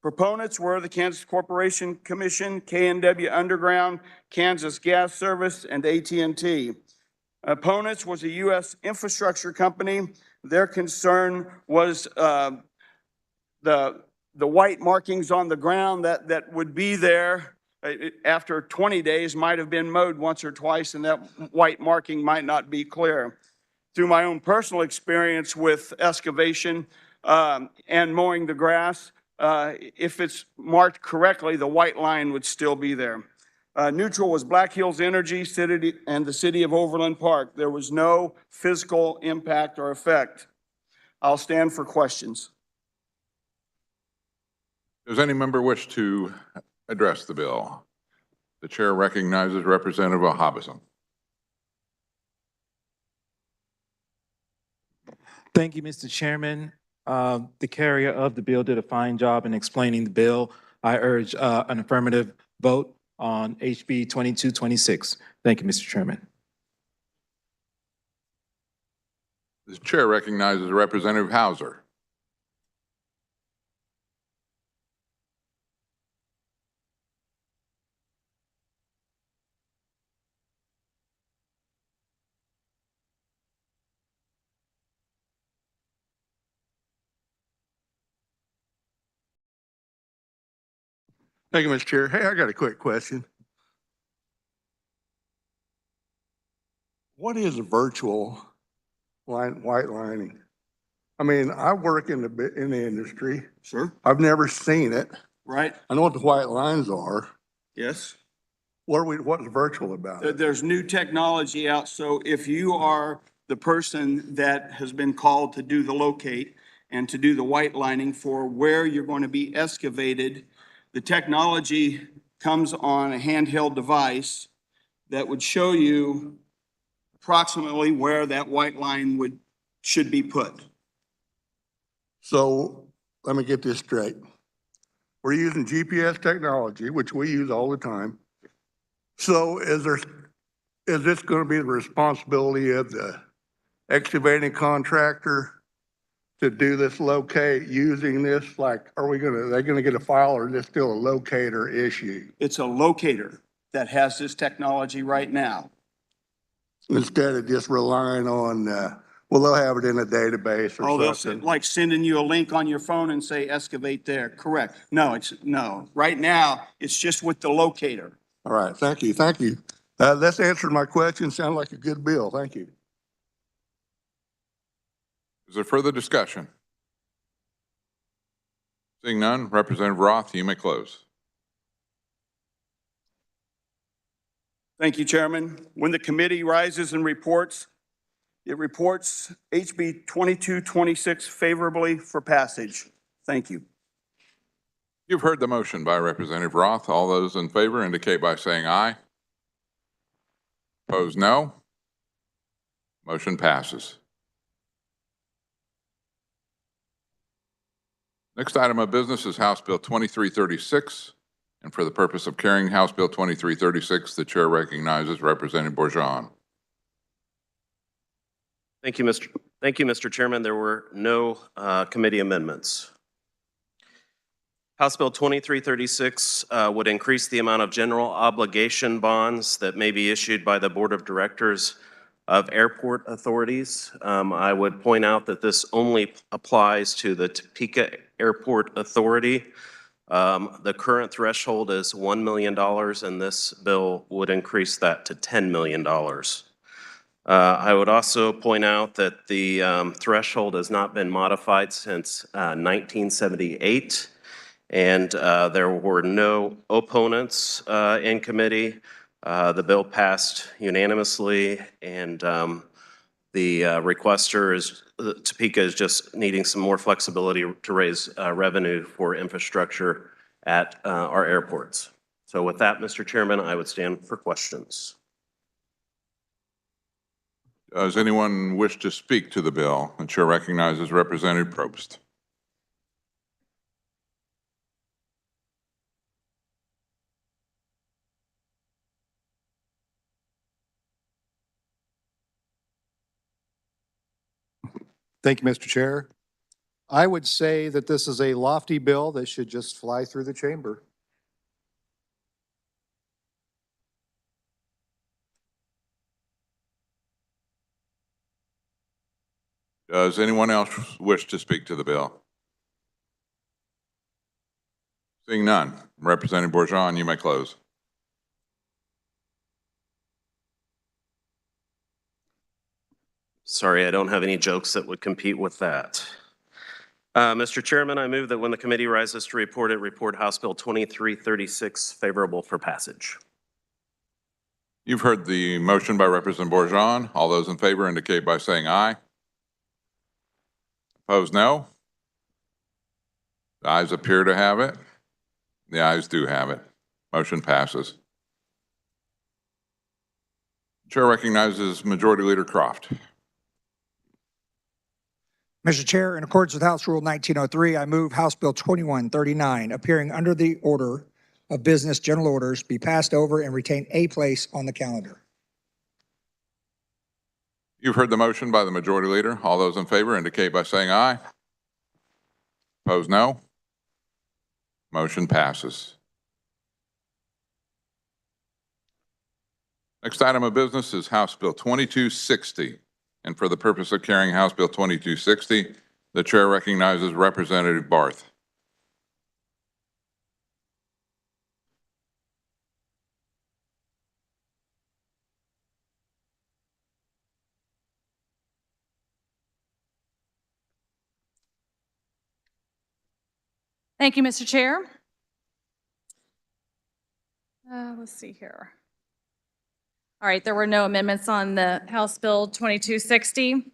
Proponents were the Kansas Corporation Commission, K&W Underground, Kansas Gas Service, and AT&T. Opponents was a U.S. infrastructure company. Their concern was the white markings on the ground that would be there after 20 days might have been mowed once or twice, and that white marking might not be clear. Through my own personal experience with excavation and mowing the grass, if it's marked correctly, the white line would still be there. Neutral was Black Hills Energy City and the City of Overland Park. There was no physical impact or effect. I'll stand for questions. Does any member wish to address the bill? The chair recognizes Representative Hobson. Thank you, Mr. Chairman. The carrier of the bill did a fine job in explaining the bill. I urge an affirmative vote on HB 2226. Thank you, Mr. Chairman. The chair recognizes Representative Hauser. Thank you, Mr. Chair. Hey, I got a quick question. What is a virtual white lining? I mean, I work in the industry. Sure. I've never seen it. Right. I know what the white lines are. Yes. What's virtual about it? There's new technology out, so if you are the person that has been called to do the locate and to do the white lining for where you're going to be excavated, the technology comes on a handheld device that would show you approximately where that white line should be put. So let me get this straight. We're using GPS technology, which we use all the time. So is this going to be the responsibility of the excavating contractor to do this locate using this? Like, are they going to get a file, or is this still a locator issue? It's a locator that has this technology right now. Instead of just relying on, well, they'll have it in a database or They'll something. like sending you a link on your phone and say excavate there. Correct. No. Right now, it's just with the locator. All right, thank you. That's answered my question. Sounded like a good bill. Thank you. Is there further discussion? Seeing none, Representative Roth, you may close. Thank you, Chairman. When the committee rises and reports, it reports HB 2226 favorably for passage. Thank you. You've heard the motion by Representative Roth. All those in favor indicate by saying aye. Opposed, no. Motion passes. Next item of business is House Bill 2336. And for the purpose of carrying House Bill 2336, the chair recognizes Representative Bourgeon. Thank you, Mr. Chairman. There were no committee amendments. House Bill 2336 would increase the amount of general obligation bonds that may be issued by the Board of Directors of airport authorities. I would point out that this only applies to the Topeka Airport Authority. The current threshold is $1 million, and this bill would increase that to $10 million. I would also point out that the threshold has not been modified since 1978, and there were no opponents in committee. The bill passed unanimously, and the requester Topeka is just needing some more flexibility to raise revenue for infrastructure at our airports. So with that, Mr. Chairman, I would stand for questions. Does anyone wish to speak to the bill? The chair recognizes Representative Probst. Thank you, Mr. Chair. I would say that this is a lofty bill that should just fly through the chamber. Does anyone else wish to speak to the bill? Seeing none, Representative Bourgeon, you may close. Sorry, I don't have any jokes that would compete with that. Mr. Chairman, I move that when the committee rises to report it, report House Bill 2336 favorable for passage. You've heard the motion by Representative Bourgeon. All those in favor indicate by saying aye. Opposed, no. The ayes appear to have it. The ayes do have it. Motion passes. Chair recognizes Majority Leader Croft. Mr. Chair, in accordance with House Rule 1903, I move House Bill 2139, appearing under the order of business general orders, be passed over and retain a place on the calendar. You've heard the motion by the Majority Leader. All those in favor indicate by saying aye. Opposed, no. Motion passes. Next item of business is House Bill 2260. And for the purpose of carrying House Bill 2260, the chair recognizes Representative Barth. Thank you, Mr. Chair. Let's see here. All right, there were no amendments on the House Bill 2260.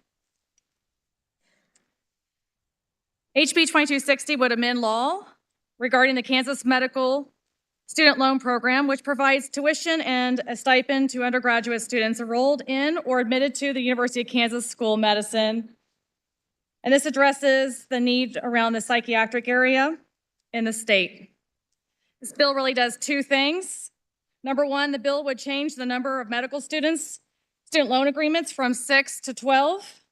HB 2260 would amend law regarding the Kansas Medical Student Loan Program, which provides tuition and a stipend to undergraduate students enrolled in or admitted to the University of Kansas School of Medicine. And this addresses the need around the psychiatric area in the state. This bill really does two things. Number one, the bill would change the number of medical student loan agreements from 6 to 12.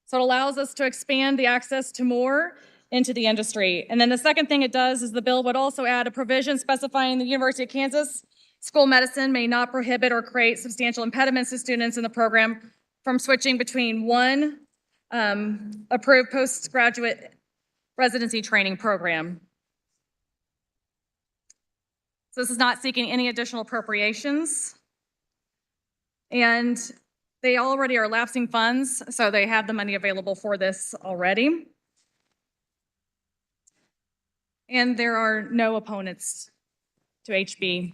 So it allows us to expand the access to more into the industry. And then the second thing it does is the bill would also add a provision specifying the University of Kansas School of Medicine may not prohibit or create substantial impediments to students in the program from switching between one approved postgraduate residency training program. So this is not seeking any additional appropriations. And they already are lapsing funds, so they have the money available for this already. And there are no opponents to HB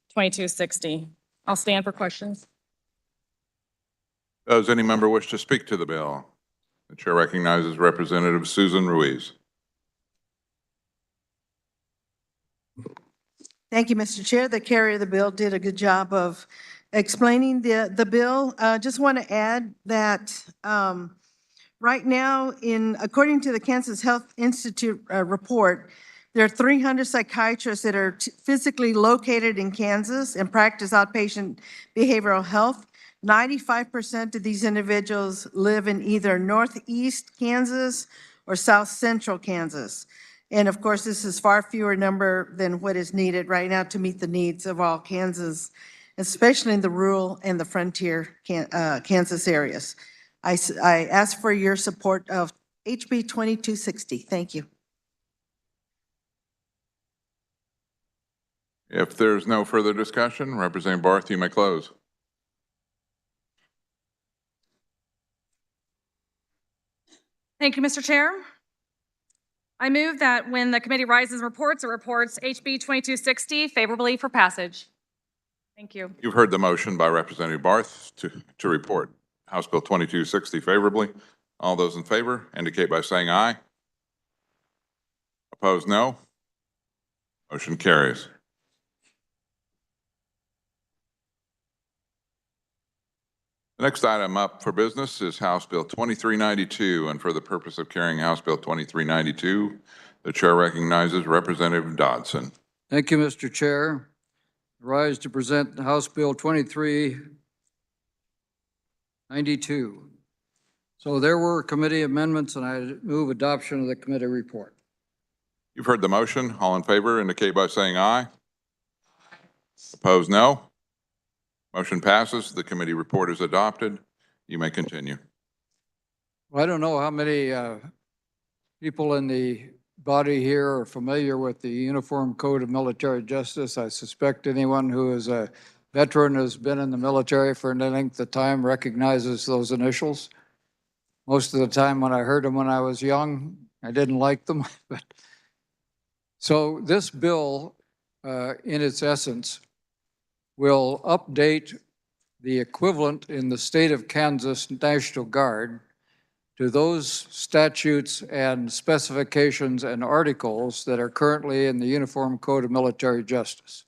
2260. I'll stand for questions. Does any member wish to speak to the bill? The chair recognizes Representative Susan Ruiz. Thank you, Mr. Chair. The carrier of the bill did a good job of explaining the bill. Just want to add that right now, according to the Kansas Health Institute report, there are 300 psychiatrists that are physically located in Kansas and practice outpatient behavioral health. 95% of these individuals live in either northeast Kansas or south central Kansas. And of course, this is far fewer number than what is needed right now to meet the needs of all Kansas, especially in the rural and the frontier Kansas areas. I ask for your support of HB 2260. Thank you. If there's no further discussion, Representative Barth, you may close. Thank you, Mr. Chair. I move that when the committee rises and reports, it reports HB 2260 favorably for passage. Thank you. You've heard the motion by Representative Barth to report House Bill 2260 favorably. All those in favor indicate by saying aye. Opposed, no. Motion carries. The next item up for business is House Bill 2392, and for the purpose of carrying House Bill 2392, the chair recognizes Representative Dodson. Thank you, Mr. Chair. Rise to present House Bill 2392. So there were committee amendments, and I move adoption of the committee report. You've heard the motion. All in favor indicate by saying aye. Opposed, no. Motion passes. The committee report is adopted. You may continue. Well, I don't know how many people in the body here are familiar with the Uniform Code of Military Justice. I suspect anyone who is a veteran has been in the military for any length of time recognizes those initials. Most of the time when I heard them when I was young, I didn't like them. But so this bill, in its essence, will update the equivalent in the state of Kansas National Guard to those statutes and specifications and articles that are currently in the Uniform Code of Military Justice.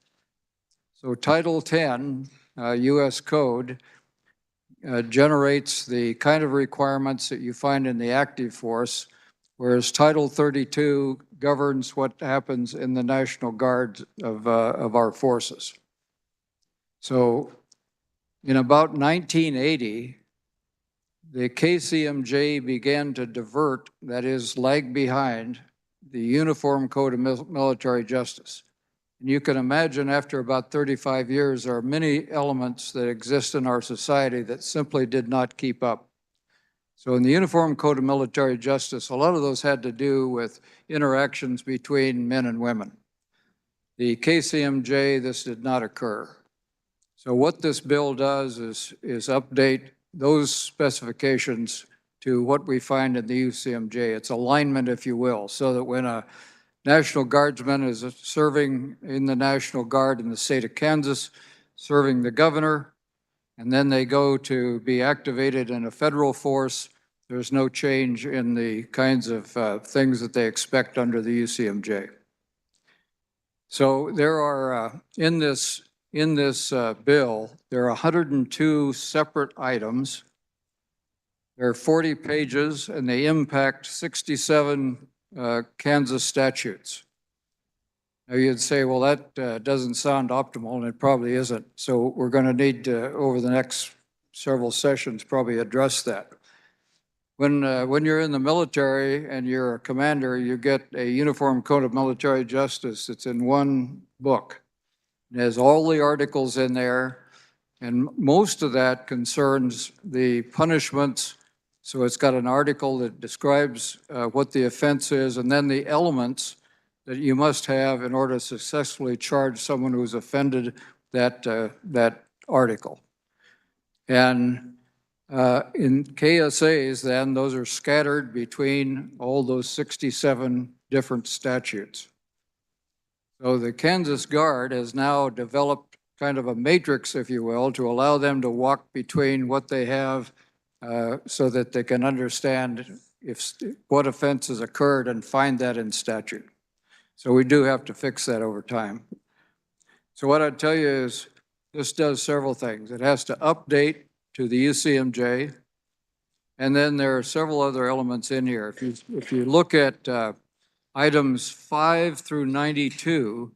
So Title 10, U.S. Code, generates the kind of requirements that you find in the active force, whereas Title 32 governs what happens in the National Guard of our forces. So in about 1980, the KCMJ began to divert, that is, lag behind, the Uniform Code of Military Justice. And you can imagine after about 35 years, there are many elements that exist in our society that simply did not keep up. So in the Uniform Code of Military Justice, a lot of those had to do with interactions between men and women. The KCMJ, this did not occur. So what this bill does is update those specifications to what we find in the UCMJ. It's alignment, if you will, so that when a National Guardsman is serving in the National Guard in the state of Kansas, serving the governor, and then they go to be activated in a federal force, there's no change in the kinds of things that they expect under the UCMJ. So there are, in this bill, there are 102 separate items. There are 40 pages, and they impact 67 Kansas statutes. Now you'd say, well, that doesn't sound optimal, and it probably isn't. So we're going to need to, over the next several sessions, probably address that. When you're in the military and you're a commander, you get a Uniform Code of Military Justice. It's in one book. It has all the articles in there, and most of that concerns the punishments. So it's got an article that describes what the offense is, and then the elements that you must have in order to successfully charge someone who's offended that article. And in KSAs, then, those are scattered between all those 67 different statutes. So the Kansas Guard has now developed kind of a matrix, if you will, to allow them to walk between what they have so that they can understand what offenses occurred and find that in statute. So we do have to fix that over time. So what I'd tell you is this does several things. It has to update to the UCMJ, and then there are several other elements in here. If you look at items 5 through 92,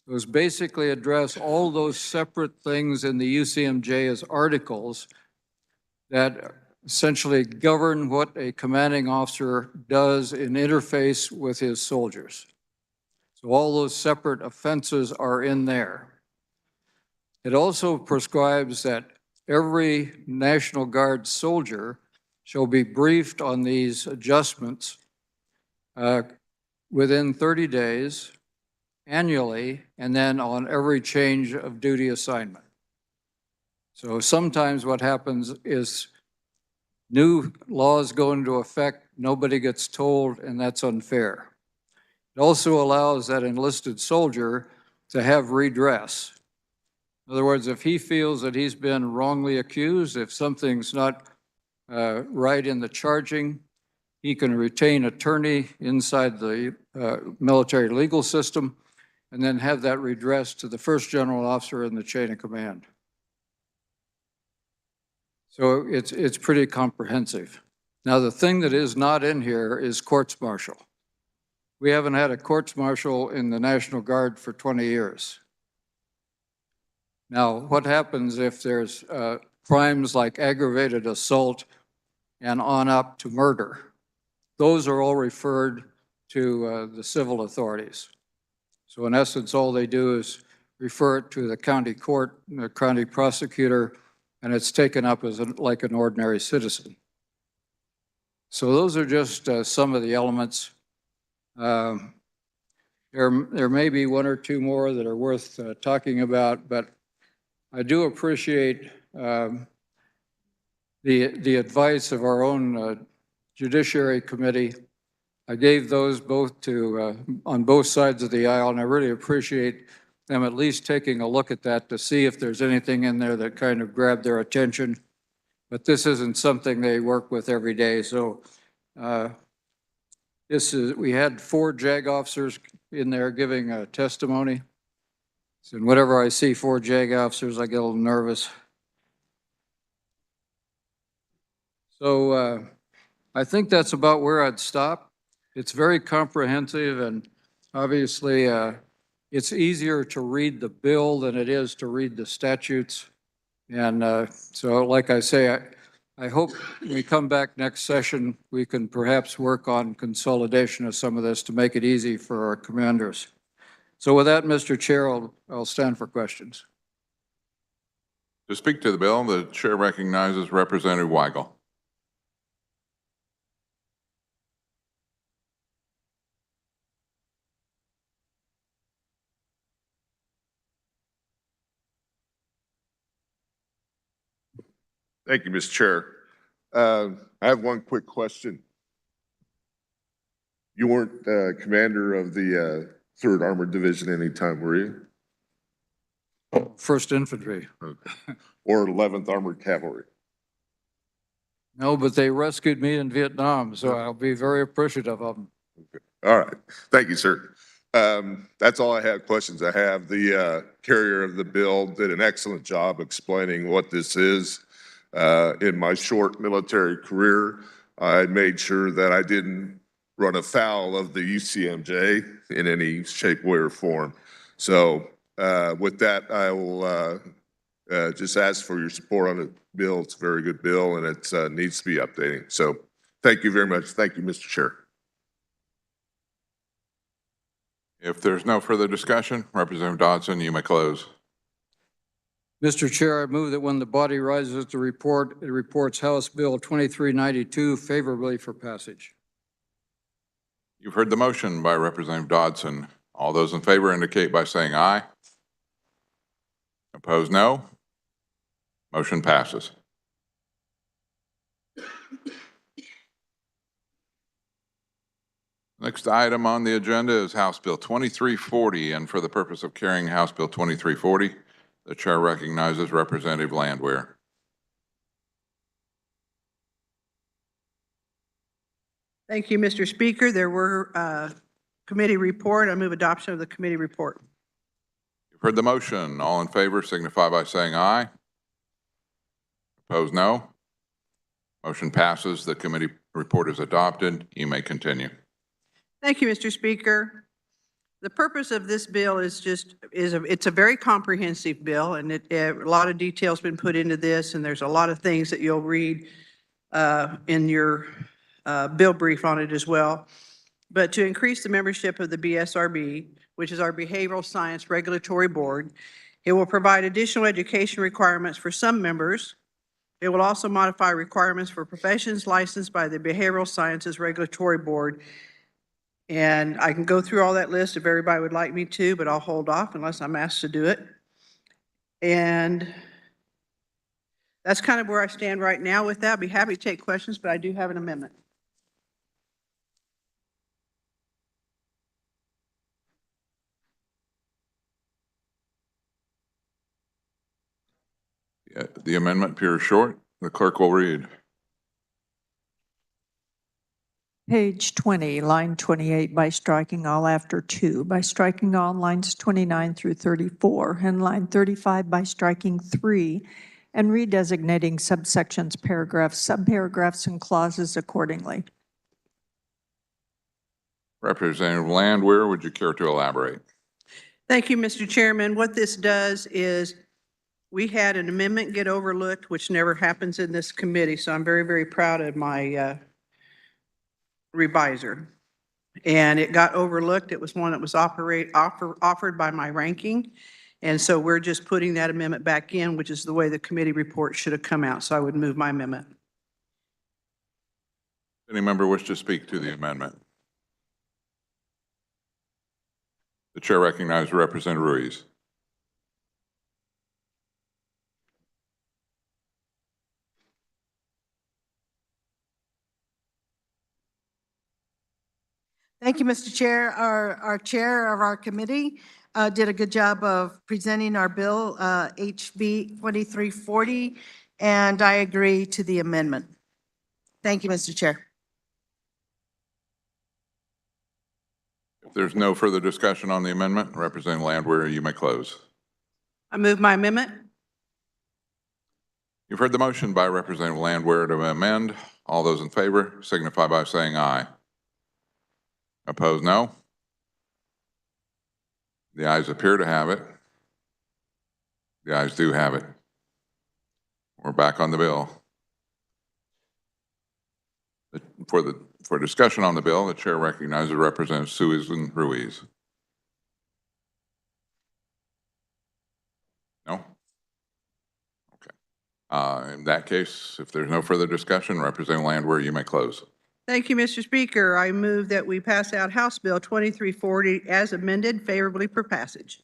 those basically address all those separate things in the UCMJ as articles that essentially govern what a commanding officer does in interface with his soldiers. So all those separate offenses are in there. It also prescribes that every National Guard soldier shall be briefed on these adjustments within 30 days, annually, and then on every change of duty assignment. So sometimes what happens is new laws go into effect, nobody gets told, and that's unfair. It also allows that enlisted soldier to have redress. In other words, if he feels that he's been wrongly accused, if something's not right in the charging, he can retain attorney inside the military legal system and then have that redressed to the first general officer in the chain of command. So it's pretty comprehensive. Now, the thing that is not in here is courts martial. We haven't had a courts martial in the National Guard for 20 years. Now, what happens if there's crimes like aggravated assault and on up to murder. Those are all referred to the civil authorities. So in essence, all they do is refer it to the county court, the county prosecutor, and it's taken up as like an ordinary citizen. So those are just some of the elements. There may be one or two more that are worth talking about, but I do appreciate the advice of our own Judiciary Committee. I gave those both to on both sides of the aisle, and I really appreciate them at least taking a look at that to see if there's anything in there that kind of grabbed their attention. But this isn't something they work with every day. So we had 4 JAG officers in there giving a testimony. So whenever I see 4 JAG officers, I get a little nervous. So I think that's about where I'd stop. It's very comprehensive, and obviously it's easier to read the bill than it is to read the statutes. And so like I say, I hope when we come back next session, we can perhaps work on consolidation of some of this to make it easy for our commanders. So with that, Mr. Chair, I'll stand for questions. To speak to the bill, the chair recognizes Representative Weigel. Thank you, Mr. Chair. I have one quick question. You weren't commander of the 3rd Armored Division anytime, were you? 1st Infantry. Or 11th Armored Cavalry? No, but they rescued me in Vietnam, so I'll be very appreciative of them. Okay. All right. Thank you, sir. That's all I have questions. I have the carrier of the bill did an excellent job explaining what this is. In my short military career, I made sure that I didn't run afoul of the UCMJ in any shape, way, or form. So with that, I will just ask for your support on the bill. It's a very good bill, and it needs to be updating. So thank you very much. Thank you, Mr. Chair. If there's no further discussion, Representative Dodson, you may close. Mr. Chair, I move that when the body rises to report, it reports House Bill 2392 favorably for passage. You've heard the motion by Representative Dodson. All those in favor indicate by saying aye. Opposed, no. Motion passes. Next item on the agenda is House Bill 2340, and for the purpose of carrying House Bill 2340, the chair recognizes Representative Landwehr. Thank you, Mr. Speaker. There were committee report. I move adoption of the committee report. You've heard the motion. All in favor signify by saying aye. Opposed, no. Motion passes. The committee report is adopted. You may continue. Thank you, Mr. Speaker. The purpose of this bill is it's a very comprehensive bill, and a lot of detail's been put into this, and there's a lot of things that you'll read in your bill brief on it as well. But to increase the membership of the BSRB, which is our Behavioral Science Regulatory Board, it will provide additional education requirements for some members. It will also modify requirements for professions licensed by the Behavioral Sciences Regulatory Board. And I can go through all that list if everybody would like me to, but I'll hold off unless I'm asked to do it. And that's kind of where I stand right now with that. I'd be happy to take questions, but I do have an amendment. The amendment appears short. The clerk will read. Page 20, line 28, by striking all after 2, by striking all lines 29 through 34, and line 35 by striking 3, and redesignating subsections, paragraphs, subparagraphs, and clauses accordingly. Representative Landwehr, would you care to elaborate? Thank you, Mr. Chairman. What this does is we had an amendment get overlooked, which never happens in this committee, so I'm very, very proud of my reviser. And it got overlooked. It was one that was offered by my ranking. And so we're just putting that amendment back in, which is the way the committee report should have come out. So I would move my amendment. Any member wish to speak to the amendment? The chair recognizes Representative Ruiz. Thank you, Mr. Chair. Our chair of our committee did a good job of presenting our bill, HB 2340, and I agree to the amendment. Thank you, Mr. Chair. If there's no further discussion on the amendment, Representative Landwehr, you may close. I move my amendment. You've heard the motion by Representative Landwehr to amend. All those in favor signify by saying aye. Opposed, no. The ayes appear to have it. The ayes do have it. We're back on the bill. For discussion on the bill, the chair recognizes Representative Susan Ruiz. No? Okay. In that case, if there's no further discussion, Representative Landwehr, you may close. Thank you, Mr. Speaker. I move that we pass out House Bill 2340 as amended favorably for passage.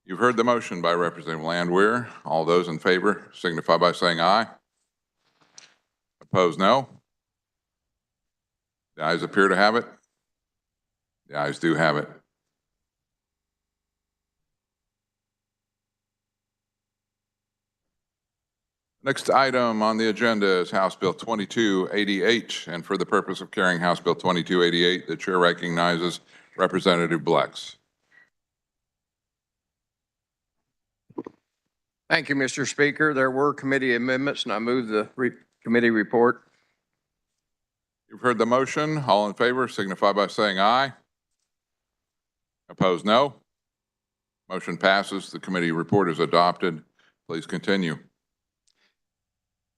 You've heard the motion by Representative Landwehr. All those in favor signify by saying aye. Opposed, no. The ayes appear to have it. The ayes do have it. Next item on the agenda is House Bill 2288, and for the purpose of carrying House Bill 2288, the chair recognizes Representative Blex. Thank you, Mr. Speaker. There were committee amendments, and I move the committee report. You've heard the motion. All in favor signify by saying aye. Opposed, no. Motion passes. The committee report is adopted. Please continue.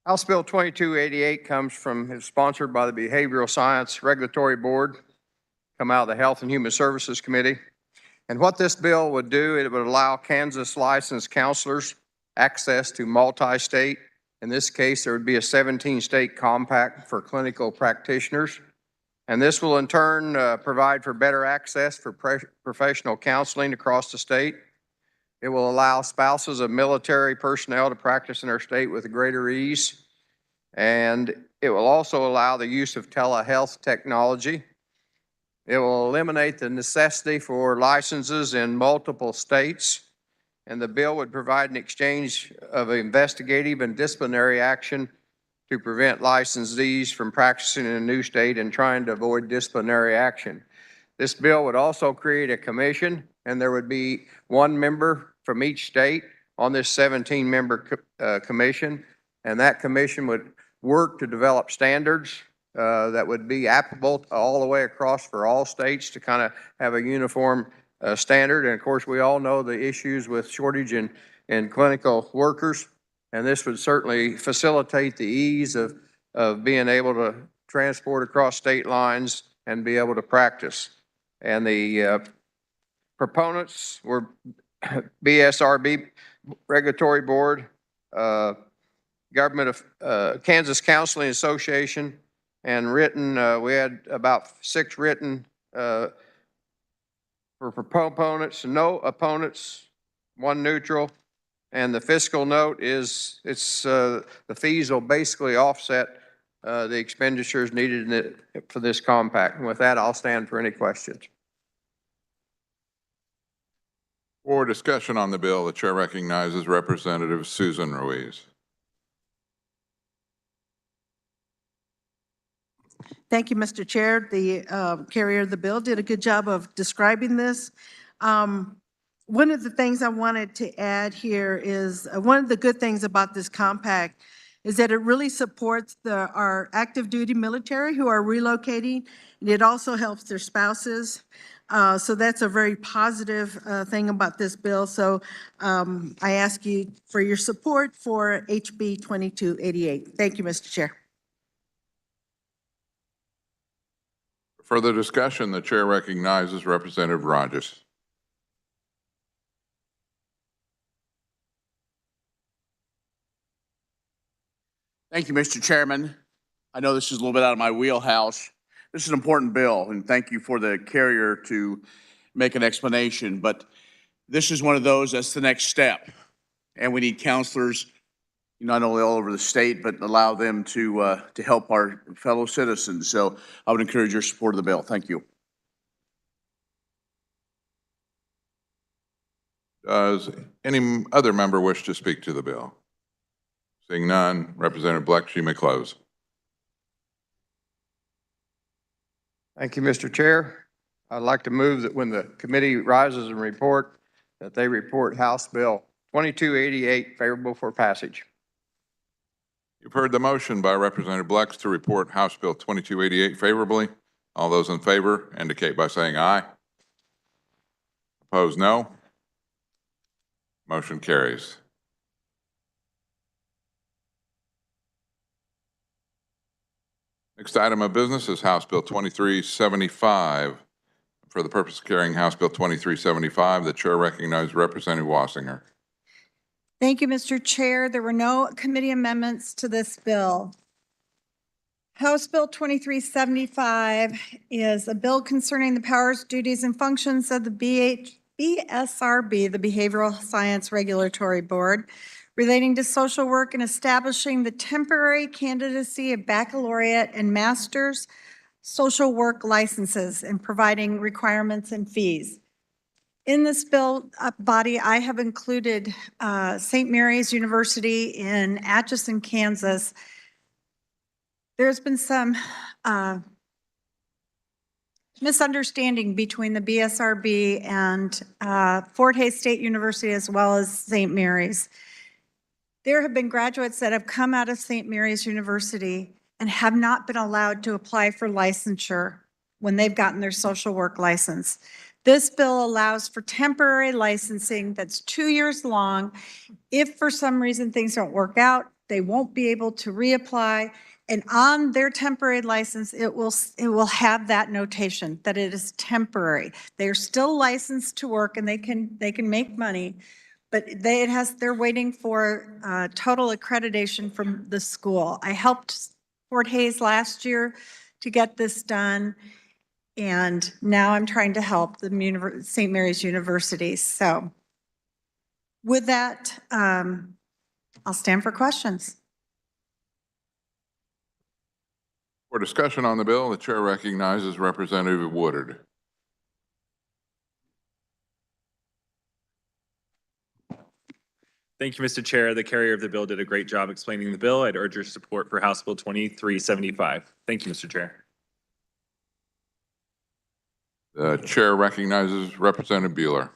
House Bill 2288 is sponsored by the Behavioral Science Regulatory Board, come out of the Health and Human Services Committee. And what this bill would do, it would allow Kansas licensed counselors access to multi-state. In this case, there would be a 17-state compact for clinical practitioners. And this will in turn provide for better access for professional counseling across the state. It will allow spouses of military personnel to practice in our state with greater ease. And it will also allow the use of telehealth technology. It will eliminate the necessity for licenses in multiple states. And the bill would provide an exchange of investigative and disciplinary action to prevent licensees from practicing in a new state and trying to avoid disciplinary action. This bill would also create a commission, and there would be one member from each state on this 17-member commission, and that commission would work to develop standards that would be applicable all the way across for all states to kind of have a uniform standard. And of course, we all know the issues with shortage in clinical workers, and this would certainly facilitate the ease of being able to transport across state lines and be able to practice. And the proponents were BSRB Regulatory Board, Government of Kansas Counseling Association, and written, we had about 6 written for proponents, no opponents, 1 neutral. And the fiscal note is, the fees will basically offset the expenditures needed for this compact. And with that, I'll stand for any questions. For discussion on the bill, the chair recognizes Representative Susan Ruiz. Thank you, Mr. Chair. The carrier of the bill did a good job of describing this. One of the things I wanted to add here is one of the good things about this compact is that it really supports our active duty military who are relocating. And it also helps their spouses. So that's a very positive thing about this bill. So I ask you for your support for HB 2288. Thank you, Mr. Chair. Further discussion, the chair recognizes Representative Rogers. Thank you, Mr. Chairman. I know this is a little bit out of my wheelhouse. This is an important bill, and thank you for the carrier to make an explanation, but this is one of those that's the next step. And we need counselors, not only all over the state, but allow them to help our fellow citizens. So I would encourage your support of the bill. Thank you. Does any other member wish to speak to the bill? Seeing none, Representative Blex, you may close. Thank you, Mr. Chair. I'd like to move that when the committee rises and report, that they report House Bill 2288 favorable for passage. You've heard the motion by Representative Blex to report House Bill 2288 favorably. All those in favor indicate by saying aye. Opposed, no. Motion carries. Next item of business is House Bill 2375. For the purpose of carrying House Bill 2375, the chair recognizes Representative Wassinger. Thank you, Mr. Chair. There were no committee amendments to this bill. House Bill 2375 is a bill concerning the powers, duties, and functions of the BSRB, the Behavioral Science Regulatory Board, relating to social work and establishing the temporary candidacy of baccalaureate and master's social work licenses and providing requirements and fees. In this bill body, I have included St. Mary's University in Atchison, Kansas. There's been some misunderstanding between the BSRB and Fort Hays State University as well as St. Mary's. There have been graduates that have come out of St. Mary's University and have not been allowed to apply for licensure when they've gotten their social work license. This bill allows for temporary licensing that's 2 years long. If for some reason things don't work out, they won't be able to reapply. And on their temporary license, it will have that notation that it is temporary. They are still licensed to work and they can make money, but they're waiting for total accreditation from the school. I helped Fort Hays last year to get this done, and now I'm trying to help the St. Mary's University. So with that, I'll stand for questions. For discussion on the bill, the chair recognizes Representative Woodard. Thank you, Mr. Chair. The carrier of the bill did a great job explaining the bill. I'd urge your support for House Bill 2375. Thank you, Mr. Chair. The chair recognizes Representative Bueller.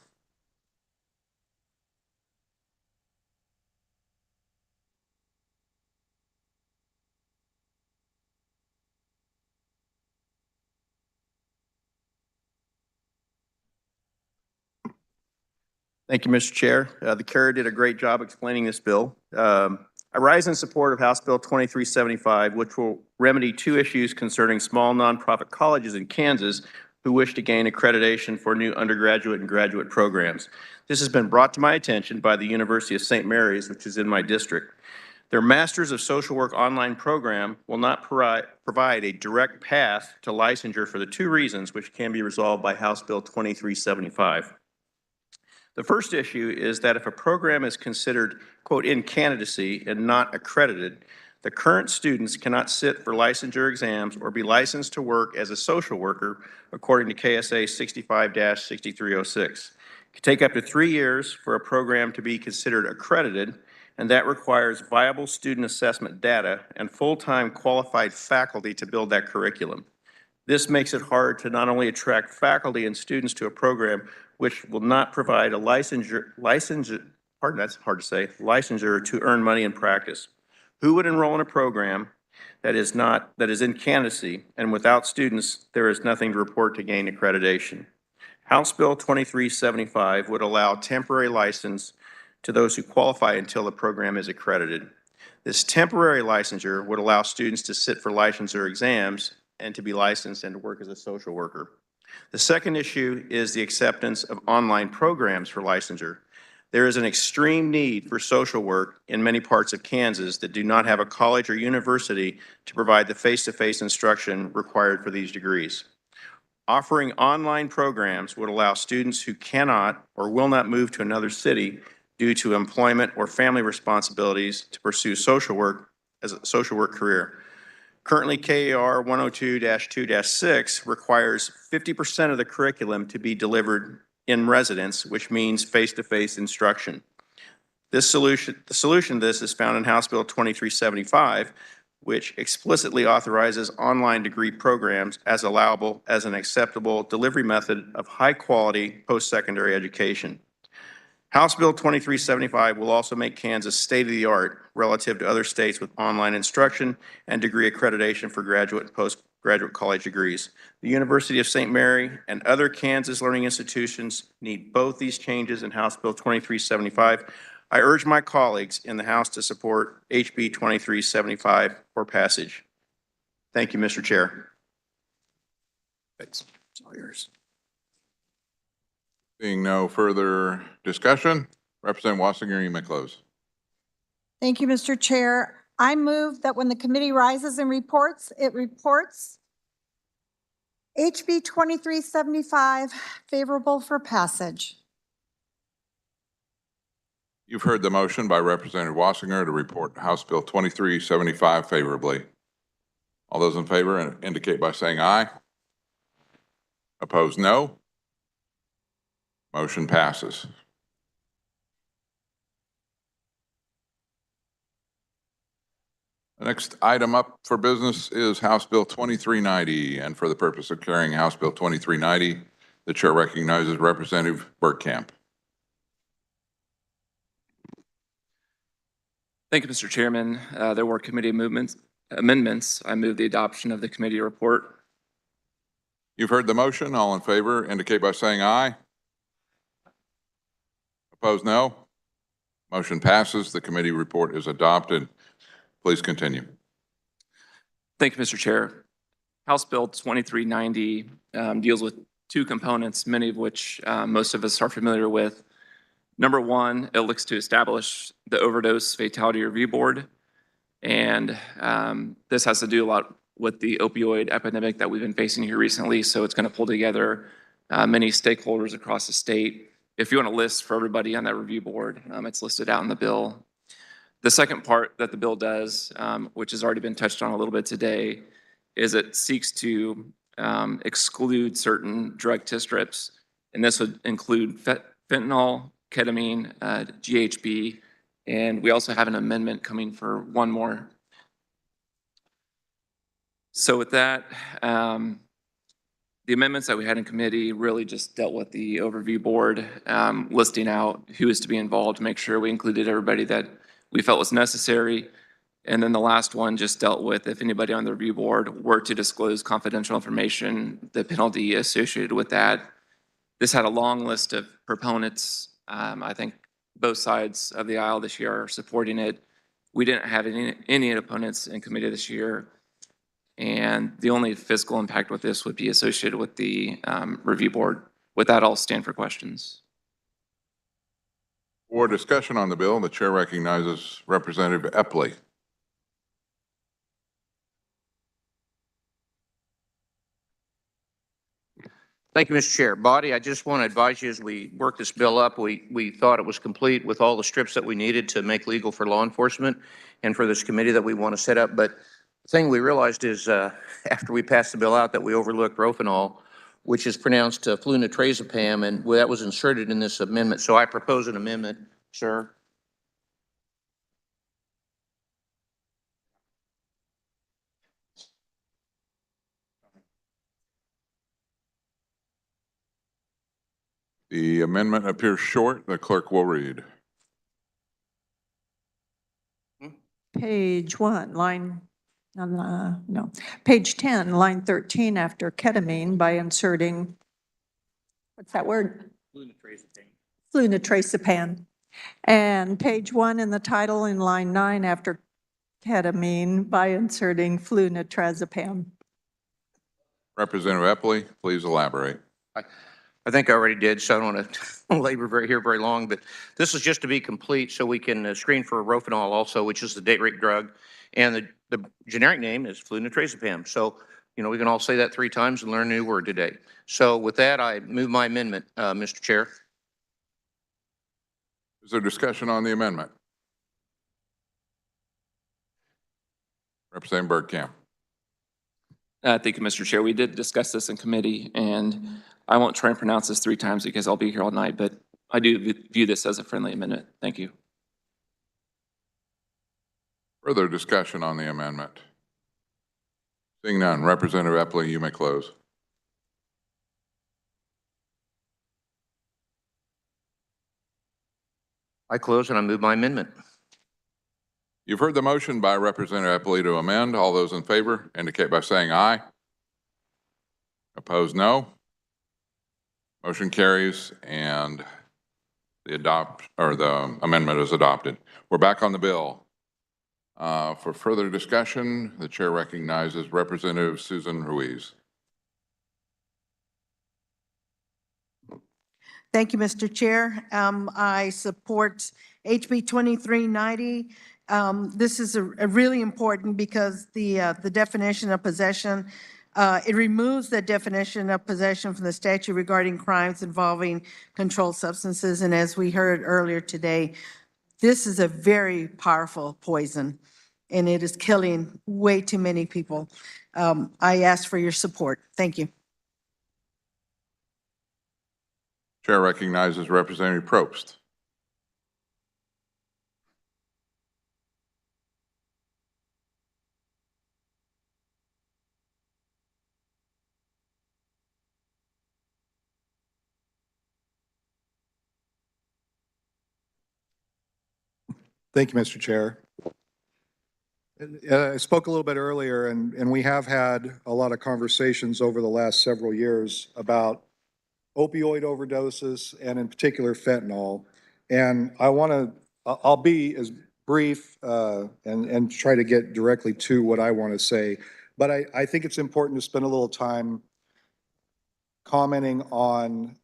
Thank you, Mr. Chair. The carrier did a great job explaining this bill. I rise in support of House Bill 2375, which will remedy 2 issues concerning small nonprofit colleges in Kansas who wish to gain accreditation for new undergraduate and graduate programs. This has been brought to my attention by the University of St. Mary's, which is in my district. Their Masters of Social Work online program will not provide a direct path to licensure for the 2 reasons which can be resolved by House Bill 2375. The first issue is that if a program is considered, quote, in candidacy and not accredited, the current students cannot sit for licensure exams or be licensed to work as a social worker according to KSA 65-6306. It can take up to 3 years for a program to be considered accredited, and that requires viable student assessment data and full-time qualified faculty to build that curriculum. This makes it hard to not only attract faculty and students to a program which will not provide a licensure to earn money in practice. Who would enroll in a program that is in candidacy, and without students, there is nothing to report to gain accreditation? House Bill 2375 would allow temporary license to those who qualify until the program is accredited. This temporary licensure would allow students to sit for licensure exams and to be licensed and to work as a social worker. The second issue is the acceptance of online programs for licensure. There is an extreme need for social work in many parts of Kansas that do not have a college or university to provide the face-to-face instruction required for these degrees. Offering online programs would allow students who cannot or will not move to another city due to employment or family responsibilities to pursue social work as a social work career. Currently, KAR 102-2-6 requires 50% of the curriculum to be delivered in residence, which means face-to-face instruction. The solution to this is found in House Bill 2375, which explicitly authorizes online degree programs as allowable as an acceptable delivery method of high-quality post-secondary education. House Bill 2375 will also make Kansas state-of-the-art relative to other states with online instruction and degree accreditation for graduate and postgraduate college degrees. The University of St. Mary and other Kansas learning institutions need both these changes in House Bill 2375. I urge my colleagues in the House to support HB 2375 for passage. Thank you, Mr. Chair. It's all yours. Seeing no further discussion, Representative Wassinger, you may close. Thank you, Mr. Chair. I move that when the committee rises and reports, it reports HB 2375 favorable for passage. You've heard the motion by Representative Wassinger to report House Bill 2375 favorably. All those in favor indicate by saying aye. Opposed, no. Motion passes. The next item up for business is House Bill 2390, and for the purpose of carrying House Bill 2390, the chair recognizes Representative Bergkamp. Thank you, Mr. Chairman. There were committee amendments. I move the adoption of the committee report. You've heard the motion. All in favor indicate by saying aye. Opposed, no. Motion passes. The committee report is adopted. Please continue. Thank you, Mr. Chair. House Bill 2390 deals with two components, many of which most of us are familiar with. Number one, it looks to establish the Overdose Fatality Review Board. And this has to do a lot with the opioid epidemic that we've been facing here recently. So it's going to pull together many stakeholders across the state. If you want a list for everybody on that review board, it's listed out in the bill. The second part that the bill does, which has already been touched on a little bit today, is it seeks to exclude certain drug test strips. And this would include fentanyl, ketamine, GHB, and we also have an amendment coming for one more. So with that, the amendments that we had in committee really just dealt with the overview board, listing out who is to be involved to make sure we included everybody that we felt was necessary. And then the last one just dealt with if anybody on the review board were to disclose confidential information, the penalty associated with that. This had a long list of proponents. I think both sides of the aisle this year are supporting it. We didn't have any opponents in committee this year. And the only fiscal impact with this would be associated with the review board. With that, I'll stand for questions. For discussion on the bill, the chair recognizes Representative Epley. Thank you, Mr. Chair. Body, I just want to advise you as we work this bill up, we thought it was complete with all the strips that we needed to make legal for law enforcement and for this committee that we want to set up. But the thing we realized is after we passed the bill out that we overlooked Rofinol, which is pronounced flunitrazepam, and that was inserted in this amendment. So I propose an amendment, sir. The amendment appears short. The clerk will read. Page 1, page 10, line 13 after ketamine by inserting what's that word? Flunitrazepam. And page 1 in the title in line 9 after ketamine by inserting flunitrazepam. Representative Eppley, please elaborate. I think I already did, so I don't want to labor very long, but this is just to be complete so we can screen for rofinol also, which is the date rape drug. And the generic name is flunitrazepam. So, we can all say that 3 times and learn a new word today. So with that, I move my amendment, Mr. Chair. Is there discussion on the amendment? Representative Bergkamp. Thank you, Mr. Chair. We did discuss this in committee, and I won't try and pronounce this 3 times because I'll be here all night, but I do view this as a friendly amendment. Thank you. Further discussion on the amendment? Seeing none, Representative Eppley, you may close. I close and I move my amendment. You've heard the motion by Representative Eppley to amend. All those in favor indicate by saying aye. Opposed, no. Motion carries and the amendment is adopted. We're back on the bill. For further discussion, the chair recognizes Representative Susan Ruiz. Thank you, Mr. Chair. I support HB 2390. This is a really important because the definition of possession, it removes the definition of possession from the statute regarding crimes involving controlled substances. And as we heard earlier today, this is a very powerful poison, and it is killing way too many people. I ask for your support. Thank you. Chair recognizes Representative Probst. Thank you, Mr. Chair. I spoke a little bit earlier, and we have had a lot of conversations over the last several years about opioid overdoses and in particular fentanyl. And I'll be as brief and try to get directly to what I want to say. But I think it's important to spend a little time commenting on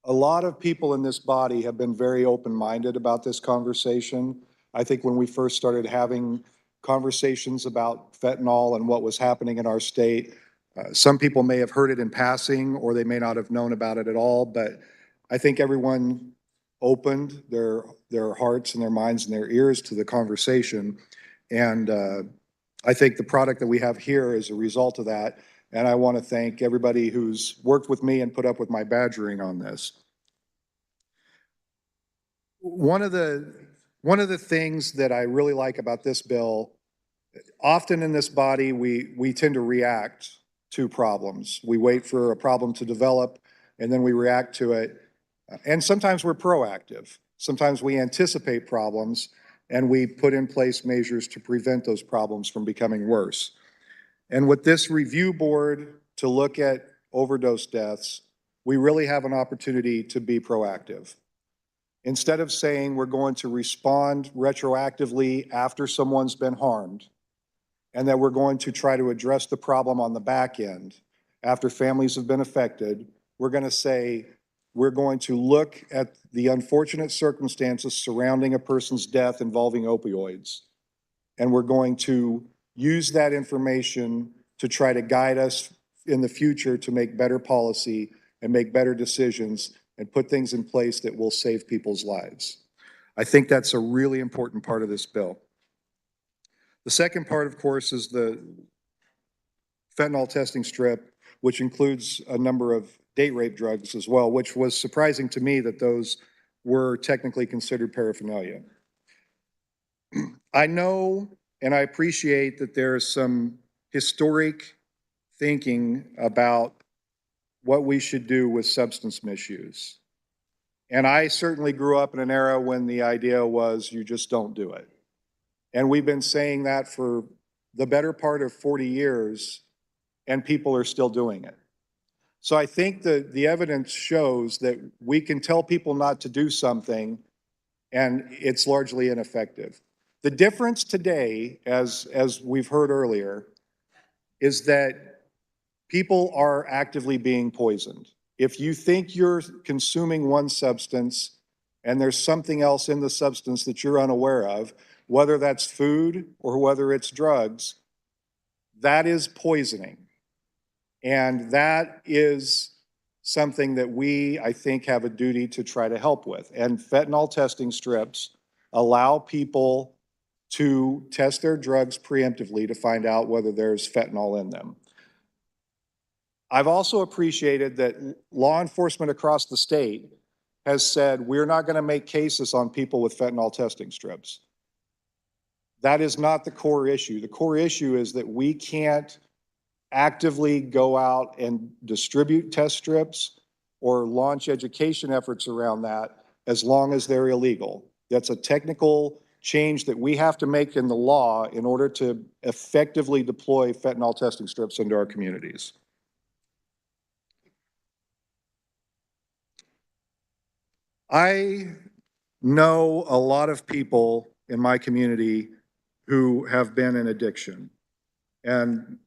a lot of people in this body have been very open-minded about this conversation. I think when we first started having conversations about fentanyl and what was happening in our state, some people may have heard it in passing or they may not have known about it at all, but I think everyone opened their hearts and their minds and their ears to the conversation. And I think the product that we have here is a result of that. And I want to thank everybody who's worked with me and put up with my badgering on this. One of the things that I really like about this bill, often in this body, we tend to react to problems. We wait for a problem to develop and then we react to it. And sometimes we're proactive. Sometimes we anticipate problems and we put in place measures to prevent those problems from becoming worse. And with this review board to look at overdose deaths, we really have an opportunity to be proactive. Instead of saying we're going to respond retroactively after someone's been harmed, and that we're going to try to address the problem on the back end after families have been affected, we're going to say we're going to look at the unfortunate circumstances surrounding a person's death involving opioids, and we're going to use that information to try to guide us in the future to make better policy and make better decisions and put things in place that will save people's lives. I think that's a really important part of this bill. The second part, of course, is the fentanyl testing strip, which includes a number of date rape drugs as well, which was surprising to me that those were technically considered paraphernalia. I know and I appreciate that there is some historic thinking about what we should do with substance misuse. And I certainly grew up in an era when the idea was you just don't do it. And we've been saying that for the better part of 40 years, and people are still doing it. So I think the evidence shows that we can tell people not to do something and it's largely ineffective. The difference today, as we've heard earlier, is that people are actively being poisoned. If you think you're consuming one substance and there's something else in the substance that you're unaware of, whether that's food or whether it's drugs, that is poisoning. And that is something that we, I think, have a duty to try to help with. And fentanyl testing strips allow people to test their drugs preemptively to find out whether there's fentanyl in them. I've also appreciated that law enforcement across the state has said, we're not going to make cases on people with fentanyl testing strips. That is not the core issue. The core issue is that we can't actively go out and distribute test strips or launch education efforts around that as long as they're illegal. That's a technical change that we have to make in the law in order to effectively deploy fentanyl testing strips into our communities. I know a lot of people in my community who have been in addiction. And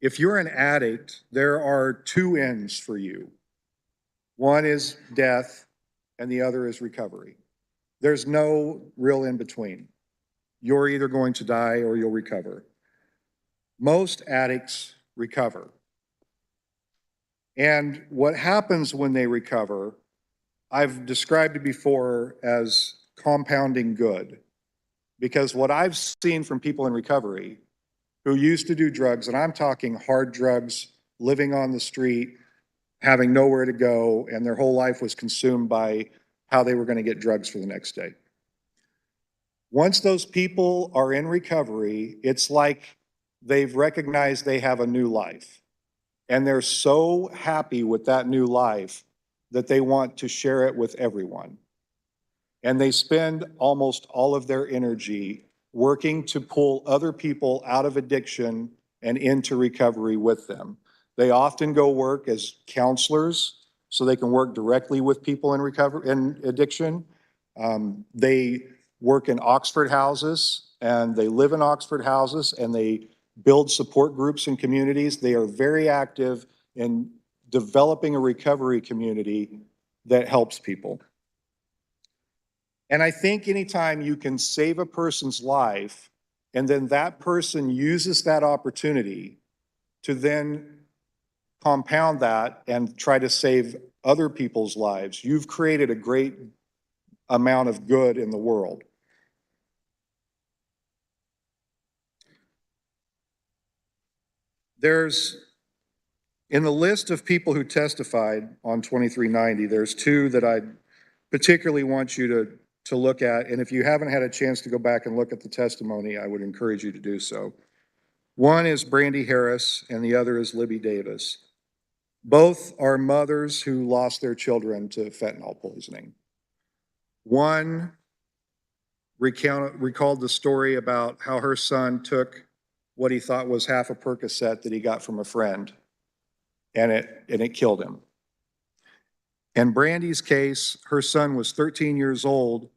if you're an addict, there are two ends for you. One is death and the other is recovery. There's no real in between. You're either going to die or you'll recover. Most addicts recover. And what happens when they recover, I've described it before as compounding good. Because what I've seen from people in recovery who used to do drugs, and I'm talking hard drugs, living on the street, having nowhere to go, and their whole life was consumed by how they were going to get drugs for the next day. Once those people are in recovery, it's like they've recognized they have a new life. And they're so happy with that new life that they want to share it with everyone. And they spend almost all of their energy working to pull other people out of addiction and into recovery with them. They often go work as counselors so they can work directly with people in recovery and addiction. They work in Oxford houses and they live in Oxford houses and they build support groups in communities. They are very active in developing a recovery community that helps people. And I think anytime you can save a person's life and then that person uses that opportunity to then compound that and try to save other people's lives, you've created a great amount of good in the world. In the list of people who testified on 2390, there's two that I particularly want you to look at. And if you haven't had a chance to go back and look at the testimony, I would encourage you to do so. One is Brandy Harris and the other is Libby Davis. Both are mothers who lost their children to fentanyl poisoning. One recalled the story about how her son took what he thought was half a Percocet that he got from a friend, and it killed him. In Brandy's case, her son was 13 years old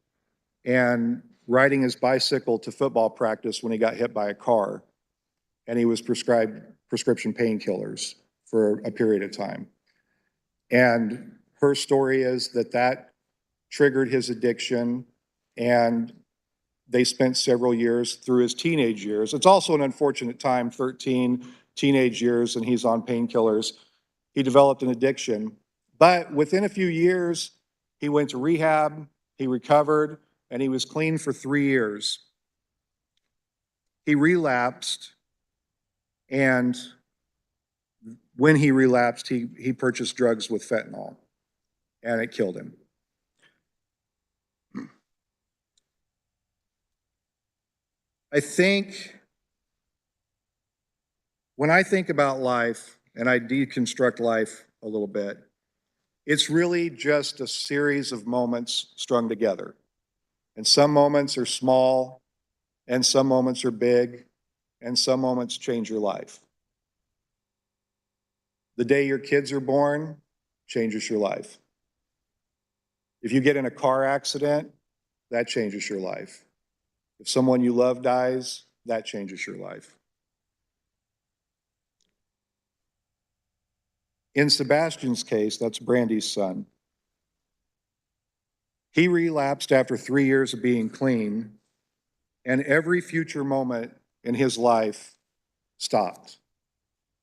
and riding his bicycle to football practice when he got hit by a car, and he was prescribed prescription painkillers for a period of time. And her story is that triggered his addiction, and they spent several years through his teenage years. It's also an unfortunate time, 13 teenage years, and he's on painkillers. He developed an addiction, but within a few years, he went to rehab, he recovered, and he was clean for 3 years. He relapsed, and when he relapsed, he purchased drugs with fentanyl, and it killed him. I think, when I think about life, and I deconstruct life a little bit, it's really just a series of moments strung together. And some moments are small, and some moments are big, and some moments change your life. The day your kids are born changes your life. If you get in a car accident, that changes your life. If someone you love dies, that changes your life. In Sebastian's case, that's Brandy's son. He relapsed after 3 years of being clean, and every future moment in his life stopped.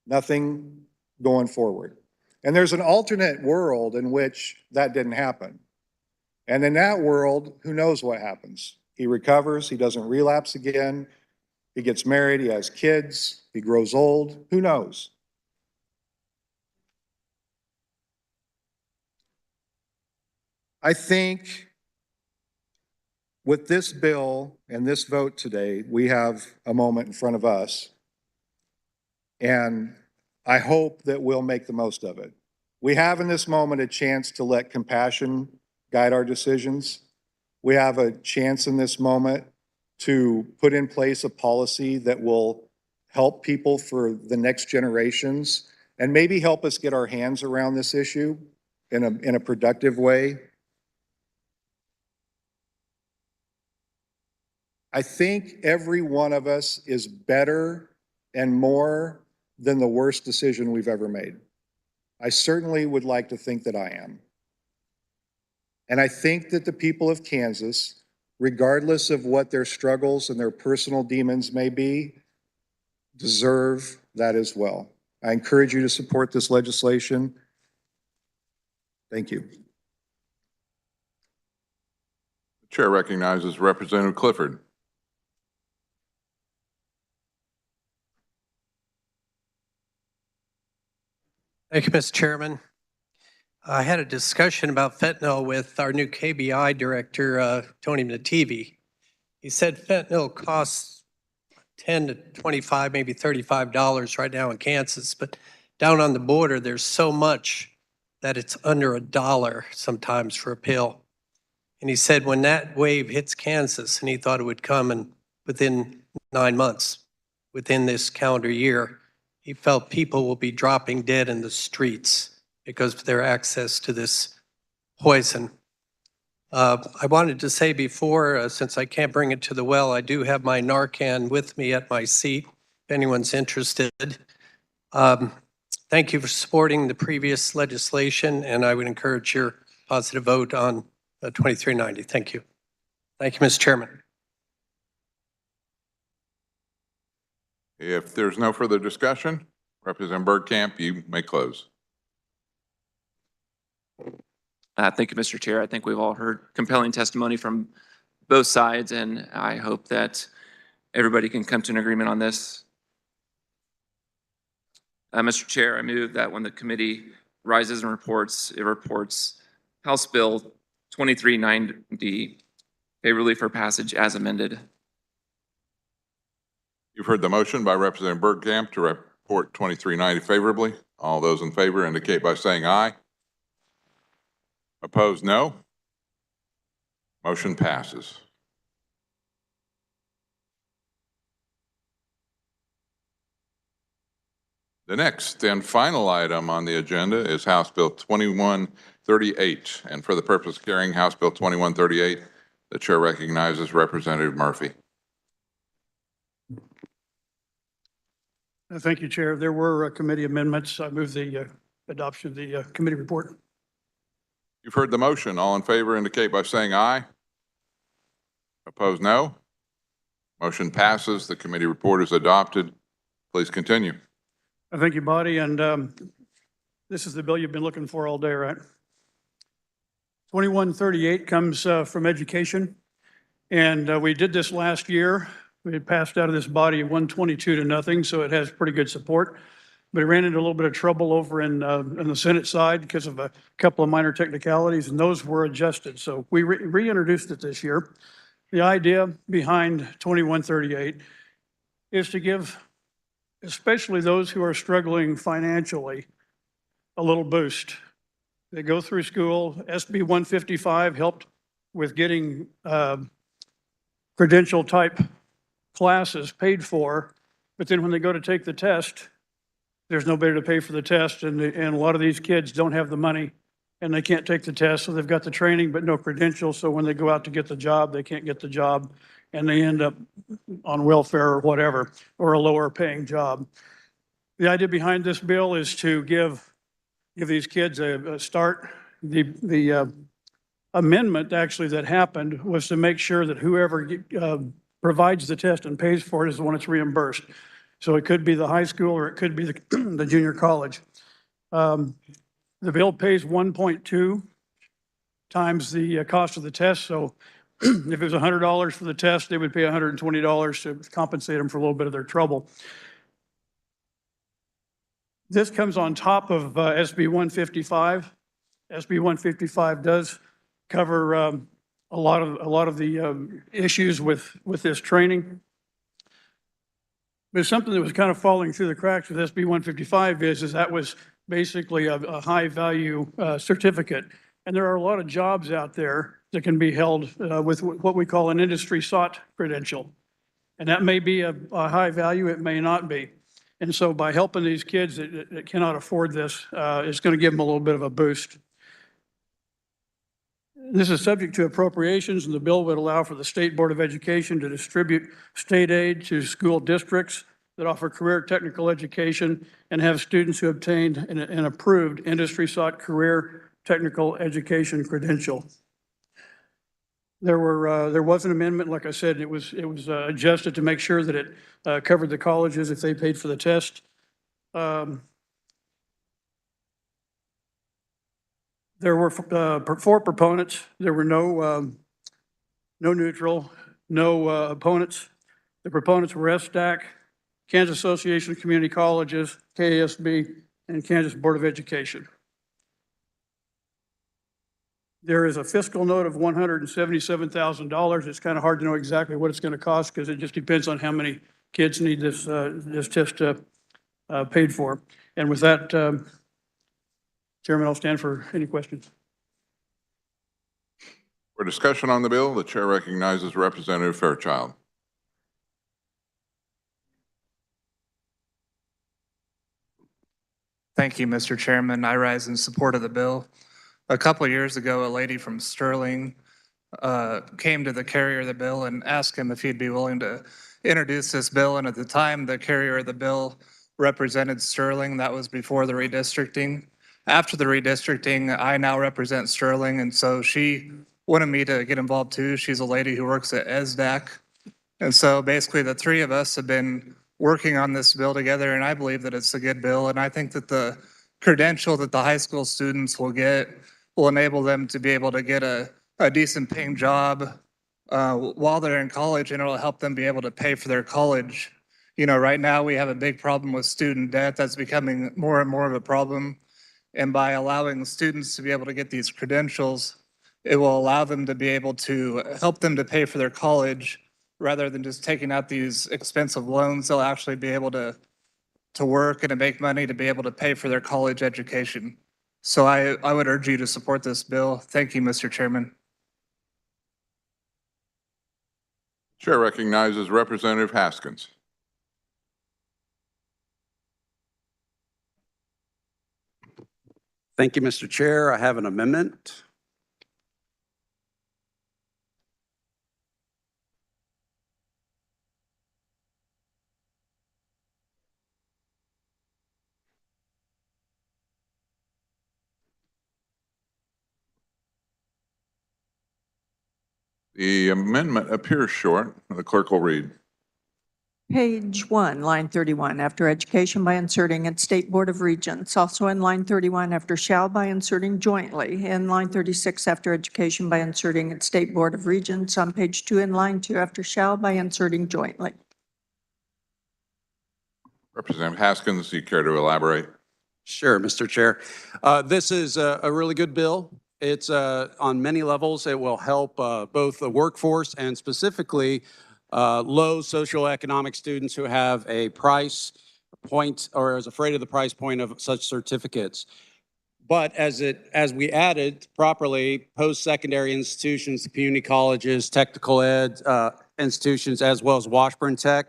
Nothing going forward. And there's an alternate world in which that didn't happen. And in that world, who knows what happens? He recovers, he doesn't relapse again, he gets married, he has kids, he grows old, who knows? I think with this bill and this vote today, we have a moment in front of us, and I hope that we'll make the most of it. We have in this moment a chance to let compassion guide our decisions. We have a chance in this moment to put in place a policy that will help people for the next generations and maybe help us get our hands around this issue in a productive way. I think every one of us is better and more than the worst decision we've ever made. I certainly would like to think that I am. And I think that the people of Kansas, regardless of what their struggles and their personal demons may be, deserve that as well. I encourage you to support this legislation. Thank you. The chair recognizes Representative Clifford. Thank you, Mr. Chairman. I had a discussion about fentanyl with our new KBI director, Tony Nativi. He said fentanyl costs $10 to $25, maybe $35 right now in Kansas, but down on the border, there's so much that it's under $1 sometimes for a pill. And he said when that wave hits Kansas, and he thought it would come within 9 months, within this calendar year, he felt people will be dropping dead in the streets because of their access to this poison. I wanted to say before, since I can't bring it to the well, I do have my Narcan with me at my seat, if anyone's interested. Thank you for supporting the previous legislation, and I would encourage your positive vote on 2390. Thank you. Thank you, Mr. Chairman. If there's no further discussion, Representative Bergkamp, you may close. Thank you, Mr. Chair. I think we've all heard compelling testimony from both sides, and I hope that everybody can come to an agreement on this. Mr. Chair, I move that when the committee rises and reports, it reports House Bill 2390 favorably for passage as amended. You've heard the motion by Representative Bergkamp to report 2390 favorably. All those in favor indicate by saying aye. Opposed, no. Motion passes. The next and final item on the agenda is House Bill 2138. And for the purpose of carrying House Bill 2138, the chair recognizes Representative Murphy. Thank you, Chair. There were committee amendments. I move the adoption of the committee report. You've heard the motion. All in favor indicate by saying aye. Opposed, no. Motion passes. The committee report is adopted. Please continue. Thank you, Body. And this is the bill you've been looking for all day, right? 2138 comes from education. And we did this last year. We had passed out of this body 122 to nothing, so it has pretty good support. But it ran into a little bit of trouble over in the Senate side because of a couple of minor technicalities, and those were adjusted. So we reintroduced it this year. The idea behind 2138 is to give, especially those who are struggling financially, a little boost. They go through school. SB 155 helped with getting credential type classes paid for, but then when they go to take the test, there's nobody to pay for the test, and a lot of these kids don't have the money, and they can't take the test, so they've got the training but no credentials, so when they go out to get the job, they can't get the job, and they end up on welfare or whatever, or a lower paying job. The idea behind this bill is to give these kids a start. The amendment actually that happened was to make sure that whoever provides the test and pays for it is the one that's reimbursed. So it could be the high school or it could be the junior college. The bill pays 1.2 times the cost of the test. So if it was $100 for the test, they would pay $120 to compensate them for a little bit of their trouble. This comes on top of SB 155. SB 155 does cover a lot of the issues with this training. But something that was kind of falling through the cracks with SB 155 is that was basically a high value certificate. And there are a lot of jobs out there that can be held with what we call an industry sought credential. And that may be a high value, it may not be. And so by helping these kids that cannot afford this, it's going to give them a little bit of a boost. This is subject to appropriations, and the bill would allow for the State Board of Education to distribute state aid to school districts that offer career technical education and have students who obtained an approved industry-sought career technical education credential. There was an amendment, like I said, it was adjusted to make sure that it covered the colleges if they paid for the test. There were 4 proponents. There were no neutral, no opponents. The proponents were SDAC, Kansas Association of Community Colleges, KSB, and Kansas Board of Education. There is a fiscal note of $177,000. It's kind of hard to know exactly what it's going to cost because it just depends on how many kids need this test paid for. And with that, Chairman, I'll stand for any questions. For discussion on the bill, the chair recognizes Representative Fairchild. Thank you, Mr. Chairman. I rise in support of the bill. A couple of years ago, a lady from Sterling came to the carrier of the bill and asked him if he'd be willing to introduce this bill. And at the time, the carrier of the bill represented Sterling. That was before the redistricting. After the redistricting, I now represent Sterling, and so she wanted me to get involved too. She's a lady who works at SDAC. And so basically the 3 of us have been working on this bill together, and I believe that it's a good bill. And I think that the credential that the high school students will get will enable them to be able to get a decent paying job while they're in college, and it'll help them be able to pay for their college. You know, right now we have a big problem with student debt that's becoming more and more of a problem. And by allowing students to be able to get these credentials, it will allow them to be able to help them to pay for their college rather than just taking out these expensive loans. They'll actually be able to work and to make money to be able to pay for their college education. So I would urge you to support this bill. Thank you, Mr. Chairman. Chair recognizes Representative Haskins. Thank you, Mr. Chair. I have an amendment. The amendment appears short. The clerk will read. Page 1, line 31, after education by inserting its State Board of Regents. Also in line 31, after shall by inserting jointly. In line 36, after education by inserting its State Board of Regents. On page 2 in line 2, after shall by inserting jointly. Representative Haskins, do you care to elaborate? Sure, Mr. Chair. This is a really good bill. It's on many levels. It will help both the workforce and specifically low socioeconomic students who have a price point or is afraid of the price point of such certificates. But as we added properly, post-secondary institutions, community colleges, technical ed institutions, as well as Washburn Tech,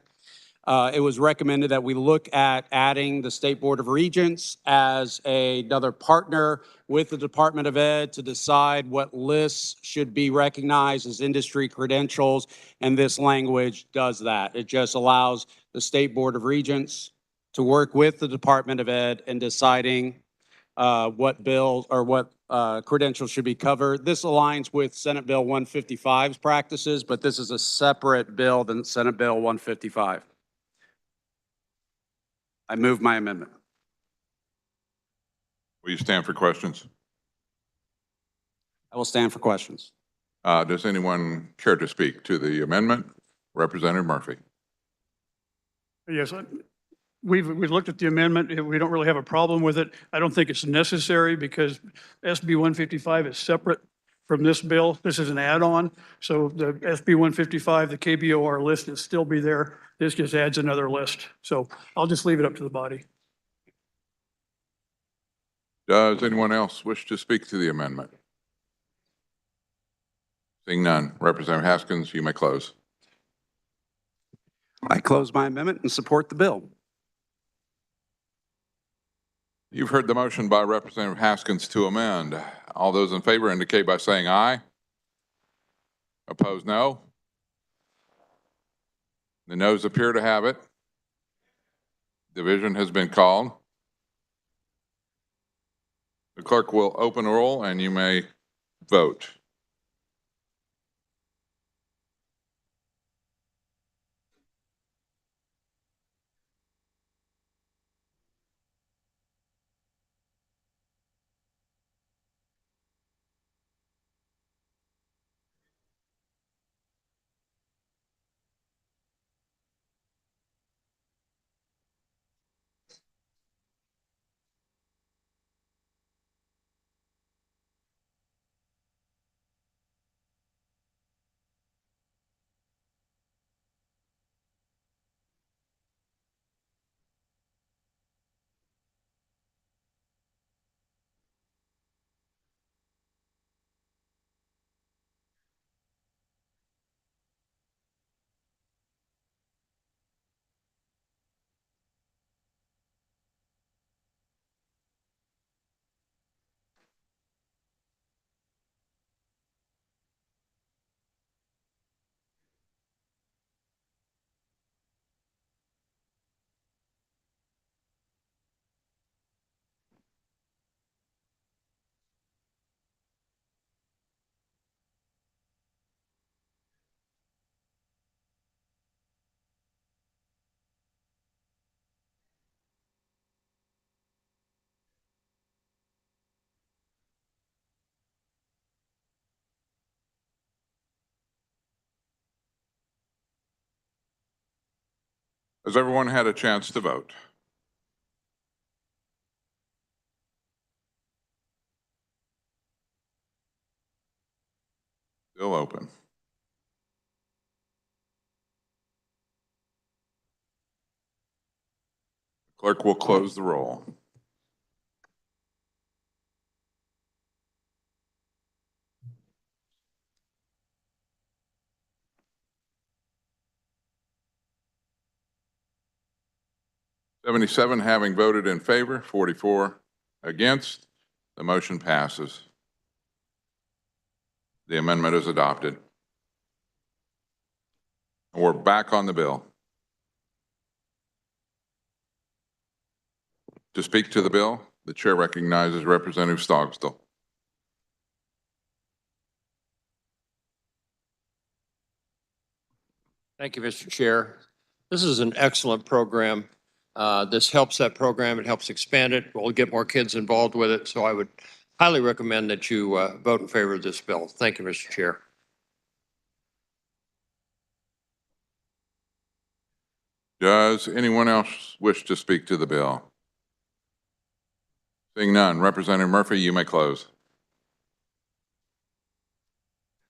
it was recommended that we look at adding the State Board of Regents as another partner with the Department of Ed to decide what lists should be recognized as industry credentials, and this language does that. It just allows the State Board of Regents to work with the Department of Ed in deciding what bills or what credentials should be covered. This aligns with Senate Bill 155's practices, but this is a separate bill than Senate Bill 155. I move my amendment. Will you stand for questions? I will stand for questions. Does anyone care to speak to the amendment? Representative Murphy. Yes, we've looked at the amendment. We don't really have a problem with it. I don't think it's necessary because SB 155 is separate from this bill. This is an add-on. So the SB 155, the KBOR list will still be there. This just adds another list. So I'll just leave it up to the body. Does anyone else wish to speak to the amendment? Seeing none, Representative Haskins, you may close. I close my amendment and support the bill. You've heard the motion by Representative Haskins to amend. All those in favor indicate by saying aye. Opposed, no. The noes appear to have it. Division has been called. The clerk will open a roll and you may vote. Has everyone had a chance to vote? Still open. Clerk will close the roll. "77 having voted in favor, 44 against. The motion passes. The amendment is adopted. We're back on the bill. To speak to the bill, the chair recognizes Representative Stogstill. Thank you, Mr. Chair. This is an excellent program. This helps that program. It helps expand it. We'll get more kids involved with it. So I would highly recommend that you vote in favor of this bill. Thank you, Mr. Chair. Does anyone else wish to speak to the bill? Seeing none, Representative Murphy, you may close.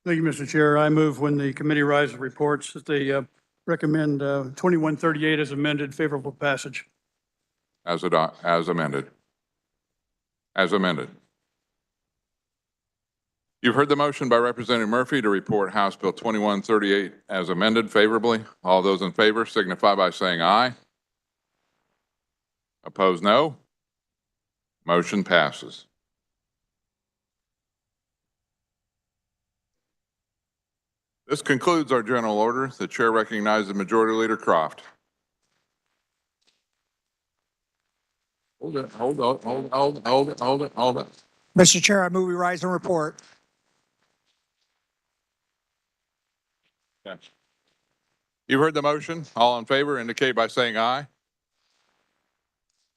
Thank you, Mr. Chair. I move when the committee rises reports that they recommend 2138 as amended, favorable passage. As amended. As amended. You've heard the motion by Representative Murphy to report House Bill 2138 as amended favorably. All those in favor signify by saying aye. Opposed, no. Motion passes. This concludes our general order. The chair recognizes Majority Leader Croft. Hold it, hold it. Mr. Chair, I move we rise and report. Okay. You've heard the motion. All in favor indicate by saying aye.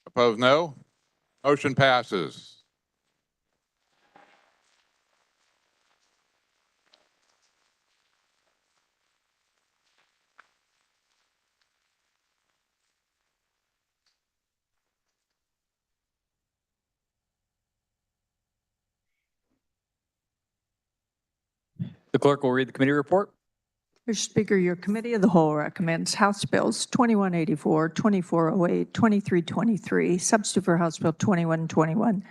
Opposed, no. Motion passes. The clerk will read the committee report. Mr. Speaker, your committee of the whole recommends House Bills 2184, 2408, 2323, substitute for House Bill 2121,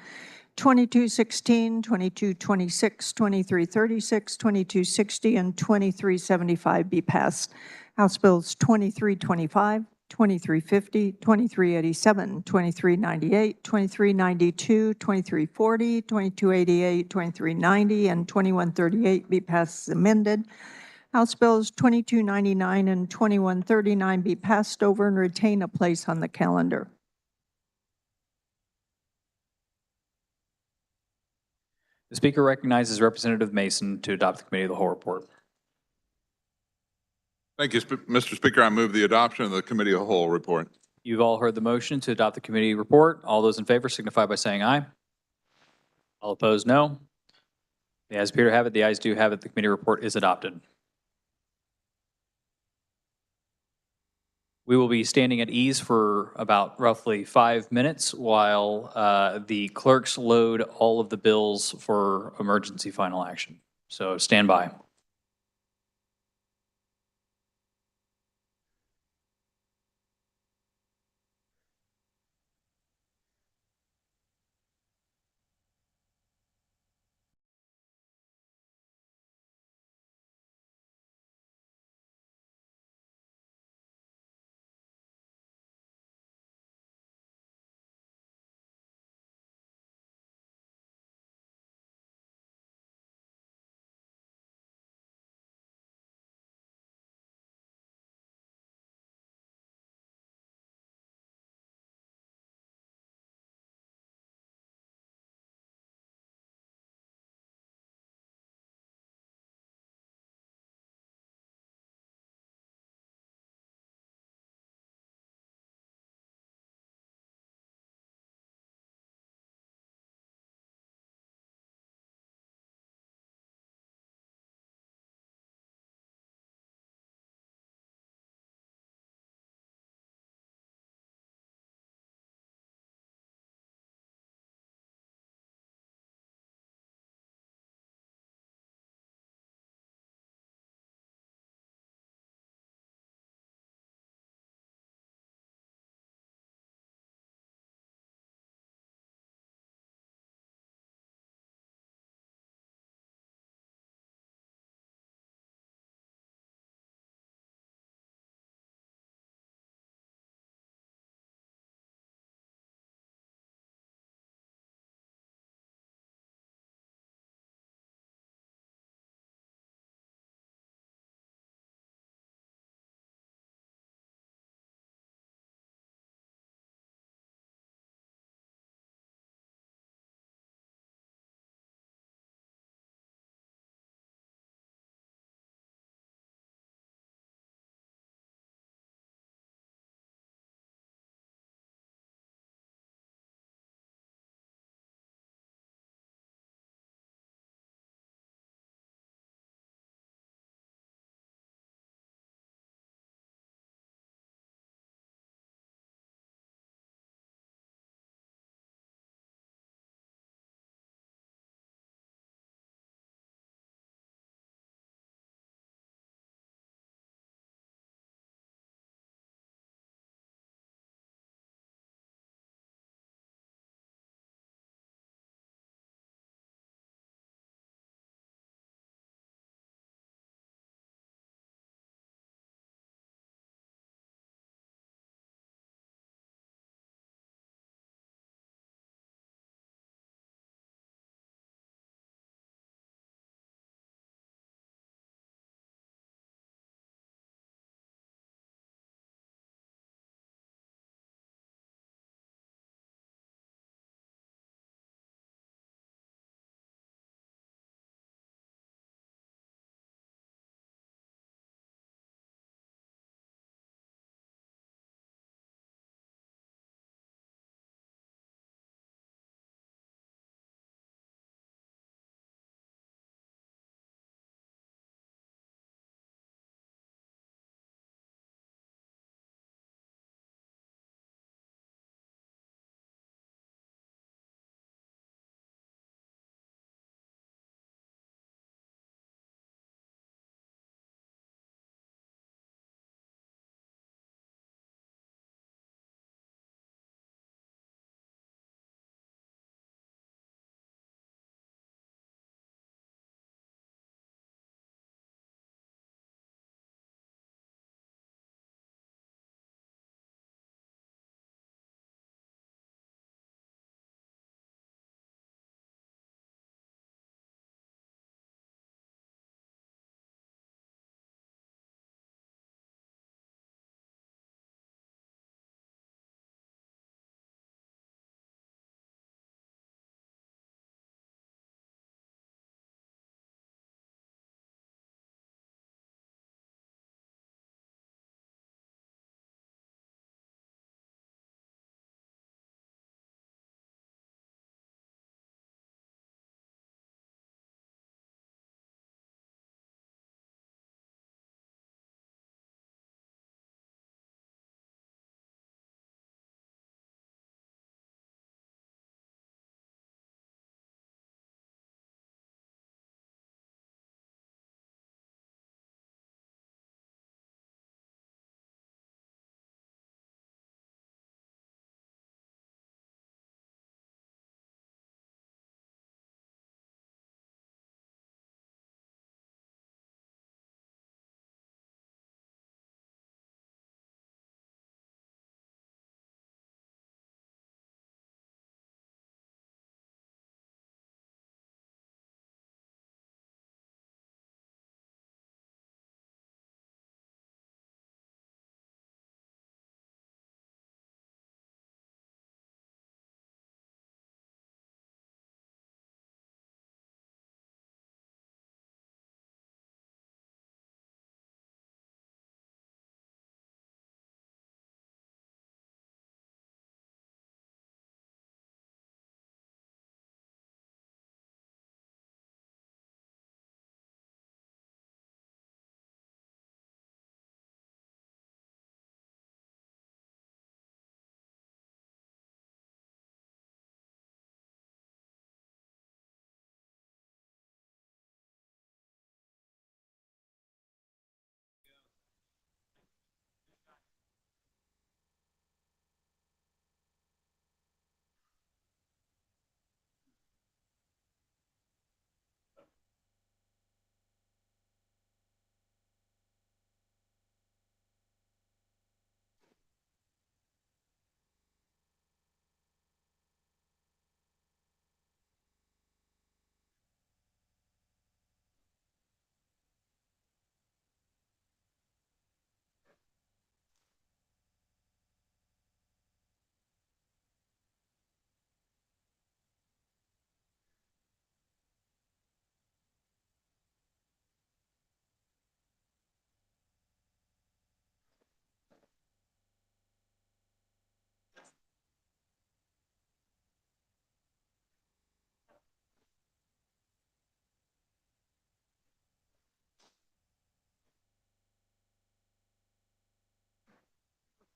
2216, 2226, 2336, 2260, and 2375 be passed. House Bills 2325, 2350, 2387, 2398, 2392, 2340, 2288, 2390, and 2138 be passed as amended. House Bills 2299 and 2139 be passed over and retain a place on the calendar. The Speaker recognizes Representative Mason to adopt the committee of the whole report. Thank you, Mr. Speaker. I move the adoption of the Committee of the Whole report. You've all heard the motion to adopt the committee report. All those in favor signify by saying aye. All opposed, no. The ayes appear to have it. The ayes do have it. The committee report is adopted. We will be standing at ease for about roughly 5 minutes while the clerks load all of the bills for emergency final action. So stand by.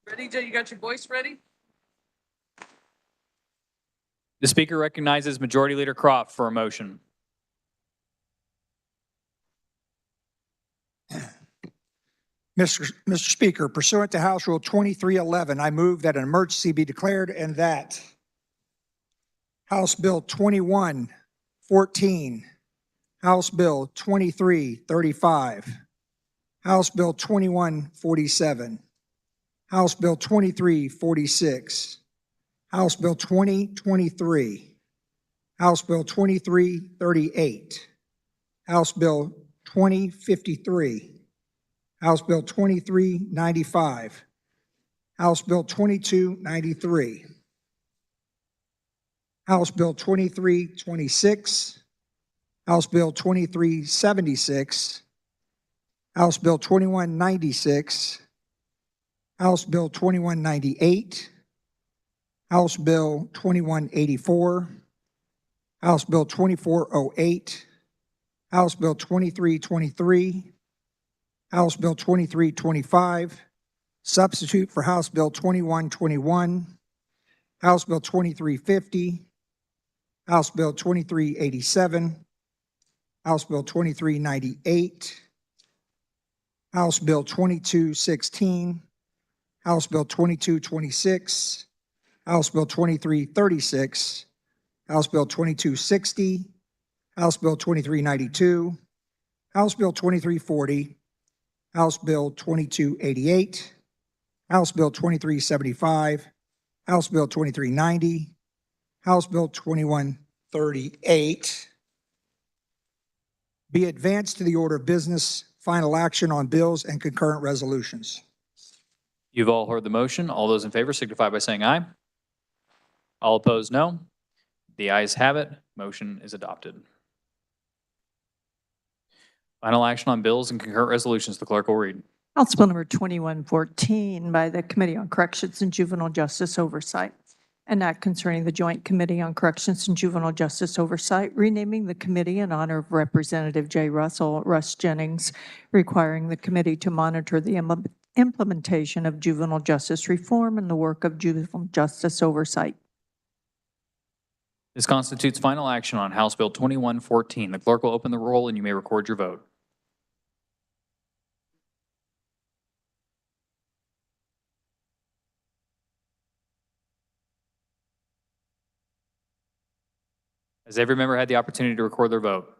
Ready, Jay? You got your voice ready? The speaker recognizes Majority Leader Croft for a motion. Mr. Speaker, pursuant to House Rule 2311, I move that an emergency be declared and that House Bill 2114, House Bill 2335, House Bill 2147, House Bill 2346, House Bill 2023, House Bill 2338, House Bill 2053, House Bill 2395, House Bill 2293, House Bill 2326, House Bill 2376, House Bill 2196, House Bill 2198, House Bill 2184, House Bill 2408, House Bill 2323, House Bill 2325, substitute for House Bill 2121, House Bill 2350, House Bill 2387, House Bill 2398, House Bill 2216, House Bill 2226, House Bill 2336, House Bill 2260, House Bill 2392, House Bill 2340, House Bill 2288, House Bill 2375, House Bill 2390, House Bill 2138, be advanced to the order of business, final action on bills and concurrent resolutions. You've all heard the motion. All those in favor signify by saying aye. All opposed, no. The ayes have it. Motion is adopted. Final action on bills and concurrent resolutions. The clerk will read. House Bill number 2114 by the Committee on Corrections and Juvenile Justice Oversight. An act concerning the Joint Committee on Corrections and Juvenile Justice Oversight, renaming the committee in honor of Representative J. Russ Jennings, requiring the committee to monitor the implementation of juvenile justice reform and the work of juvenile justice oversight. This constitutes final action on House Bill 2114. The clerk will open the roll and you may record your vote. Has every member had the opportunity to record their vote?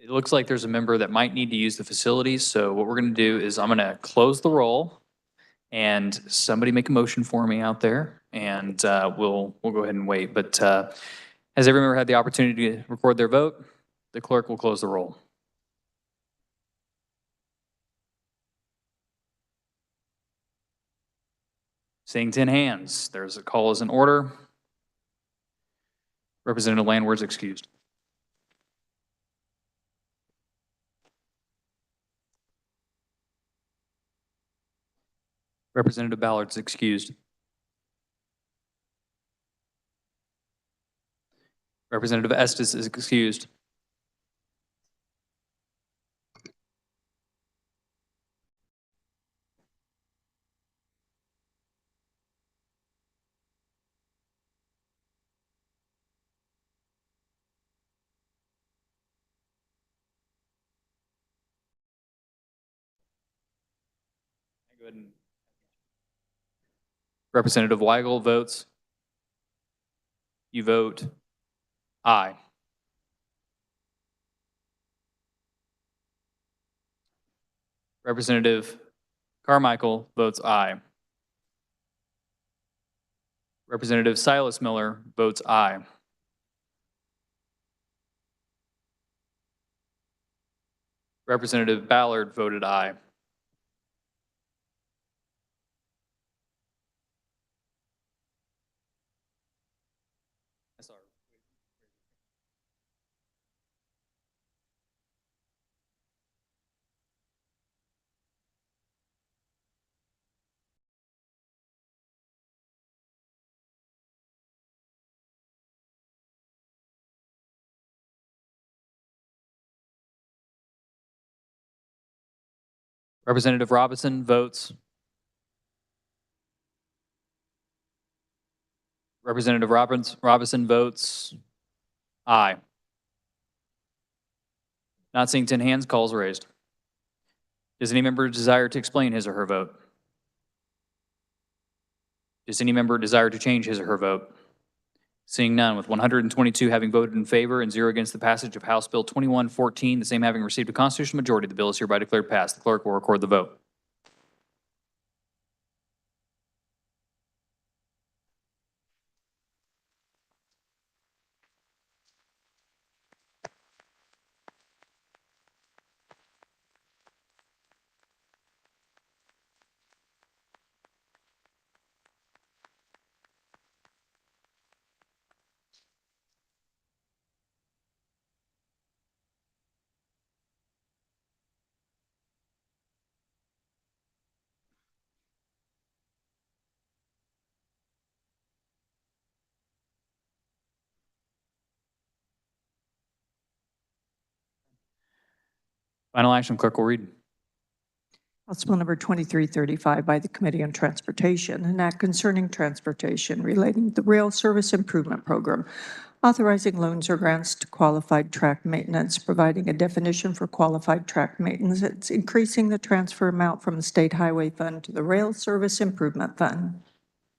It looks like there's a member that might need to use the facilities. So what we're going to do is I'm going to close the roll And somebody make a motion for me out there, and we'll go ahead and wait. But has every member had the opportunity to record their vote? The clerk will close the roll. Seeing 10 hands, there's a call as in order. Representative Landwehr's excused. Representative Ballard's excused. Representative Estes is excused. Go ahead and Representative Weigel votes. You vote aye. Representative Carmichael votes aye. Representative Silas Miller votes aye. Representative Ballard voted aye. Representative Robinson votes. Representative Robinson votes aye. Not seeing 10 hands, calls raised. Does any member desire to explain his or her vote? Does any member desire to change his or her vote? Seeing none, with 122 having voted in favor and 0 against the passage of House Bill 2114, the same having received a constitutional majority, the bill is hereby declared passed. The clerk will record the vote. Final action, clerk will read. House Bill number 2335 by the Committee on Transportation, an act concerning transportation relating to the Rail Service Improvement Program, authorizing loans or grants to qualified track maintenance, providing a definition for qualified track maintenance. It's increasing the transfer amount from the State Highway Fund to the Rail Service Improvement Fund.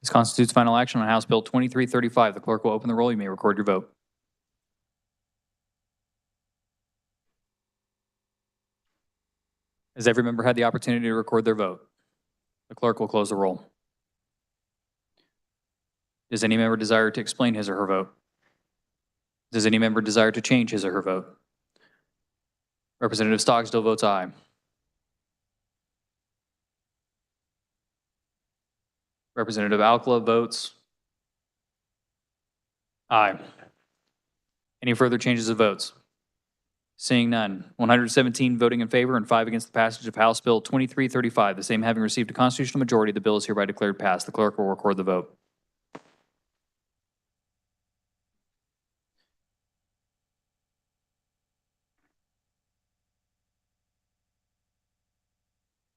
This constitutes final action on House Bill 2335. The clerk will open the roll. You may record your vote. Has every member had the opportunity to record their vote? The clerk will close the roll. Does any member desire to explain his or her vote? Does any member desire to change his or her vote? Representative Stogsdill votes aye. Representative Alcala votes aye. Any further changes of votes? Seeing none, 117 voting in favor and 5 against the passage of House Bill 2335, the same having received a constitutional majority, the bill is hereby declared passed. The clerk will record the vote.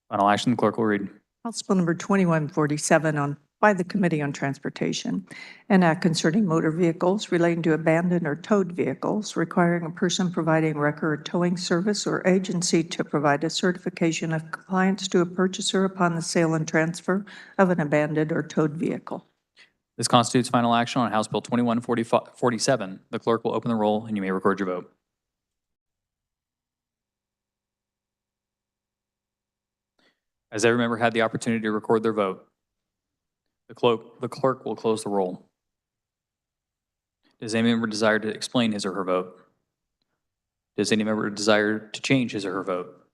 Final action, the clerk will read. House Bill number 2147 by the Committee on Transportation, an act concerning motor vehicles relating to abandoned or towed vehicles, requiring a person providing wrecker or towing service or agency to provide a certification of compliance to a purchaser upon the sale and transfer of an abandoned or towed vehicle. This constitutes final action on House Bill 2147. The clerk will open the roll and you may record your vote. Has every member had the opportunity to record their vote? The clerk will close the roll. Does any member desire to explain his or her vote? Does any member desire to change his or her vote?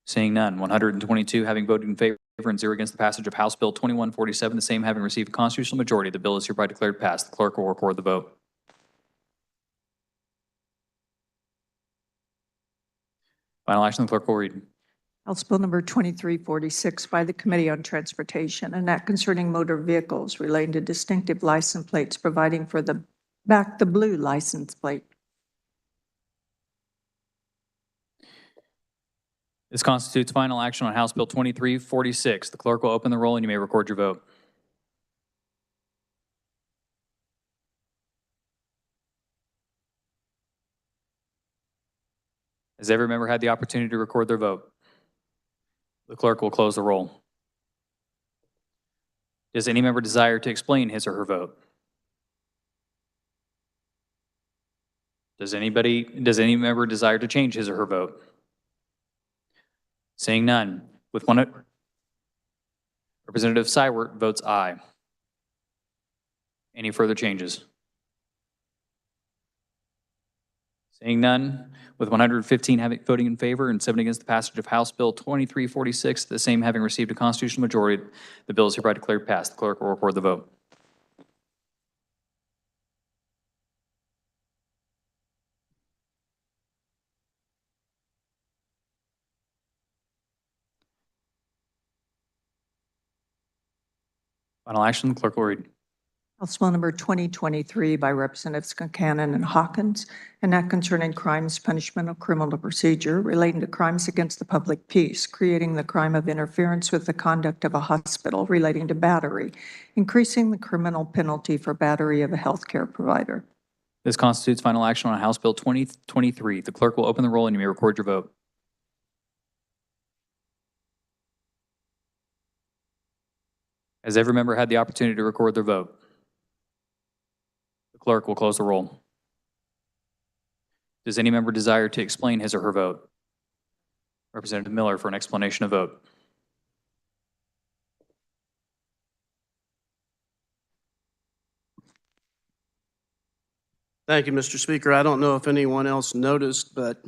Seeing none, 122 having voted in favor and 0 against the passage of House Bill 2147, the same having received a constitutional majority, the bill is hereby declared passed. The clerk will record the vote. Final action, the clerk will read. House Bill number 2346 by the Committee on Transportation, an act concerning motor vehicles relating to distinctive license plates, providing for the blue license plate. This constitutes final action on House Bill 2346. The clerk will open the roll and you may record your vote. Has every member had the opportunity to record their vote? The clerk will close the roll. Does any member desire to explain his or her vote? Does any member desire to change his or her vote? Seeing none, with one, Representative Seibert votes aye. Any further changes? Seeing none, with 115 voting in favor and 7 against the passage of House Bill 2346, the same having received a constitutional majority, the bill is hereby declared passed. The clerk will record the vote. Final action, the clerk will read. House Bill number 2023 by Representatives Concanon and Hawkins, an act concerning crimes, punishment, or criminal procedure relating to crimes against the public peace, creating the crime of interference with the conduct of a hospital relating to battery, increasing the criminal penalty for battery of a healthcare provider. This constitutes final action on House Bill 2023. The clerk will open the roll and you may record your vote. Has every member had the opportunity to record their vote? The clerk will close the roll. Does any member desire to explain his or her vote? Representative Miller for an explanation of vote. Thank you, Mr. Speaker. I don't know if anyone else noticed, but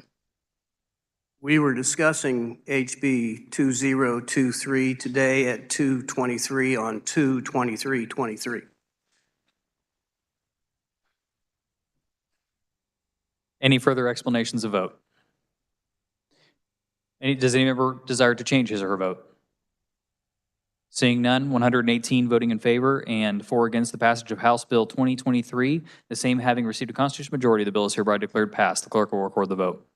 we were discussing HB 2023 today at 2:23 on 2/23/23. Any further explanations of vote? Does any member desire to change his or her vote? Seeing none, 118 voting in favor and 4 against the passage of House Bill 2023, the same having received a constitutional majority, the bill is hereby declared passed. The clerk will record the vote.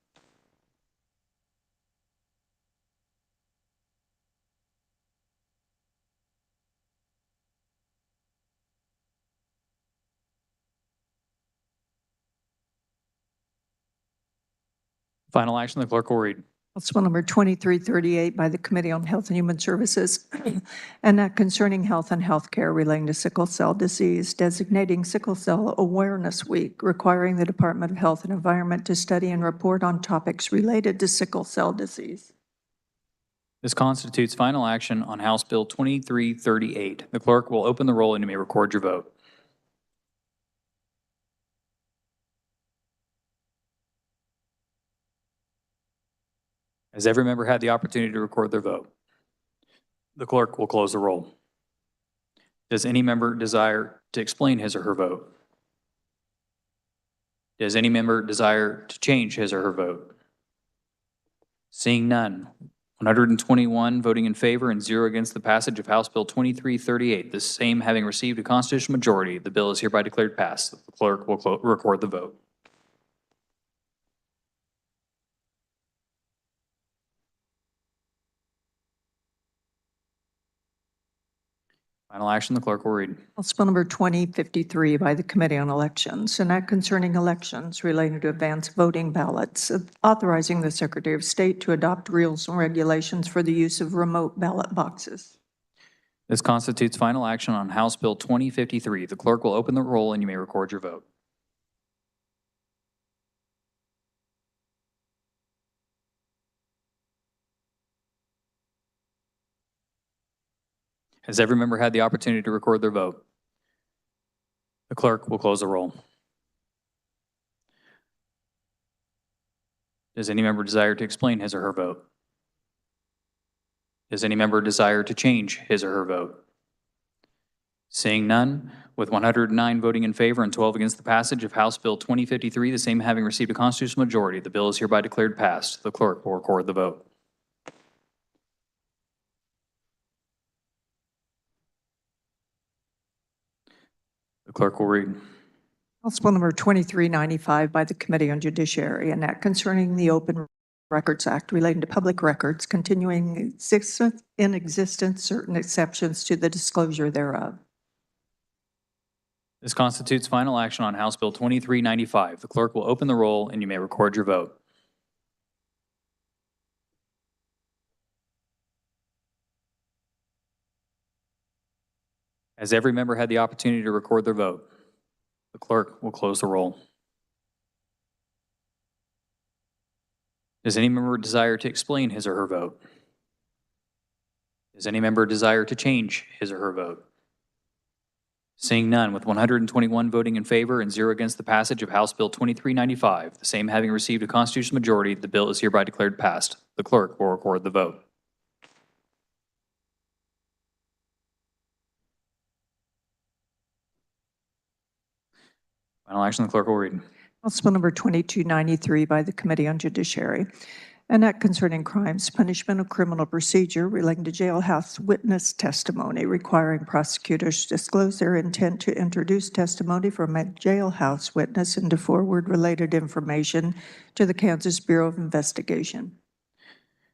Final action, the clerk will read. House Bill number 2338 by the Committee on Health and Human Services, an act concerning health and health care relating to sickle cell disease, designating Sickle Cell Awareness Week, requiring the Department of Health and Environment to study and report on topics related to sickle cell disease. This constitutes final action on House Bill 2338. The clerk will open the roll and you may record your vote. Has every member had the opportunity to record their vote? The clerk will close the roll. Does any member desire to explain his or her vote? Does any member desire to change his or her vote? Seeing none, 121 voting in favor and 0 against the passage of House Bill 2338, the same having received a constitutional majority, the bill is hereby declared passed. The clerk will record the vote. Final action, the clerk will read. House Bill number 2053 by the Committee on Elections, an act concerning elections relating to advance voting ballots, authorizing the Secretary of State to adopt rules and regulations for the use of remote ballot boxes. This constitutes final action on House Bill 2053. The clerk will open the roll and you may record your vote. Has every member had the opportunity to record their vote? The clerk will close the roll. Does any member desire to explain his or her vote? Does any member desire to change his or her vote? Seeing none, with 109 voting in favor and 12 against the passage of House Bill 2053, the same having received a constitutional majority, the bill is hereby declared passed. The clerk will record the vote. The clerk will read. House Bill number 2395 by the Committee on Judiciary, an act concerning the Open Records Act relating to public records, continuing in existence certain exceptions to the disclosure thereof. This constitutes final action on House Bill 2395. The clerk will open the roll and you may record your vote. Has every member had the opportunity to record their vote? The clerk will close the roll. Does any member desire to explain his or her vote? Does any member desire to change his or her vote? Seeing none, with 121 voting in favor and 0 against the passage of House Bill 2395, the same having received a constitutional majority, the bill is hereby declared passed. The clerk will record the vote. Final action, the clerk will read. House Bill number 2293 by the Committee on Judiciary, an act concerning crimes, punishment, of criminal procedure relating to jailhouse witness testimony, requiring prosecutors to disclose their intent to introduce testimony from a jailhouse witness and to forward related information to the Kansas Bureau of Investigation.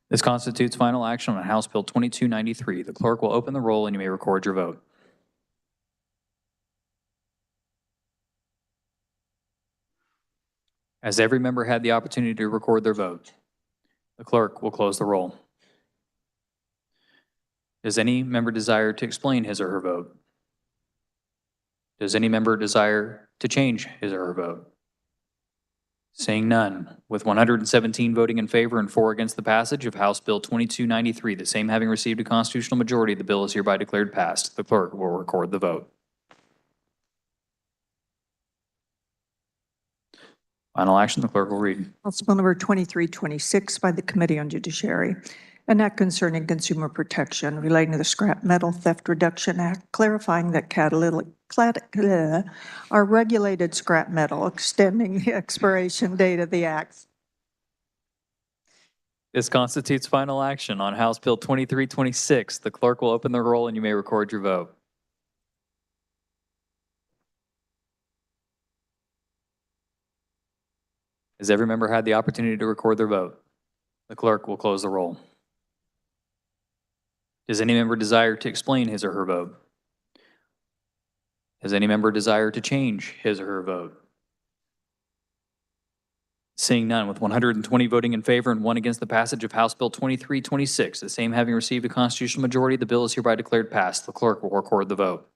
This constitutes final action on House Bill 2293. The clerk will open the roll and you may record your vote. Has every member had the opportunity to record their vote? The clerk will close the roll. Does any member desire to explain his or her vote? Does any member desire to change his or her vote? Seeing none, with 117 voting in favor and 4 against the passage of House Bill 2293, the same having received a constitutional majority, the bill is hereby declared passed. The clerk will record the vote. Final action, the clerk will read. House Bill number 2326 by the Committee on Judiciary, an act concerning consumer protection relating to the Scrap Metal Theft Reduction Act, clarifying that are regulated scrap metal, extending the expiration date of the act. This constitutes final action on House Bill 2326. The clerk will open the roll and you may record your vote. Has every member had the opportunity to record their vote? The clerk will close the roll. Does any member desire to explain his or her vote? Does any member desire to change his or her vote? Seeing none, with 120 voting in favor and 1 against the passage of House Bill 2326, the same having received a constitutional majority, the bill is hereby declared passed. The clerk will record the vote.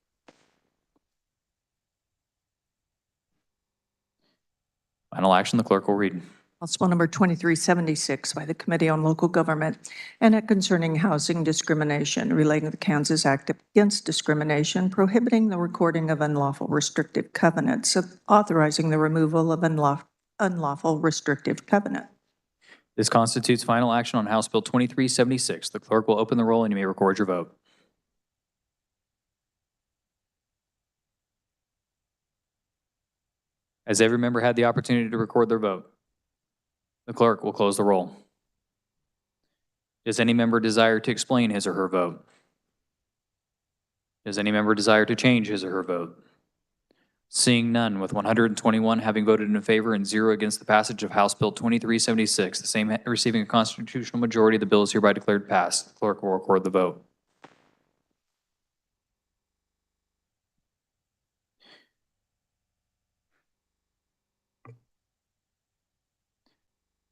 Final action, the clerk will read. House Bill number 2376 by the Committee on Local Government, and act concerning housing discrimination relating to the Kansas Act Against Discrimination, prohibiting the recording of unlawful restrictive covenants, authorizing the removal of unlawful restrictive covenant. This constitutes final action on House Bill 2376. The clerk will open the roll and you may record your vote. Has every member had the opportunity to record their vote? The clerk will close the roll. Does any member desire to explain his or her vote? Does any member desire to change his or her vote? Seeing none, with 121 having voted in favor and 0 against the passage of House Bill 2376, the same receiving a constitutional majority, the bill is hereby declared passed. The clerk will record the vote.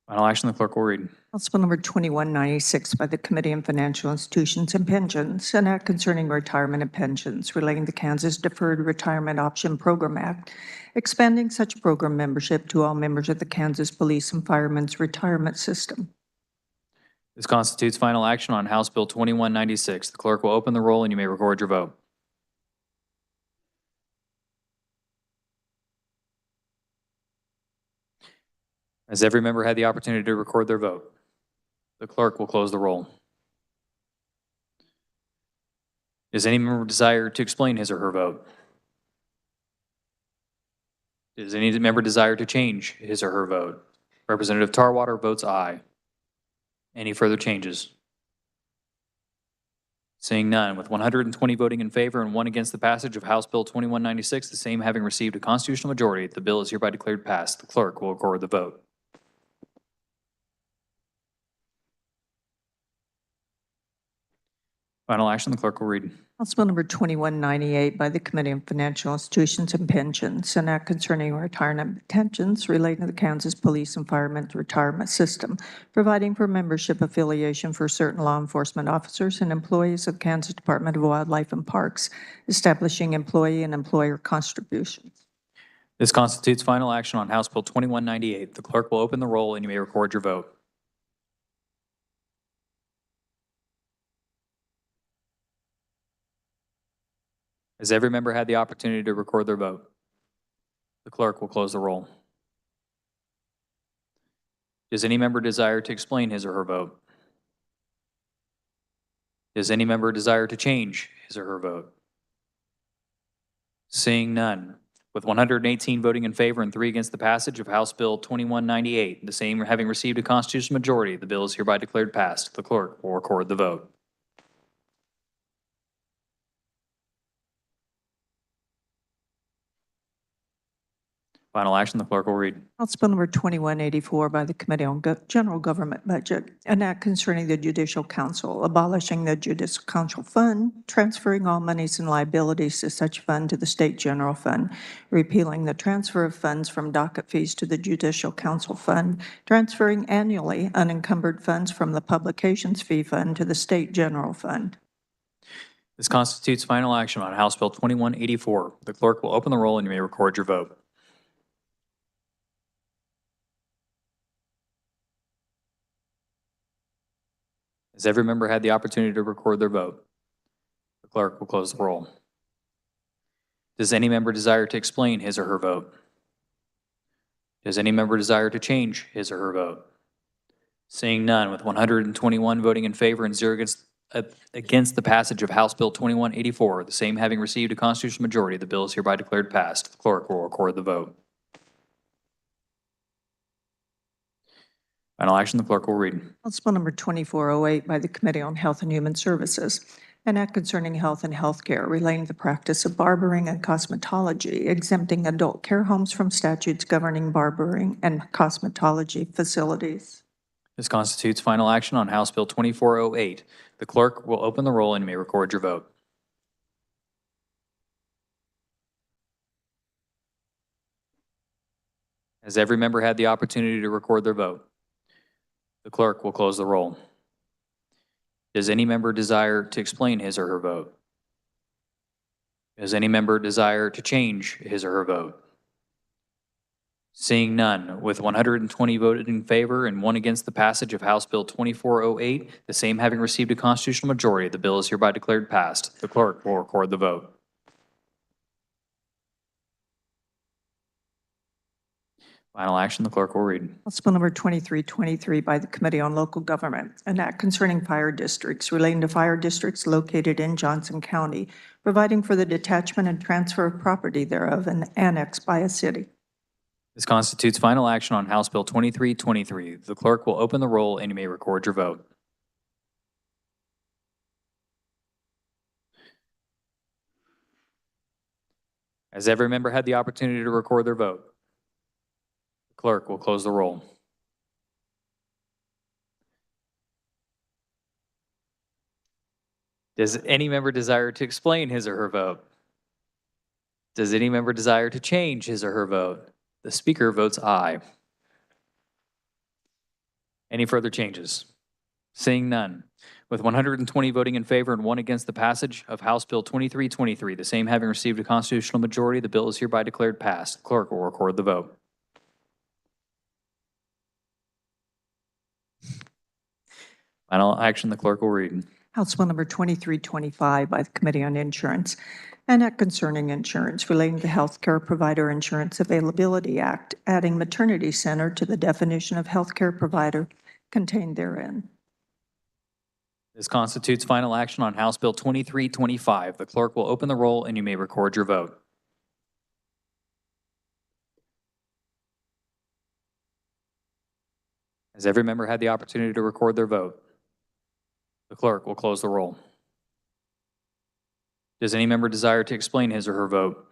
Final action, the clerk will read. House Bill number 2196 by the Committee on Financial Institutions and Pensions, an act concerning retirement and pensions relating to Kansas Deferred Retirement Option Program Act, expanding such program membership to all members of the Kansas Police and Firemen's Retirement System. This constitutes final action on House Bill 2196. The clerk will open the roll and you may record your vote. Has every member had the opportunity to record their vote? The clerk will close the roll. Does any member desire to explain his or her vote? Does any member desire to change his or her vote? Representative Tarwater votes aye. Any further changes? Seeing none, with 120 voting in favor and 1 against the passage of House Bill 2196, the same having received a constitutional majority, the bill is hereby declared passed. The clerk will record the vote. Final action, the clerk will read. House Bill number 2198 by the Committee on Financial Institutions and Pensions, an act concerning retirement pensions relating to the Kansas Police and Firemen's Retirement System, providing for membership affiliation for certain law enforcement officers and employees of the Kansas Department of Wildlife and Parks, establishing employee and employer contributions. This constitutes final action on House Bill 2198. The clerk will open the roll and you may record your vote. Has every member had the opportunity to record their vote? The clerk will close the roll. Does any member desire to explain his or her vote? Does any member desire to change his or her vote? Seeing none, with 118 voting in favor and 3 against the passage of House Bill 2198, the same having received a constitutional majority, the bill is hereby declared passed. The clerk will record the vote. Final action, the clerk will read. House Bill number 2184 by the Committee on General Government Budget, an act concerning the Judicial Council, abolishing the Judicial Council Fund, transferring all monies and liabilities to such fund to the State General Fund, repealing the transfer of funds from docket fees to the Judicial Council Fund, transferring annually unencumbered funds from the Publications Fee Fund to the State General Fund. This constitutes final action on House Bill 2184. The clerk will open the roll and you may record your vote. Has every member had the opportunity to record their vote? The clerk will close the roll. Does any member desire to explain his or her vote? Does any member desire to change his or her vote? Seeing none, with 121 voting in favor and 0 against the passage of House Bill 2184, the same having received a constitutional majority, the bill is hereby declared passed. The clerk will record the vote. Final action, the clerk will read. House Bill number 2408 by the Committee on Health and Human Services, an act concerning health and health care relating to the practice of barbering and cosmetology, exempting adult care homes from statutes governing barbering and cosmetology facilities. This constitutes final action on House Bill 2408. The clerk will open the roll and you may record your vote. Has every member had the opportunity to record their vote? The clerk will close the roll. Does any member desire to explain his or her vote? Does any member desire to change his or her vote? Seeing none, with 120 voted in favor and 1 against the passage of House Bill 2408, the same having received a constitutional majority, the bill is hereby declared passed. The clerk will record the vote. Final action, the clerk will read. House Bill number 2323 by the Committee on Local Government, an act concerning fire districts relating to fire districts located in Johnson County, providing for the detachment and transfer of property thereof and annexed by a city. This constitutes final action on House Bill 2323. The clerk will open the roll and you may record your vote. Has every member had the opportunity to record their vote? The clerk will close the roll. Does any member desire to explain his or her vote? Does any member desire to change his or her vote? The speaker votes aye. Any further changes? Seeing none. With 120 voting in favor and 1 against the passage of House Bill 2323, the same having received a constitutional majority, the bill is hereby declared passed. The clerk will record the vote. Final action, the clerk will read. House Bill number 2325 by the Committee on Insurance, an act concerning insurance relating to Healthcare Provider Insurance Availability Act, adding maternity center to the definition of healthcare provider contained therein. This constitutes final action on House Bill 2325. The clerk will open the roll and you may record your vote. Has every member had the opportunity to record their vote? The clerk will close the roll. Does any member desire to explain his or her vote?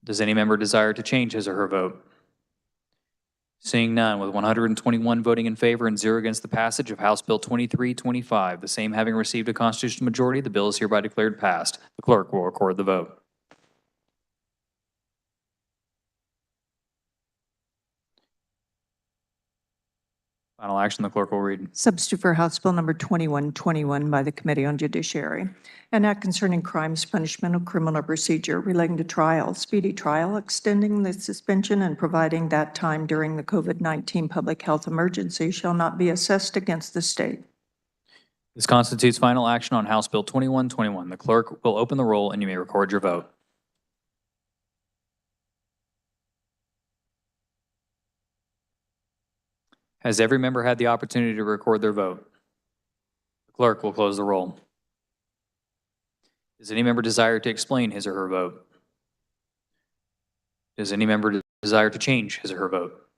Does any member desire to change his or her vote? Seeing none, with 121 voting in favor and 0 against the passage of House Bill 2325, the same having received a constitutional majority, the bill is hereby declared passed. The clerk will record the vote. Final action, the clerk will read. Substitute for House Bill number 2121 by the Committee on Judiciary, an act concerning crimes, punishment, or criminal procedure relating to trial, speedy trial, extending the suspension and providing that time during the COVID-19 public health emergency shall not be assessed against the state. This constitutes final action on House Bill 2121. The clerk will open the roll and you may record your vote. Has every member had the opportunity to record their vote? The clerk will close the roll. Does any member desire to explain his or her vote? Does any member desire to change his or her vote?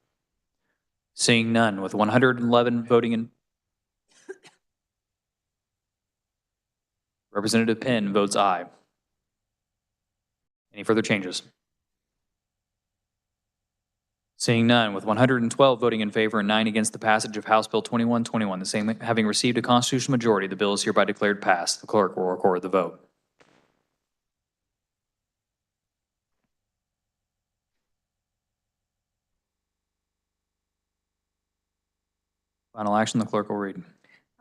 Seeing none, with 111 voting in, Representative Penn votes aye. Any further changes? Seeing none, with 112 voting in favor and 9 against the passage of House Bill 2121, the same having received a constitutional majority, the bill is hereby declared passed. The clerk will record the vote. Final action, the clerk will read.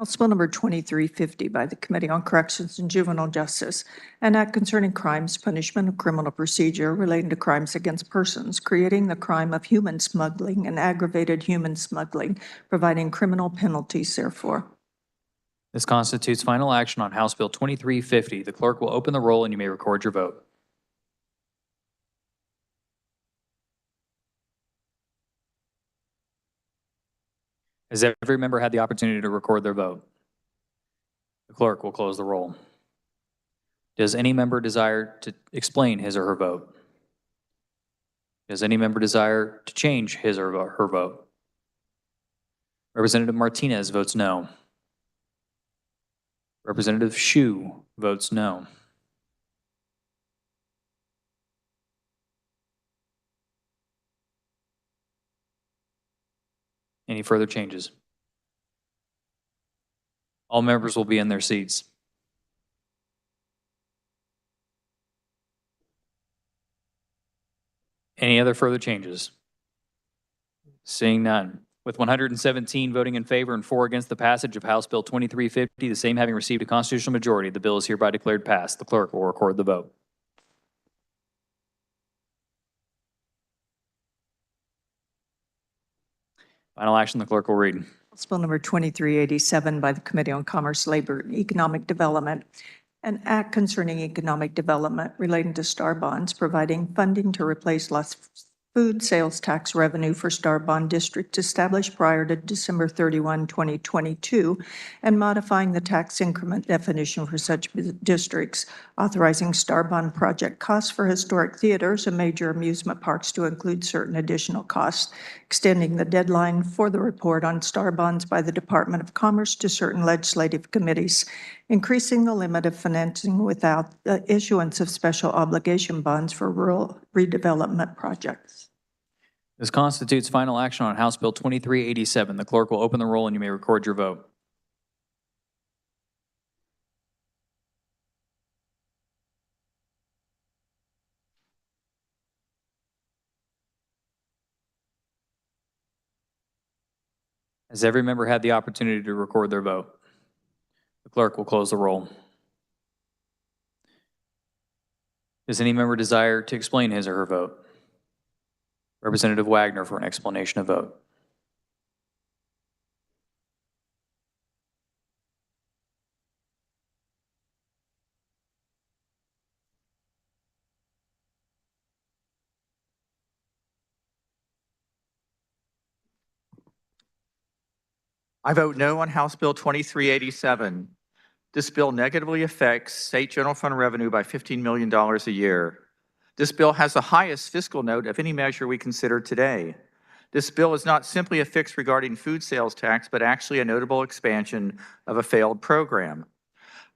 House Bill number 2350 by the Committee on Corrections and Juvenile Justice, an act concerning crimes, punishment, and criminal procedure relating to crimes against persons, creating the crime of human smuggling and aggravated human smuggling, providing criminal penalties therefor. This constitutes final action on House Bill 2350. The clerk will open the roll and you may record your vote. Has every member had the opportunity to record their vote? The clerk will close the roll. Does any member desire to explain his or her vote? Does any member desire to change his or her vote? Representative Martinez votes no. Representative Hsu votes no. Any further changes? All members will be in their seats. Any other further changes? Seeing none. With 117 voting in favor and 4 against the passage of House Bill 2350, the same having received a constitutional majority, the bill is hereby declared passed. The clerk will record the vote. Final action, the clerk will read. House Bill number 2387 by the Committee on Commerce, Labor, and Economic Development, an act concerning economic development relating to star bonds, providing funding to replace lost food sales tax revenue for Star Bond District established prior to December 31, 2022, and modifying the tax increment definition for such districts, authorizing Star Bond project costs for historic theaters and major amusement parks to include certain additional costs, extending the deadline for the report on Star Bonds by the Department of Commerce to certain legislative committees, increasing the limit of financing without the issuance of special obligation bonds for rural redevelopment projects. This constitutes final action on House Bill 2387. The clerk will open the roll and you may record your vote. Has every member had the opportunity to record their vote? The clerk will close the roll. Does any member desire to explain his or her vote? Representative Wagner for an explanation of vote. I vote no on House Bill 2387. This bill negatively affects state general fund revenue by $15 million a year. This bill has the highest fiscal note of any measure we consider today. This bill is not simply a fix regarding food sales tax, but actually a notable expansion of a failed program.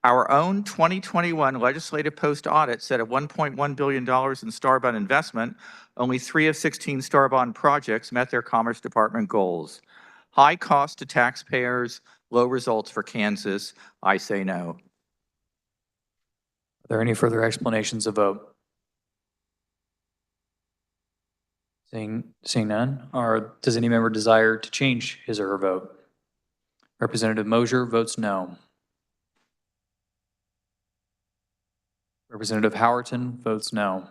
Our own 2021 legislative post-audit said of $1.1 billion in STAR bond investment, only 3 of 16 STAR bond projects met their Commerce Department goals. High cost to taxpayers, low results for Kansas. I say no. Are there any further explanations of vote? Seeing none, does any member desire to change his or her vote? Representative Mosier votes no. Representative Howerton votes no.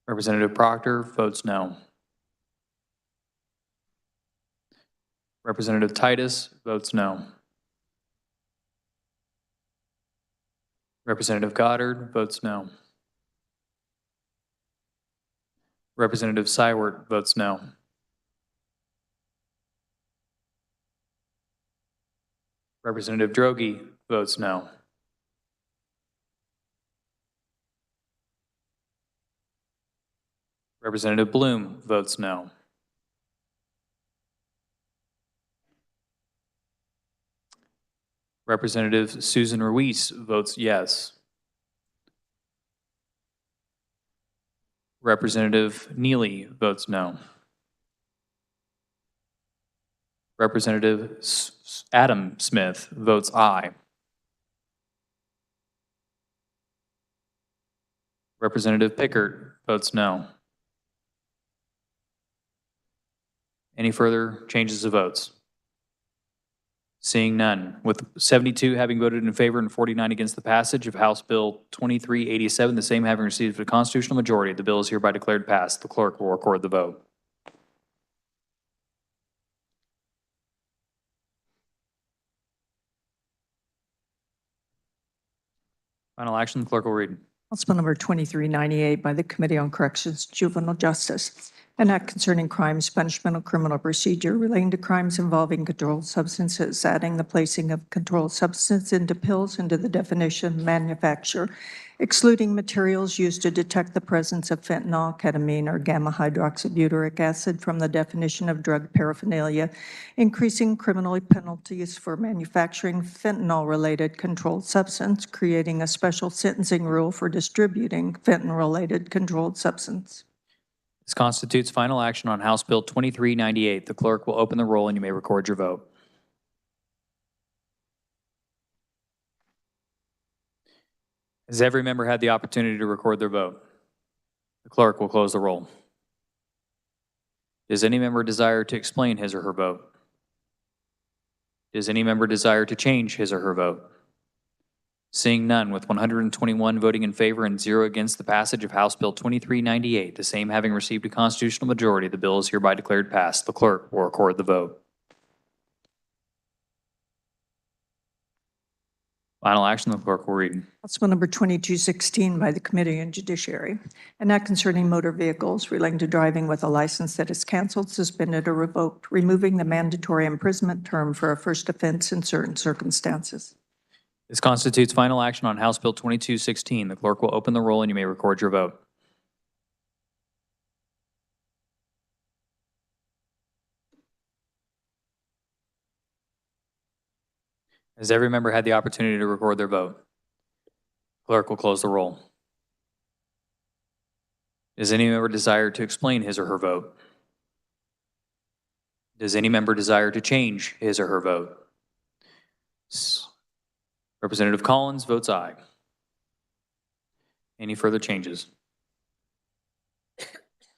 Representative Proctor votes no. Representative Titus votes no. Representative Goddard votes no. Representative Cywert votes no. Representative Droege votes no. Representative Bloom votes no. Representative Susan Ruiz votes yes. Representative Neely votes no. Representative Adam Smith votes aye. Representative Pickert votes no. Any further changes of votes? Seeing none, with 72 having voted in favor and 49 against the passage of House Bill 2387, the same having received a constitutional majority, the bill is hereby declared passed. The clerk will record the vote. Final action, the clerk will read. House Bill number 2398 by the Committee on Corrections, Juvenile Justice, an act concerning crimes, punishment, and criminal procedure relating to crimes involving controlled substances, adding the placing of controlled substance into pills into the definition manufacture, excluding materials used to detect the presence of fentanyl, ketamine, or gamma hydroxybutyric acid from the definition of drug paraphernalia, increasing criminal penalties for manufacturing fentanyl-related controlled substance, creating a special sentencing rule for distributing fentanyl-related controlled substance. This constitutes final action on House Bill 2398. The clerk will open the roll and you may record your vote. Has every member had the opportunity to record their vote? The clerk will close the roll. Does any member desire to explain his or her vote? Does any member desire to change his or her vote? Seeing none, with 121 voting in favor and 0 against the passage of House Bill 2398, the same having received a constitutional majority, the bill is hereby declared passed. The clerk will record the vote. Final action, the clerk will read. House Bill number 2216 by the Committee on Judiciary, an act concerning motor vehicles relating to driving with a license that is canceled, suspended, or revoked, removing the mandatory imprisonment term for a first offense in certain circumstances. This constitutes final action on House Bill 2216. The clerk will open the roll and you may record your vote. Has every member had the opportunity to record their vote? Clerk will close the roll. Does any member desire to explain his or her vote? Does any member desire to change his or her vote? Representative Collins votes aye. Any further changes?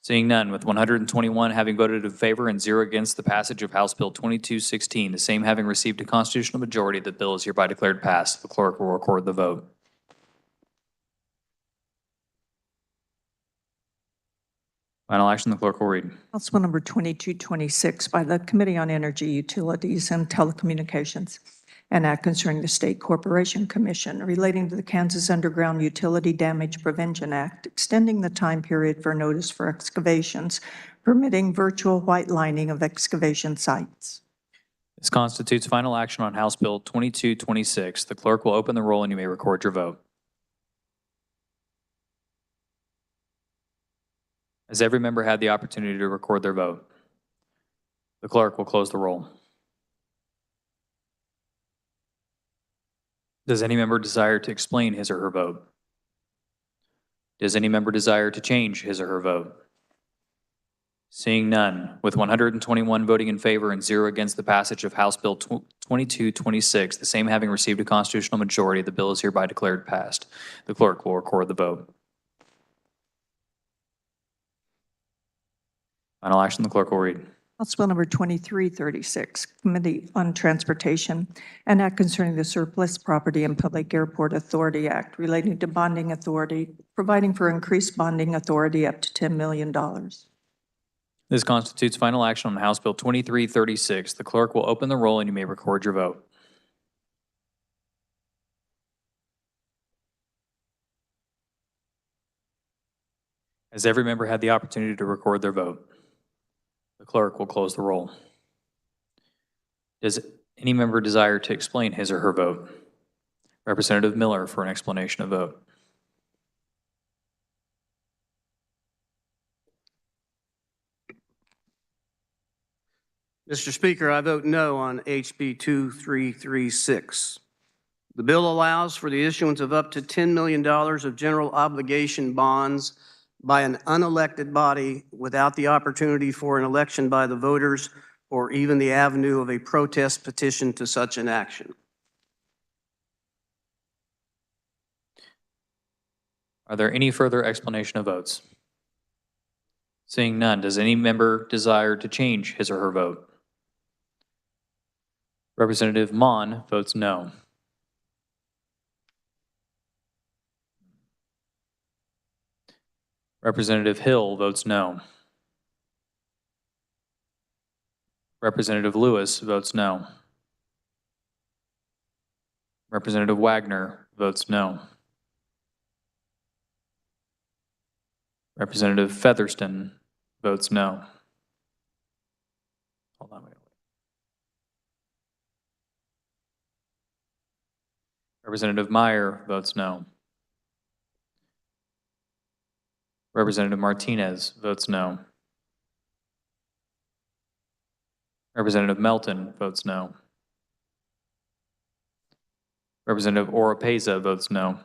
Seeing none, with 121 having voted in favor and 0 against the passage of House Bill 2216, the same having received a constitutional majority, the bill is hereby declared passed. The clerk will record the vote. Final action, the clerk will read. House Bill number 2226 by the Committee on Energy, Utilities, and Telecommunications, An act concerning the State Corporation Commission relating to the Kansas Underground Utility Damage Prevention Act, extending the time period for notice for excavations, permitting virtual white lining of excavation sites. This constitutes final action on House Bill 2226. The clerk will open the roll and you may record your vote. Has every member had the opportunity to record their vote? The clerk will close the roll. Does any member desire to explain his or her vote? Does any member desire to change his or her vote? Seeing none, with 121 voting in favor and 0 against the passage of House Bill 2226, the same having received a constitutional majority, the bill is hereby declared passed. The clerk will record the vote. Final action, the clerk will read. House Bill number 2336, Committee on Transportation, an act concerning the Surplus Property and Public Airport Authority Act relating to bonding authority, providing for increased bonding authority up to $10 million. This constitutes final action on House Bill 2336. The clerk will open the roll and you may record your vote. Has every member had the opportunity to record their vote? The clerk will close the roll. Does any member desire to explain his or her vote? Representative Miller for an explanation of vote. Mr. Speaker, I vote no on HB 2336. The bill allows for the issuance of up to $10 million of general obligation bonds by an unelected body without the opportunity for an election by the voters or even the avenue of a protest petition to such an action. Are there any further explanation of votes? Seeing none, does any member desire to change his or her vote? Representative Mon votes no. Representative Hill votes no. Representative Lewis votes no. Representative Wagner votes no. Representative Featherston votes no. Hold on, wait. Representative Meyer votes no. Representative Martinez votes no. Representative Melton votes no. Representative Oropeza votes no.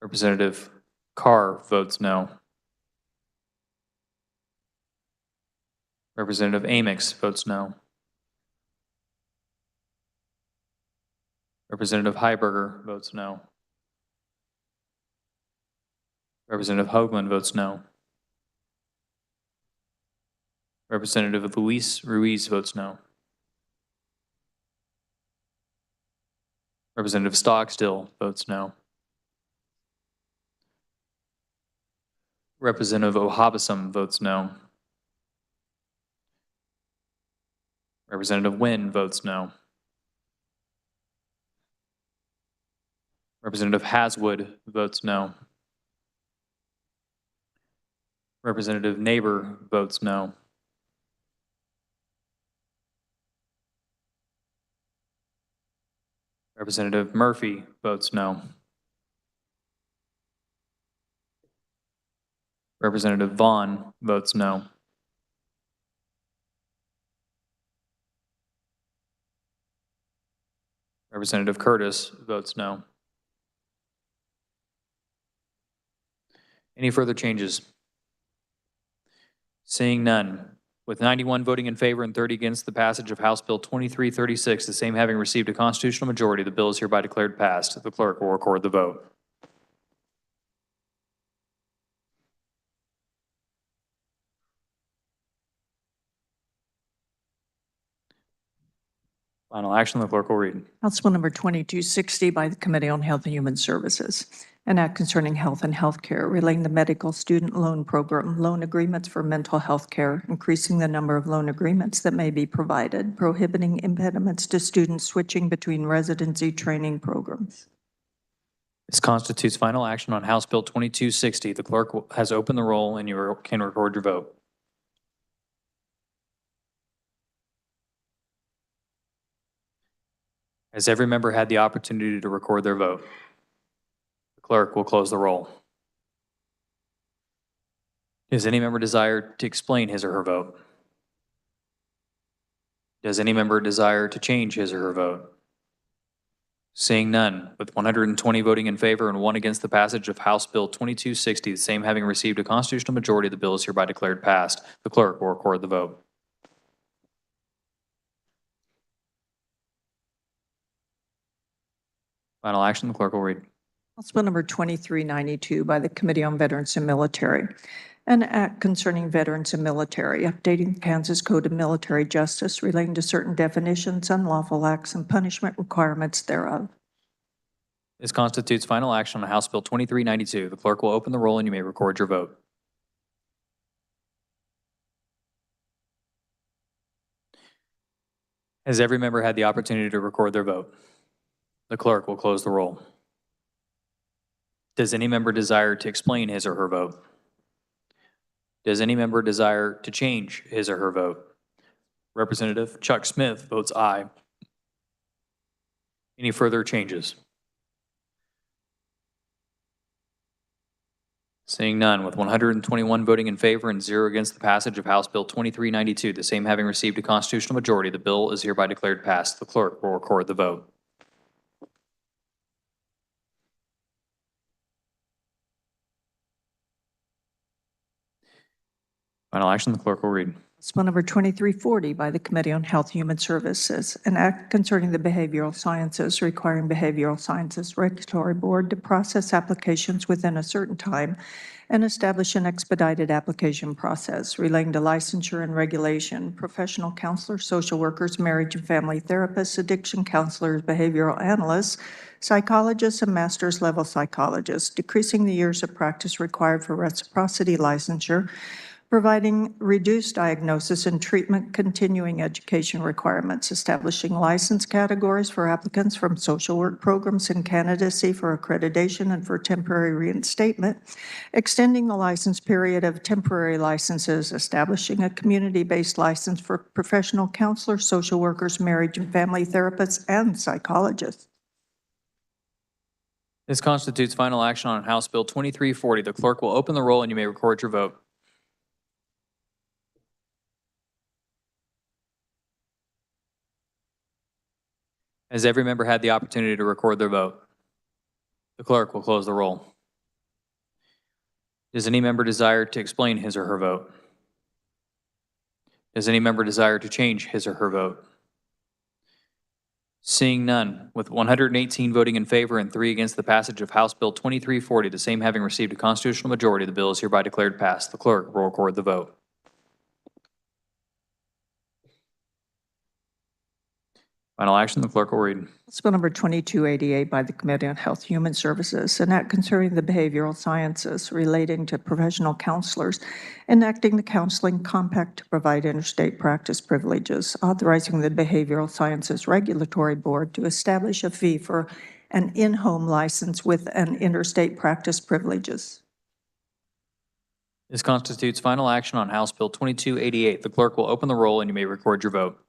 Representative Carr votes no. Representative Amix votes no. Representative Heiberger votes no. Representative Hoagland votes no. Representative Luis Ruiz votes no. Representative Stockstill votes no. Representative Ohabisam votes no. Representative Nguyen votes no. Representative Haswood votes no. Representative Neighbor votes no. Representative Murphy votes no. Representative Vaughn votes no. Representative Curtis votes no. Any further changes? Seeing none. With 91 voting in favor and 30 against the passage of House Bill 2336, the same having received a constitutional majority, the bill is hereby declared passed. The clerk will record the vote. Final action, the clerk will read. House Bill number 2260 by the Committee on Health and Human Services. An act concerning health and healthcare relating to medical student loan program, loan agreements for mental health care, increasing the number of loan agreements that may be provided, prohibiting impediments to students switching between residency training programs. This constitutes final action on House Bill 2260. The clerk has opened the roll and you can record your vote. Has every member had the opportunity to record their vote? The clerk will close the roll. Does any member desire to explain his or her vote? Does any member desire to change his or her vote? Seeing none, with 120 voting in favor and 1 against the passage of House Bill 2260, the same having received a constitutional majority, the bill is hereby declared passed. The clerk will record the vote. Final action, the clerk will read. House Bill number 2392 by the Committee on Veterans and Military. An act concerning veterans and military, updating the Kansas Code of Military Justice relating to certain definitions, unlawful acts, and punishment requirements thereof. This constitutes final action on House Bill 2392. The clerk will open the roll and you may record your vote. Has every member had the opportunity to record their vote? The clerk will close the roll. Does any member desire to explain his or her vote? Does any member desire to change his or her vote? Representative Chuck Smith votes aye. Any further changes? Seeing none, with 121 voting in favor and 0 against the passage of House Bill 2392, the same having received a constitutional majority, the bill is hereby declared passed. The clerk will record the vote. Final action, the clerk will read. House Bill number 2340 by the Committee on Health and Human Services, an act concerning the behavioral sciences requiring Behavioral Sciences Regulatory Board to process applications within a certain time and establish an expedited application process relating to licensure and regulation, professional counselors, social workers, marriage and family therapists, addiction counselors, behavioral analysts, psychologists, and master's level psychologists, decreasing the years of practice required for reciprocity licensure, providing reduced diagnosis and treatment continuing education requirements, establishing license categories for applicants from social work programs and candidacy for accreditation and for temporary reinstatement, extending the license period of temporary licenses, establishing a community-based license for professional counselors, social workers, marriage and family therapists, and psychologists. This constitutes final action on House Bill 2340. The clerk will open the roll and you may record your vote. Has every member had the opportunity to record their vote? The clerk will close the roll. Does any member desire to explain his or her vote? Does any member desire to change his or her vote? Seeing none, with 118 voting in favor and 3 against the passage of House Bill 2340, the same having received a constitutional majority, the bill is hereby declared passed. The clerk will record the vote. Final action, the clerk will read. House Bill number 2288 by the Committee on Health and Human Services, an act concerning the behavioral sciences relating to professional counselors, enacting the counseling compact to provide interstate practice privileges, authorizing the Behavioral Sciences Regulatory Board to establish a fee for an in-home license with an interstate practice privileges. This constitutes final action on House Bill 2288. The clerk will open the roll and you may record your vote.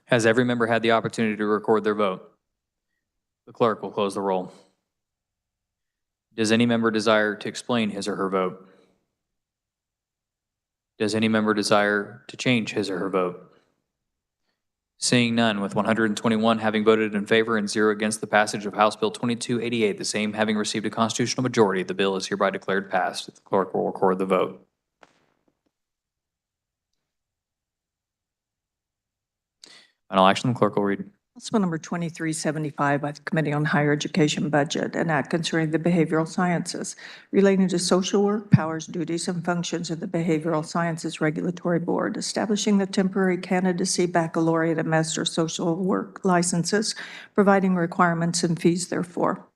Has every member had the opportunity to record their vote? The clerk will close the roll. Does any member desire to explain his or her vote? Does any member desire to change his or her vote? Seeing none, with 121 having voted in favor and 0 against the passage of House Bill 2288, the same having received a constitutional majority, the bill is hereby declared passed. The clerk will record the vote. Final action, the clerk will read. House Bill number 2375 by the Committee on Higher Education Budget, an act concerning the behavioral sciences relating to social work, powers, duties, and functions of the Behavioral Sciences Regulatory Board, establishing the temporary candidacy, baccalaureate, and master of social work licenses, providing requirements and fees therefor.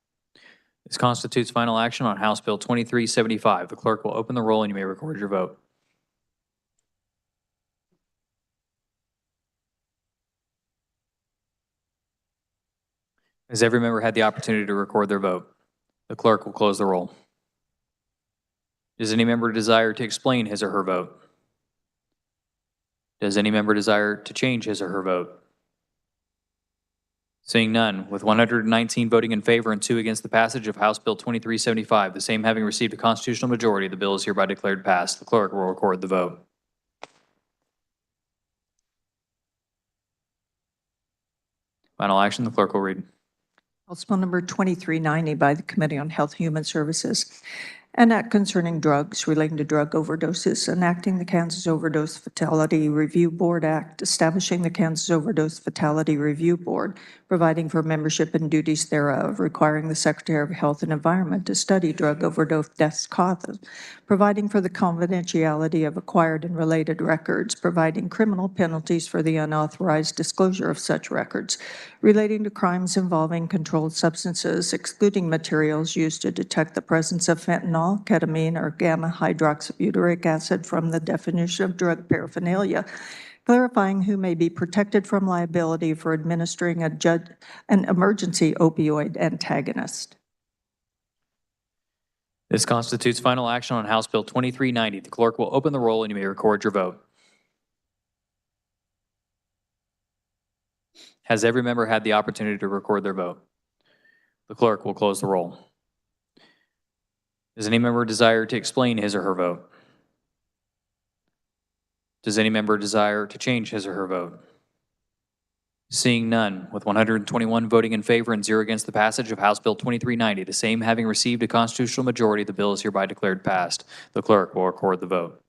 This constitutes final action on House Bill 2375. The clerk will open the roll and you may record your vote. Has every member had the opportunity to record their vote? The clerk will close the roll. Does any member desire to explain his or her vote? Does any member desire to change his or her vote? Seeing none, with 119 voting in favor and 2 against the passage of House Bill 2375, the same having received a constitutional majority, the bill is hereby declared passed. The clerk will record the vote. Final action, the clerk will read. House Bill number 2390 by the Committee on Health and Human Services, an act concerning drugs relating to drug overdoses, enacting the Kansas Overdose Fatality Review Board Act, establishing the Kansas Overdose Fatality Review Board, providing for membership and duties thereof, requiring the Secretary of Health and Environment to study drug overdose deaths causes, providing for the confidentiality of acquired and related records, providing criminal penalties for the unauthorized disclosure of such records, relating to crimes involving controlled substances, excluding materials used to detect the presence of fentanyl, ketamine, or gamma-hydroxybutyric acid from the definition of drug paraphernalia, clarifying who may be protected from liability for administering an emergency opioid antagonist. This constitutes final action on House Bill 2390. The clerk will open the roll and you may record your vote. Has every member had the opportunity to record their vote? The clerk will close the roll. Does any member desire to explain his or her vote? Does any member desire to change his or her vote? Seeing none, with 121 voting in favor and 0 against the passage of House Bill 2390, the same having received a constitutional majority, the bill is hereby declared passed. The clerk will record the vote.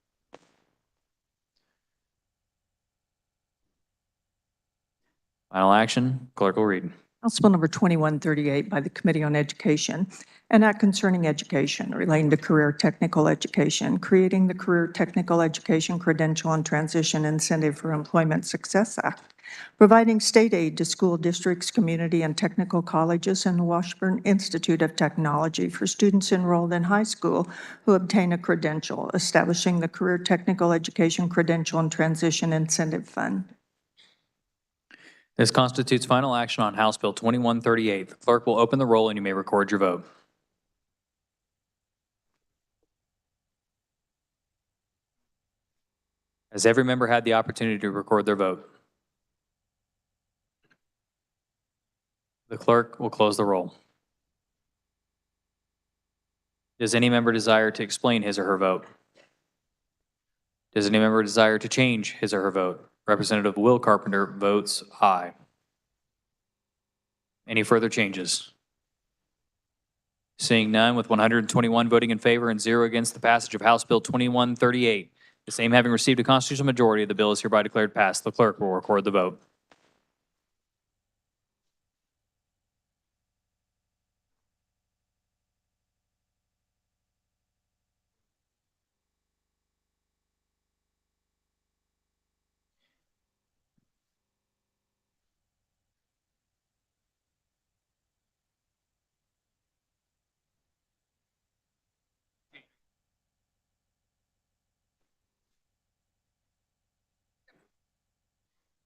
Final action, clerk will read. House Bill number 2138 by the Committee on Education, an act concerning education relating to career technical education, creating the Career Technical Education Credential and Transition Incentive for Employment Success Act, providing state aid to school districts, community and technical colleges, and the Washburn Institute of Technology for students enrolled in high school who obtain a credential, establishing the Career Technical Education Credential and Transition Incentive Fund. This constitutes final action on House Bill 2138. The clerk will open the roll and you may record your vote. Has every member had the opportunity to record their vote? The clerk will close the roll. Does any member desire to explain his or her vote? Does any member desire to change his or her vote? Representative Will Carpenter votes aye. Any further changes? Seeing none, with 121 voting in favor and 0 against the passage of House Bill 2138, the same having received a constitutional majority, the bill is hereby declared passed. The clerk will record the vote.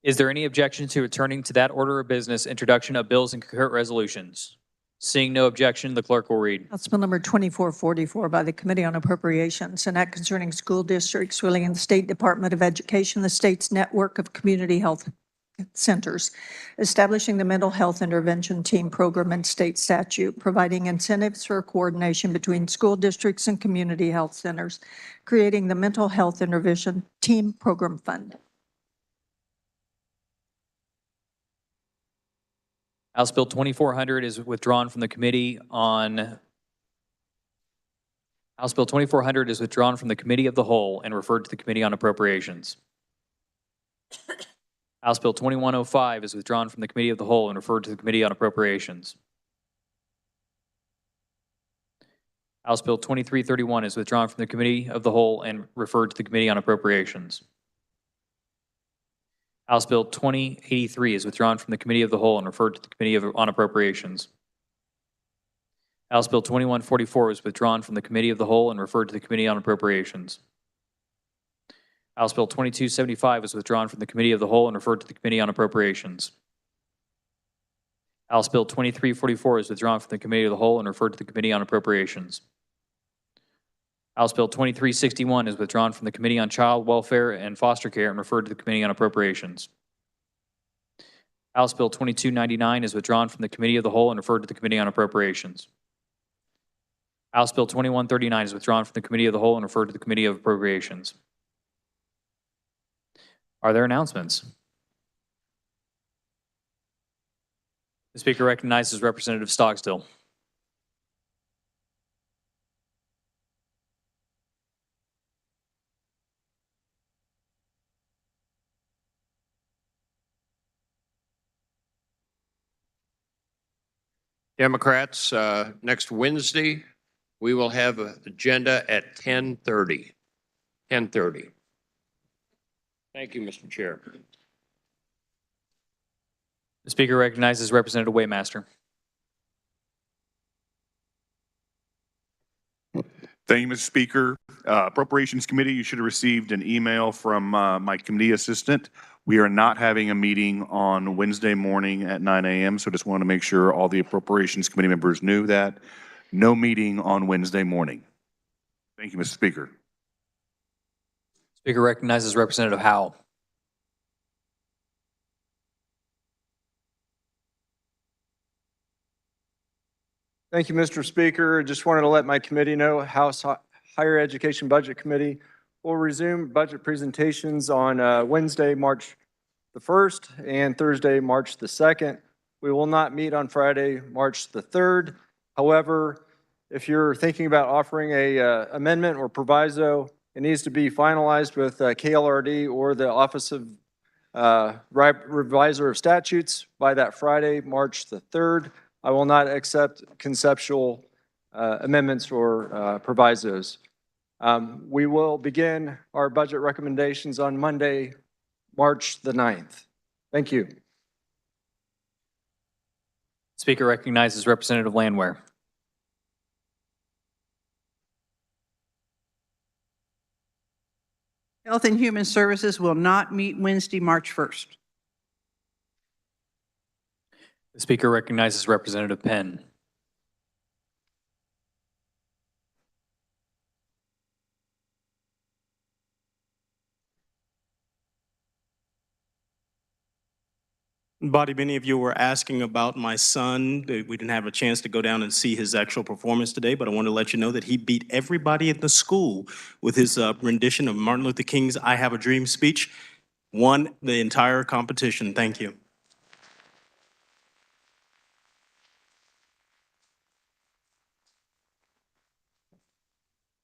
Is there any objection to returning to that order of business, introduction of bills and concurrent resolutions? Seeing no objection, the clerk will read. House Bill number 2444 by the Committee on Appropriations, an act concerning school districts relating to the State Department of Education, the state's network of community health centers, establishing the Mental Health Intervention Team Program and state statute, providing incentives for coordination between school districts and community health centers, creating the Mental Health Intervention Team Program Fund. House Bill 2400 is withdrawn from the Committee on House Bill 2400 is withdrawn from the Committee of the Whole and referred to the Committee on Appropriations. House Bill 2105 is withdrawn from the Committee of the Whole and referred to the Committee on Appropriations. House Bill 2331 is withdrawn from the Committee of the Whole and referred to the Committee on Appropriations. House Bill 2083 is withdrawn from the Committee of the Whole and referred to the Committee on Appropriations. House Bill 2144 is withdrawn from the Committee of the Whole and referred to the Committee on Appropriations. House Bill 2275 is withdrawn from the Committee of the Whole and referred to the Committee on Appropriations. House Bill 2344 is withdrawn from the Committee of the Whole and referred to the Committee on Appropriations. House Bill 2361 is withdrawn from the Committee on Child Welfare and Foster Care and referred to the Committee on Appropriations. House Bill 2299 is withdrawn from the Committee of the Whole and referred to the Committee on Appropriations. House Bill 2139 is withdrawn from the Committee of the Whole and referred to the Committee of Appropriations. Are there announcements? The Speaker recognizes Representative Stockstill. Democrats, next Wednesday, we will have an agenda at 10:30. 10:30. Thank you, Mr. Chair. The Speaker recognizes Representative Waymaster. Thank you, Mr. Speaker. Appropriations Committee, you should have received an email from my committee assistant. We are not having a meeting on Wednesday morning at 9 a.m., so just want to make sure all the Appropriations Committee members knew that. No meeting on Wednesday morning. Thank you, Mr. Speaker. Speaker recognizes Representative Howell. Thank you, Mr. Speaker. Just wanted to let my committee know House Higher Education Budget Committee will resume budget presentations on Wednesday, March the 1st and Thursday, March the 2nd. We will not meet on Friday, March the 3rd. However, if you're thinking about offering a amendment or proviso, it needs to be finalized with KLRD or the Office of Revisor of Statutes by that Friday, March the 3rd. I will not accept conceptual amendments or provisos. We will begin our budget recommendations on Monday, March the 9th. Thank you. Speaker recognizes Representative Landwehr. Health and Human Services will not meet Wednesday, March 1st. The Speaker recognizes Representative Penn. Body, many of you were asking about my son. We didn't have a chance to go down and see his actual performance today, but I want to let you know that he beat everybody in the school with his rendition of Martin Luther King's I Have a Dream speech. Won the entire competition. Thank you.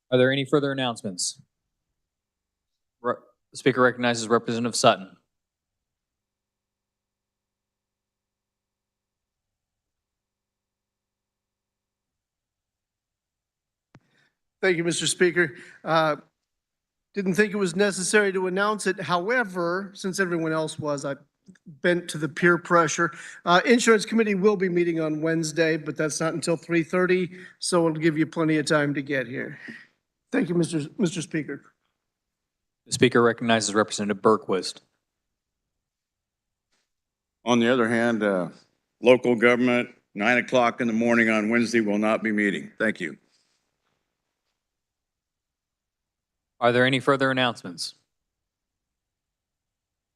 Are there any further announcements? The Speaker recognizes Representative Sutton. Thank you, Mr. Speaker. Didn't think it was necessary to announce it. However, since everyone else was, I bent to the peer pressure. Insurance Committee will be meeting on Wednesday, but that's not until 3:30, so it'll give you plenty of time to get here. Thank you, Mr. Speaker. The Speaker recognizes Representative Berquist. On the other hand, local government, 9 o'clock in the morning on Wednesday will not be meeting. Thank you. Are there any further announcements?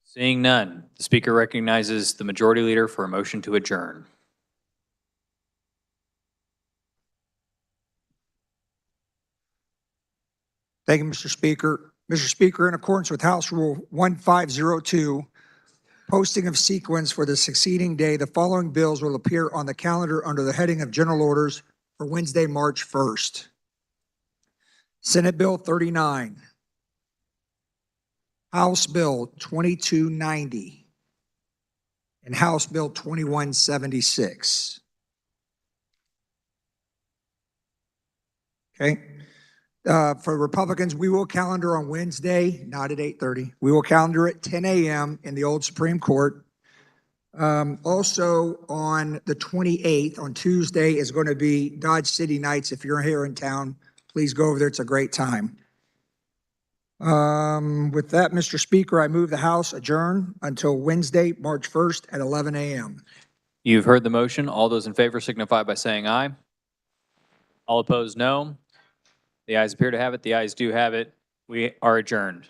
Seeing none, the Speaker recognizes the Majority Leader for a motion to adjourn. Thank you, Mr. Speaker. Mr. Speaker, in accordance with House Rule 1502, posting of sequence for the succeeding day, the following bills will appear on the calendar under the heading of General Orders for Wednesday, March 1st. Senate Bill 39. House Bill 2290. and House Bill 2176. Okay. For Republicans, we will calendar on Wednesday, not at 8:30. We will calendar at 10 a.m. in the old Supreme Court. Also, on the 28th, on Tuesday, is going to be Dodge City Nights. If you're here in town, please go over there. It's a great time. With that, Mr. Speaker, I move the House adjourn until Wednesday, March 1st at 11 a.m. You've heard the motion. All those in favor signify by saying aye. All opposed, no. The ayes appear to have it. The ayes do have it. We are adjourned.